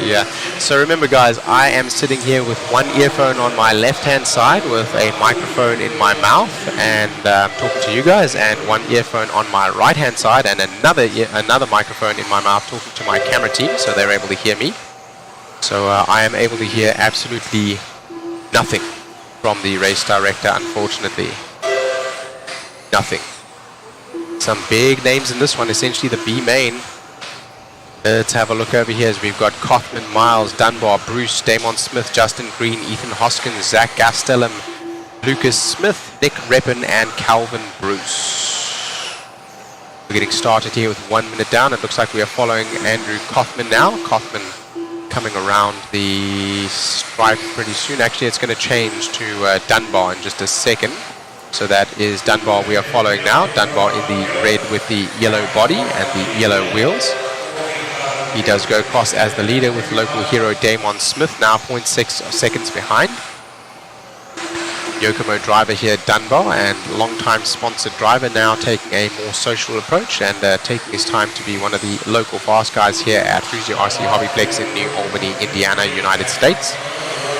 yeah. So remember guys, I am sitting here with one earphone on my left-hand side with a microphone in my mouth and talking to you guys, and one earphone on my right-hand side and another microphone in my mouth talking to my camera team, so they're able to hear me. So I am able to hear absolutely nothing from the race director, unfortunately. Nothing. Some big names in this one, essentially the B main. Let's have a look over here as we've got Kaufman, Miles, Dunbar, Bruce, Damon Smith, Justin Green, Ethan Hoskins, Zach Gastelum, Lucas Smith, Nick Reppin, and Calvin Bruce. We're getting started here with 1 minute down. It looks like we are following Andrew Kaufman now. Kaufman coming around the stripe pretty soon. Actually, it's going to change to Dunbar in just a second. So that is Dunbar we are following now. Dunbar in the red with the yellow body and the yellow wheels. He does go across as the leader with local hero Damon Smith, now 0.6 seconds behind. Yokomo driver here, Dunbar, and long-time sponsored driver now taking a more social approach and taking his time to be one of the local fast guys here at Hoosier RC HobbyPlex in New Albany, Indiana, United States.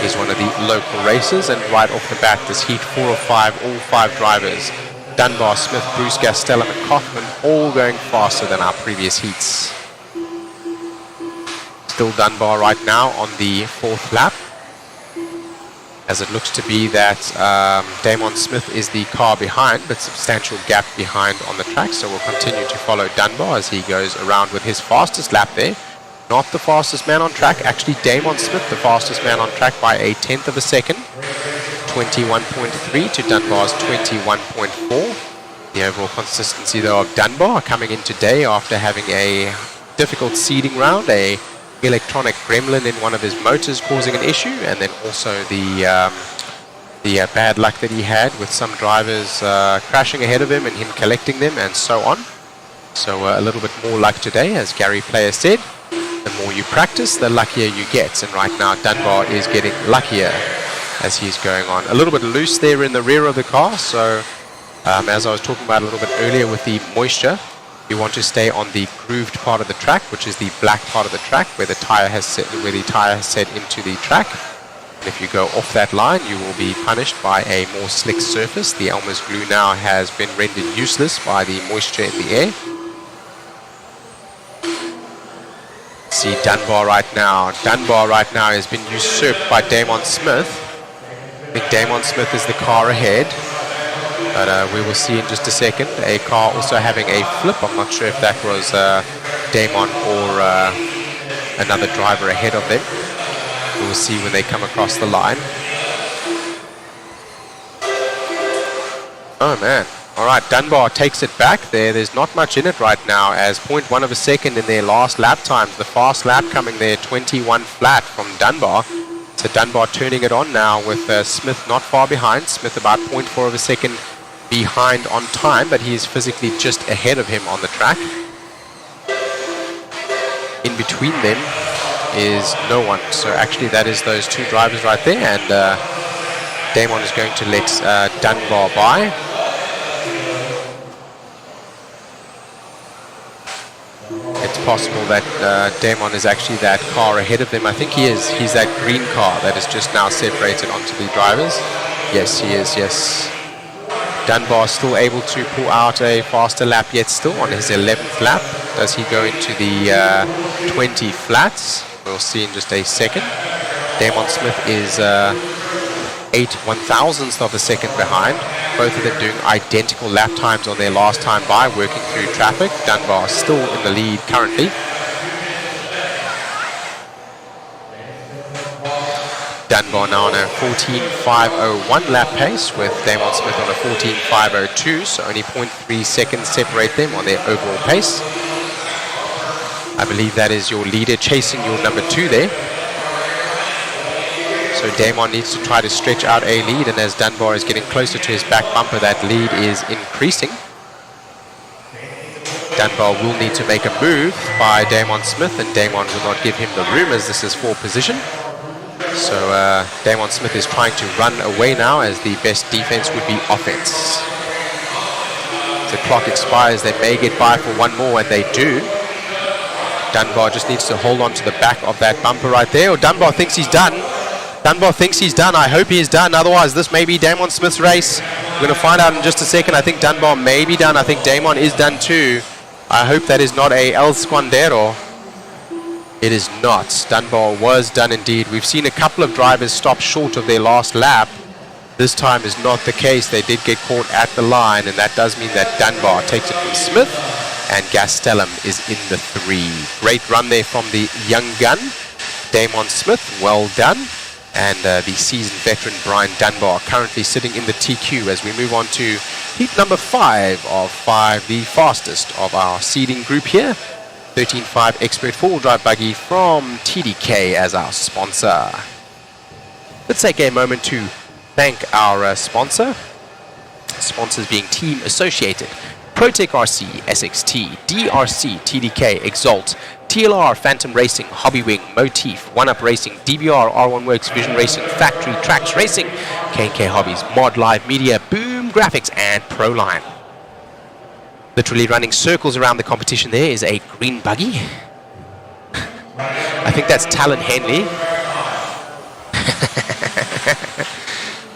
He's one of the local racers, and right off the bat, this heat 4 of 5, all 5 drivers, Dunbar, Smith, Bruce, Gastelum, and Kaufman, all going faster than our previous heats. Still Dunbar right now on the 4th lap, as it looks to be that Damon Smith is the car behind, but substantial gap behind on the track, so we'll continue to follow Dunbar as he goes around with his fastest lap there. Not the fastest man on track, actually Damon Smith, the fastest man on track by a 1/10 of a second, 21.3 to Dunbar's 21.4. The overall consistency though of Dunbar coming in today after having a difficult seeding round, a electronic gremlin in one of his motors causing an issue, and then also the bad luck that he had with some drivers crashing ahead of him and him collecting them and so on. So a little bit more luck today, as Gary Player said. The more you practice, the luckier you get, and right now Dunbar is getting luckier as he's going on. A little bit loose there in the rear of the car, so as I was talking about a little bit earlier with the moisture, you want to stay on the grooved part of the track, which is the black part of the track where the tire has set into the track. And if you go off that line, you will be punished by a more slick surface. The Elmer's glue now has been rendered useless by the moisture in the air. See Dunbar right now. Dunbar right now has been usurped by Damon Smith. I think Damon Smith is the car ahead. But we will see in just a second. A car also having a flip. I'm not sure if that was Damon or another driver ahead of them. We will see when they come across the line. Oh man. All right, Dunbar takes it back there. There's not much in it right now, as 0.1 of a second in their last lap times. The fast lap coming there, 21 flat from Dunbar. So Dunbar turning it on now with Smith not far behind. Smith about 0.4 of a second behind on time, but he is physically just ahead of him on the track. In between them is no one. So actually that is those two drivers right there, and Damon is going to let Dunbar by. It's possible that Damon is actually that car ahead of them. I think he is. He's that green car that is just now separated onto the drivers. Yes, he is, yes. Dunbar still able to pull out a faster lap yet still on his 11th lap. Does he go into the 20 flats? We'll see in just a second. Damon Smith is 8/1000th of a second behind. Both of them doing identical lap times on their last time by, working through traffic. Dunbar still in the lead currently. Dunbar now on a 14.501 lap pace with Damon Smith on a 14.502, so only 0.3 seconds separate them on their overall pace. I believe that is your leader chasing your number 2 there. So Damon needs to try to stretch out a lead, and as Dunbar is getting closer to his back bumper, that lead is increasing. Dunbar will need to make a move by Damon Smith, and Damon will not give him the room as this is 4th position. So Damon Smith is trying to run away now, as the best defense would be offense. The clock expires, they may get by for one more, and they do. Dunbar just needs to hold on to the back of that bumper right there, or Dunbar thinks he's done. Dunbar thinks he's done. I hope he is done. Otherwise, this may be Damon Smith's race. We're going to find out in just a second. I think Dunbar may be done. I think Damon is done too. I hope that is not a El Squandero. It is not. Dunbar was done indeed. We've seen a couple of drivers stop short of their last lap. This time is not the case. They did get caught at the line, and that does mean that Dunbar takes it from Smith, and Gastelum is in the 3. Great run there from the young gun, Damon Smith. Well done. And the seasoned veteran Brian Dunbar currently sitting in the TQ as we move on to heat number 5 of 5, the fastest of our seeding group here. 13.5 expert 4-wheel drive buggy from TDK as our sponsor. Let's take a moment to thank our sponsor. Sponsors being Team Associated, Protec RC, SXT, DRC, TDK, Exalt, TLR, Phantom Racing, Hobbywing, Motif, 1UP Racing, DBR, R1 Works, Vision Racing, Factory Tracks Racing, K&K Hobbies, Mod Live Media, Boom Graphics, and Proline. Literally running circles around the competition there is a green buggy. I think that's Talon Henley.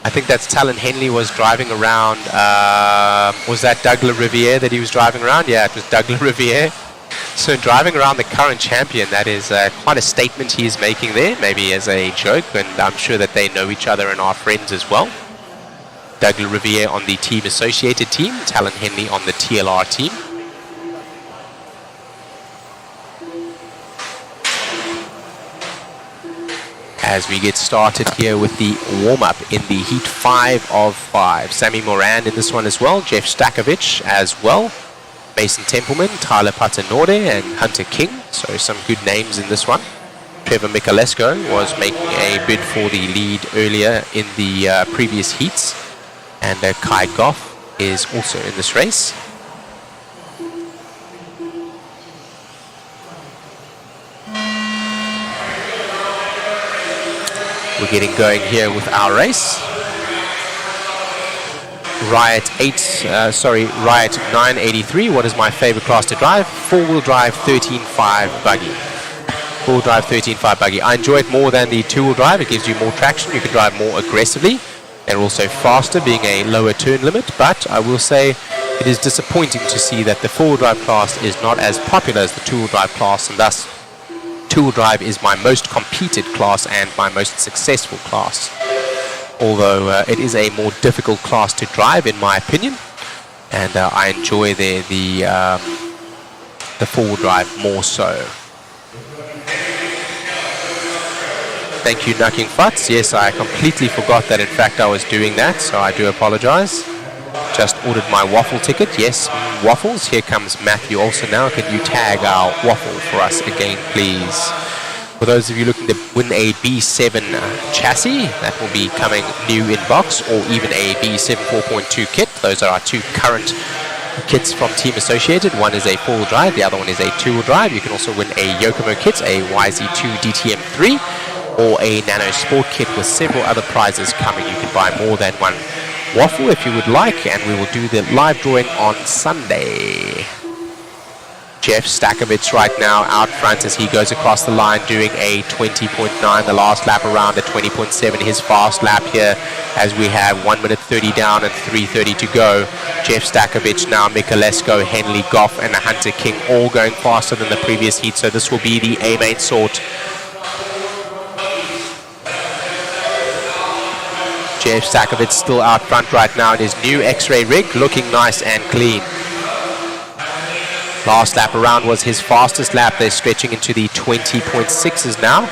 I think that's Talon Henley was driving around. Was that Doug Riviere that he was driving around? Yeah, it was Doug Riviere. So driving around the current champion, that is quite a statement he is making there, maybe as a joke, and I'm sure that they know each other and are friends as well. Doug Riviere on the Team Associated team, Talon Henley on the TLR team. As we get started here with the warm-up in the heat 5 of 5. Sammy Moran in this one as well, Jeff Stakovich as well, Mason Templeman, Tyler Patanorde, and Hunter King. So some good names in this one. Trevor Michalesco was making a bid for the lead earlier in the previous heats. And Kai Goff is also in this race. We're getting going here with our race. Riot 983, what is my favorite class to drive? 4-wheel drive 13.5 buggy. 4-wheel drive 13.5 buggy. I enjoy it more than the 2-wheel drive. It gives you more traction. You can drive more aggressively. They're also faster, being a lower turn limit, but I will say it is disappointing to see that the 4-wheel drive class is not as popular as the 2-wheel drive class, and thus 2-wheel drive is my most competed class and my most successful class. Although it is a more difficult class to drive, in my opinion, and I enjoy the 4-wheel drive more so. Thank you, Nucking Futz. Yes, I completely forgot that in fact I was doing that, so I do apologize. Just ordered my waffle ticket. Yes, waffles. Here comes Matthew also now. Can you tag our waffle for us again, please? For those of you looking to win a B7 chassis, that will be coming new in box, or even a B7 4.2 kit. Those are our 2 current kits from Team Associated. One is a 4-wheel drive, the other one is a 2-wheel drive. You can also win a Yokomo kit, a YZ2 DTM3, or a Nano Sport kit with several other prizes coming. You can buy more than one waffle if you would like, and we will do the live drawing on Sunday. Jeff Stakovich right now out front as he goes across the line doing a 20.9, the last lap around a 20.7, his fast lap here as we have 1 minute 30 down and 3:30 to go. Jeff Stakovich now, Michalesco, Henley, Goff, and Hunter King all going faster than the previous heat, so this will be the A-main sort. Jeff Stakovich still out front right now in his new X-ray rig, looking nice and clean. Last lap around was his fastest lap. They're stretching into the 20.6s now.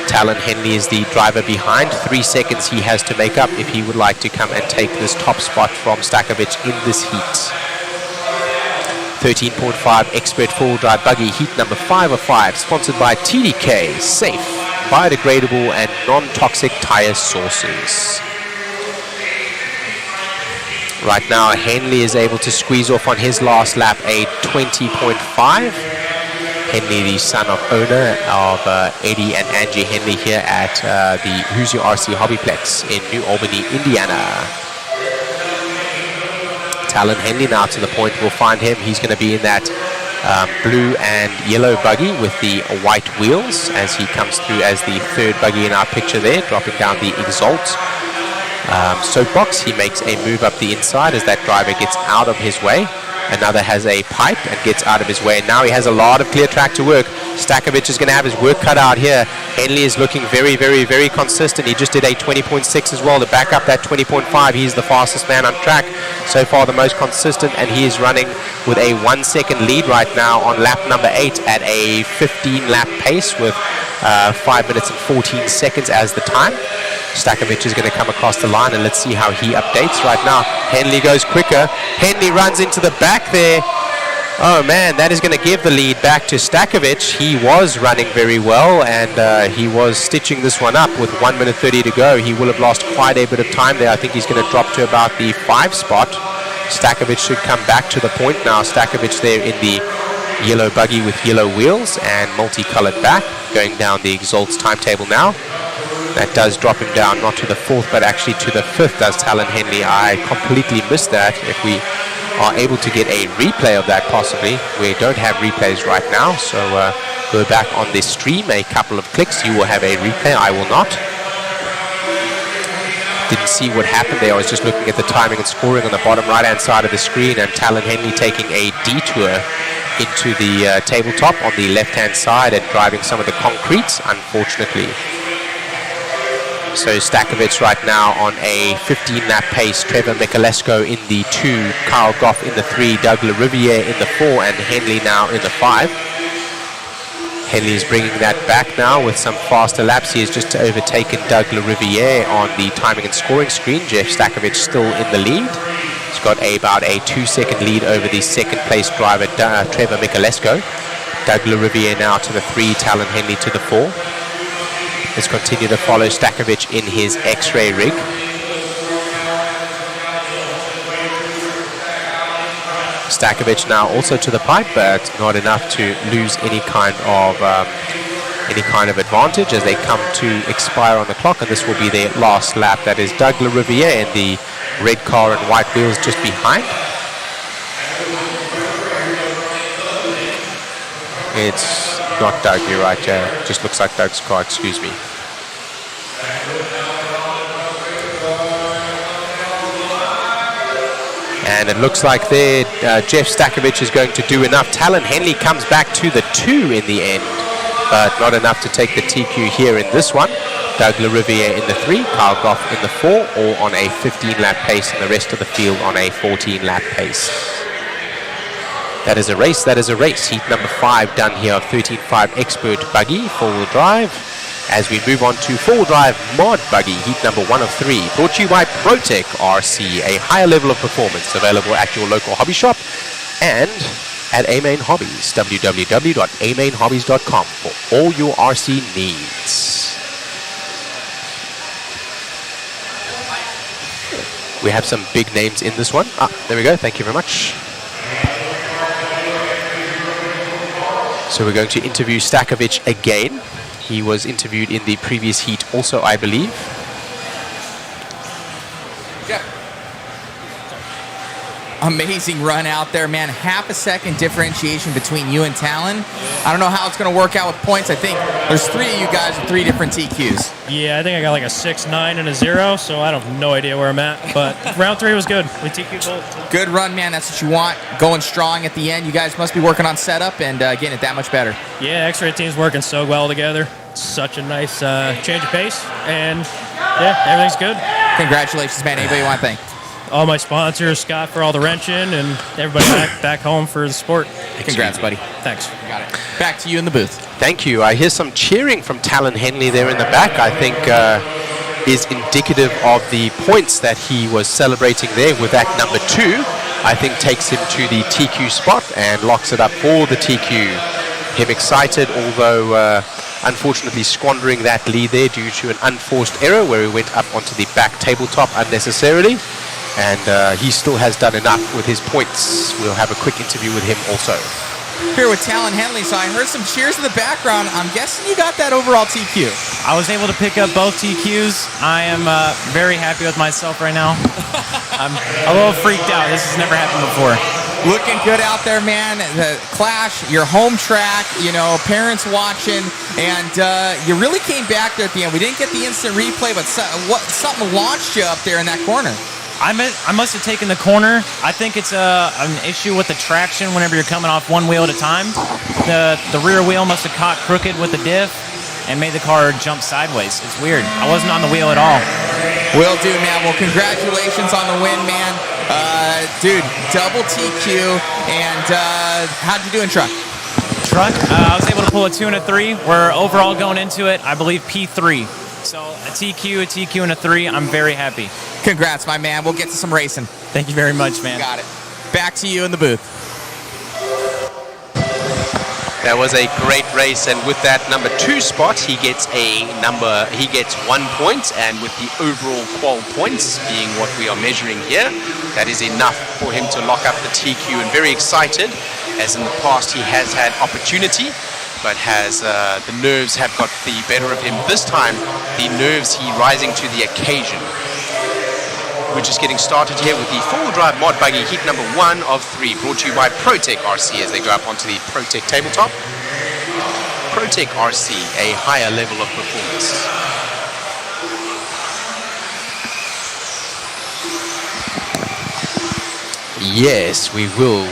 Talon Henley is the driver behind. 3 seconds he has to make up if he would like to come and take this top spot from Stakovic in this heat. 13.5 expert four-wheel drive buggy, heat number 5 of 5, sponsored by TDK, safe, biodegradable and non-toxic tire sources. Right now, Henley is able to squeeze off on his last lap a 20.5. Henley, the son of owner of Eddie and Angie Henley here at the Hoosier RC HobbyPlex in New Albany, Indiana. Talon Henley now to the point we'll find him. He's going to be in that blue and yellow buggy with the white wheels as he comes through as the third buggy in our picture there, dropping down the Exalt soapbox. He makes a move up the inside as that driver gets out of his way. Another has a pipe and gets out of his way. Now he has a lot of clear track to work. Stakovic is going to have his work cut out here. Henley is looking very, very, very consistent. He just did a 20.6 as well to back up that 20.5. He's the fastest man on track. So far the most consistent, and he is running with a 1 second lead right now on lap number 8 at a 15 lap pace with 5 minutes and 14 seconds as the time. Stakovic is going to come across the line, and let's see how he updates right now. Henley goes quicker. Henley runs into the back there. Oh man, that is going to give the lead back to Stakovic. He was running very well, and he was stitching this one up with 1 minute 30 to go. He will have lost quite a bit of time there. I think he's going to drop to about the 5 spot. Stakovic should come back to the point now. Stakovic there in the yellow buggy with yellow wheels and multicolored back, going down the Exalt's timetable now. That does drop him down, not to the 4th, but actually to the 5th, does Talon Henley. I completely missed that. If we are able to get a replay of that, possibly. We don't have replays right now, so go back on this stream a couple of clicks. You will have a replay. I will not. Didn't see what happened there. I was just looking at the timing and scoring on the bottom right-hand side of the screen, and Talon Henley taking a detour into the tabletop on the left-hand side and driving some of the concrete, unfortunately. So Stakovic right now on a 15-lap pace. Trevor Michalesco in the 2, Kyle Goff in the 3, Doug LaRiviere in the 4, and Henley now in the 5. Henley is bringing that back now with some faster laps. He has just overtaken Doug LaRiviere on the timing and scoring screen. Jeff Stakovic still in the lead. He's got about a 2-second lead over the second place driver, Trevor Michalesco. Doug LaRiviere now to the 3, Talon Henley to the 4. Let's continue to follow Stakovic in his X-ray rig. Stakovic now also to the pipe, but not enough to lose any kind of advantage as they come to expire on the clock, and this will be their last lap. That is Doug LaRiviere in the red car and white wheels just behind. It's not Doug, you're right, just looks like Doug's car, excuse me. And it looks like there Jeff Stakovic is going to do enough. Talon Henley comes back to the 2 in the end, but not enough to take the TQ here in this one. Doug LaRiviere in the 3, Kyle Goff in the 4, all on a 15-lap pace, and the rest of the field on a 14-lap pace. That is a race, that is a race. Heat number 5 done here of 13.5 Expert Buggy, 4-wheel drive. As we move on to 4-wheel drive Mod Buggy, heat number 1 of 3, brought to you by ProTech RC, a higher level of performance available at your local hobby shop and at A-Main Hobbies, www.amainhobbies.com for all your RC needs. We have some big names in this one. There we go, thank you very much. So we're going to interview Stakovic again. He was interviewed in the previous heat also, I believe. Yeah. Amazing run out there, man. Half a second differentiation between you and Talon. I don't know how it's going to work out with points. I think there's 3 of you guys with 3 different TQs. Yeah, I think I got like a 6, 9, and a 0, so I have no idea where I'm at. But round 3 was good. We TQ'd both. Good run, man. That's what you want. Going strong at the end. You guys must be working on setup and getting it that much better. Yeah, X-Ray team's working so well together. Such a nice change of pace, and yeah, everything's good. Congratulations, man. Anybody you want to thank? all my sponsors, Scott for all the wrenching, and everybody back home for the sport. Congrats, buddy. Thanks. Got it. Back to you in the booth. Thank you. I hear some cheering from Talon Henley there in the back. I think is indicative of the points that he was celebrating there with that number 2. I think takes him to the TQ spot and locks it up for the TQ. Him excited, although unfortunately squandering that lead there due to an unforced error where he went up onto the back tabletop unnecessarily. And he still has done enough with his points. We'll have a quick interview with him also. Here with Talon Henley, so I heard some cheers in the background. I'm guessing you got that overall TQ. I was able to pick up both TQs. I am very happy with myself right now. I'm a little freaked out. This has never happened before. Looking good out there, man. The Clash, your home track, you know, parents watching, and you really came back there at the end. We didn't get the instant replay, but something launched you up there in that corner. I must have taken the corner. I think it's an issue with the traction whenever you're coming off one wheel at a time. The rear wheel must have caught crooked with the diff and made the car jump sideways. It's weird. I wasn't on the wheel at all. Will do, man. Well, congratulations on the win, man. Dude, double TQ. And how'd you do in truck? I was able to pull a 2 and a 3. We're overall going into it, I believe, P3. So a TQ, and a 3. I'm very happy. Congrats, my man. We'll get to some racing. Thank you very much, man. Got it. Back to you in the booth. That was a great race, and with that number 2 spot, he gets 1 point, and with the overall qual points being what we are measuring here, that is enough for him to lock up the TQ, and very excited, as in the past he has had opportunity, but the nerves have got the better of him. This time, the nerves he rising to the occasion. We're just getting started here with the four-wheel drive mod buggy heat number 1 of 3, brought to you by ProTech RC as they go up onto the ProTech tabletop. ProTech RC, a higher level of performance. Yes, we will.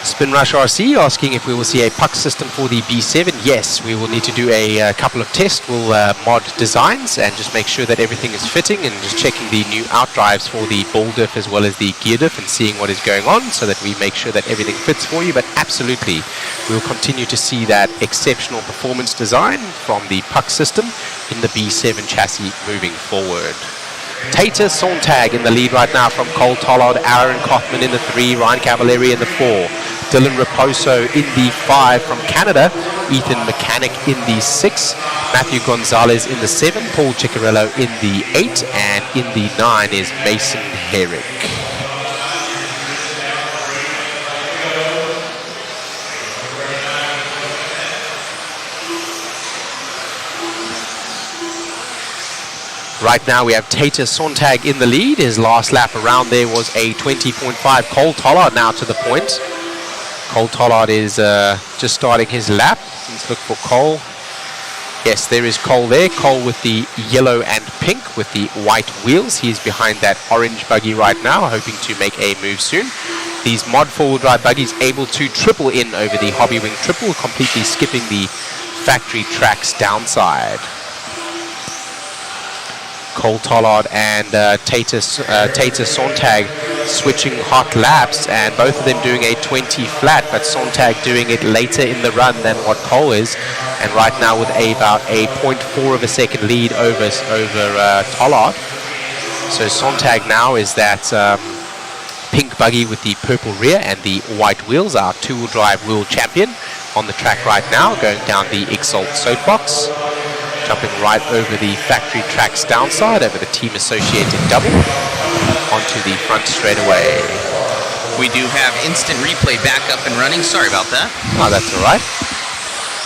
Spin Rush RC asking if we will see a puck system for the B7. Yes, we will need to do a couple of tests. We'll mod designs and just make sure that everything is fitting, and just checking the new outdrives for the ball diff as well as the gear diff and seeing what is going on so that we make sure that everything fits for you. But absolutely, we'll continue to see that exceptional performance design from the puck system in the B7 chassis moving forward. Tater Sontag in the lead right now from Cole Tollard, Aaron Kaufman in the 3, Ryan Cavalieri in the 4, Dylan Raposo in the 5 from Canada, Ethan Mechanic in the 6, Matthew Gonzalez in the 7, Paul Ciccarello in the 8, and in the 9 is Mason Herrick. Right now we have Tater Sontag in the lead. His last lap around there was a 20.5. Cole Tollard now to the point. Cole Tollard is just starting his lap. Let's look for Cole. Yes, there is Cole there. Cole with the yellow and pink with the white wheels. He's behind that orange buggy right now, hoping to make a move soon. These mod four-wheel drive buggies able to triple in over the Hobby Wing triple, completely skipping the factory tracks downside. Cole Tollard and Tater Sontag switching hot laps, and both of them doing a 20 flat, but Sontag doing it later in the run than what Cole is, and right now with about a 0.4 of a second lead over Tollard. So Sontag now is that pink buggy with the purple rear and the white wheels, our two-wheel drive world champion on the track right now, going down the Exalt soapbox. Jumping right over the factory tracks downside, over the team-associated double, onto the front straightaway. We do have instant replay back up and running. Sorry about that. Oh, that's all right.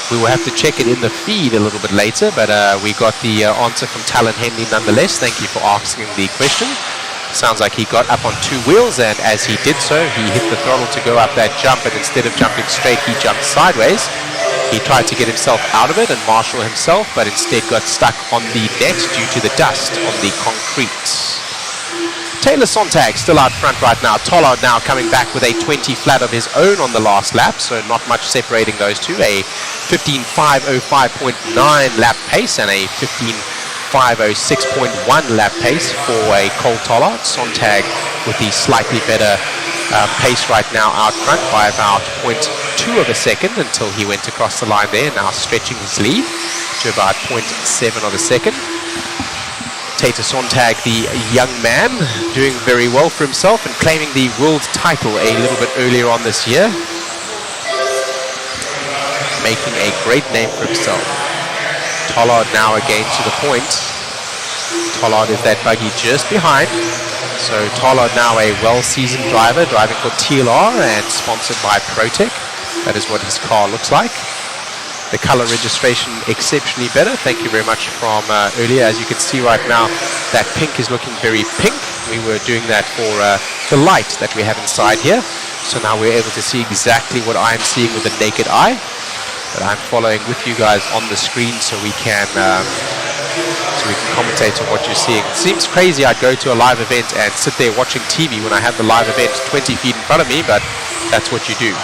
We will have to check it in the feed a little bit later, but we got the answer from Talon Henley nonetheless. Thank you for asking the question. Sounds like he got up on two wheels, and as he did so, he hit the throttle to go up that jump, and instead of jumping straight, he jumped sideways. He tried to get himself out of it and marshal himself, but instead got stuck on the net due to the dust on the concrete. Taylor Sontag still out front right now. Tollard now coming back with a 20 flat of his own on the last lap, so not much separating those two. A 15.505.9 lap pace and a 15:06.1 lap pace for a Qual Tollard. Sontag with the slightly better pace right now out front by about 0.2 of a second until he went across the line there, now stretching his lead to about 0.7 of a second. Tater Sontag, the young man, doing very well for himself and claiming the world title a little bit earlier on this year. Making a great name for himself. Tollard now again to the point. Tollard is that buggy just behind. So Tollard now a well-seasoned driver, driving for TLR and sponsored by ProTech. That is what his car looks like. The color registration exceptionally better. Thank you very much from earlier. As you can see right now, that pink is looking very pink. We were doing that for the light that we have inside here. So now we're able to see exactly what I'm seeing with the naked eye. But I'm following with you guys on the screen so we can commentate on what you're seeing. It seems crazy I'd go to a live event and sit there watching TV when I have the live event 20 feet in front of me, but that's what you do.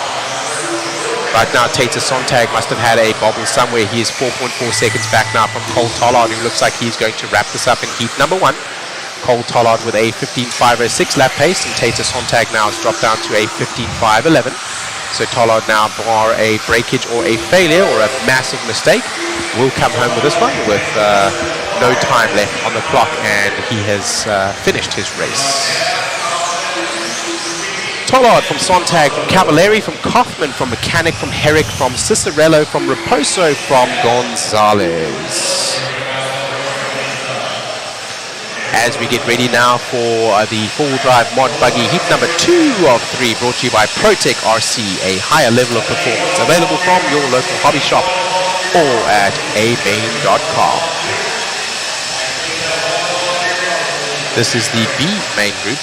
Right now, Tater Sontag must have had a bobble somewhere. He is 4.4 seconds back now from Qual Tollard, who looks like he's going to wrap this up in heat number 1. Qual Tollard with a 15:5:06 lap pace, and Tater Sontag now has dropped down to a 15:5:11. So Tollard now, bar a breakage or a failure or a massive mistake, will come home with this one with no time left on the clock, and he has finished his race. Tollard from Sontag, from Cavallari, from Kaufman, from Mechanic, from Herrick, from Cicerello, from Raposo, from Gonzalez. As we get ready now for the four-wheel drive mod buggy heat number 2 of 3, brought to you by ProTech RC, a higher level of performance, available from your local hobby shop or at amain.com. This is the B main group.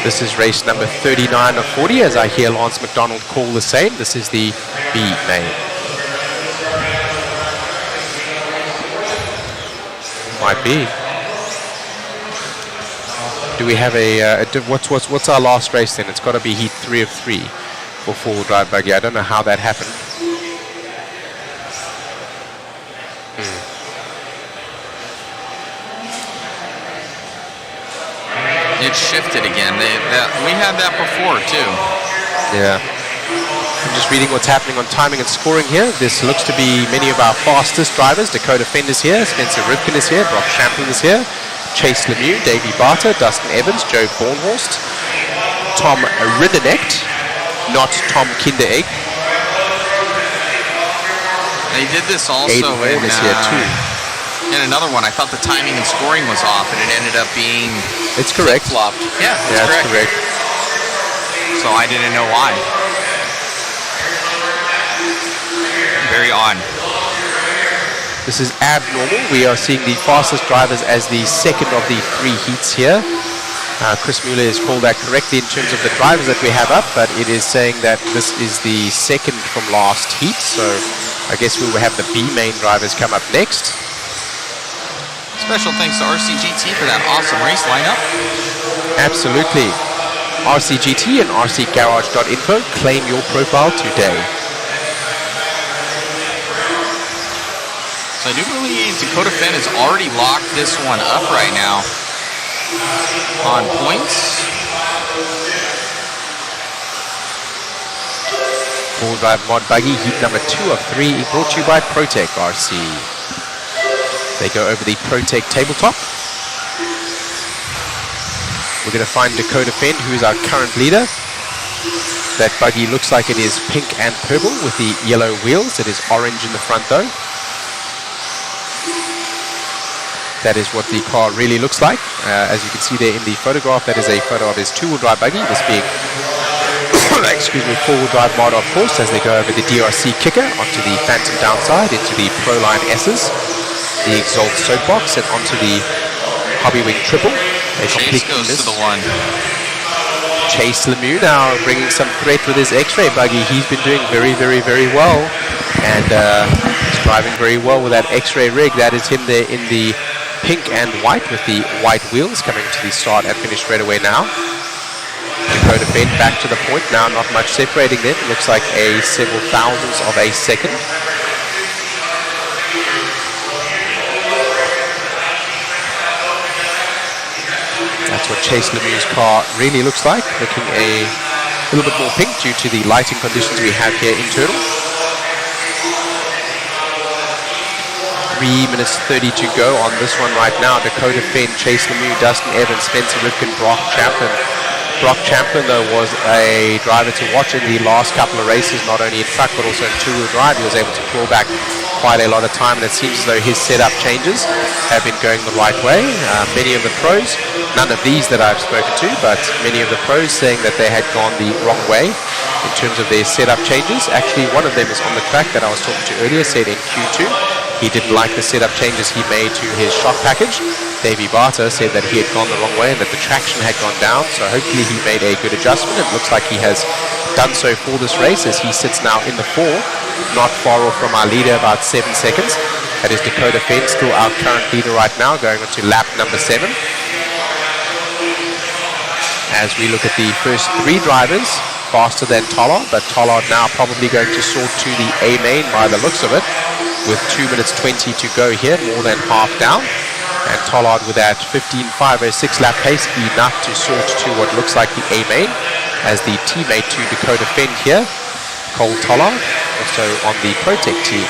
This is race number 39 of 40, as I hear Lance McDonald call the same. This is the B main. Might be. Do we have what's our last race then? It's got to be heat 3 of 3 for four-wheel drive buggy. I don't know how that happened. It shifted again. We had that before too. Yeah. I'm just reading what's happening on timing and scoring here. This looks to be many of our fastest drivers. Dakota Fend is here. Spencer Ripken is here. Brock Champion is here. Chase Lemieux, Davey Barter, Dustin Evans, Joe Bornhorst, Tom Riddernecht, not Tom Kinderegg. They did this also Aiden is here too. In another one, I thought the timing and scoring was off, and it ended up being It's correct. flip-flopped. Yeah, Yeah, that's that's correct. So I didn't know why. Very odd. This is abnormal. We are seeing the fastest drivers as the second of the 3 heats here. Chris Mueller has called that correctly in terms of the drivers that we have up, but it is saying that this is the second from last heat, so I guess we will have the B main drivers come up next. Special thanks to RCGT for that awesome race lineup. Absolutely. RCGT and rcgarage.info. Claim your profile today. So I do believe Dakota Fenn has already locked this one up right now on points. Full drive mod buggy heat number 2 of 3, brought to you by ProTech RC. They go over the ProTech tabletop. We're going to find Dakota Fend, who is our current leader. That buggy looks like it is pink and purple with the yellow wheels. It is orange in the front though. That is what the car really looks like. As you can see there in the photograph, that is a photo of his two-wheel drive buggy. This being, excuse me, four-wheel drive mod, of course, as they go over the DRC kicker onto the Phantom downside, into the Proline S's, the Exalt Soapbox, and onto the Hobby Wing Triple. Chase goes to the one. Chase Lemieux now bringing some threat with his X-Ray buggy. He's been doing very, very, very well, and he's driving very well with that X-Ray rig. That is him there in the pink and white with the white wheels, coming to the start and finish straight away now. Dakota Fend back to the point now, not much separating them. It looks like several thousandths of a second. That's what Chase Lemieux's car really looks like, looking a little bit more pink due to the lighting conditions we have here internal. 3 minutes 30 to go on this one right now. Dakota Fend, Chase Lemieux, Dustin Evans, Spencer Rivkin, Brock Champlin. Brock Champlin, though, was a driver to watch in the last couple of races, not only in truck but also in two-wheel drive. He was able to claw back quite a lot of time, and it seems as though his setup changes have been going the right way. Many of the pros, none of these that I've spoken to, but many of the pros saying that they had gone the wrong way in terms of their setup changes. Actually, one of them is on the track that I was talking to earlier, said in Q2 he didn't like the setup changes he made to his shock package. Davey Barter said that he had gone the wrong way and that the traction had gone down, so hopefully he made a good adjustment. It looks like he has done so for this race as he sits now in the 4, not far off from our leader, about 7 seconds. That is Dakota Fend, still our current leader right now, going on to lap number 7. As we look at the first 3 drivers, faster than Tollard, but Tollard now probably going to sort to the A main by the looks of it, with 2 minutes 20 to go here, more than half down. And Tollard with that 15.506 lap pace, enough to sort to what looks like the A main, as the teammate to Dakota Fend here, Cole Tollard, also on the Protec team.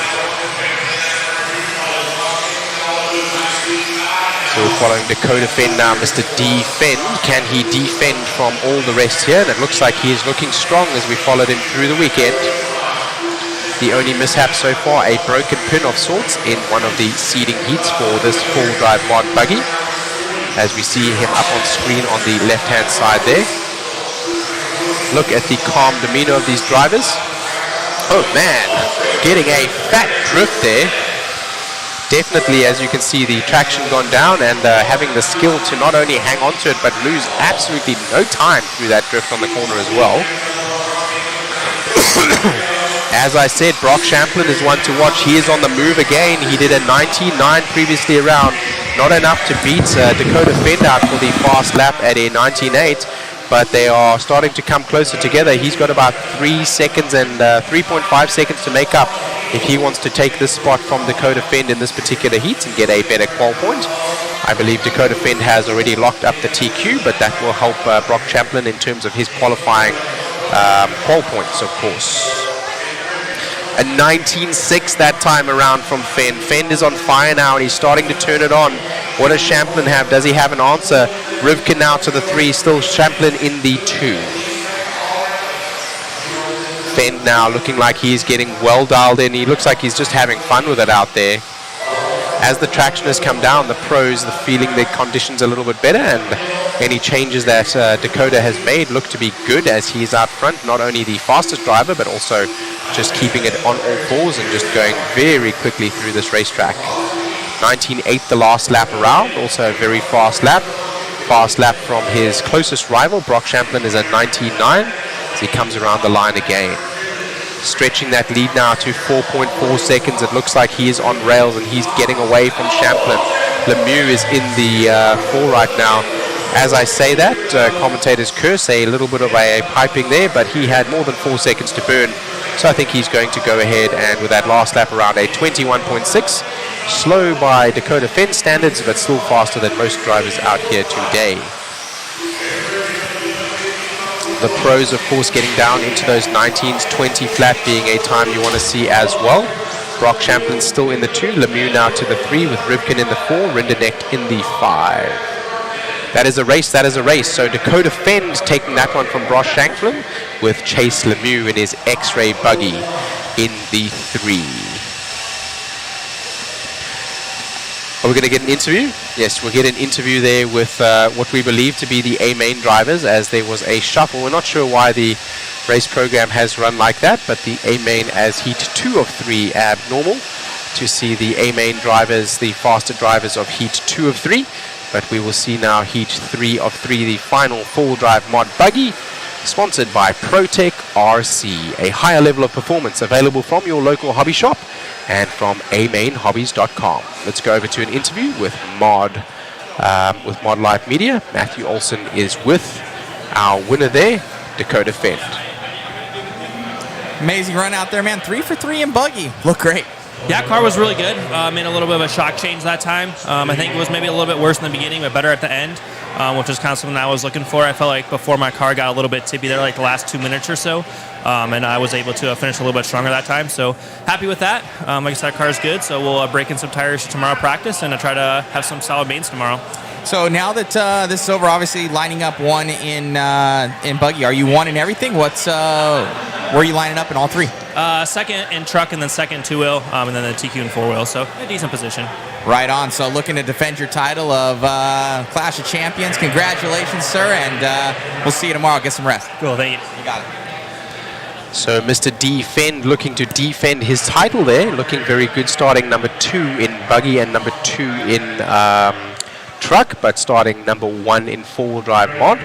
So following Dakota Fend now, Mr. Defend. Can he defend from all the rest here? And it looks like he is looking strong as we followed him through the weekend. The only mishap so far, a broken pin of sorts in one of the seeding heats for this full drive mod buggy, as we see him up on screen on the left hand side there. Look at the calm demeanor of these drivers. Oh man, getting a fat drift there. Definitely, as you can see, the traction gone down, and having the skill to not only hang on to it but lose absolutely no time through that drift on the corner as well. As I said, Brock Champlin is one to watch. He is on the move again. He did a 19.9 previously around. Not enough to beat Dakota Fend out for the fast lap at a 19.8, but they are starting to come closer together. He's got about 3 seconds and 3.5 seconds to make up if he wants to take this spot from Dakota Fend in this particular heat and get a better qual point. I believe Dakota Fend has already locked up the TQ, but that will help Brock Champlin in terms of his qualifying qual points, of course. A 19.6 that time around from Fend. Fend is on fire now, and he's starting to turn it on. What does Champlin have? Does he have an answer? Rivkin now to the 3, still Champlin in the 2. Fend now looking like he's getting well dialed in. He looks like he's just having fun with it out there. As the traction has come down, the pros are feeling the conditions a little bit better, and any changes that Dakota has made look to be good, as he's out front, not only the fastest driver, but also just keeping it on all fours and just going very quickly through this racetrack. 19.8 the last lap around, also a very fast lap. Fast lap from his closest rival, Brock Champlin, is at 19.9 as he comes around the line again. Stretching that lead now to 4.4 seconds. It looks like he is on rails and he's getting away from Champlin. Lemieux is in the 4 right now. As I say that, commentators curse a little bit of a piping there, but he had more than 4 seconds to burn. So I think he's going to go ahead and with that last lap around a 21.6. Slow by Dakota Fend standards, but still faster than most drivers out here today. The pros, of course, getting down into those 19s, 20 flat being a time you want to see as well. Brock Champlin still in the 2, Lemieux now to the 3 with Rivkin in the 4, Rinderknecht in the 5. That is a race, that is a race. So Dakota Fend taking that one from Brock Champlin with Chase Lemieux in his X-Ray buggy in the 3. Are we going to get an interview? Yes, we'll get an interview there with what we believe to be the A-main drivers, as there was a shuffle. We're not sure why the race program has run like that, but the A-main as heat 2 of 3 abnormal to see the A-main drivers, the faster drivers of heat 2 of 3. But we will see now heat 3 of 3, the final full drive mod buggy, sponsored by Protec RC, a higher level of performance available from your local hobby shop and from amainhobbies.com. Let's go over to an interview with Mod Life Media. Matthew Olson is with our winner there, Dakota Fend. Amazing run out there, man. 3 for 3 in Buggy. Look great. Yeah, car was really good. Made a little bit of a shock change that time. I think it was maybe a little bit worse in the beginning, but better at the end, which is kind of something I was looking for. I felt like before my car got a little bit tippy there, like the last 2 minutes or so, and I was able to finish a little bit stronger that time. So happy with that. Like I said, our car is good, so we'll break in some tires tomorrow practice and try to have some solid mains tomorrow. So now that this is over, obviously lining up 1 in Buggy, are you 1 in everything? Where are you lining up in all 3? Second in truck, and then second 2-wheel, and then the TQ in 4-wheel. So a decent position. Right on. So looking to defend your title of Clash of Champions. Congratulations, sir, and we'll see you tomorrow. Get some rest. Cool. Thank you. You got it. So Mr. Defend looking to defend his title there, looking very good, starting number 2 in Buggy and number 2 in truck, but starting number 1 in 4-wheel drive mod.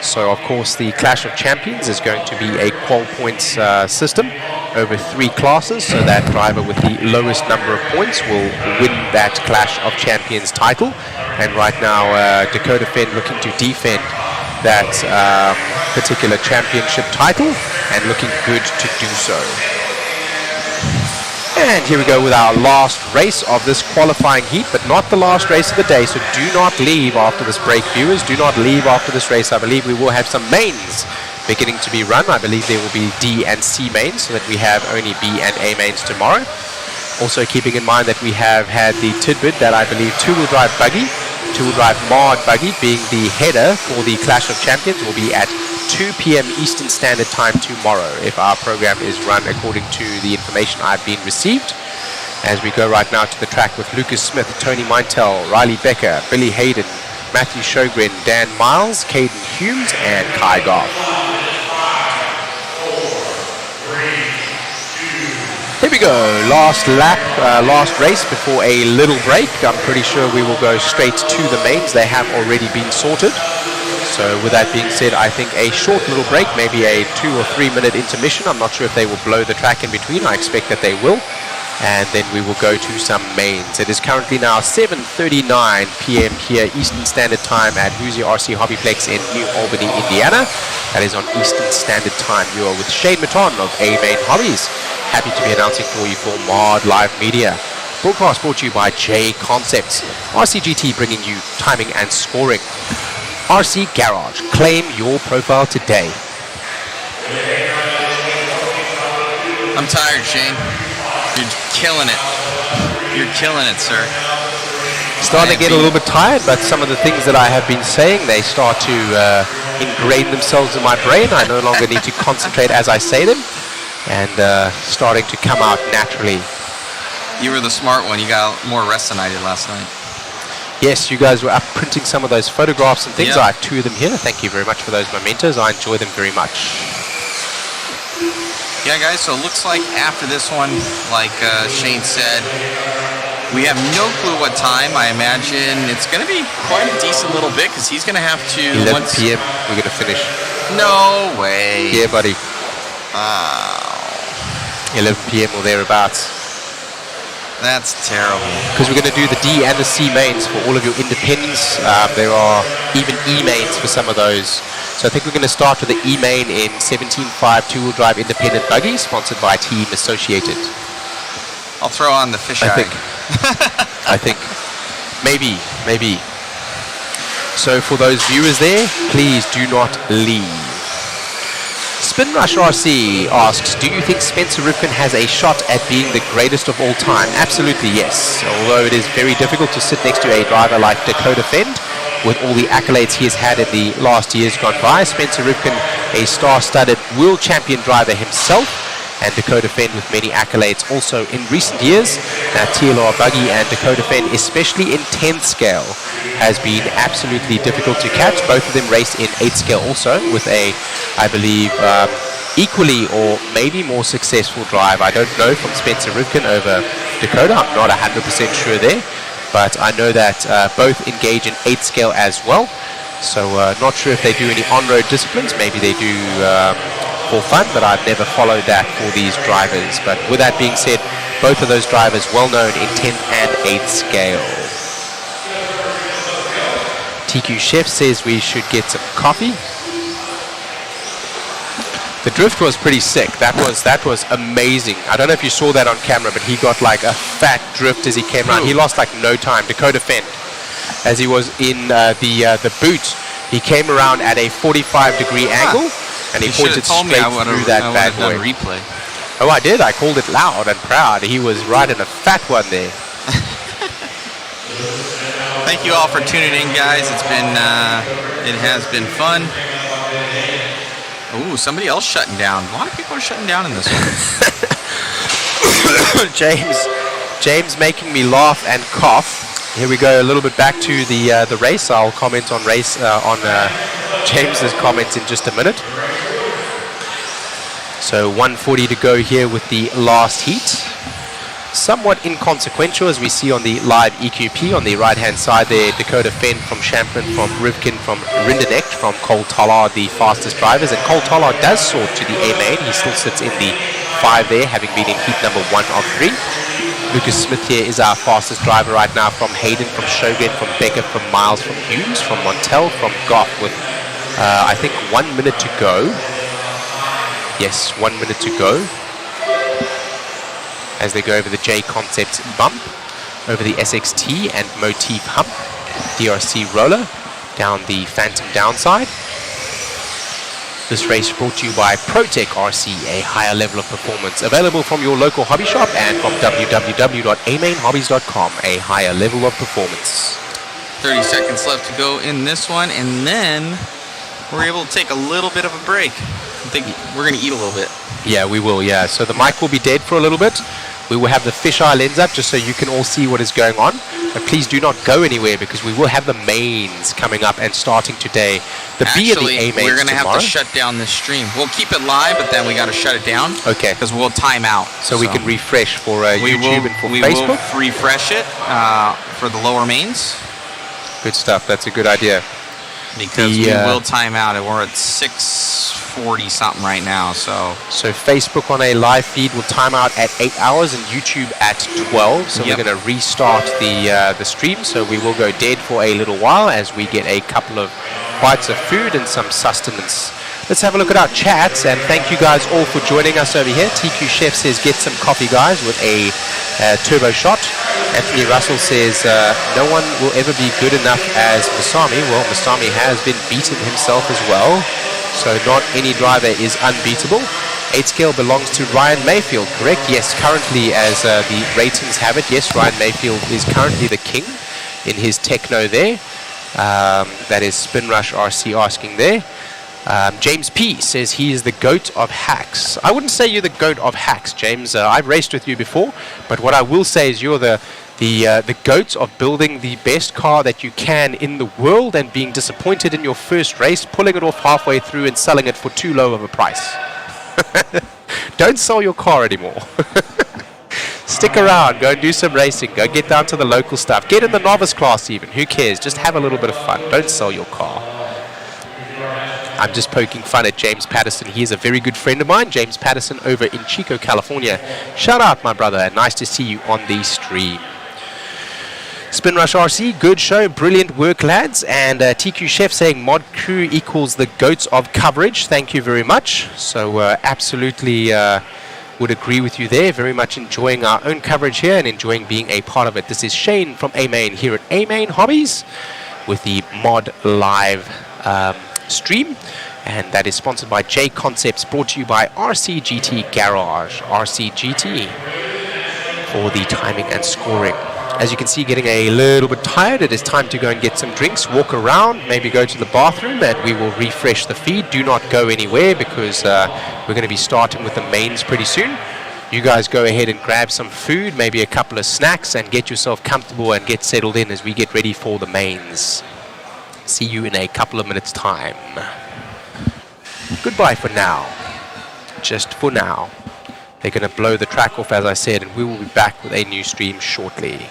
So of course the Clash of Champions is going to be a Qual points system over 3 classes, so that driver with the lowest number of points will win that Clash of Champions title. And right now Dakota Fend looking to defend that particular championship title, and looking good to do so. And here we go with our last race of this qualifying heat, but not the last race of the day, so do not leave after this break, viewers. Do not leave after this race. I believe we will have some mains beginning to be run. I believe there will be D and C mains, so that we have only B and A mains tomorrow. Also keeping in mind that we have had the tidbit that I believe 2-wheel drive Buggy, 2-wheel drive mod Buggy being the header for the Clash of Champions will be at 2 p.m. Eastern Standard Time tomorrow, if our program is run according to the information I've been received. As we go right now to the track with Lucas Smith, Tony Mintel, Riley Becker, Billy Hayden, Matthew Shogren, Dan Miles, Caden Humes, and Kai Goff. Here we go, last lap, last race before a little break. I'm pretty sure we will go straight to the mains. They have already been sorted. So with that being said, I think a short little break, maybe a 2 or 3 minute intermission. I'm not sure if they will blow the track in between. I expect that they will. And then we will go to some mains. It is currently now 7:39 p.m. here Eastern Standard Time at Hoosier RC HobbyPlex in New Albany, Indiana. That is on Eastern Standard Time. You are with Shane Maton of A-Main Hobbies. Happy to be announcing for you for Mod Live Media. Broadcast brought to you by JConcepts. RCGT bringing you timing and scoring. RC Garage. Claim your profile today. I'm tired, Shane. You're killing it. You're killing it, sir. Starting to get a little bit tired, but some of the things that I have been saying, they start to ingrain themselves in my brain. I no longer need to concentrate as I say them, and starting to come out naturally. You were the smart one. You got more rest than I did last night. Yes, you guys were up printing some of those photographs and things. Yeah. I have 2 of them here. Thank you very much for those mementos. I enjoy them very much. Yeah, guys, so it looks like after this one, like Shane said, we have no clue what time. I imagine it's going to be quite a decent little bit, because he's going to have to... 11 p.m. we're going to finish. No way. Yeah, buddy. Wow. 11 p.m. or thereabouts. That's terrible. Because we're going to do the D and the C mains for all of your independents. There are even E mains for some of those. So I think we're going to start with the E main in 17.5 2-wheel drive independent Buggy, sponsored by Team Associated. I'll throw on the fisheye. I think. Maybe. So for those viewers there, please do not leave. Spin Rush RC asks, do you think Spencer Ripken has a shot at being the greatest of all time? Absolutely yes. Although it is very difficult to sit next to a driver like Dakota Fend, with all the accolades he has had in the last years gone by. Spencer Ripken, a star-studded world champion driver himself, and Dakota Fend with many accolades also in recent years. Now TLR Buggy and Dakota Fend, especially in 10th scale, has been absolutely difficult to catch. Both of them race in 8th scale also, with a, I believe, equally or maybe more successful drive. I don't know from Spencer Ripken over Dakota. I'm not 100% sure there, but I know that both engage in 8th scale as well. So not sure if they do any on-road disciplines. Maybe they do for fun, but I've never followed that for these drivers. But with that being said, both of those drivers well known in 10th and 8th scale. TQ Chef says we should get some coffee. The drift was pretty sick. That was amazing. I don't know if you saw that on camera, but he got like a fat drift as he came around. He lost like no time. Dakota Fenn, as he was in the boot, he came around at a 45-degree angle, and he pointed straight through that bad boy. Replay. Oh, I did. I called it loud and proud. He was right in a fat one there. Thank you all for tuning in, guys. It has been fun. Ooh, somebody else shutting down. A lot of people are shutting down in this one. James making me laugh and cough. Here we go, a little bit back to the race. I'll comment on James's comments in just a minute. So 140 to go here with the last heat. Somewhat inconsequential, as we see on the live EQP on the right-hand side there. Dakota Fenn from Champlin, from Rivkin, from Rindenecht, from Cole Tollard, the fastest drivers. And Cole Tollard does sort to the A main. He still sits in the 5 there, having been in heat number 1 of 3. Lucas Smith here is our fastest driver right now, from Hayden, from Shogun, from Becker, from Miles, from Hughes, from Montel, from Goff, with I think 1 minute to go. Yes, 1 minute to go, as they go over the JConcepts bump, over the SXT and Motif hump, DRC roller, down the Phantom downside. This race brought to you by ProTech RC, a higher level of performance. Available from your local hobby shop and from www.amainhobbies.com, a higher level of performance. 30 seconds left to go in this one, and then we're able to take a little bit of a break. I think we're going to eat a little bit. Yeah, we will, yeah. So the mic will be dead for a little bit. We will have the fisheye lens up just so you can all see what is going on. But please do not go anywhere, because we will have the mains coming up and starting today. The B and the A mains we're going to have tomorrow. to shut down this stream. We'll keep it live, but then we got to shut it down. Okay. Because we'll time out. So we can refresh for YouTube and for we Facebook. will refresh it for the lower mains. Good stuff. That's a good idea. Because we will time out, and we're at 6:40 something right now. So Facebook on a live feed will time out at 8 hours, and YouTube at 12. So we're going to restart the stream. So we will go dead for a little while as we get a couple of bites of food and some sustenance. Let's have a look at our chats, and thank you guys all for joining us over here. TQ Chef says, get some coffee, guys, with a turbo shot. Anthony Russell says, no one will ever be good enough as Masami. Well, Masami has been beaten himself as well, so not any driver is unbeatable. 8 scale belongs to Ryan Mayfield, correct? Yes, currently, as the ratings have it, yes, Ryan Mayfield is currently the king in his techno there. That is Spin Rush RC asking there. James P says he is the GOAT of hacks. I wouldn't say you're the GOAT of hacks, James. I've raced with you before, but what I will say is you're the GOAT of building the best car that you can in the world and being disappointed in your first race, pulling it off halfway through and selling it for too low of a price. Don't sell your car anymore. Stick around, go and do some racing, go get down to the local stuff, get in the novice class even, who cares, just have a little bit of fun, don't sell your car. I'm just poking fun at James Patterson. He is a very good friend of mine, James Patterson over in Chico, California. Shout out, my brother, and nice to see you on the stream. Spin Rush RC, good show, brilliant work, lads. And TQ Chef saying mod crew equals the GOATs of coverage. Thank you very much. So absolutely would agree with you there. Very much enjoying our own coverage here and enjoying being a part of it. This is Shane from A-Main here at A-Main Hobbies with the mod live stream, and that is sponsored by JConcepts, brought to you by RCGT Garage, RCGT for the timing and scoring. As you can see, getting a little bit tired. It is time to go and get some drinks, walk around, maybe go to the bathroom, and we will refresh the feed. Do not go anywhere, because we're going to be starting with the mains pretty soon. You guys go ahead and grab some food, maybe a couple of snacks, and get yourself comfortable and get settled in as we get ready for the mains. See you in a couple of minutes' time. Goodbye for now. Just for now. They're going to blow the track off, as I said, and we will be back with a new stream shortly.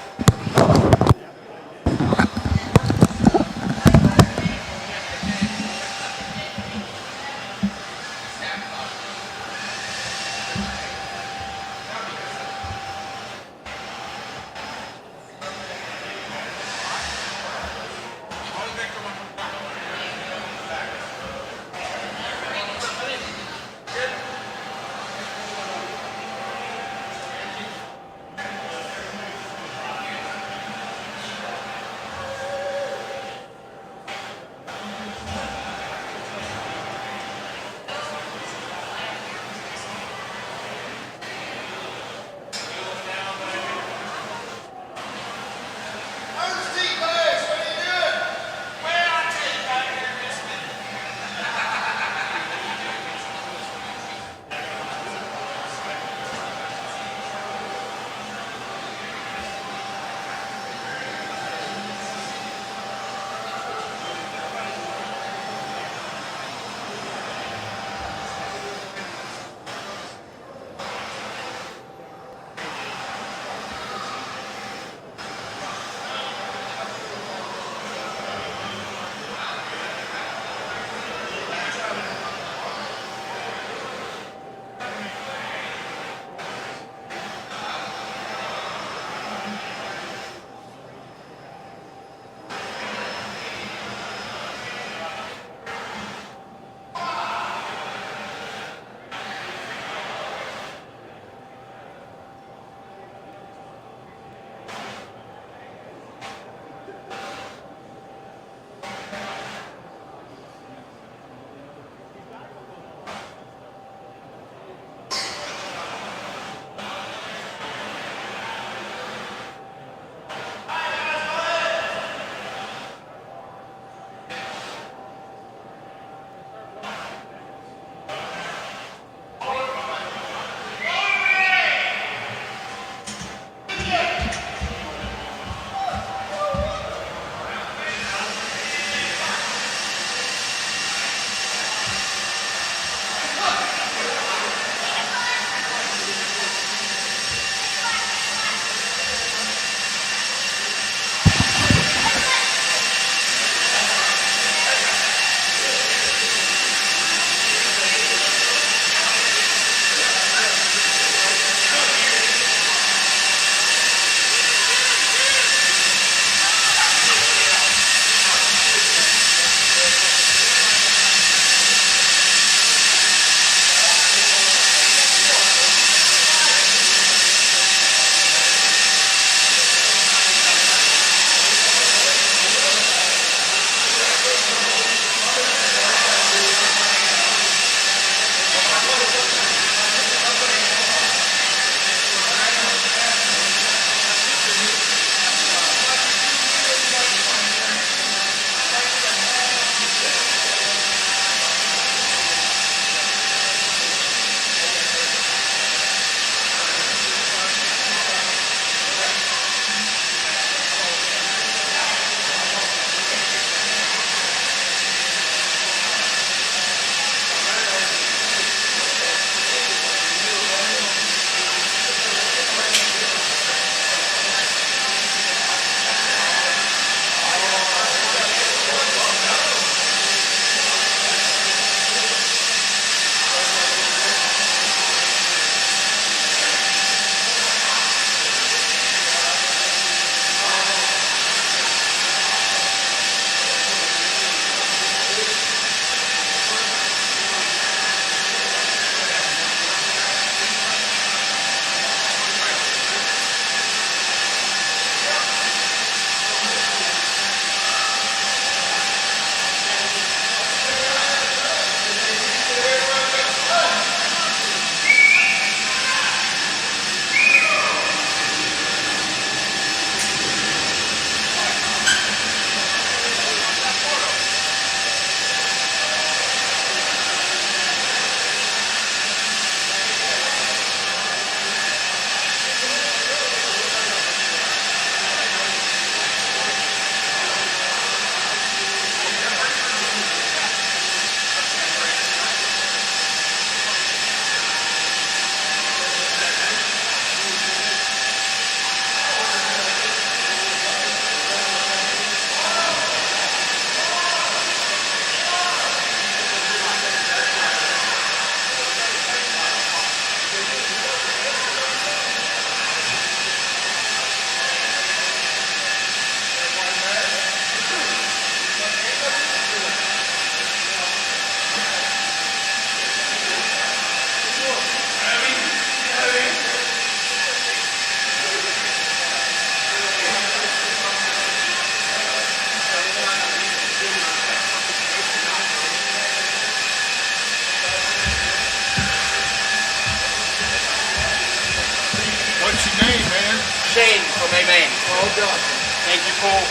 Shane from Maine. Well done. Thank you, Paul.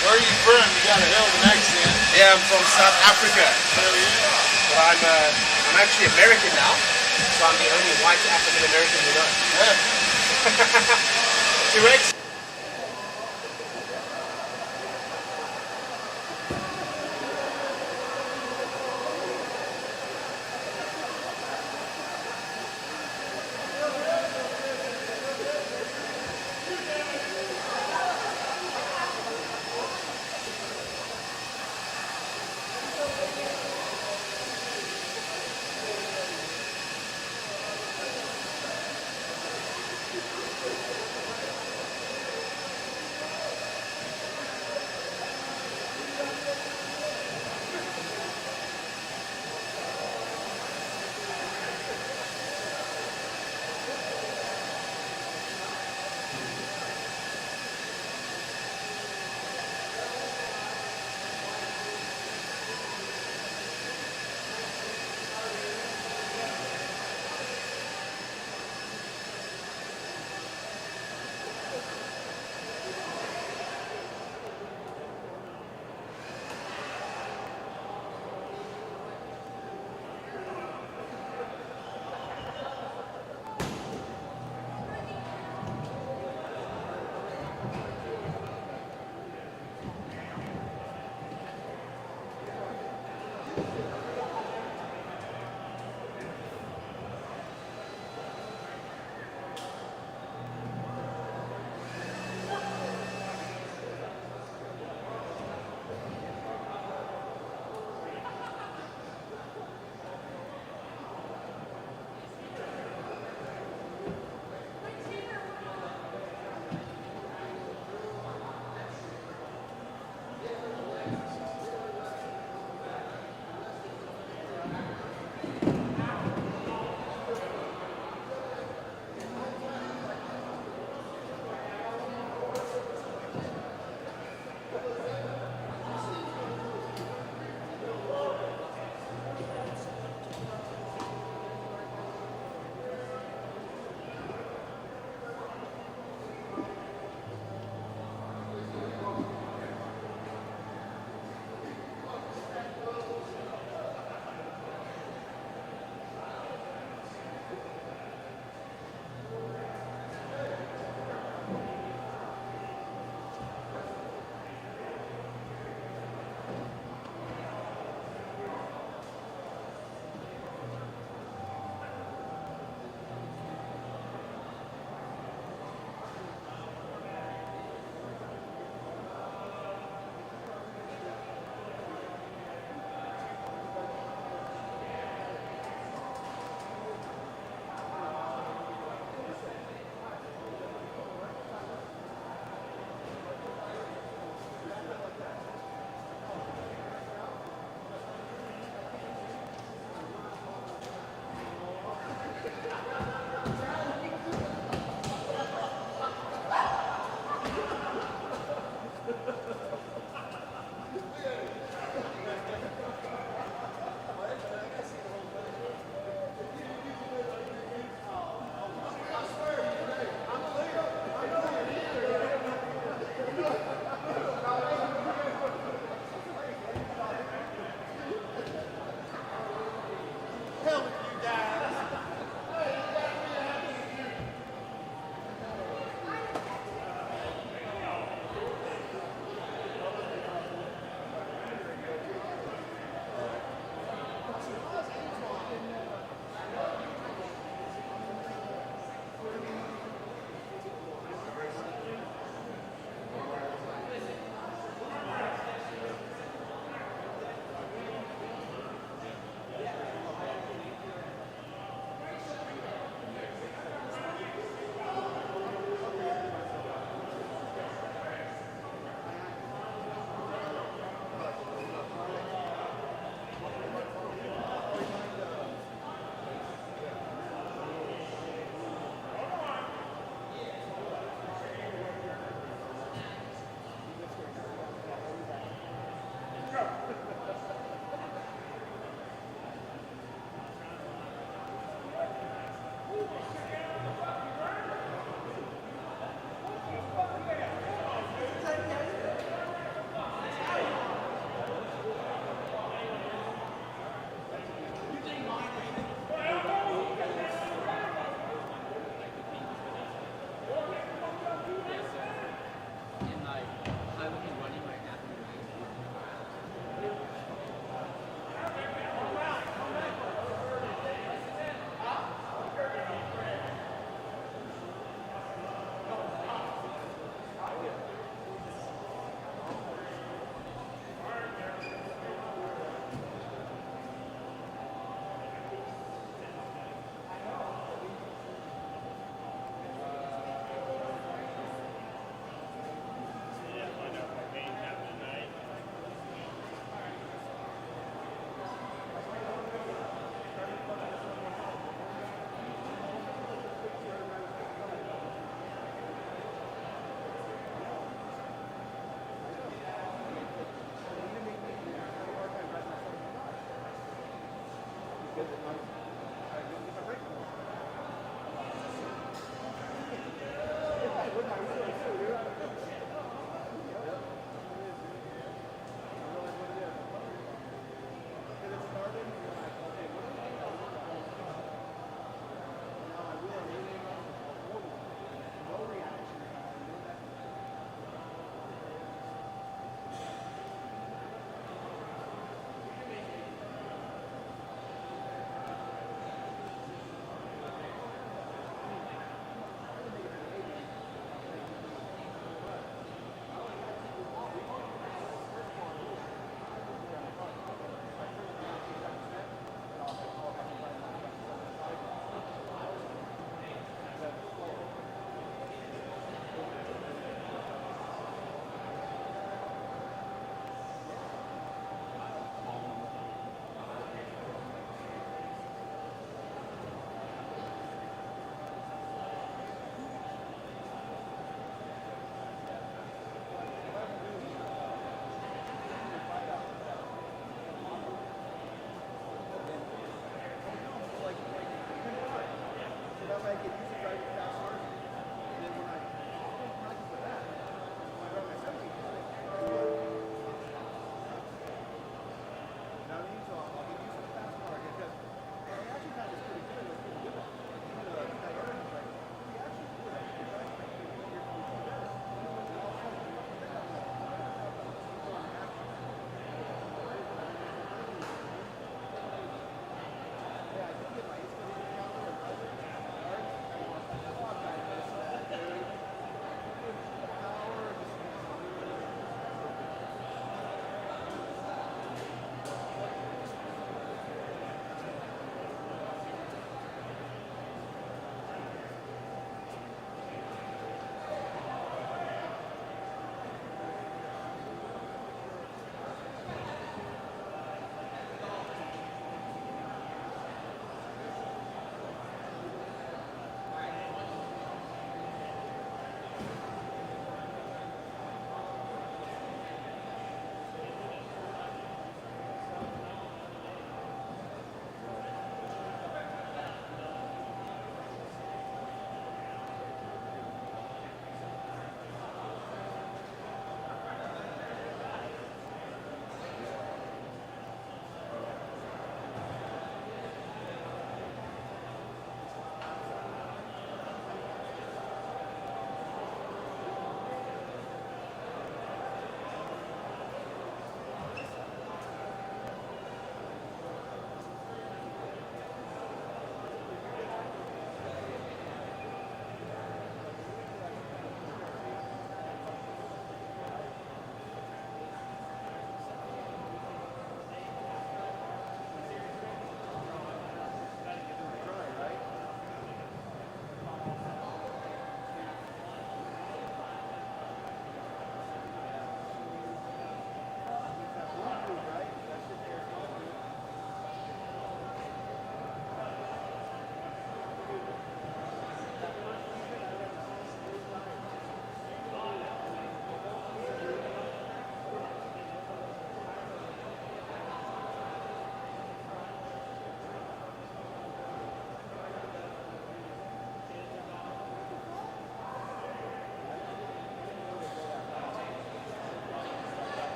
Where are you from? You got a hell of an accent. Yeah, I'm from South Africa. But I'm actually American now, so I'm the only white African American we know. T-Rex.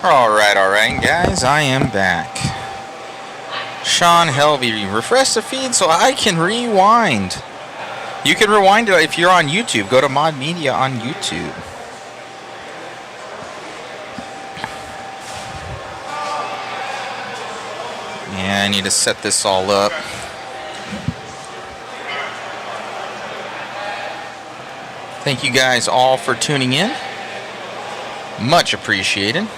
All right, guys, I am back. Sean Helvey, refresh the feed so I can rewind. You can rewind it if you're on YouTube. Go to Mod Media on YouTube. Yeah, I need to set this all up. Thank you guys all for tuning in. Much appreciated.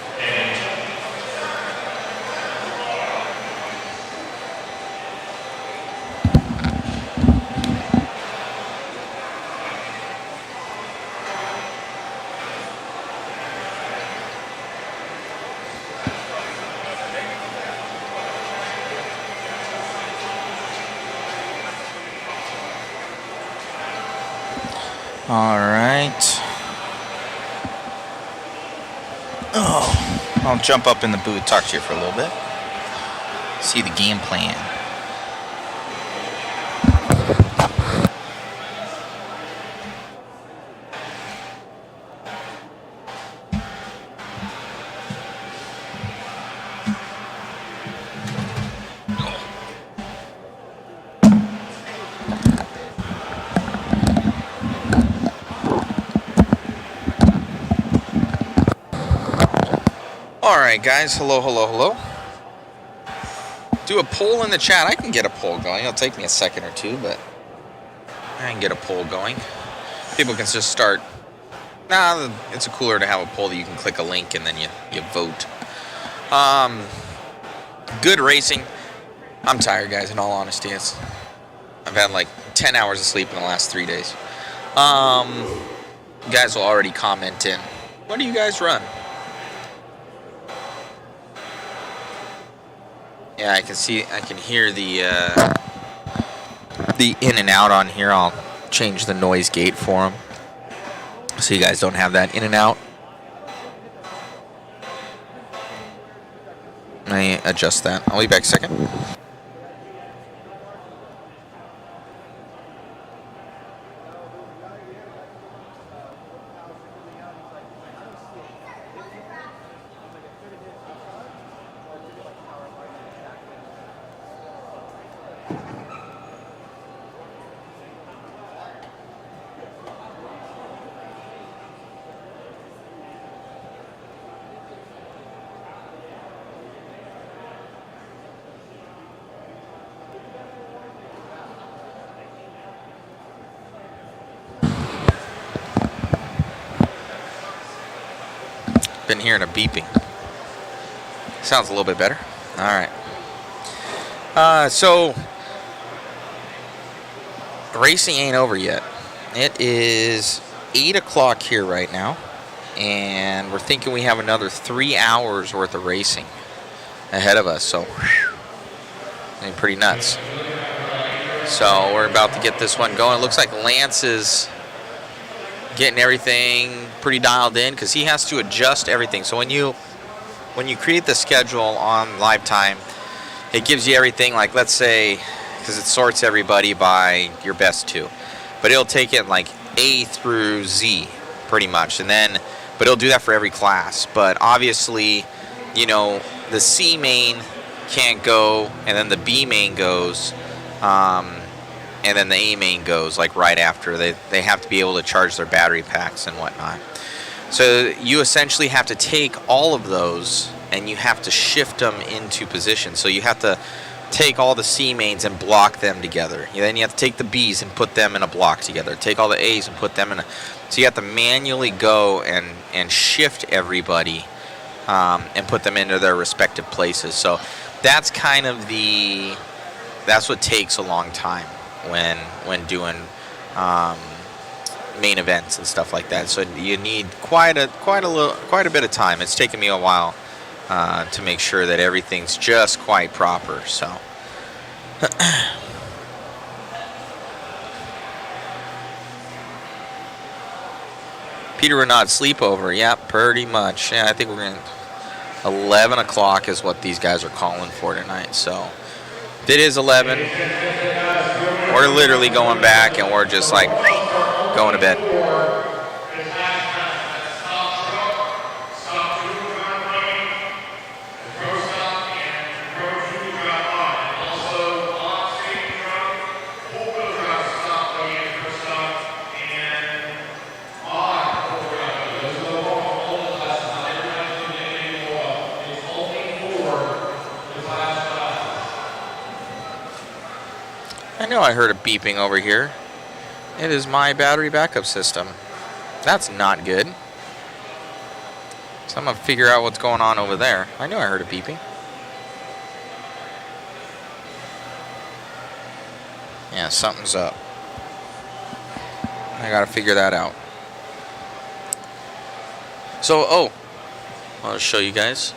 All right. Oh, I'll jump up in the booth, talk to you for a little bit. See the game plan. Alright guys, hello. Do a poll in the chat. I can get a poll going. It'll take me a second or two, but I can get a poll going. People can just start. Nah, it's cooler to have a poll that you can click a link and then you vote. Good racing. I'm tired, guys, in all honesty. I've had like 10 hours of sleep in the last 3 days. You guys will already comment in. What do you guys run? Yeah, I can hear the in and out on here. I'll change the noise gate for them so you guys don't have that in and out. Let me adjust that. I'll be back a second. Been hearing a beeping. Sounds a little bit better. All right. So racing ain't over yet. It is 8 o'clock here right now, and we're thinking we have another 3 hours worth of racing ahead of us. So, I mean, pretty nuts. So we're about to get this one going. It looks like Lance is getting everything pretty dialed in because he has to adjust everything. So when you create the schedule on live time, it gives you everything, like, let's say, because it sorts everybody by your best two, but it'll take it like A through Z pretty much, and then but it'll do that for every class. But obviously, you know, the C main can't go, and then the B main goes, and then the A main goes like right after. They have to be able to charge their battery packs and whatnot. So you essentially have to take all of those and you have to shift them into position. So you have to take all the C mains and block them together. Then you have to take the Bs and put them in a block together. Take all the As and put them in a... So you have to manually go and shift everybody and put them into their respective places. So that's kind of that's what takes a long time when doing main events and stuff like that. So you need quite a bit of time. It's taken me a while to make sure that everything's just quite proper. So Peter Renaud sleepover. Yeah, pretty much. Yeah, I think we're going to 11 o'clock is what these guys are calling for tonight. So if it is 11, we're literally going back and we're just like going to bed. know I heard a beeping over here. It is my battery backup system. That's not good. So I'm going to figure out what's going on over there. I knew I heard a beeping. Yeah, something's up. I got to figure that out. So, I'll just show you guys.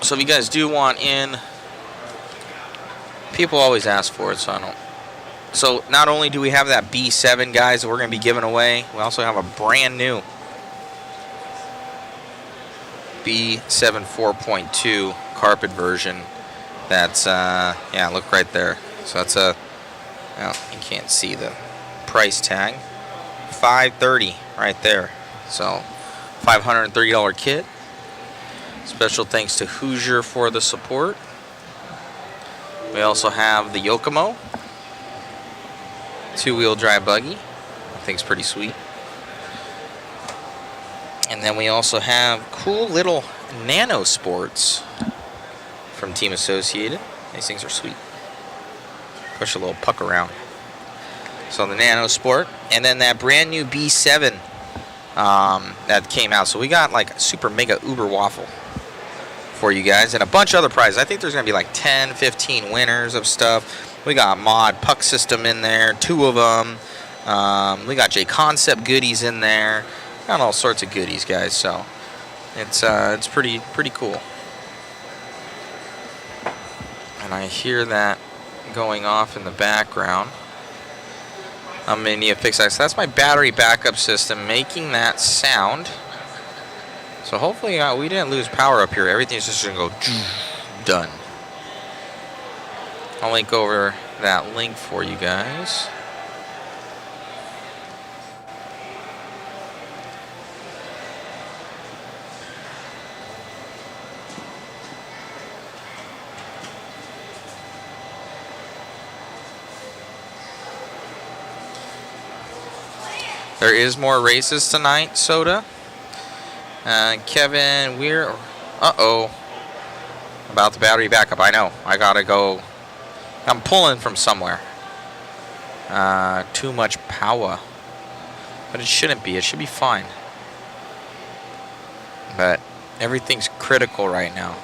So if you guys do want in, people always ask for it, so I don't. So not only do we have that B7, guys, that we're going to be giving away, we also have a brand new B7 4.2 carpet version. That's, yeah, look right there. So that's a, well, you can't see the price tag. $530 right there. So $530 kit. Special thanks to Hoosier for the support. We also have the Yokomo 2-wheel drive buggy. I think it's pretty sweet. And then we also have cool little Nano Sports from Team Associated. These things are sweet. Push a little puck around. So the Nano Sport, and then that brand new B7 that came out. So we got like a super mega uber waffle for you guys, and a bunch of other prizes. I think there's gonna be like 10, 15 winners of stuff. We got mod puck system in there, 2 of them. We got JConcepts goodies in there. Got all sorts of goodies, guys. So it's pretty cool. And I hear that going off in the background. I'm gonna need to fix that. So that's my battery backup system making that sound. So hopefully we didn't lose power up here. Everything's just gonna go done. I'll link over that link for you guys. There is more races tonight, Soda. Kevin, we're... Uh-oh. About the battery backup. I know. I gotta go... I'm pulling from somewhere. Too much power. But it shouldn't be. It should be fine. But everything's critical right now.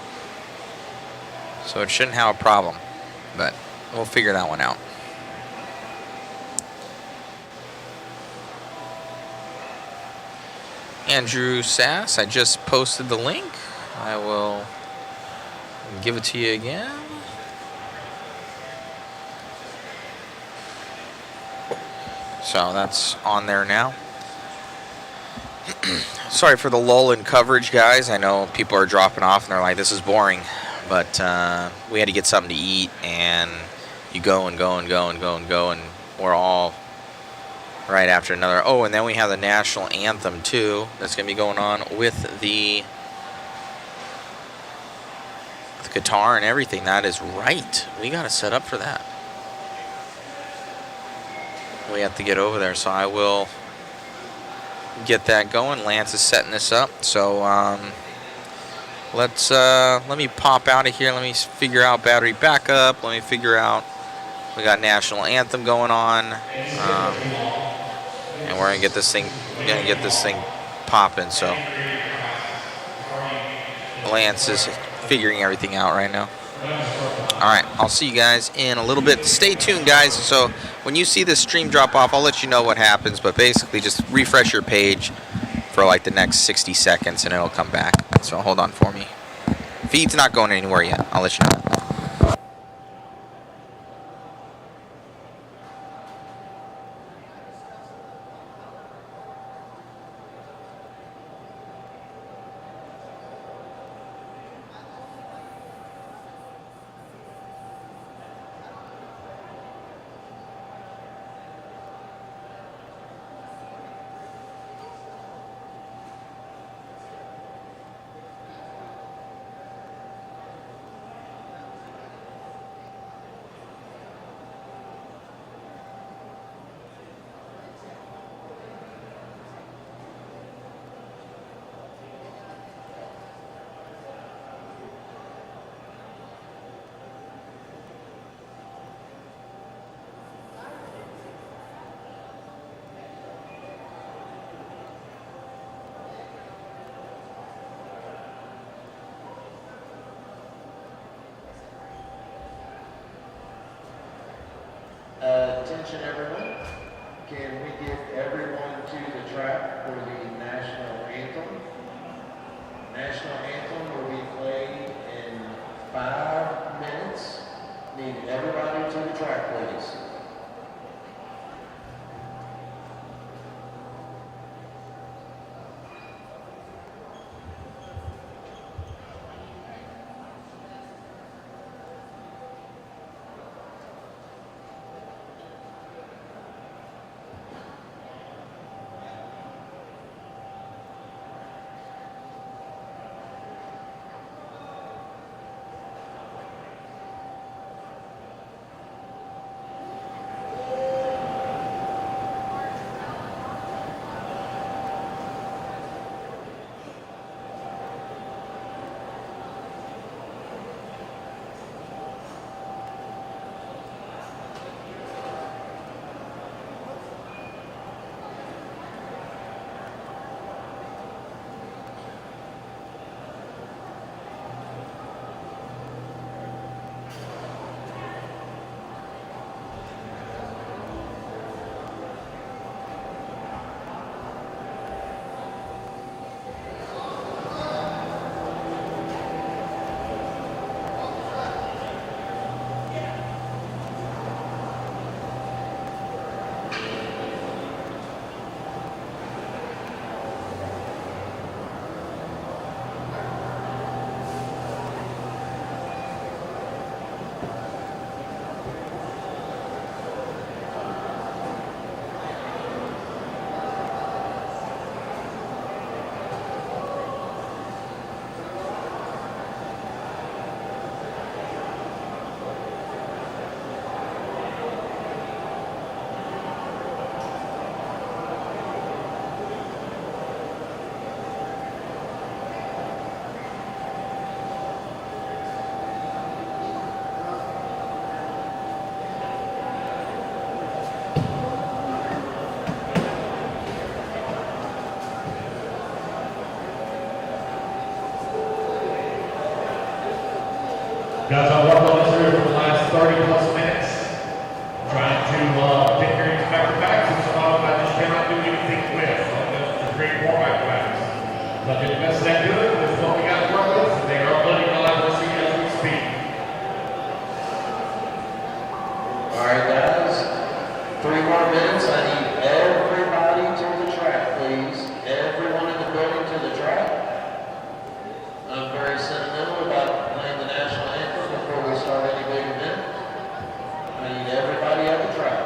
So it shouldn't have a problem. But we'll figure that one out. Andrew Sass, I just posted the link. I will give it to you again. So that's on there now. Sorry for the lull in coverage, guys. I know people are dropping off and they're like, this is boring. But we had to get something to eat, and you go and go and go and go and go, and we're all right after another. Oh, and then we have the national anthem too. That's gonna be going on with the guitar and everything. That is right. We gotta set up for that. We have to get over there, so I will get that going. Lance is setting this up, so let me pop out of here. Let me figure out battery backup. Let me figure out, we got national anthem going on. And we're gonna get this thing popping. So Lance is figuring everything out right now. All right, I'll see you guys in a little bit. Stay tuned, guys. So when you see this stream drop off, I'll let you know what happens. But basically, just refresh your page for like the next 60 seconds, and it'll come back. So hold on for me. Feed's not going anywhere yet. I'll let you know. Attention everyone, can we get everyone to the track for the national anthem? National anthem will be played in 5 minutes. Need everybody to the track, please. Guys, I worked on this here for the last 30 plus minutes, trying to get your inspector back to some of them I just cannot do anything with. To create more backpacks. But the best they do it, this is what we got to work with. They are letting the library as we speak. All right, guys. 3 more minutes. I need everybody to the track, please. Everyone in the building to the track. I'm very sentimental about playing the national anthem before we start any big event. I need everybody at the track.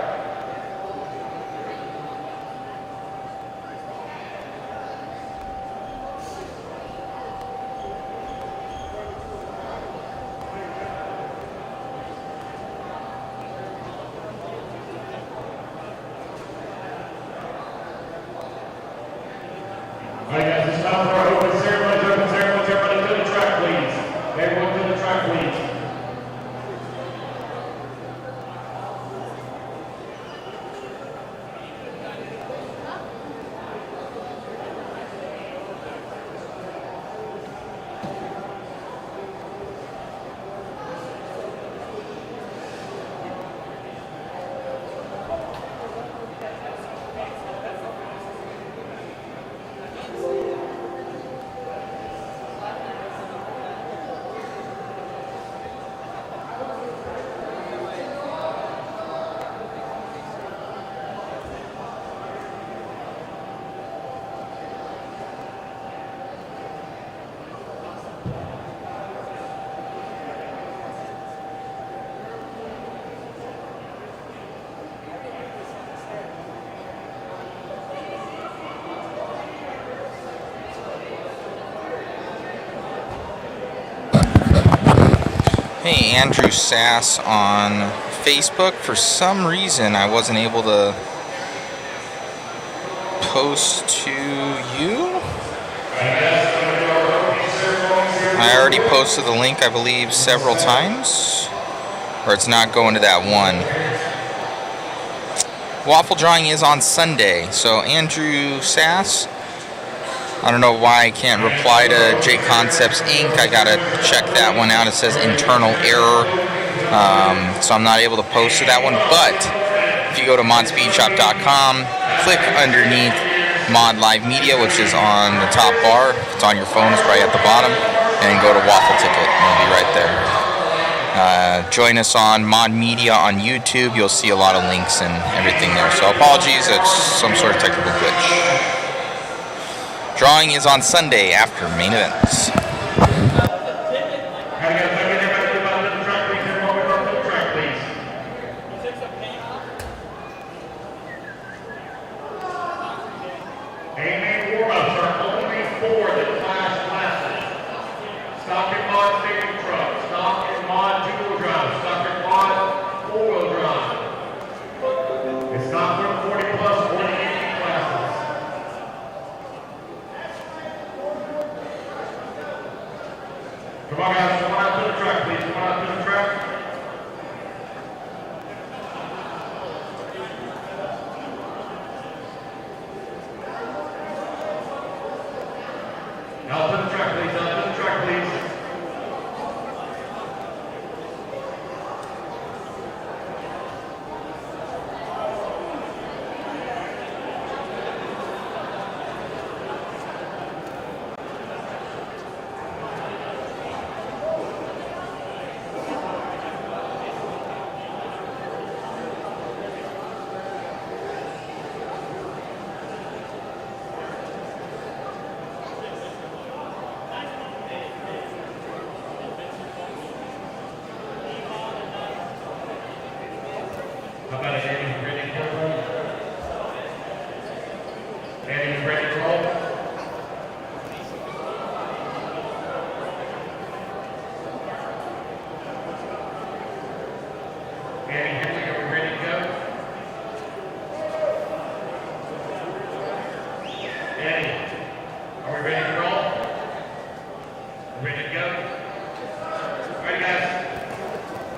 All right, guys, it's time for our open ceremony. Everybody to the track, please. Everyone to the track, please. Hey, Andrew Sass on Facebook. For some reason, I wasn't able to post to you. I already posted the link, I believe, several times. Or it's not going to that one. Waffle drawing is on Sunday. So, Andrew Sass, I don't know why I can't reply to JConcepts Inc. I gotta check that one out. It says internal error, so I'm not able to post to that one. But if you go to modspeedshop.com, click underneath Mod Live Media, which is on the top bar. If it's on your phone, it's right at the bottom. And go to Waffle Ticket, and it'll be right there. Join us on Mod Media on YouTube. You'll see a lot of links and everything there. So apologies, it's some sort of technical glitch. Drawing is on Sunday after main events. Come on, guys. Come on out to the track, please. Come on out to the track. Out to the track, please. Out to the track, please. How about it, Andy? Ready to roll? Andy, you ready to roll? Andy, Henry, are we ready to go? Andy, are we ready to roll? Ready to go? All right, guys.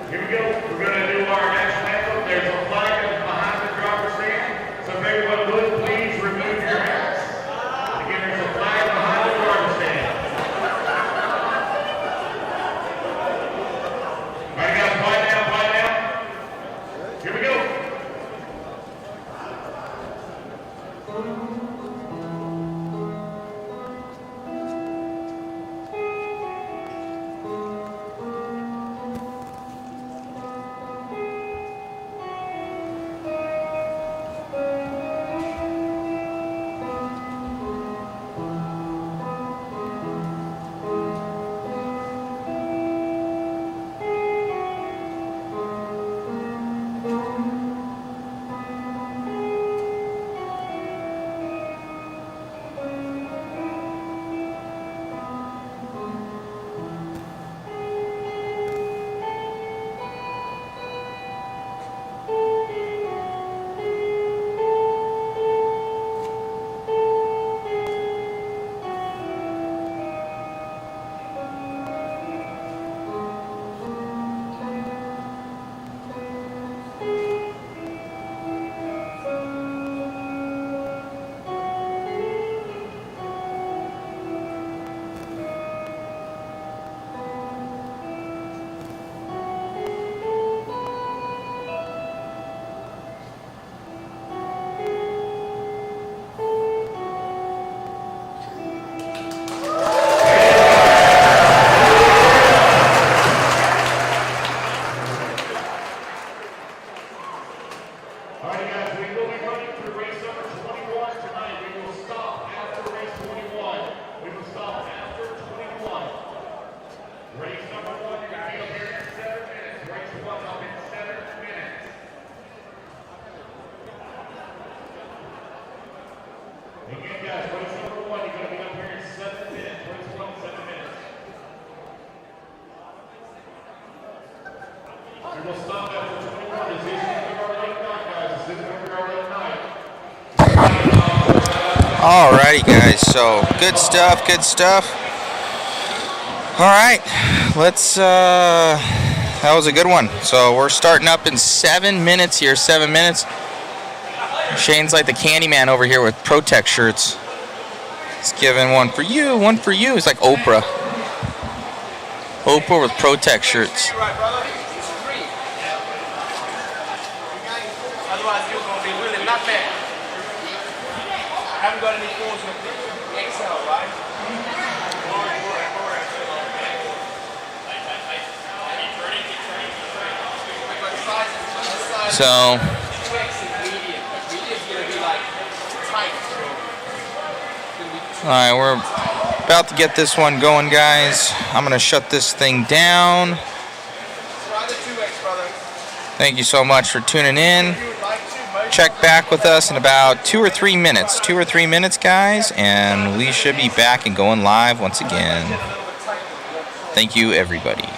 Here we go. We're going to do our next anthem. There's a flag behind the driver's stand. So if everyone would, please remove your hats. Again, there's a flag behind the driver's stand. All right, guys, quiet down, quiet down. Here we go. Alrighty, guys. So good stuff. Good stuff. All right, let's. That was a good one. So we're starting up in 7 minutes here. 7 minutes. Shane's like the candy man over here with Protect shirts. He's giving one for you, one for you. It's like Oprah. Oprah with Protect shirts. Otherwise, fuel gonna be really not bad. I haven't got any fuels in the XL, right? So, all right, we're about to get this one going, guys. I'm gonna shut this thing down. Thank you so much for tuning in. Check back with us in about 2 or 3 minutes. 2 or 3 minutes, guys, and we should be back and going live once again. Thank you, everybody.